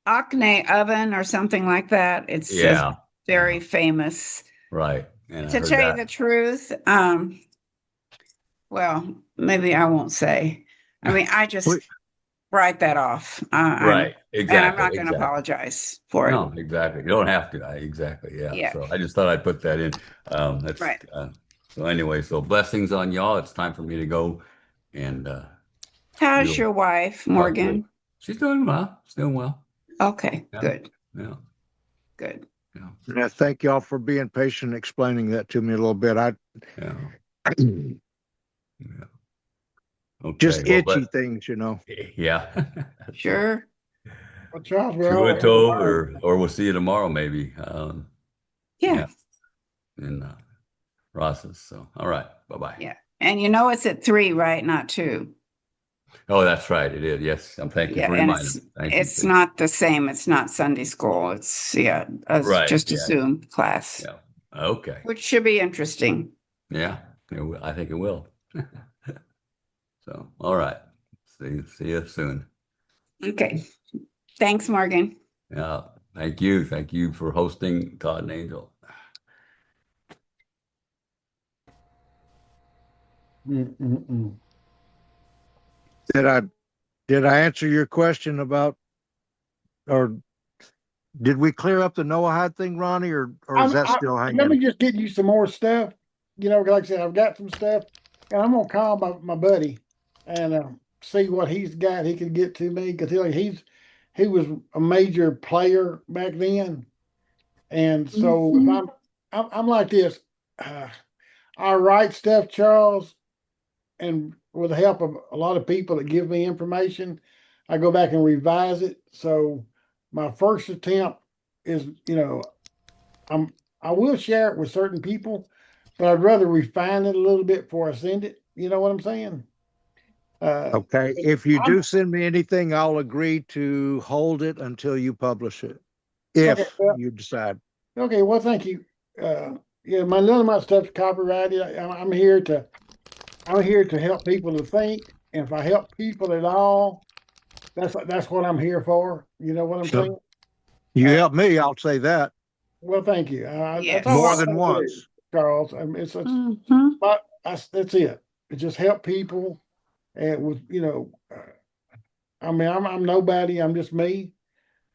Acne oven or something like that. It's a yeah, very famous. right. And I To heard tell you the that. truth, well, maybe I won't say. I mean, I just write that off. Right. And I'm Exactly. not going to Exactly. apologize for it. No, exactly. You don't have to. Exactly. Yeah. Yeah, So I just thought I'd put that in. That's right. so anyway, so blessings on y'all. It's time for me to go and How's we'll your wife, talk later. Morgan? She's doing well. She's doing well. Okay, Yeah. good, Yeah. good. Yeah. Yeah, thank y'all for being patient, explaining that to me a little bit. Yeah. Yeah. Just Okay. Well, itchy things, you know. yeah. Sure. Well, Charles, we're all True here tomorrow. or we'll see you tomorrow maybe. Yeah, In Ross's. So all right. Bye-bye. yeah. And you know it's at 3, right? Not 2. Oh, that's right. It is. Yes. Thank you Yeah, for and reminding me. Thank you. it's not the same. It's not Sunday school. It's Right. just a Yeah. Zoom class, Yeah. Okay. which should be interesting. Yeah. I think it will. So, all right. See you soon. Okay. Thanks, Morgan. Yeah. Thank you. Thank you for hosting Todd and Angel. Mm-mm-mm. Did I answer your question about, or did we clear up the Noahide thing, Ronnie, or is that still Let hanging? me just get you some more stuff. Like I said, I've got some stuff, and I'm gonna call my buddy and see what he's got. He can get to me because he was a major player back then, and so if I'm like this, uh, I write stuff, Charles, and with the help of a lot of people that give me information, I go back and revise it. So my first attempt is, I will share it with certain people, but I'd rather refine it a little bit before I send it. You know what I'm saying? Okay. If you I'm do send me anything, I'll agree to hold it until you publish it, okay. if Well, you decide. okay. Well, thank you. Yeah, none of my stuff's copyrighted. I'm here to help people to think. And if I help people at all, that's what I'm here for. You know what I'm So saying? you Uh, help me, I'll say that well, thank you. That's Yes. all I more than want to do, once. Charles. I mean, Mhm. that's it. It just help people, and with I mean, I'm nobody. I'm just me.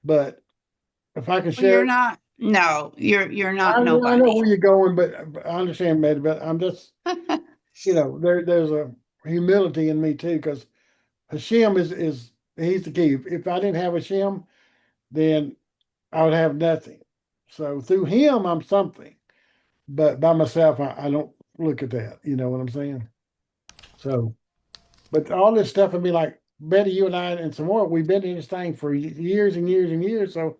But if I can Well, you're share, not. No, you're not I know nobody. where you're going, but I understand, Matt. But I'm just, there's a humility in me too, because Hashem is he's the key. If I didn't have Hashem, then I would have nothing. So through him, I'm something. But by myself, I don't look at that. You know what I'm saying? So, but all this stuff, I mean, like Betty, you and I, and some more, we've been in this thing for years and years and years. So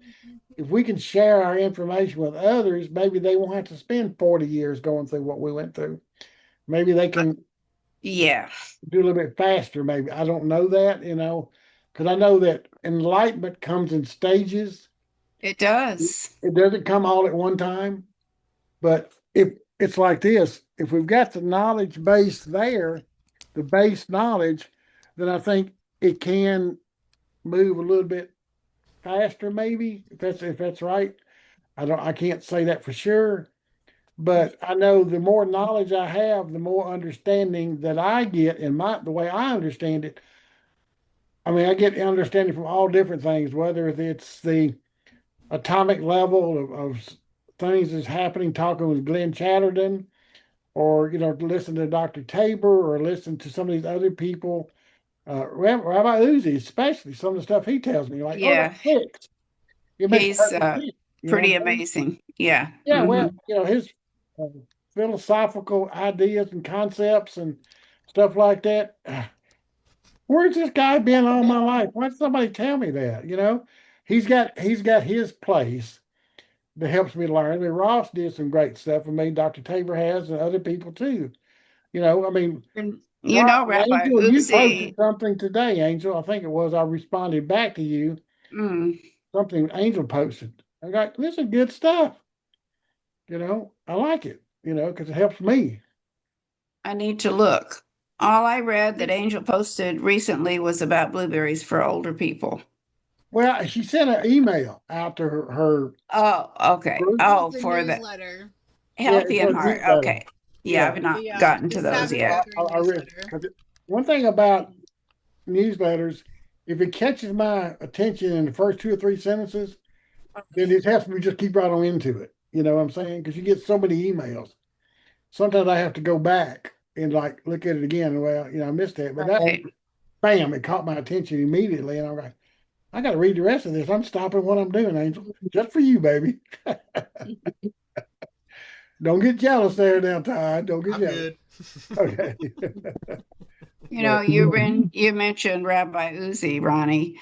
if we can share our information with others, maybe they won't have to spend 40 years going through what we went through. Maybe they can Yeah, do a little bit faster, maybe. I don't know that, because I know that enlightenment comes in stages. it does. It doesn't come all at one time. But if it's like this, if we've got the knowledge base there, the base knowledge, then I think it can move a little bit faster, maybe, if that's right. I can't say that for sure, but I know the more knowledge I have, the more understanding that I get in the way I understand it. I mean, I get understanding from all different things, whether it's the atomic level of things that's happening, talking with Glenn Chatterton, or listen to Dr. Tabor or listen to some of these other people. Rabbi Uzi, especially some of the stuff he tells me, like, oh, that Yeah, fits. It makes he's perfect sense. You know what pretty I'm saying? amazing. Yeah. Yeah, Hmm. well, his uh, philosophical ideas and concepts and stuff like that. Where's this guy been all my life? Why did somebody tell me that? He's got his place that helps me learn. I mean, Ross did some great stuff for me. Dr. Tabor has, and other people too. I mean, And Rabbi Angel, you posted Uzi, something today, Angel. I think it was. I responded back to you. mm, Something Angel posted. I got this is good stuff. I like it. Because it helps me. I need to look. All I read that Angel posted recently was about blueberries for older people. Well, she sent an email out to her Oh, okay. group. Oh, The for the newsletter. Yeah, healthy it's and her heart. newsletter. Okay. Yeah, Yeah. I've not The gotten the to those Sabbath I, yet. Gathering I read newsletter. 'cause one thing about newsletters, if it catches my attention in the first two or three sentences, then it helps me just keep right on into it. You know what I'm saying? Because you get so many emails. Sometimes I have to go back and like look at it again. Well, I missed that, but that Right. bam, it caught my attention immediately, and I'm like, I got to read the rest of this. I'm stopping what I'm doing, Angel, just for you, baby. Don't get jealous there now, Ty. Don't get I'm jealous. good. Okay. But You mentioned Rabbi Uzi, Ronnie.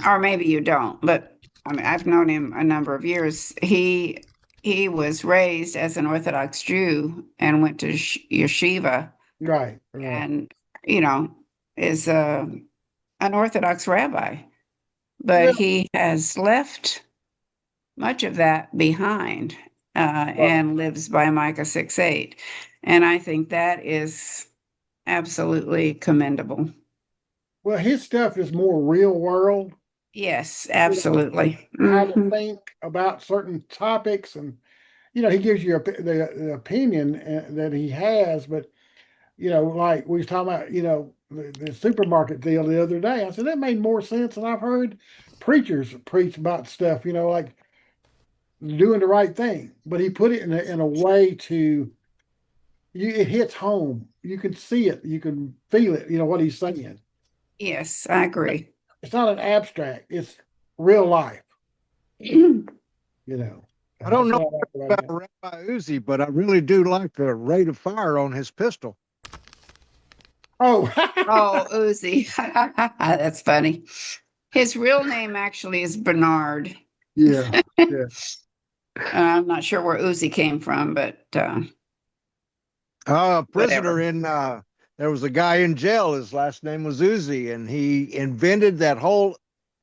Or maybe you don't, but I mean, I've known him a number of years. He was raised as an Orthodox Jew and went to yeshiva, right. and you know is an Orthodox rabbi, but Well, he has left much of that behind right. and lives by Micah 6:8, and I think that is absolutely commendable. Well, his stuff is more real world. Yes, You know, absolutely. how to Hmm. think about certain topics, and he gives you the opinion that he has. But like we was talking about, the supermarket deal the other day. I said that made more sense than I've heard preachers preach about stuff. Like doing the right thing. But he put it in a way to it hits home. You can see it. You can feel it. What he's saying. Yes, I agree. It's not an abstract. It's real life. You know. I don't That's know what I like about about him. Rabbi Uzi, but I really do like the rate of fire on his pistol. Oh, Oh, Uzi. That's funny. His real name actually is Bernard. yeah, yeah. I'm not sure where Uzi came from, but A prisoner whatever. in there was a guy in jail. His last name was Uzi, and he invented that whole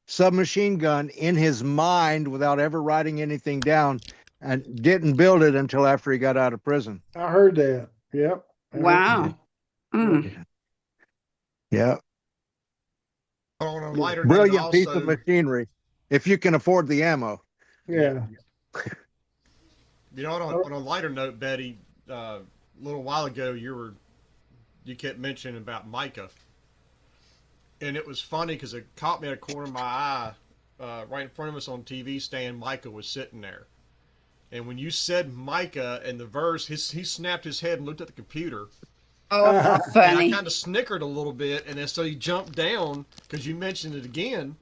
submachine gun in his mind without ever writing anything down, and didn't build it until after he got out of prison. I heard that. Yep. I heard that. Wow. Yep. Mm. Yeah, yeah. On a Yeah. lighter note, Brilliant piece of also, machinery if you can afford the ammo. yeah, Yeah. on a lighter note, Betty, a little while ago, you kept mentioning about Micah, and it was funny because it caught me at a corner of my eye, right in front of us on TV stand. Micah was sitting there, and when you said Micah and the verse, he snapped his head and looked at the computer, Oh, how and I funny. kind of snickered a little bit, and then so he jumped down because you mentioned it again.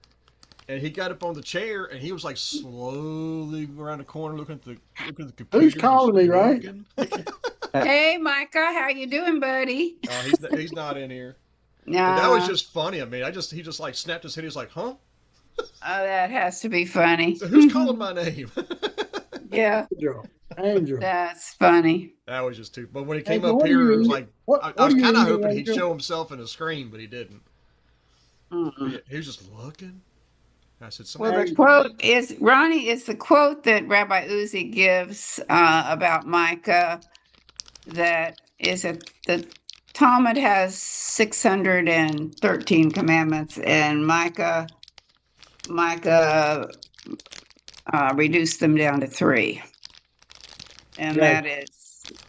And he got up on the chair, and he was like slowly around the corner, looking at the Who's computer, just calling me, right? looking. Hey, Micah, how you doing, buddy? Oh, he's not in here. But that was Nah, just funny. I mean, he just like snapped his head. He was like, "Huh? that has to be funny. So who's calling my name?" Yeah, Angel. Angel. that's funny. That was just too. But when he came Angel, up what are you here, it was eating? like What I are was you kind of eating, hoping he'd Angel? show himself in the screen, but he didn't. Mm. He was just looking. I said, Well, "Somebody the just Angel. quote is Ronnie is the quote that Rabbi Uzi gives about Micah. That is the Talmud has 613 commandments, and Micah reduced them down to three, and Yeah. that is, what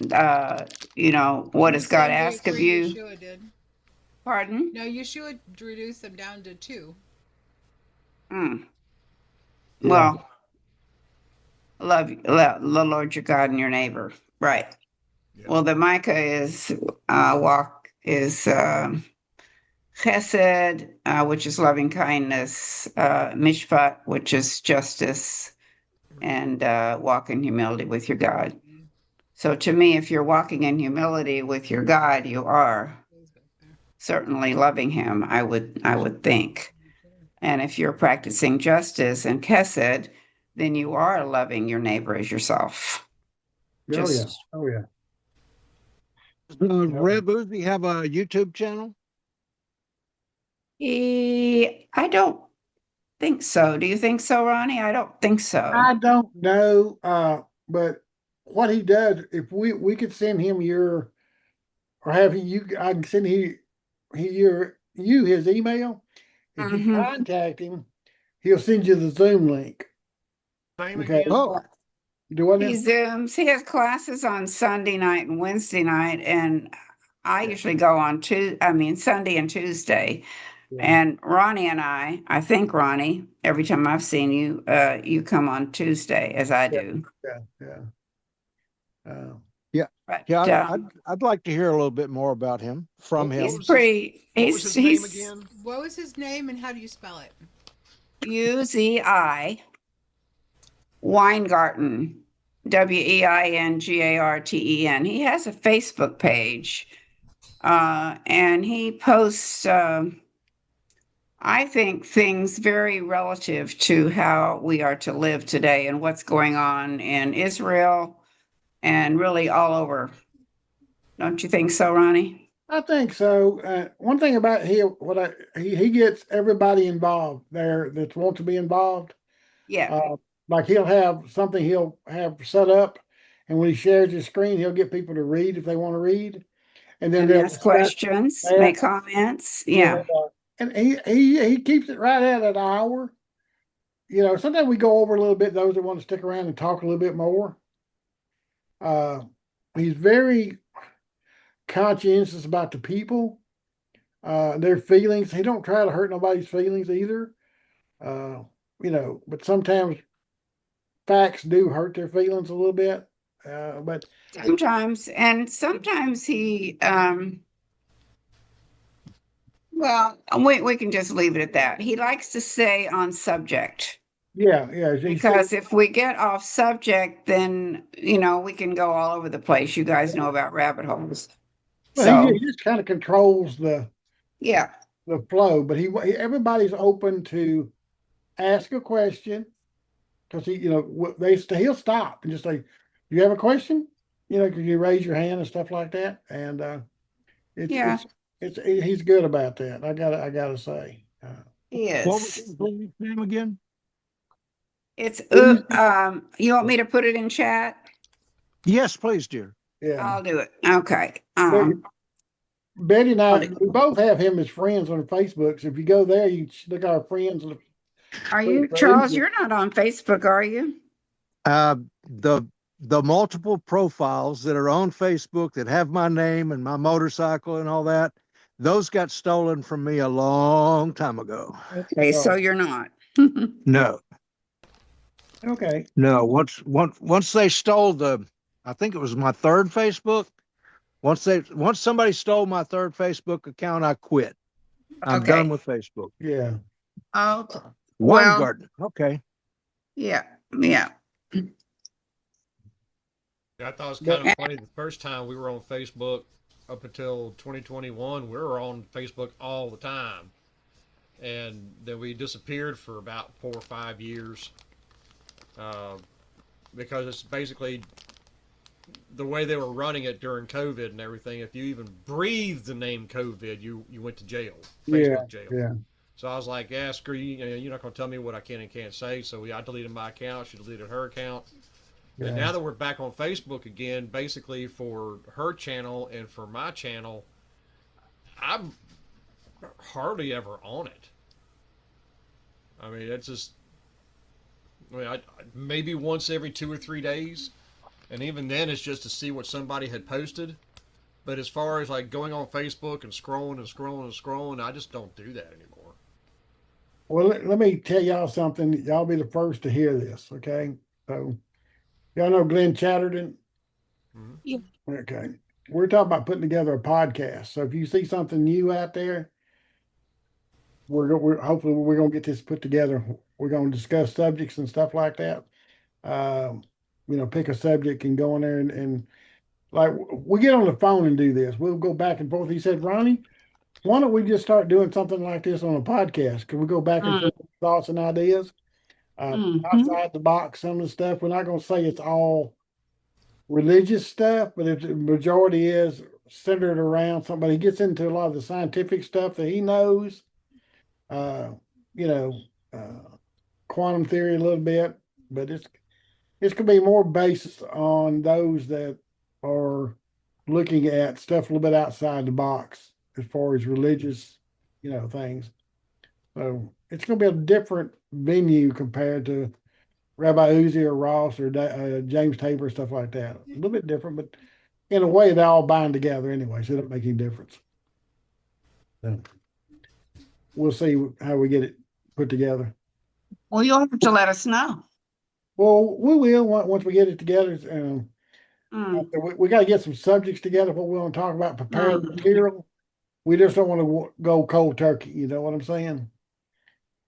The does God same ask of three you? Yeshua did. Pardon? No, Yeshua reduced them down to two. Mm. Yeah. Well, love the Lord your God and your neighbor. Right. Yeah. Well, the Micah is walk is Chesed, which is loving kindness, Mishpat, which is justice, and walk in humility with your God. So to me, if you're walking in humility with your God, you are certainly loving him, I would think. And if you're practicing justice and Chesed, then you are loving your neighbor as yourself. Oh yeah. Just Oh yeah. Red Boozy have a YouTube channel? I don't think so. Do you think so, Ronnie? I don't think so. I don't know, but what he does, if we could send him your, or have you, I can send you his email. If you Mm-hmm. contact him, he'll send you the Zoom link. Name Okay. again? Oh, Do what He now? Zooms. He has classes on Sunday night and Wednesday night, and I usually go on Sunday and Tuesday. Yeah. And Ronnie and I think Ronnie, every time I've seen you, you come on Tuesday as I Yeah. do. Yeah. Yeah. yeah. But Yeah, I'd like to hear a little bit more about him, from What he's him. was his pretty. What was his name again? What was his name and how do you spell it? Uzi Weingarten, Weingarten. He has a Facebook page, and he posts, I think, things very relative to how we are to live today and what's going on in Israel and really all over. Don't you think so, Ronnie? I think so. One thing about he gets everybody involved there that wants to be involved. Yeah. Like he'll have something he'll have set up, and when he shares his screen, he'll get people to read if they want to read, and then And they'll ask discuss questions, that. make comments. Yeah, Yeah. and he keeps it right at an hour. Sometimes we go over a little bit. Those that want to stick around and talk a little bit more. Uh, he's very conscientious about the people, their feelings. He don't try to hurt nobody's feelings either. Uh, but sometimes facts do hurt their feelings a little bit. But Sometimes he well, we can just leave it at that. He likes to stay on subject. yeah, Because if we get off subject, then we can go all over the place. You guys know about rabbit holes. well, he So just kind of controls yeah, the flow. But everybody's open to ask a question because he'll stop and just say, "You have a question?" Because you raise your hand and stuff like that, and it's yeah, it's he's good about that. I gotta say. he What was is. his name again? It's Easy. you want me to put it in chat? Yes, please, dear. Yeah. I'll do it. Okay. Betty and I'll I, do- we both have him as friends on Facebook. So if you go there, you look at our friends. Are you Charles? You're not on Facebook, are you? Uh, the the multiple profiles that are on Facebook that have my name and my motorcycle and all that, those got stolen from me a long time ago. Okay, so you're not. No, Okay. no. Once they stole I think it was my third Facebook. Once somebody stole my third Facebook account, I quit. I'm Okay. done with Facebook. Yeah. Oh, Weingarten. Okay. yeah. Yeah, I thought it was kind of funny. The first time we were on Facebook up until 2021, we were on Facebook all the time. And then we disappeared for about 4 or 5 years because it's basically the way they were running it during COVID and everything. If you even breathed the name COVID, you went to jail, Facebook jail. Yeah. So I was like, yeah, screw you. You're not going to tell me what I can and can't say. So I deleted my account. She deleted her account. Yeah. And now that we're back on Facebook again, basically for her channel and for my channel, I'm hardly ever on it. I mean, it's just, maybe once every 2 or 3 days. And even then, it's just to see what somebody had posted. But as far as like going on Facebook and scrolling and scrolling and scrolling, I just don't do that anymore. Well, let me tell y'all something. Y'all be the first to hear this. Okay. So y'all know Glenn Chatterton. Okay. We're talking about putting together a podcast. So if you see something new out there, we're hopefully we're gonna get this put together. We're gonna discuss subjects and stuff like that. Um, pick a subject and go in there and like we get on the phone and do this. We'll go back and forth. He said, Ronnie, why don't we just start doing something like this on a podcast? Can we go back and forth with thoughts and ideas? Outside the box, some of the stuff. We're not gonna say it's all religious stuff, but if the majority is centered around somebody, he gets into a lot of the scientific stuff that he knows, uh, you know, quantum theory a little bit, but it's gonna be more based on those that are looking at stuff a little bit outside the box as far as religious, things. So it's gonna be a different venue compared to Rabbi Uzi or Ross or James Tabor, stuff like that. A little bit different, but in a way, they all bind together anyway, so it doesn't make any difference. So we'll see how we get it put together. Well, you'll have to let us know. Well, we will once we get it together. We got to get some subjects together. What we want to talk about, prepare material. We just don't want to go cold turkey. You know what I'm saying?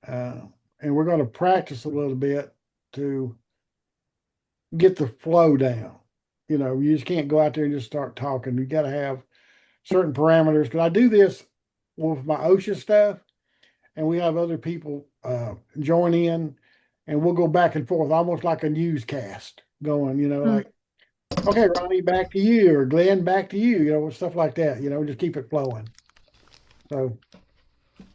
And we're going to practice a little bit to get the flow down. You just can't go out there and just start talking. You got to have certain parameters. Because I do this with my OSHA stuff, and we have other people join in, and we'll go back and forth, almost like a newscast going. Like, okay, Ronnie, back to you, or Glenn, back to you. Stuff like that. Just keep it flowing. So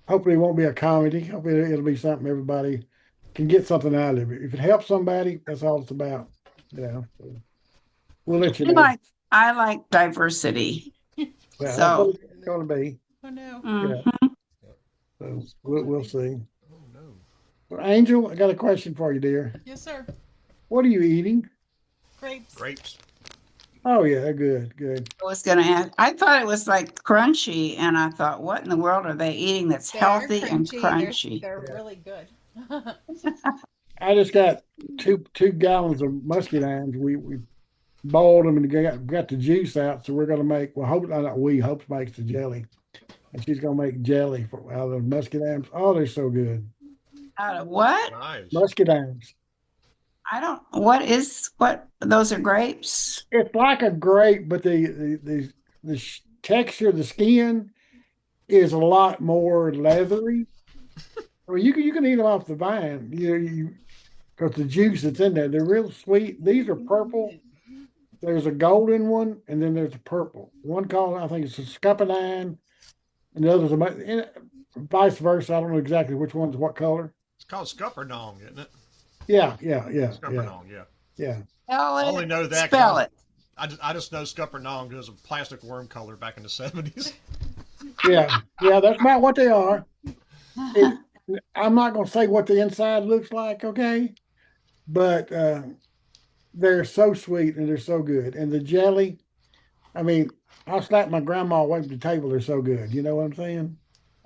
hopefully it won't be a comedy. Hopefully it'll be something everybody can get something out of it. If it helps somebody, that's all it's about. So we'll let you know. I like diversity. Well, so that's what it's going to be. Oh no. So we'll see. Oh no. Well, Angel, I got a question for you, dear. Yes, sir. What are you eating? Grapes. Grapes. Oh yeah, good. I was going to ask. I thought it was like crunchy, and I thought, what in the world are they eating that's healthy and crunchy? They're really good. I just got two gallons of muscadines. We boiled them and got the juice out. So we're going to make. Well, Hope makes the jelly, and she's going to make jelly out of muscadines. Oh, they're so good. Out of what? Nice. Muscadines. What those are grapes? It's like a grape, but the texture of the skin is a lot more leathery. I mean, you can eat them off the vine, because the juice that's in there, they're real sweet. These are purple. There's a golden one, and then there's a purple. One called, I think it's a scuppernine, and the other's vice versa. I don't know exactly which one's what color. It's called scuppernong, isn't it? Yeah. Scuppernong, yeah. I only know that. Spell it. I just know scuppernong because of plastic worm color back in the 70s. Yeah, that's about what they are. I'm not going to say what the inside looks like, okay? But they're so sweet and they're so good. And the jelly, I mean, I'll slap my grandma away from the table. They're so good. You know what I'm saying?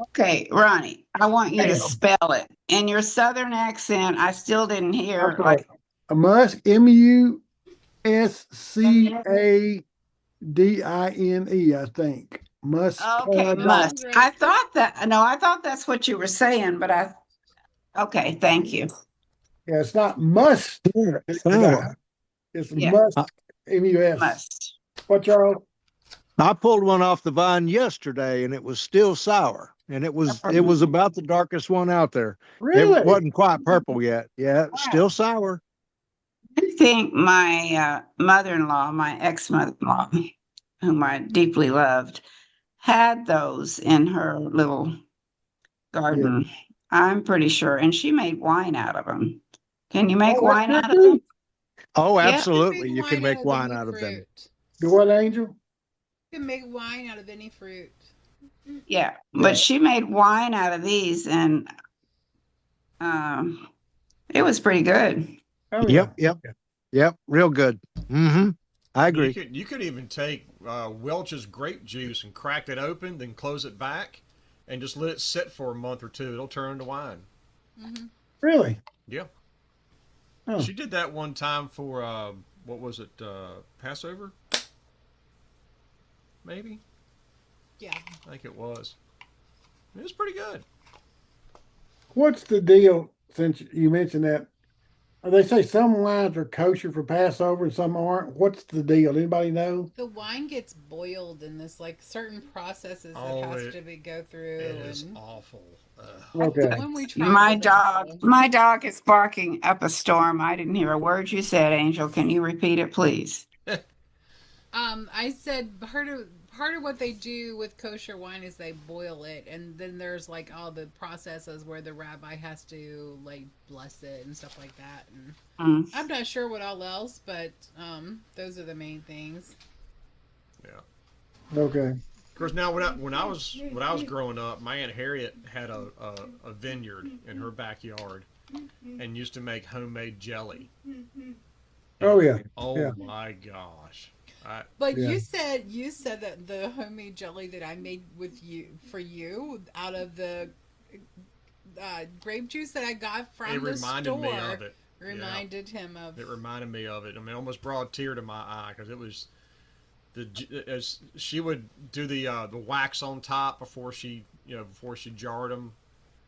Okay, Ronnie, I want you to spell it. In your Southern accent, I still didn't hear. Okay. Like MUSCADINE, I think. Okay, must. I thought that's what you were saying, but okay, thank you. Yeah, it's not must. It's must. MUS. Must. What, Charles? I pulled one off the vine yesterday, and it was still sour, and it was about the darkest one out there. Really? It wasn't quite purple yet. Yeah, still sour. I think my mother-in-law, my ex-mother-in-law, whom I deeply loved, had those in her little garden. Yeah. I'm pretty sure, and she made wine out of them. Can you make wine out of them? Oh, absolutely! You can make wine out of them. Do what, Angel? You can make wine out of any fruit. Yeah, but she made wine out of these, and it was pretty good. Oh, yep, real good. Mm-hmm. I agree. You could even take Welch's grape juice and crack it open, then close it back, and just let it sit for a month or two. It'll turn into wine. Mm-hmm. Really? Yeah. Oh. She did that one time for what was it? Passover. maybe. Yeah. I think it was. It was pretty good. What's the deal? Since you mentioned that, they say some wines are kosher for Passover and some aren't. What's the deal? Anybody know? The wine gets boiled in this like certain processes that Oh, has to be go through, it is and awful. Okay. when we My traveled, dog, my dog is barking up a storm. I didn't hear a word you said, Angel. Can you repeat it, please? I said part of what they do with kosher wine is they boil it, and then there's like all the processes where the rabbi has to like bless it and stuff like that. And Mm. I'm not sure what all else, but those are the main things. Yeah. Okay. Of course, now when I was growing up, my Aunt Harriet had a vineyard in her backyard, and used to make homemade jelly. Oh yeah. Oh Yeah. my gosh! But Yeah. you said that the homemade jelly that I made with you for you out of the grape juice that I got from It the reminded store me of it. reminded him of. It reminded me of it. I mean, it almost brought a tear to my eye because it was as she would do the wax on top before she jarred them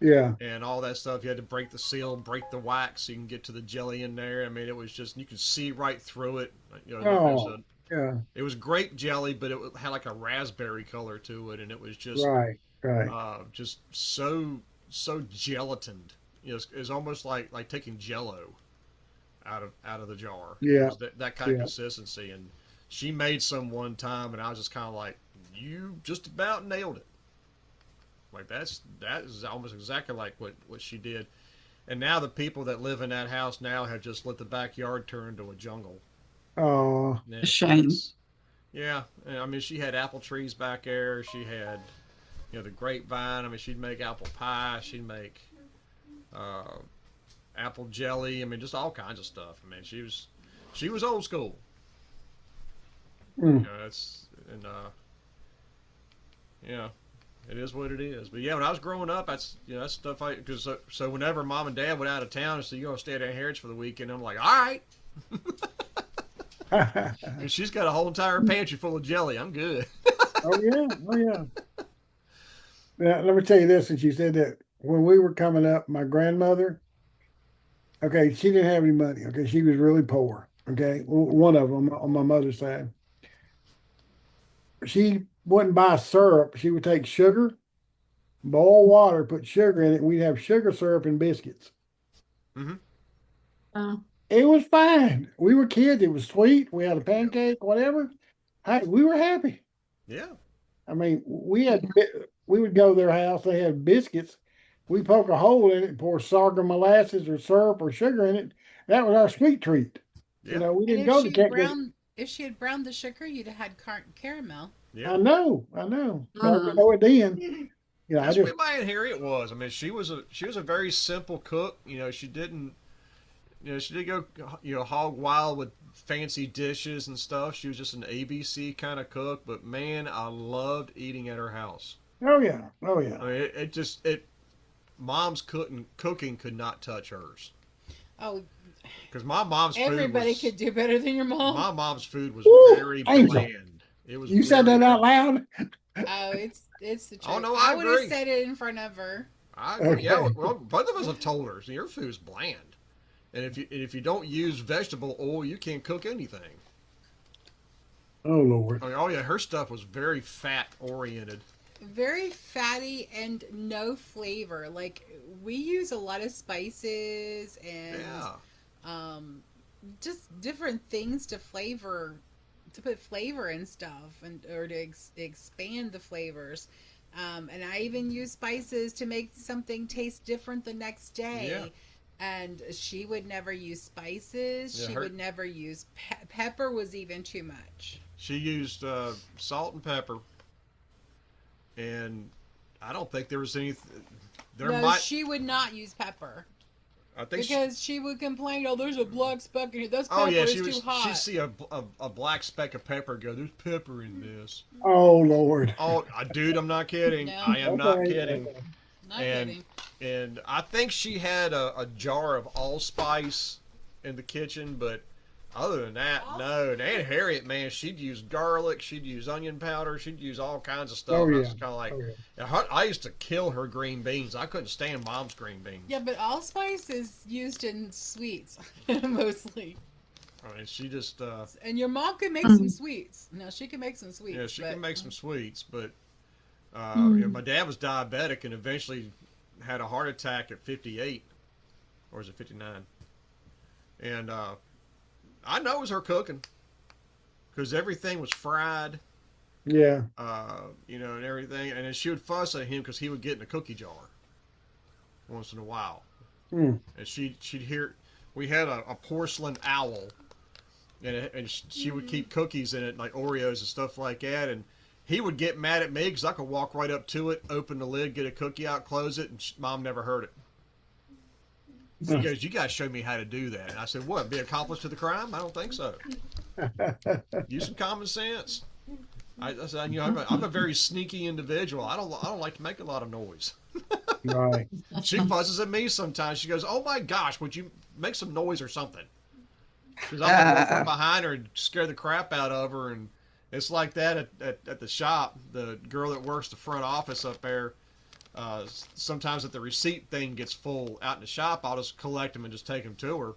Yeah. and all that stuff. You had to break the seal, break the wax so you can get to the jelly in there. I mean, it was just you could see right through it. You know, Oh. Yeah. it was grape jelly, but it had like a raspberry color to it, and it was Right. Right. just so gelatined. You know, it's almost like taking Jello out of the jar. It Yeah. was that kind of Yeah. consistency. And she made some one time, and I was just kind of like, you just about nailed it. Like that is almost exactly like what she did. And now the people that live in that house now have just let the backyard turn into a jungle. Oh. And Shame. yeah, and I mean, she had apple trees back there. She had, the grapevine. I mean, she'd make apple pie. She'd make apple jelly. I mean, just all kinds of stuff. I mean, she was old school. Mm. It is what it is. But yeah, when I was growing up, that's stuff because so whenever mom and dad went out of town and said, "You gonna stay at Aunt Harriet's for the weekend?" I'm like, "All right." And she's got a whole entire pantry full of jelly. I'm good. Oh yeah. Oh yeah. Now, let me tell you this, since you said that when we were coming up, my grandmother, okay, she didn't have any money. Okay, she was really poor. Okay, one of them on my mother's side. She wouldn't buy syrup. She would take sugar, boil water, put sugar in it, and we'd have sugar syrup and biscuits. Mm-hmm. It was fine. We were kids. It was sweet. We had a pancake, whatever. We were happy. Yeah. I mean, we would go to their house. They had biscuits. We poke a hole in it and pour sorghum molasses or syrup or sugar in it. That was our sweet treat. Yeah. We And didn't go to if she had browned the sugar, you'd have had caramel. Yeah. I know. But I didn't know it then. That's what my Aunt Harriet was. I mean, she was a very simple cook. She didn't. She did go hog wild with fancy dishes and stuff. She was just an ABC kind of cook. But man, I loved eating at her house. Oh yeah. Oh yeah. I mean, mom's cooking could not touch hers. Oh, because my mom's everybody food could do better than your mom. My mom's food was very Angel. bland. It was. You said that out loud. Oh, it's the truth. Oh no, I I would agree. have said it in front of her. Okay. Yeah, well, both of us have told her your food's bland, and if you don't use vegetable oil, you can't cook anything. Oh Lord. Oh yeah, her stuff was very fat oriented. Very fatty and no flavor. Like we use a lot of spices and just different things to put flavor in stuff or to expand the flavors. And I even use spices to make something taste different the next day. Yeah. And she would never use spices. Yeah, she would never use pepper. Was even too much. She used salt and pepper, and I don't think there was any. She would not use pepper. I think because she would complain, "Oh, there's a black speck in here. That's pepper. Oh yeah, too hot." she'd see a black speck of pepper. Go, there's pepper in this. Oh Lord. Oh, dude, I'm not kidding. No. I am not kidding. Okay. Not kidding. And I think she had a jar of allspice in the kitchen, but Other than that, no. And Aunt Harriet, man, she'd use garlic, she'd use onion powder, she'd use all kinds of stuff. Oh I yeah. was kind of like, I used to kill her green beans. I couldn't stand Mom's green beans. Yeah, but allspice is used in sweets mostly. I mean, she just. And your mom can make some sweets. Now she can make some sweets. Yeah, she can make some sweets, but Mm. my dad was diabetic and eventually had a heart attack at 58, or is it 59? And I know it was her cooking because everything was fried. Yeah. And everything. And then she would fuss at him because he would get in a cookie jar once in a while. Mm. And she'd hear, we had a porcelain owl, and she would keep cookies in it, like Oreos and stuff like that. And he would get mad at me because I could walk right up to it, open the lid, get a cookie out, close it, and Mom never heard it. He goes, "You guys show me how to do that." And I said, "What? Be accomplice to the crime? I don't think so. Use some common sense." I said, I'm a very sneaky individual. I don't like to make a lot of noise. Right. She fuzzes at me sometimes. She goes, "Oh my gosh, would you make some noise or something?" Because I'll go from behind her and scare the crap out of her. And it's like that at the shop. The girl that works the front office up there. Sometimes if the receipt thing gets full out in the shop, I'll just collect them and just take them to her.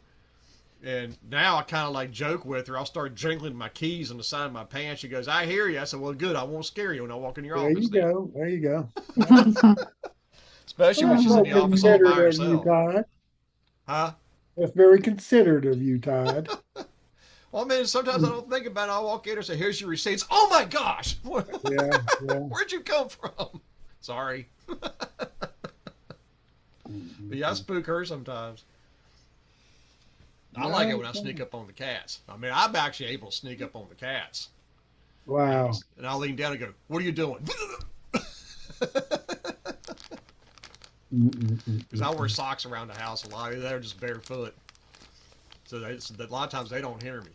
And now I kind of like joke with her. I'll start jingling my keys on the side of my pants. She goes, "I hear you." I said, "Well, good. I won't scare you when I walk in your office." There you go. Especially when she's in the office all by herself. Huh? That's very considerate of you, Todd. Well, man, sometimes I don't think about it. I'll walk in and say, "Here's your receipts." "Oh my gosh! Yeah. Where'd you come from?" Sorry. But yeah, I spook her sometimes. I like it when I sneak up on the cats. I mean, I'm actually able to sneak up on the cats. Wow. And I'll lean down and go, "What are you doing?" Because I wear socks around the house a lot. They're just barefoot. So a lot of times they don't hear me.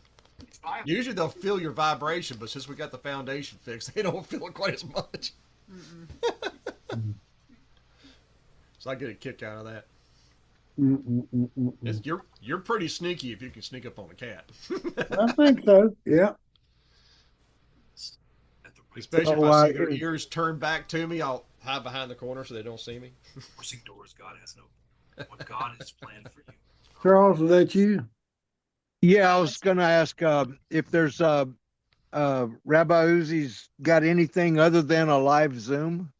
Usually they'll feel your vibration, but since we got the foundation fixed, they don't feel it quite as much. So I get a kick out of that. You're pretty sneaky if you can sneak up on a cat. I think so. Yeah. Especially if I see their ears turned back to me, I'll hide behind the corner so they don't see me. Forcing doors God has no. What God has planned for you. Charles, is that you? Yeah, I was going to ask if there's Rabbi Uzi's got anything other than a live Zoom.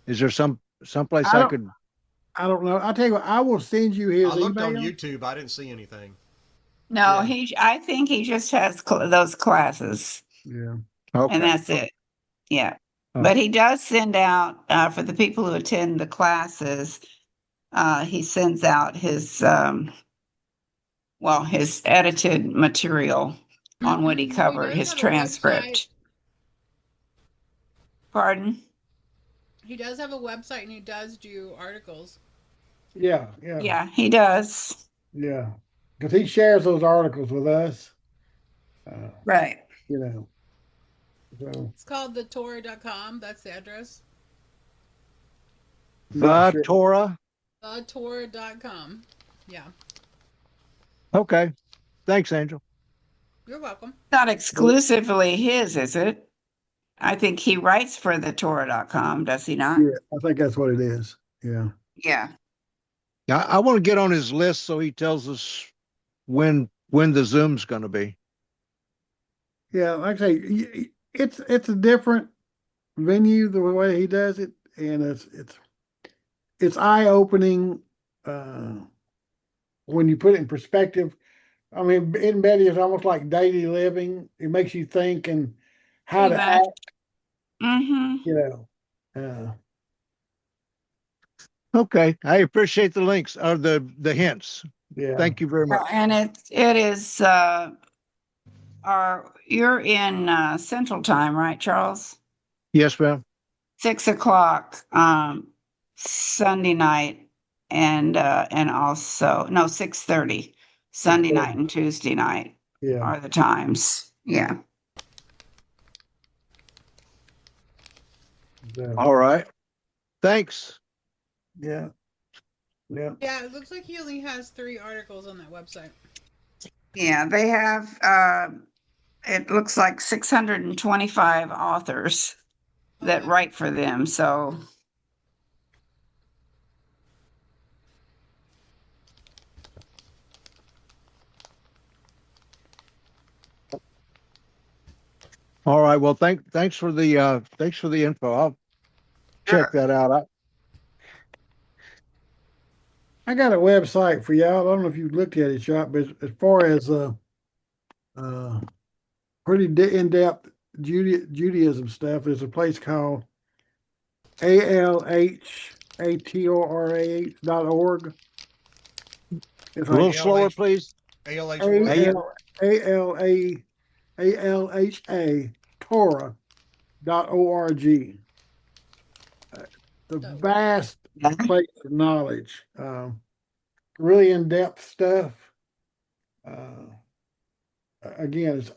Is there someplace I could? I don't know. I'll tell you what, I will send you his I looked email. on YouTube. I didn't see anything. No, I think he just has those classes. Yeah. Okay. And that's it. Yeah. But he does send out, for the people who attend the classes, he sends out his edited material on what he covered, his transcript. Pardon? He does have a website and he does do articles. Yeah. Yeah, he does. Yeah. Because he shares those articles with us. Right. So. It's called thetorah.com. That's the address. The Torah? Thetorah.com. Yeah. Okay. Thanks, Angel. You're welcome. Not exclusively his, is it? I think he writes for thetorah.com, does he not? Yeah, I think that's what it is. Yeah. Yeah. I want to get on his list so he tells us when the Zoom's going to be. Yeah, like I say, it's a different venue the way he does it, and it's eye opening when you put it in perspective. I mean, in Betty is almost like daily living. It makes you think and how to act. Mm-hmm. Okay, I appreciate the links or the hints. Yeah, thank you very much. And it is. You're in Central Time, right, Charles? Yes, ma'am. 6:00 Sunday night, and also 6:30 Sunday night and Tuesday night are the times. Yeah. All right. Thanks. Yeah. Yeah, it looks like he only has 3 articles on that website. Yeah, they have, it looks like 625 authors that write for them. So, All right. Well, thanks for the info. I'll check that out. I got a website for y'all. I don't know if you've looked at it, Shop, but as far as pretty in-depth Judaism stuff, there's a place called alhatorah.org. It's A little like slower, please. ALH A what? L ALHA Torah.org. The vast place of knowledge, really in-depth stuff. Again, it's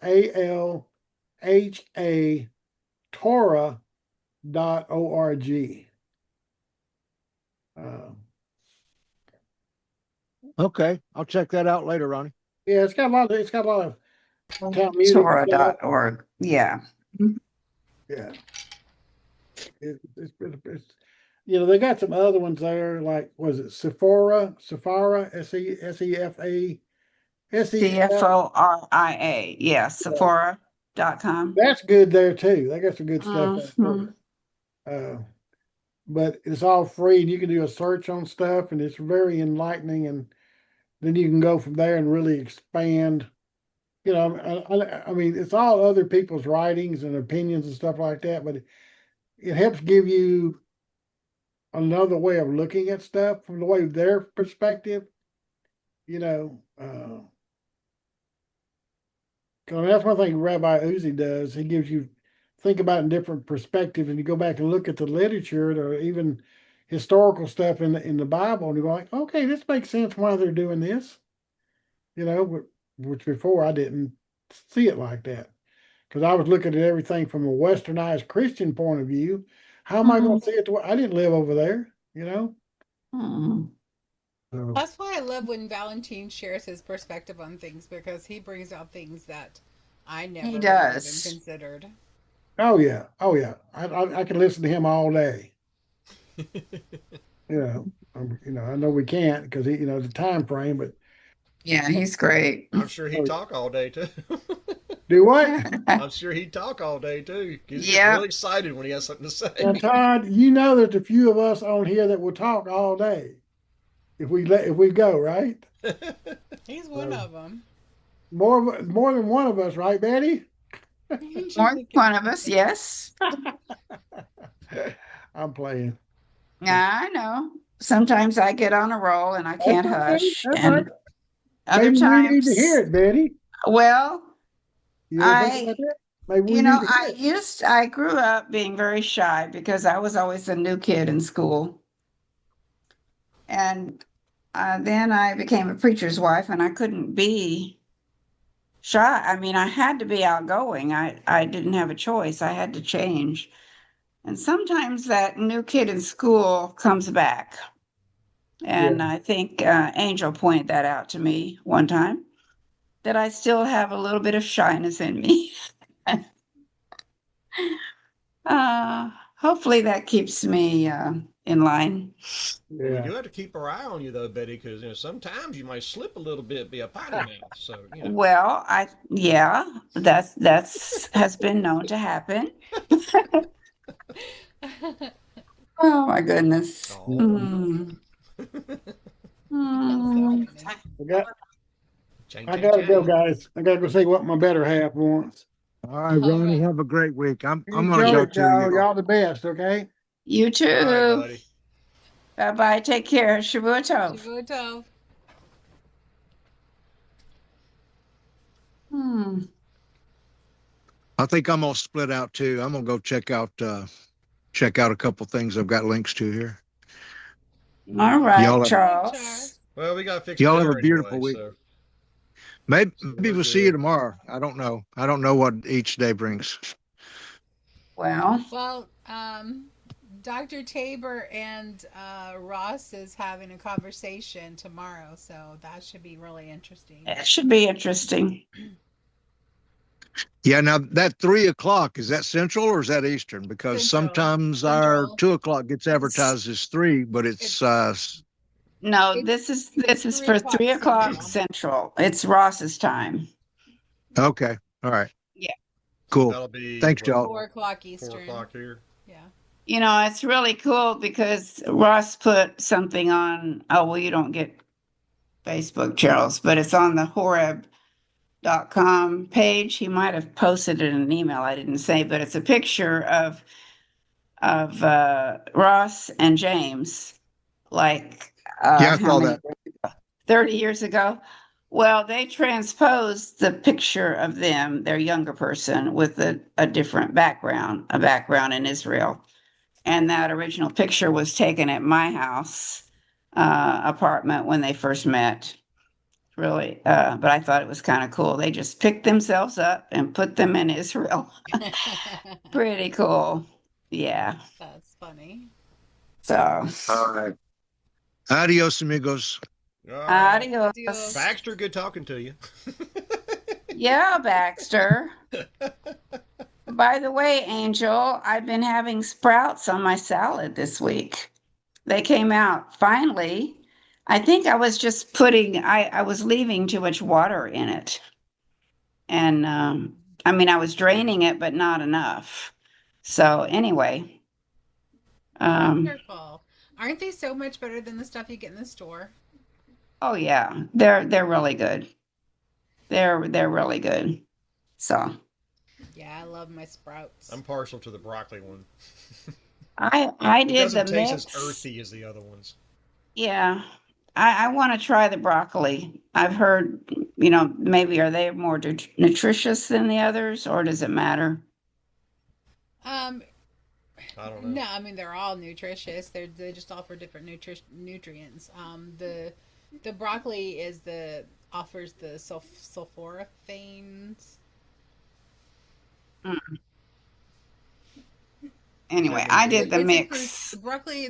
ALHA Torah.org. Okay, I'll check that out later, Ronnie. Yeah, it's got a lot of Talmudic stuff. Torah.org. Yeah. Yeah. It's they got some other ones there, like was it Sephora, SEFA, CFORIA. Yeah. Sephora.com. That's good there too. They got some good stuff there. Mhm. But it's all free and you can do a search on stuff and it's very enlightening, and then you can go from there and really expand. I mean, it's all other people's writings and opinions and stuff like that, but it helps give you another way of looking at stuff from the way their perspective. That's one thing Rabbi Uzi does. He gives you think about in different perspectives, and you go back and look at the literature or even historical stuff in the Bible, and you go like, okay, this makes sense why they're doing this. Which before I didn't see it like that because I was looking at everything from a westernized Christian point of view. How am I going to see it? I didn't live over there. So, That's why I love when Valentine shares his perspective on things, because he brings out things that I never He would have even does. considered. oh yeah, I can listen to him all day. I know we can't because the time frame, but Yeah, he's great. I'm sure he'd talk all day too. do what? I'm sure he'd talk all day too. He's just Yeah. really excited when he has something to say. Now, Todd, there's a few of us on here that will talk all day if we go, right? He's one of them. More than one of us, right, Betty? More than one of us, yes. I'm playing. Yeah, I know. Sometimes I get on a roll and I can't That's okay. hush. That's And right. other Maybe we need to hear times, it, Betty. well, You ever think about that? Maybe we you need know, to hear it. I grew up being very shy because I was always the new kid in school. And then I became a preacher's wife and I couldn't be shy. I mean, I had to be outgoing. I didn't have a choice. I had to change. And sometimes that new kid in school comes back. Yeah. And I think Angel pointed that out to me one time, that I still have a little bit of shyness in me. Hopefully that keeps me in line. We Yeah. do have to keep our eye on you though, Betty, because sometimes you might slip a little bit, be a potty mouth. So Well, yeah, that's has been known to happen. Oh my goodness. Oh. Mm. Mm. I gotta go, guys. I gotta go see what my better half wants. All right, Ronnie, have a great week. I'm gonna Enjoy go it, too. y'all. Y'all the best, okay? You All right, too. buddy. Bye bye. Take care. Shavua Tov. Shavua Tov. I think I'm gonna split out too. I'm gonna go check out a couple things I've got links to here. All right, Y'all have, Charles. Well, we got to fix y'all have dinner a beautiful anyway, week. so Maybe we're we'll see you good. tomorrow. I don't know. I don't know what each day brings. Well, Well, Dr. Tabor and Ross is having a conversation tomorrow, so that should be really interesting. It should be interesting. Yeah, now that 3 o'clock, is that Central or is that Eastern? Because Central. sometimes our Central. 2 o'clock gets advertised as 3, but it's No, It's this is 3 for o'clock 3 o'clock Central. Central. It's Ross's time. okay. All right. Yeah. Cool. That'll be Thanks, what, y'all. 4 o'clock 4 Eastern. o'clock here. Yeah. You know, it's really cool because Ross put something on. Oh, well, you don't get Facebook, Charles, but it's on the Horeb.com page. He might have posted it in an email. I didn't say, but it's a picture of Ross and James, like Yeah, I how saw many that. 30 years ago. Well, they transposed the picture of them, their younger person, with a different background, a background in Israel. And that original picture was taken at my house apartment when they first met. Really, but I thought it was kind of cool. They just picked themselves up and put them in Israel. Pretty cool. Yeah. That's funny. So, All right. Adios, amigos. All right. adios. Baxter, good talking to you. Yeah, Baxter. By the way, Angel, I've been having sprouts on my salad this week. They came out finally. I think I was just I was leaving too much water in it. And I mean, I was draining it, but not enough. So, anyway, Wonderful. Aren't they so much better than the stuff you get in the store? oh yeah, they're really good. They're really good. So, Yeah, I love my sprouts. I'm partial to the broccoli one. I It did doesn't the taste mix. as earthy as the other ones. Yeah, I want to try the broccoli. I've heard, maybe are they more nutritious than the others, or does it matter? Um, I don't know. no, I mean they're all nutritious. They just offer different nutrients. The broccoli offers the sulforaphanes. Mm. Anyway, That I means did the mix. The broccoli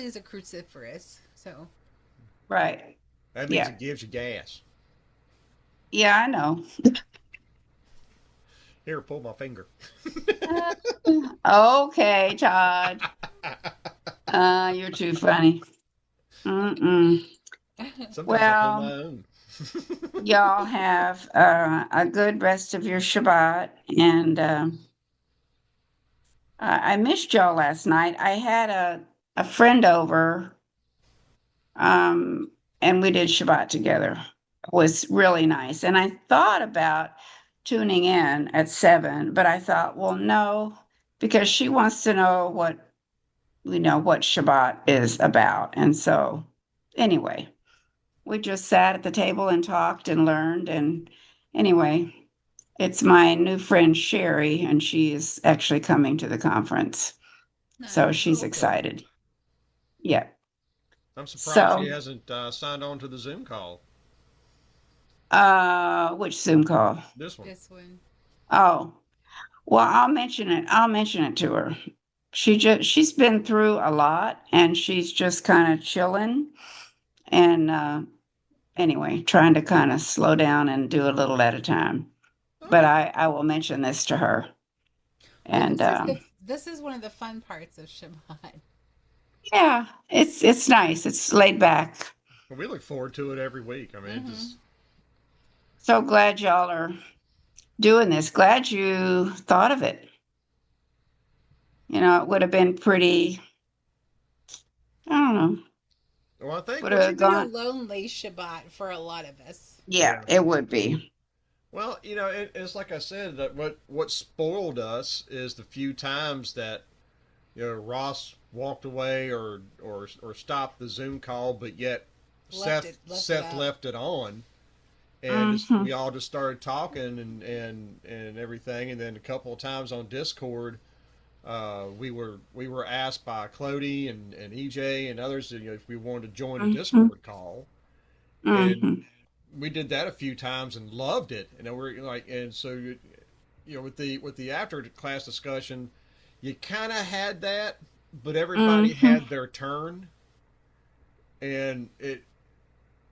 is a cruciferous, so Right. that means Yeah. it gives you gas. Yeah, I know. Here, pull my finger. Okay, Todd. You're too funny. Mm-mm. Sometimes I pull Well, my own. y'all have a good rest of your Shabbat. And I missed y'all last night. I had a friend over, and we did Shabbat together. It was really nice. And I thought about tuning in at 7, but I thought, well, no, because she wants to know what Shabbat is about. And so, anyway, we just sat at the table and talked and learned. And anyway, it's my new friend Sherry, and she is actually coming to the conference. So nice. she's Okay. excited. Yeah. I'm surprised she So, hasn't signed on to the Zoom call. which Zoom call? This one. This one. Oh, well, I'll mention it. I'll mention it to her. She's been through a lot, and she's just kind of chilling. And anyway, trying to kind of slow down and do a little at a time. But Okay. I will mention this to her. Well, And this is one of the fun parts of Shabbat. yeah, it's nice. It's laid back. Well, we look forward to it every week. I mean, it just So glad y'all are doing this. Glad you thought of it. It would have been pretty, I don't know, well, I think would It have would be a gone. lonely Shabbat for a lot of us. Yeah, it would be. well, it's like I said that what spoiled us is the few times that Ross walked away or stopped the Zoom call, but yet Left Seth it left it on, and Hmm. we all just started talking and everything, and then a couple of times on Discord, we were asked by Clody and EJ and others, if we wanted to join a Hmm. Discord call, and Hmm. we did that a few times and loved it, and we're like, and so with the after class discussion, you kind of had that, but everybody had their turn, and it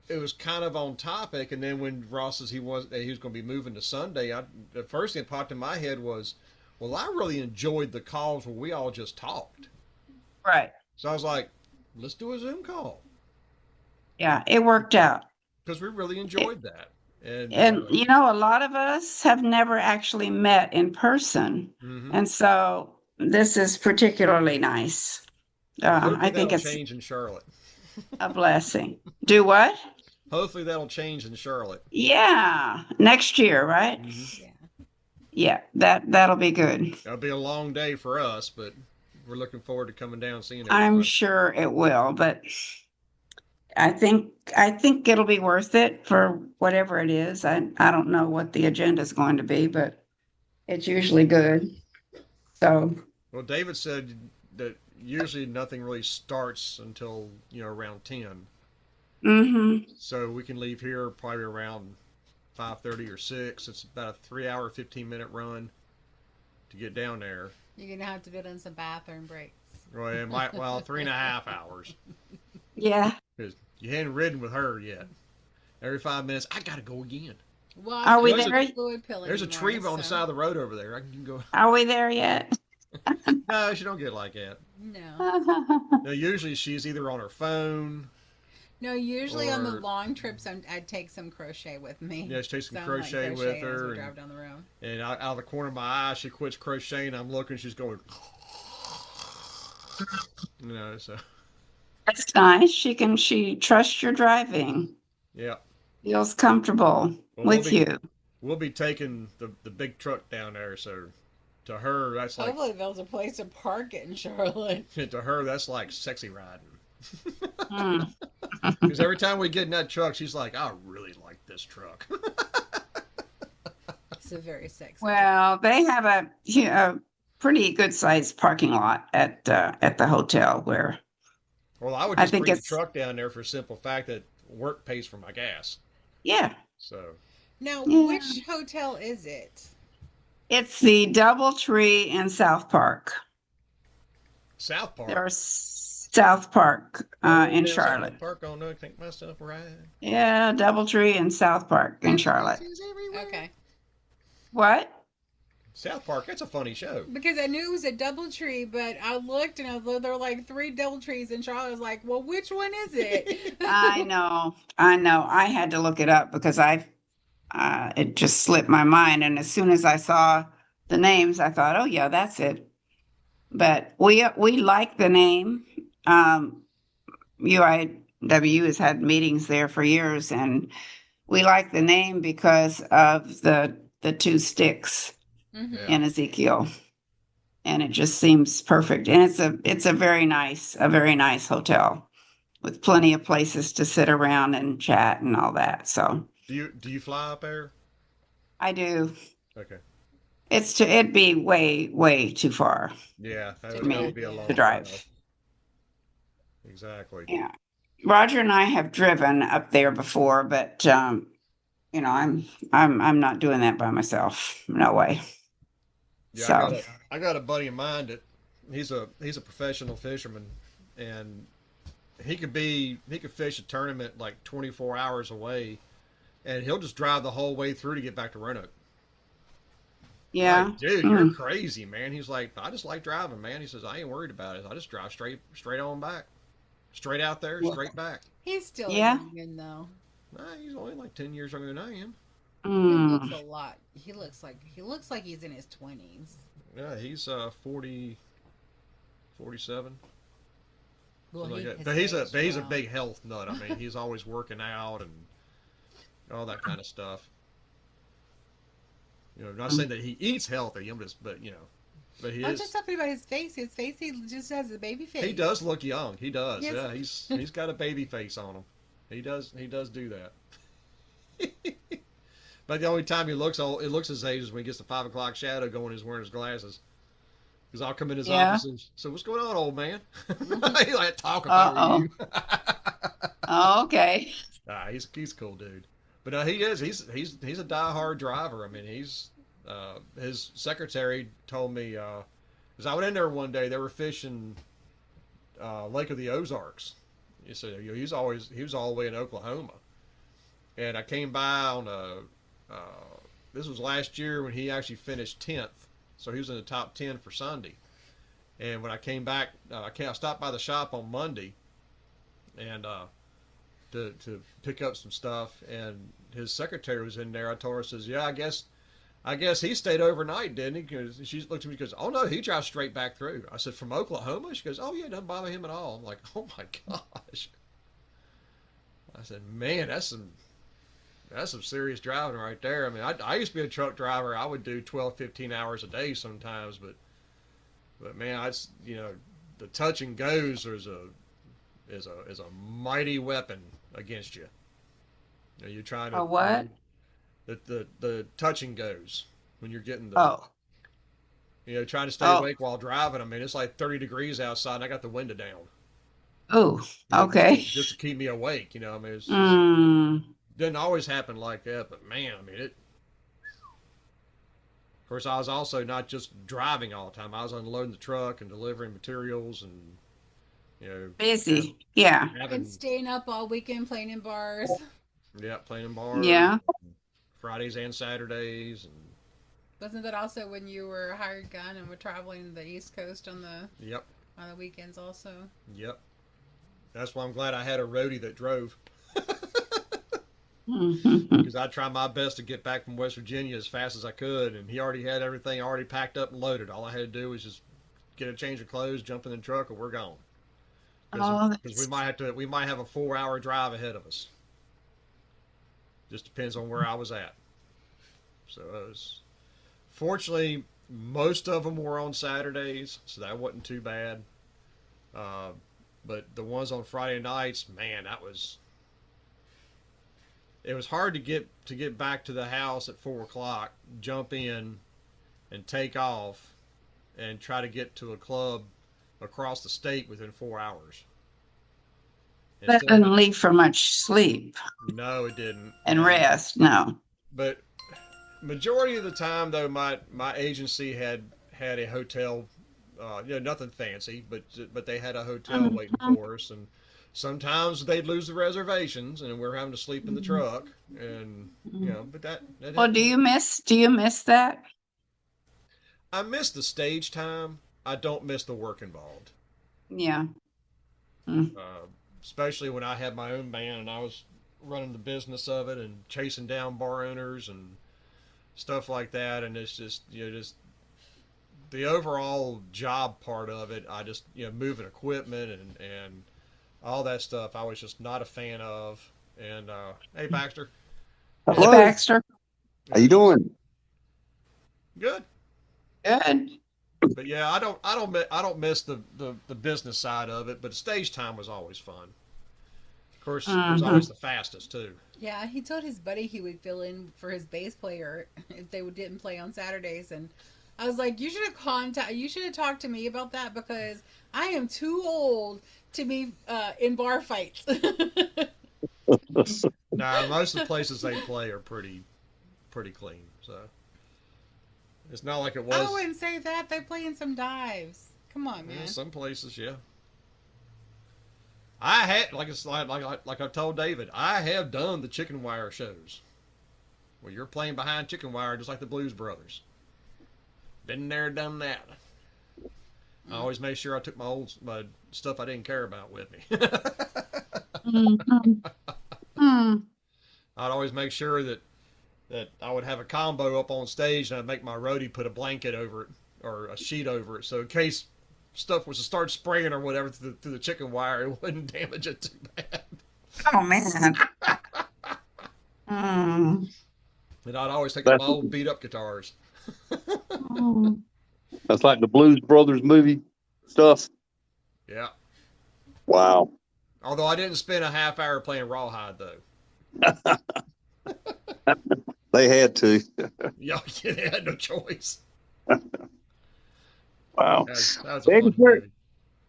was kind of on topic. And then when Ross says he was going to be moving to Sunday, the first thing that popped in my head was, well, I really enjoyed the calls where we all just talked. Right. So I was like, let's do a Zoom call Yeah, it worked out. because we really enjoyed that. And you know, a lot of us have never actually met in person. Mm-hmm. And so this is particularly nice. Well, hopefully I think that'll it's change in Charlotte. a blessing. Do what? Hopefully that'll change in Charlotte. Yeah, next year, right? Mm-hmm. Yeah, that'll be good. It'll be a long day for us, but we're looking forward to coming down and seeing everybody. I'm sure it will, but I think it'll be worth it for whatever it is. I don't know what the agenda is going to be, but it's usually good. So, Well, David said that usually nothing really starts until around 10. So we can leave here probably around 5:30 or 6. It's about a 3-hour, 15-minute run to get down there. You're gonna have to put in some bathroom breaks. Well, it might 3.5 hours. Yeah. Because you hadn't ridden with her yet. Every 5 minutes, I gotta go again. Well, are we there? There's a tree on the side of the road over there. I can go. Are we there yet? No, she don't get like that. No. No, usually she's either on her phone. No, usually on the long trips, I take some crochet with me. Yeah, she takes some crochet with her. As we drive down the road. And out of the corner of my eye, she quits crocheting. I'm looking, she's going. So. That's nice. She trusts your driving. Yeah. Feels comfortable with you. We'll be taking the big truck down there, so to her that's like. Hopefully there's a place to park it in Charlotte. To her that's like sexy riding. Because every time we get in that truck, she's like, "I really like this truck." It's a very sexy. Well, they have a pretty good sized parking lot at the hotel where. Well, I would just bring the truck down there for a simple fact that work pays for my gas. Yeah. So. Now, which hotel is it? It's the DoubleTree in South Park. South Park. There's South Park in Charlotte. South Park, I think myself right. Yeah, DoubleTree in South Park in Charlotte. Okay. What? South Park, that's a funny show. Because I knew it was a DoubleTree, but I looked and there were like 3 DoubleTrees in Charlotte. I was like, well, which one is it? I know. I had to look it up because it just slipped my mind. And as soon as I saw the names, I thought, oh yeah, that's it. But we like the name. UIW has had meetings there for years, and we like the name because of the 2 sticks. Mm-hmm. In Ezekiel, and it just seems perfect. And it's a very nice hotel with plenty of places to sit around and chat and all that. So do you fly up there? I do. Okay. It'd be way too far. Yeah, that would be a long to drive. Exactly. Yeah, Roger and I have driven up there before, but I'm not doing that by myself. No way. Yeah, So I got a buddy of mine that he's a professional fisherman, and he could fish a tournament like 24 hours away, and he'll just drive the whole way through to get back to Roanoke. Yeah, like, dude, you're crazy, man. He's like, I just like driving, man. He says I ain't worried about it. I just drive straight on back, straight out there, straight back. He's still young, though. Nah, he's only like 10 years younger than I am. He looks a lot. He looks like he's in his 20s. Yeah, he's 47. Well, like but he's a big health nut. I mean, he's always working out and all that kind of stuff. Not saying that he eats healthy. But he I'm is. just talking about his face. His face, he just has a baby face. He does look young. He does. Yes. Yeah, he's got a baby face on him. He does do that. But the only time he looks his age is when he gets the 5 o'clock shadow going. He's wearing his glasses. Because I'll come in his office and so what's going on, old man? He like talk about you. Oh, okay. He's a cool dude. But he is. He's a diehard driver. I mean, he's his secretary told me because I went in there one day. They were fishing Lake of the Ozarks. You see, he was all the way in Oklahoma, and I came by on this was last year when he actually finished 10th, so he was in the top 10 for Sunday. And when I came back, I stopped by the shop on Monday, and to pick up some stuff, and his secretary was in there. I told her, says, "Yeah, I guess he stayed overnight, didn't he?" Because she looked at me and goes, "Oh no, he drives straight back through." I said, "From Oklahoma?" She goes, "Oh yeah, it doesn't bother him at all." I'm like, "Oh my gosh." I said, "Man, that's some serious driving right there." I mean, I used to be a truck driver. I would do 12, 15 hours a day sometimes, but man, the touch and goes is a mighty weapon against you. You're trying to A what? the touch and goes when you're getting Oh, trying to stay oh, awake while driving. I mean, it's like 30 degrees outside, and I got the window down. oh, Just okay. just to keep me awake. I mean, it's Mm. didn't always happen like that, but man, I mean it. Of course, I was also not just driving all the time. I was unloading the truck and delivering materials, and Busy. Yeah. And having staying up all weekend playing in bars. playing in bars, Yeah. Fridays and Saturdays, and Wasn't that also when you were hired gun and were traveling the East Coast on the yep, weekends also? yep. That's why I'm glad I had a roadie that drove. Because I tried my best to get back from West Virginia as fast as I could, and he already had everything already packed up and loaded. All I had to do was just get a change of clothes, jump in the truck, and we're gone. Oh, Because we might have a 4-hour drive ahead of us. Just depends on where I was at. So fortunately, most of them were on Saturdays, so that wasn't too bad. But the ones on Friday nights, man, it was hard to get back to the house at 4 o'clock, jump in, and take off, and try to get to a club across the state within 4 hours. that doesn't leave for much sleep No, it didn't. and rest. No. But majority of the time, though, my agency had a hotel, nothing fancy, but they had a hotel waiting for us, and sometimes they'd lose the reservations, and we're having to sleep in the truck, and but that Well, do you miss that? I miss the stage time. I don't miss the work involved. Yeah. Mm. Especially when I had my own band and I was running the business of it and chasing down bar owners and stuff like that. And it's just just the overall job part of it. I just moving equipment and all that stuff. I was just not a fan of. And hey, Baxter. Hey, Baxter. How you doing? Good. Good. But yeah, I don't miss the business side of it, but stage time was always fun. Of course, it was always the fastest too. Yeah, he told his buddy he would fill in for his bass player if they didn't play on Saturdays, and I was like, you should have talked to me about that because I am too old to be in bar fights. Nah, most of the places they play are pretty clean, so. It's not like it was. I wouldn't say that. They play in some dives. Come on, man. Some places, yeah. I had like I told David, I have done the chicken wire shows. Well, you're playing behind chicken wire just like the Blues Brothers. Been there, done that. I always made sure I took my stuff I didn't care about with me. I'd always make sure that I would have a combo up on stage, and I'd make my roadie put a blanket over it or a sheet over it, so in case stuff was to start spraying or whatever through the chicken wire, it wouldn't damage it too bad. Oh man. And I'd always take my old beat up guitars. That's like the Blues Brothers movie stuff. Yeah. Wow. Although I didn't spend a half hour playing Rawhide though. They had to. Yeah, they had no choice. Wow. That was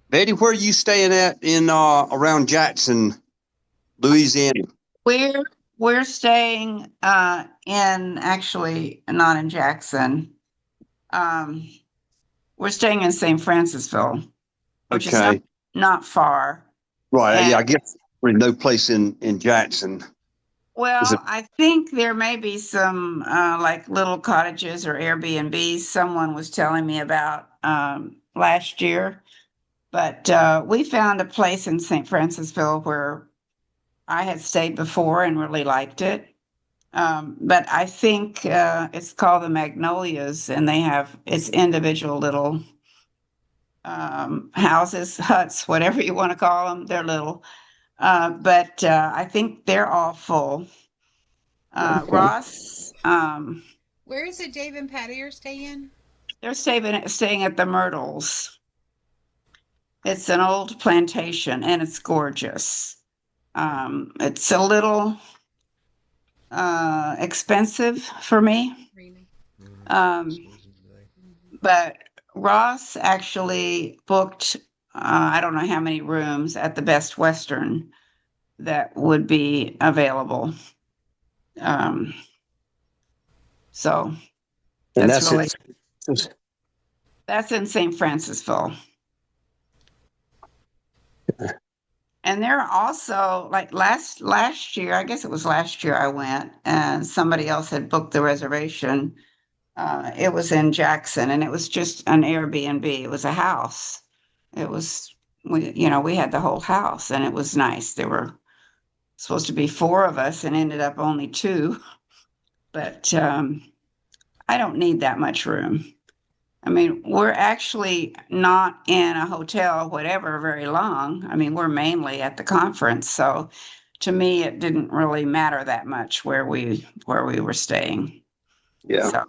Betty, where are you staying at in around Jackson, Louisiana? We're staying in actually not in Jackson. We're staying in St. Francisville, which is not far. Right. Yeah, I And guess there's no place in Jackson. Is it? well, I think there may be some like little cottages or Airbnbs someone was telling me about last year. But we found a place in St. Francisville where I had stayed before and really liked it. But I think it's called the Magnolias, and they have it's individual little houses, huts, whatever you want to call them. They're little, but I think they're all full. Okay. Ross, Where is it Dave and Patty are staying? they're staying at the Myrtles. It's an old plantation, and it's gorgeous. It's a little expensive for me. Really? Um, but Ross actually booked, I don't know how many rooms at the Best Western that would be available. Um, so And that's that's really, it. that's in St. Francisville. And they're also like last year, I guess it was last year I went and somebody else had booked the reservation. It was in Jackson and it was just an Airbnb. It was a house. It was we had the whole house and it was nice. There were supposed to be four of us and ended up only two. But I don't need that much room. I mean, we're actually not in a hotel, whatever, very long. I mean, we're mainly at the conference, so to me, it didn't really matter that much where we were staying. Yeah. So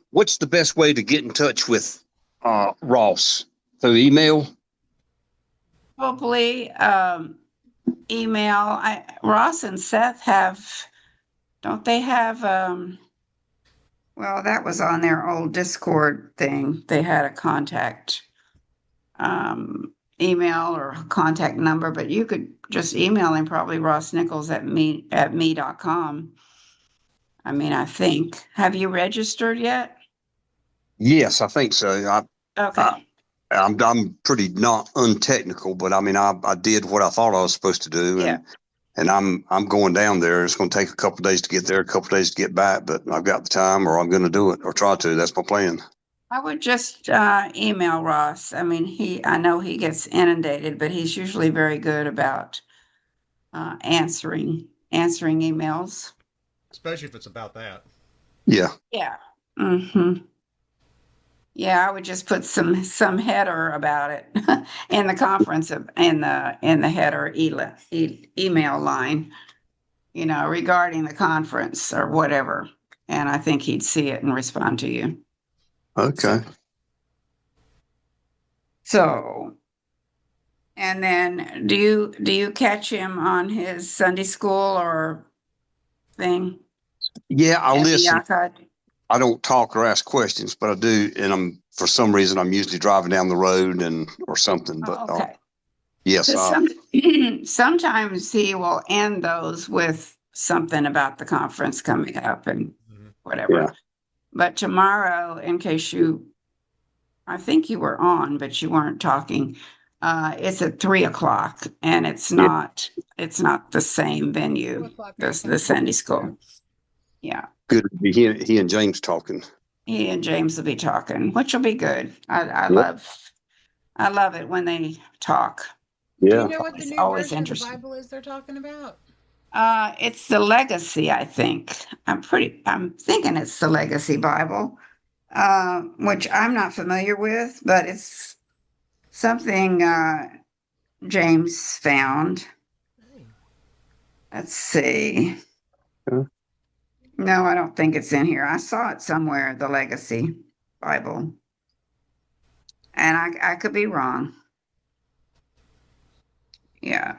What's the best way to get in touch with Ross? Through email? hopefully, email. Ross and Seth don't they have? Well, that was on their old Discord thing. They had a contact email or contact number, but you could just email him probably Ross Nichols at me.com. I mean, I think. Have you registered yet? Yes, I think so. Okay. I'm pretty not untechnical, but I mean, I did what I thought I was supposed to do, Yeah. and I'm going down there. It's going to take a couple of days to get there, a couple of days to get back, but I've got the time, or I'm going to do it, or try to. That's my plan. I would just email Ross. I mean, I know he gets inundated, but he's usually very good about answering emails. Especially if it's about that. Yeah. Yeah. Mm-hmm. Yeah, I would just put some header about it in the conference in the header email line, regarding the conference or whatever. And I think he'd see it and respond to you. Okay. So, and then do you catch him on his Sunday school or thing? Yeah, I listen. Yakad? I don't talk or ask questions, but I do, and for some reason I'm usually driving down the road or something. But Okay. yes, Sometimes he will end those with something about the conference coming up and whatever. Yeah. But tomorrow, in case I think you were on, but you weren't talking. It's at 3:00, and it's not the same venue. The Sunday school. Yeah. Good to be he and James talking. He and James will be talking, which will be good. I love it when they talk. Yeah. Do you know what the It's new always version of the interesting. Bible is they're talking about? It's the Legacy, I think. I'm thinking it's the Legacy Bible, which I'm not familiar with, but it's something James found. Let's see. No, I don't think it's in here. I saw it somewhere, the Legacy Bible. And I could be wrong. Yeah.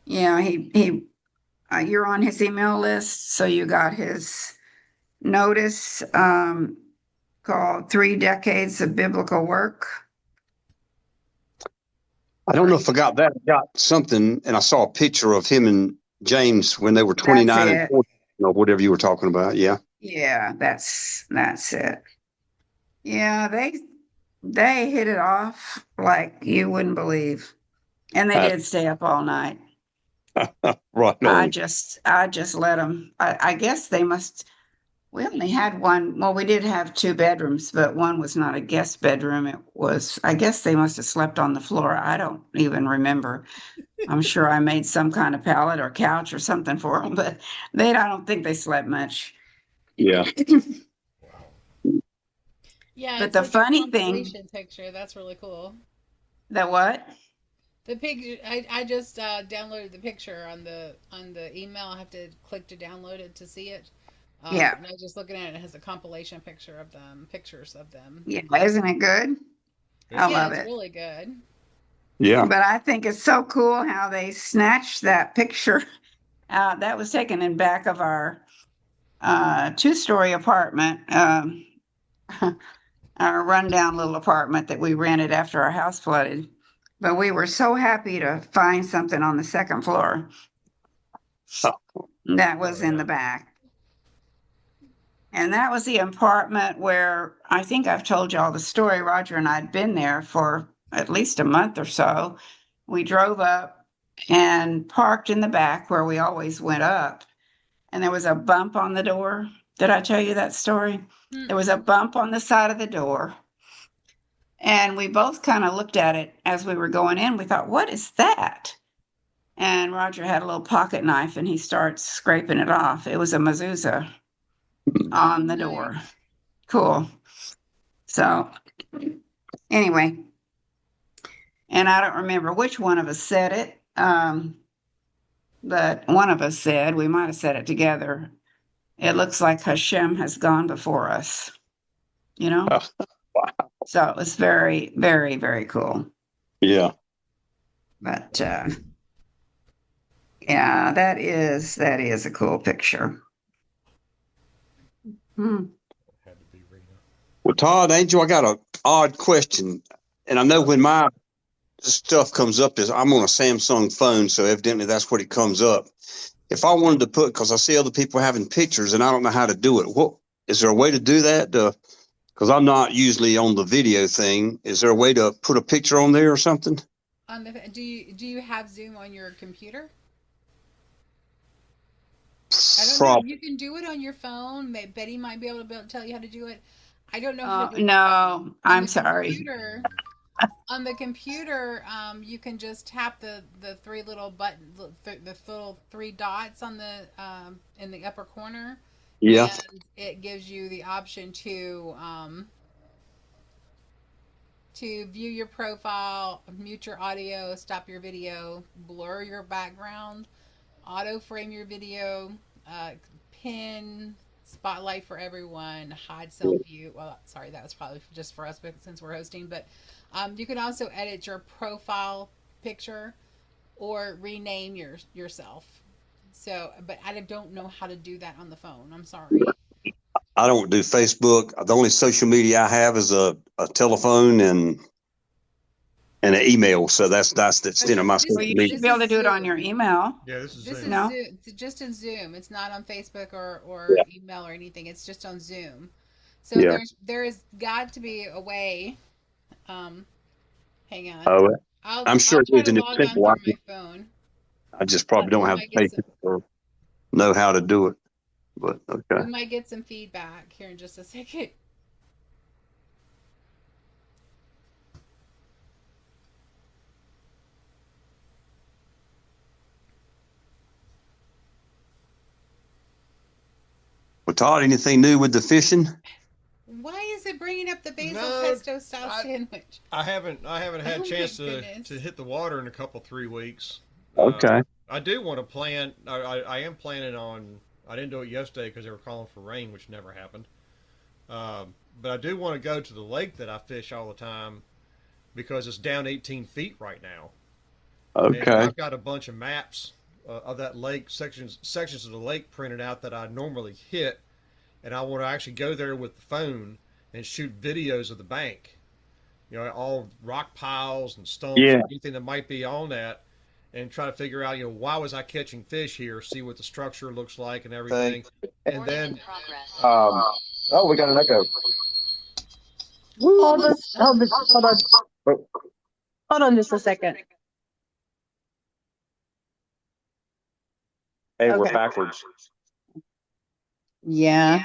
Yeah, you're on his email list, so you got his notice called 3 Decades of Biblical Work. I don't know if I got that. I got something, and I saw a picture of him and James when they were 29 and 40, whatever you were talking about. Yeah. Yeah, that's it. Yeah, They hit it off like you wouldn't believe. And they did stay up all night. Right I on. just let them. I guess they must. We only had one. Well, we did have 2 bedrooms, but one was not a guest bedroom. It was. I guess they must have slept on the floor. I don't even remember. I'm sure I made some kind of pallet or couch or something for them, but they. I don't think they slept much. Yeah. Yeah, But it's the like a funny thing, compilation picture. That's really cool. that what? The picture, I just downloaded the picture on the email. I have to click to download it to see it. Yeah, And I was just looking at it. It has a compilation picture of them, pictures of them. yeah. Isn't it good? I It's Yeah, love nice. it's it. really good. Yeah. But I think it's so cool how they snatched that picture out. That was taken in back of our 2-story apartment, our rundown little apartment that we rented after our house flooded. But we were so happy to find something on the second floor that was Oh, in yeah. the back. And that was the apartment where I think I've told y'all the story. Roger and I'd been there for at least a month or so. We drove up and parked in the back where we always went up. And there was a bump on the door. Did I tell you that story? There was a Mm-mm. bump on the side of the door. And we both kind of looked at it as we were going in. We thought, what is that? And Roger had a little pocket knife and he starts scraping it off. It was a mezuzah Oh, on the door. nice. Cool. So, anyway, and I don't remember which one of us said it, but one of us said, we might have said it together, it looks like Hashem has gone before us, you know? So it was very, very, very cool. Yeah. But yeah, that is a cool picture. Hmm. Had to be Rena. Well, Todd, Angel, I got an odd question. And I know when my stuff comes up, is I'm on a Samsung phone, so evidently that's what it comes up. If I wanted to put, because I see other people having pictures and I don't know how to do it, what is there a way to do that? Because I'm not usually on the video thing. Is there a way to put a picture on there or something? Do you have Zoom on your computer? I don't know. Prob- You can do it on your phone. Betty might be able to tell you how to do it. I don't know how to do it No, on I'm the sorry. computer. On the computer, you can just tap the three little button, the little three dots on the in the upper corner, yeah. and it gives you the option to view your profile, mute your audio, stop your video, blur your background, auto frame your video, uh, pin, spotlight for everyone, hide self view. Well, sorry, that was probably just for us, but since we're hosting, but you can also edit your profile picture or rename yourself. So, but I don't know how to do that on the phone. I'm sorry. I don't do Facebook. The only social media I have is a telephone and an email. So that's the extent of Okay, my this social Well, you media. should this be able to is do it on your Zoom. email. Yeah, this is This Zoom. is No? Zoom, just in Zoom. It's not on Facebook or Yeah. email or anything. It's just on Zoom. So Yeah. there is got to be a way. Um, hang on. Oh, I'll I'm sure I'll it try is, to and it's log on simple. through my phone. I just probably don't We have the might get some patience or know how to do it. But we okay. might get some feedback here in just a second. Well, Todd, anything new with the fishing? Why is it bringing up the basil No, pesto style I- sandwich? I haven't had Oh a my chance goodness. to hit the water in a couple 3 weeks. Okay. I do want to plan. I am planning on. I didn't do it yesterday because they were calling for rain, which never happened. But I do want to go to the lake that I fish all the time because it's down 18 feet right now, and Okay. I've got a bunch of maps of that lake sections of the lake printed out that I normally hit, and I want to actually go there with the phone and shoot videos of the bank. You know, all rock piles and stumps Yeah. and anything that might be on that, and try to figure out, why was I catching fish here? See what the structure looks like and everything, and then Oh, we got an echo. Hold on, hold on. Hold on just a second. Hey, we're Okay. backwards. Yeah.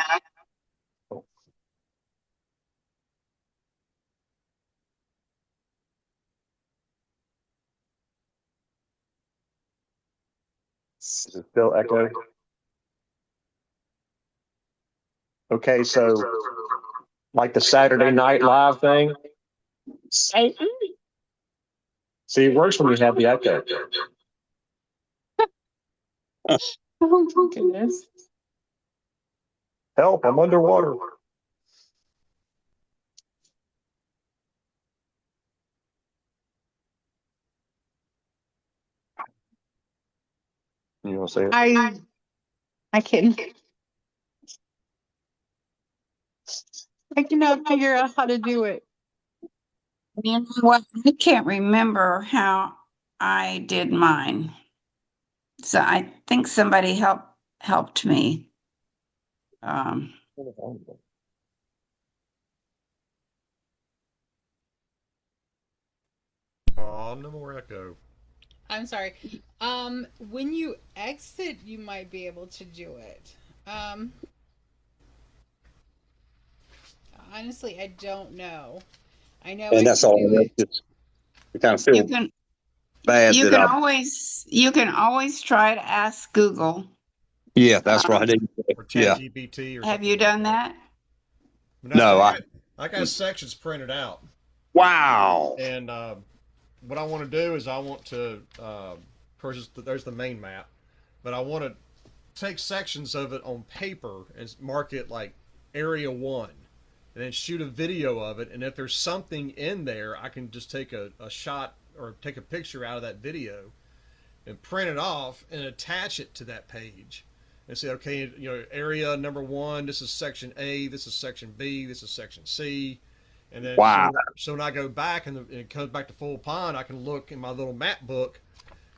Is it still echo? Okay, so like the Saturday Night Live thing. See, it works when you have the echo. Oh, goodness. Help! I'm underwater. You want to say it? I cannot figure out how to do it. You know what? I can't remember how I did mine. So I think somebody helped me. Um, Oh, no more echo. I'm sorry. When you exit, you might be able to do it. Um, Honestly, I don't know. I know And I that's can all. do it. I kind of you feel can bad you that can I. always try to ask Google. Yeah, that's Um, right. Or Yeah. ChatGPT or have something you like done that. that? But no, No, I got sections printed out. Wow. And what I want to do is I want to purchase, there's the main map, but I want to take sections of it on paper and mark it like area 1 and then shoot a video of it, and if there's something in there I can just take a shot or take a picture out of that video and print it off and attach it to that page and say, okay, area number 1, this is section A, this is section B, this is section C. And then Wow. so when I go back and it comes back to full pond, I can look in my little map book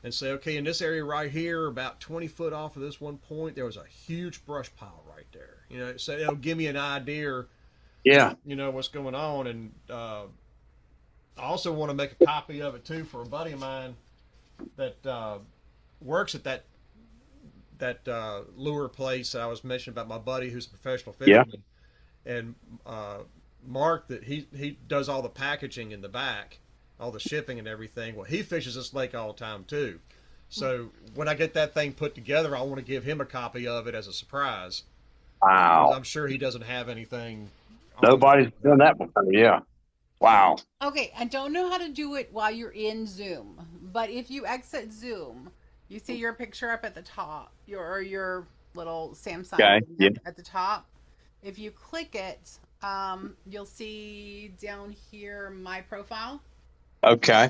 and say, okay, in this area right here, about 20 foot off of this one point, there was a huge brush pile right there. So it'll give me an idea, Yeah. what's going on. And I also want to make a copy of it too for a buddy of mine that works at that lure place that I was mentioning about, my buddy who's a professional Yeah. fisherman. And Mark, that he does all the packaging in the back, all the shipping and everything. Well, he fishes this lake all the time too. So when I get that thing put together, I want to give him a copy of it as a surprise. Because Wow. I'm sure he doesn't have anything on there Nobody's like done that. that before. Yeah. Wow. Okay, I don't know how to do it while you're in Zoom, but if you exit Zoom, you see your picture up at the top, your little Samsung Okay. thing Yeah. at the top. If you click it, you'll see down here my profile, Okay.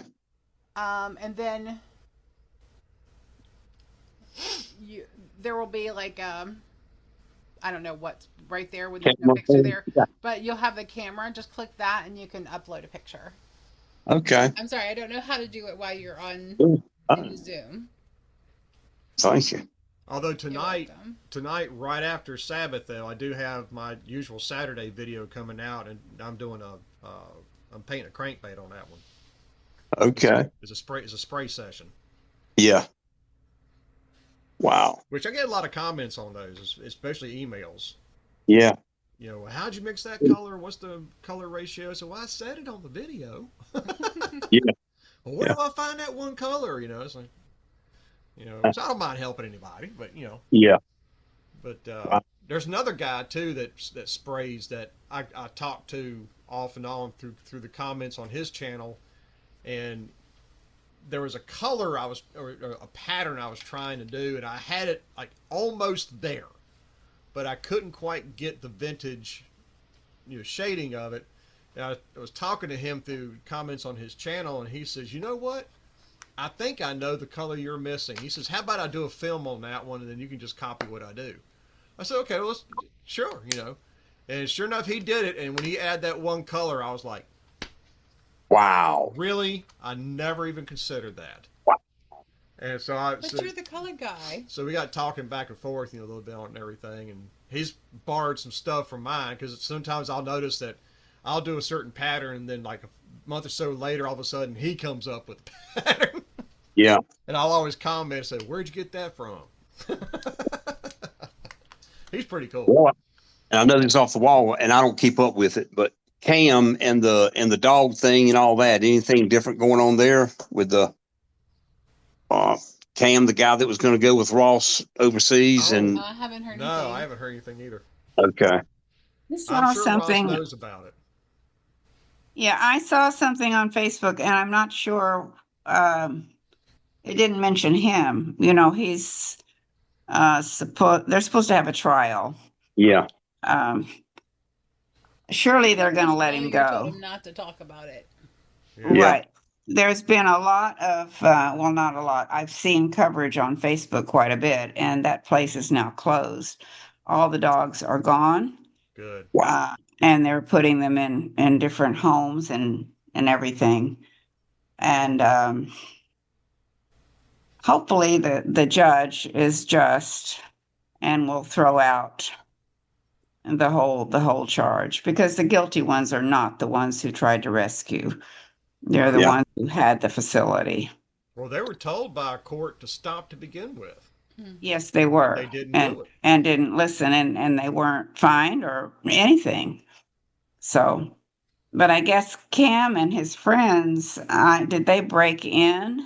and then you there will be like I don't know what's right there with no Camera picture thing. there, Yeah. but you'll have the camera. Just click that, and you can upload a picture. Okay. I'm sorry, I don't know how to do it while you're on in Zoom. Thank you. Although tonight, right after Sabbath, though, I do have my usual Saturday video coming out, and I'm doing I'm painting a crankbait on that one. Okay. It's a spray session. Yeah. Wow. Which I get a lot of comments on those, especially emails. Yeah. How'd you mix that color? What's the color ratio? So, well, I said it on the video. Yeah. Well, where Yeah. do I find that one color? It's like, so I don't mind helping anybody, but Yeah. But Wow. there's another guy too that sprays that I talk to off and on through the comments on his channel, and there was a color or a pattern I was trying to do, and I had it like almost there, but I couldn't quite get the vintage, shading of it. And I was talking to him through comments on his channel, and he says, "You know what? I think I know the color you're missing." He says, "How about I do a film on that one, and then you can just copy what I do?" I said, "Okay, well, sure." And sure enough, he did it. And when he added that one color, I was like, Wow. "Really? I never even considered that." And so But you're the color guy. So we got talking back and forth, a little bit on it and everything. And he's borrowed some stuff from mine, because sometimes I'll notice that I'll do a certain pattern, and then like a month or so later, all of a sudden he comes up with the pattern. Yeah. And I'll always comment and say, "Where'd you get that from?" He's pretty cool. Well, and I know this is off the wall, and I don't keep up with it, but Cam and the dog thing and all that. Anything different going on there with the Cam, the guy that was going to go with Ross overseas? And I haven't heard No, anything. I haven't heard anything either. okay, I I'm saw sure Ross something. knows about it. Yeah, I saw something on Facebook, and I'm not sure. It didn't mention him. You know, he's they're supposed to have a trial. yeah, Surely they're going to let him Lawyer told go. him not to talk about it. yeah, Right. There's been a lot of, well, not a lot. I've seen coverage on Facebook quite a bit, and that place is now closed. All the dogs are gone, Good. and they're putting them in different homes and everything. And hopefully the judge is just and will throw out the whole charge, because the guilty ones are not the ones who tried to rescue. They're the Yeah. ones who had the facility. Well, they were told by a court to stop to begin with. Yes, they were. They didn't do it. And didn't listen, and they weren't fined or anything. So, but I guess Cam and his friends, did they break in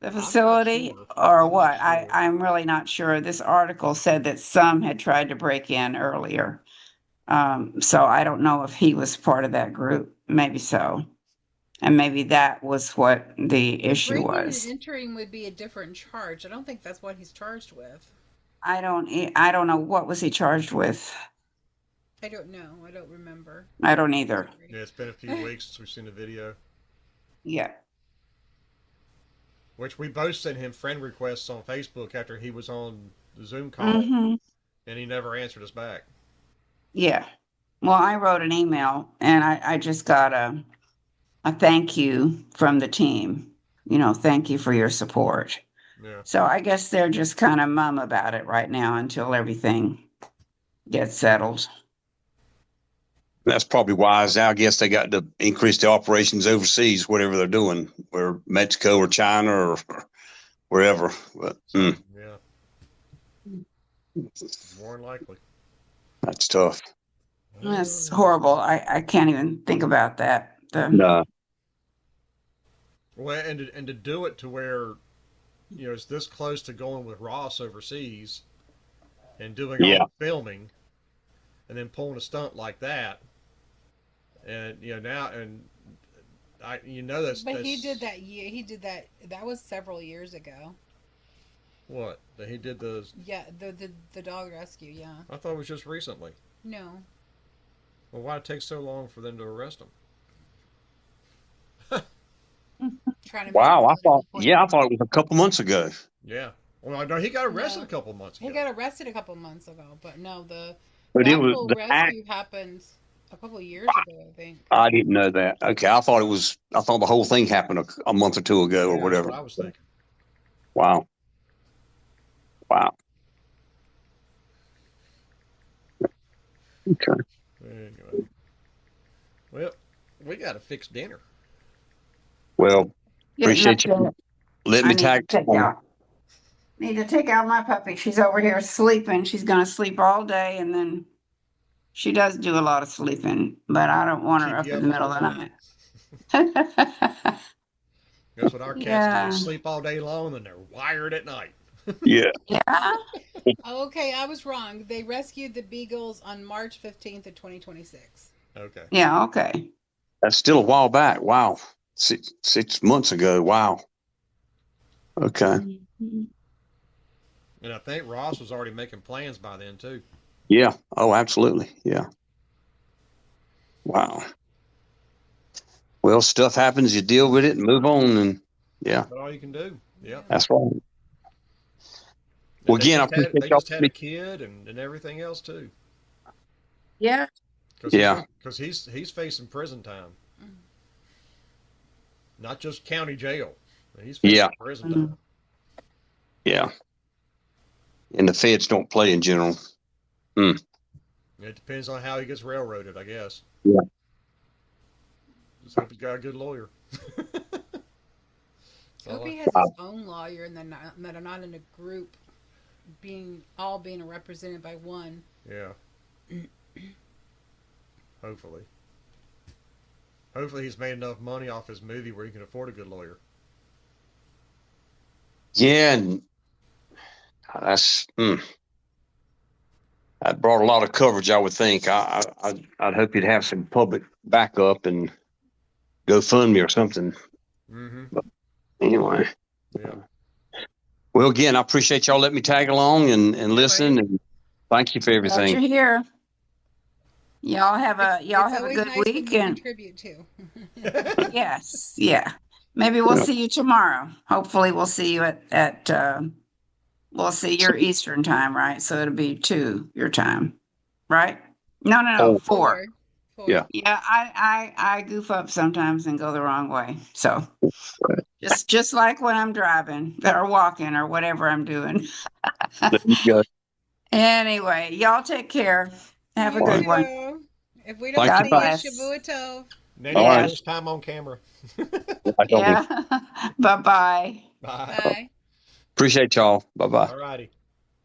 the facility or what? I'm really not sure. This article said that some had tried to break in earlier. So I don't know if he was part of that group. Maybe so. And maybe that was what the issue Breaking was. and entering would be a different charge. I don't think that's what he's charged with. I don't know. What was he charged with? I don't know. I don't remember. I don't either. Yeah, it's been a few weeks since we've seen the video. Yeah. Which we both sent him friend requests on Facebook after he was on the Zoom call, and he never answered us back. Yeah. Well, I wrote an email, and I just got a thank you from the team. You know, thank you for your support. Yeah. So I guess they're just kind of mum about it right now until everything gets settled. That's probably wise. I guess they got to increase the operations overseas, whatever they're doing, or Mexico or China or wherever. But Yeah. More than likely. That's tough. That's horrible. I can't even think about that. No. Well, and to do it to where, you know, it's this close to going with Ross overseas and doing all the filming, and then pulling a stunt like that, and you know now, and that's. But he did that year. He did that. That was several years ago. What? That he did the. Yeah, the dog rescue. Yeah. I thought it was just recently. No. Well, why it take so long for them to arrest him? Wow, I thought it was a couple months ago. Yeah. Well, no, he got arrested a couple months ago. He got arrested a couple months ago, but no, the actual rescue happened a couple years ago, I think. I didn't know that. Okay, I thought the whole thing happened a month or two ago or whatever. That's what I was thinking. Wow. Okay. Anyway. Well, we got to fix dinner. Well, appreciate you. Let me tag. Need to take out my puppy. She's over here sleeping. She's going to sleep all day, and then she does do a lot of sleeping, but I don't want her up in the middle of the night. That's what our cats do. Sleep all day long, and they're wired at night. Yeah. Okay, I was wrong. They rescued the beagles on March 15th of 2026. Okay. Yeah, okay. That's still a while back. Wow. 6 months ago. Wow. Okay. And I think Ross was already making plans by then, too. Yeah. Oh, absolutely. Yeah. Wow. Well, stuff happens. You deal with it and move on. And yeah. That's all you can do. Yeah. That's right. Well, again, they just had a kid and everything else, too. Yeah. Because he's facing prison time. Not just county jail. He's facing prison time. Yeah. And the feds don't play in general. It depends on how he gets railroaded, I guess. Yeah. Just hope he's got a good lawyer. Hope he has his own lawyer and then that are not in a group being represented by one. Yeah. Hopefully. Hopefully he's made enough money off his movie where he can afford a good lawyer. Yeah, and that's that brought a lot of coverage, I would think. I'd hope you'd have some public backup and GoFundMe or something. Mm-hmm. But anyway. Yeah. Well, again, I appreciate y'all letting me tag along and listen, and thank you for Glad everything. you're here. Y'all have a It's good nice week when you and contribute too. yes, yeah. Maybe we'll see you tomorrow. Hopefully we'll see you at we'll see your Eastern time, right? So it'll be 2 your time. Right? No, 4. Yeah. Yeah, I goof up sometimes and go the wrong way. So just like when I'm driving or walking or whatever I'm doing. There you go. Anyway, y'all take care. Have a good one. If we don't God see bless. you, Shavua Tov. Next Yes. time on camera. Yeah. Bye-bye. Bye. Appreciate y'all. Bye-bye. All righty.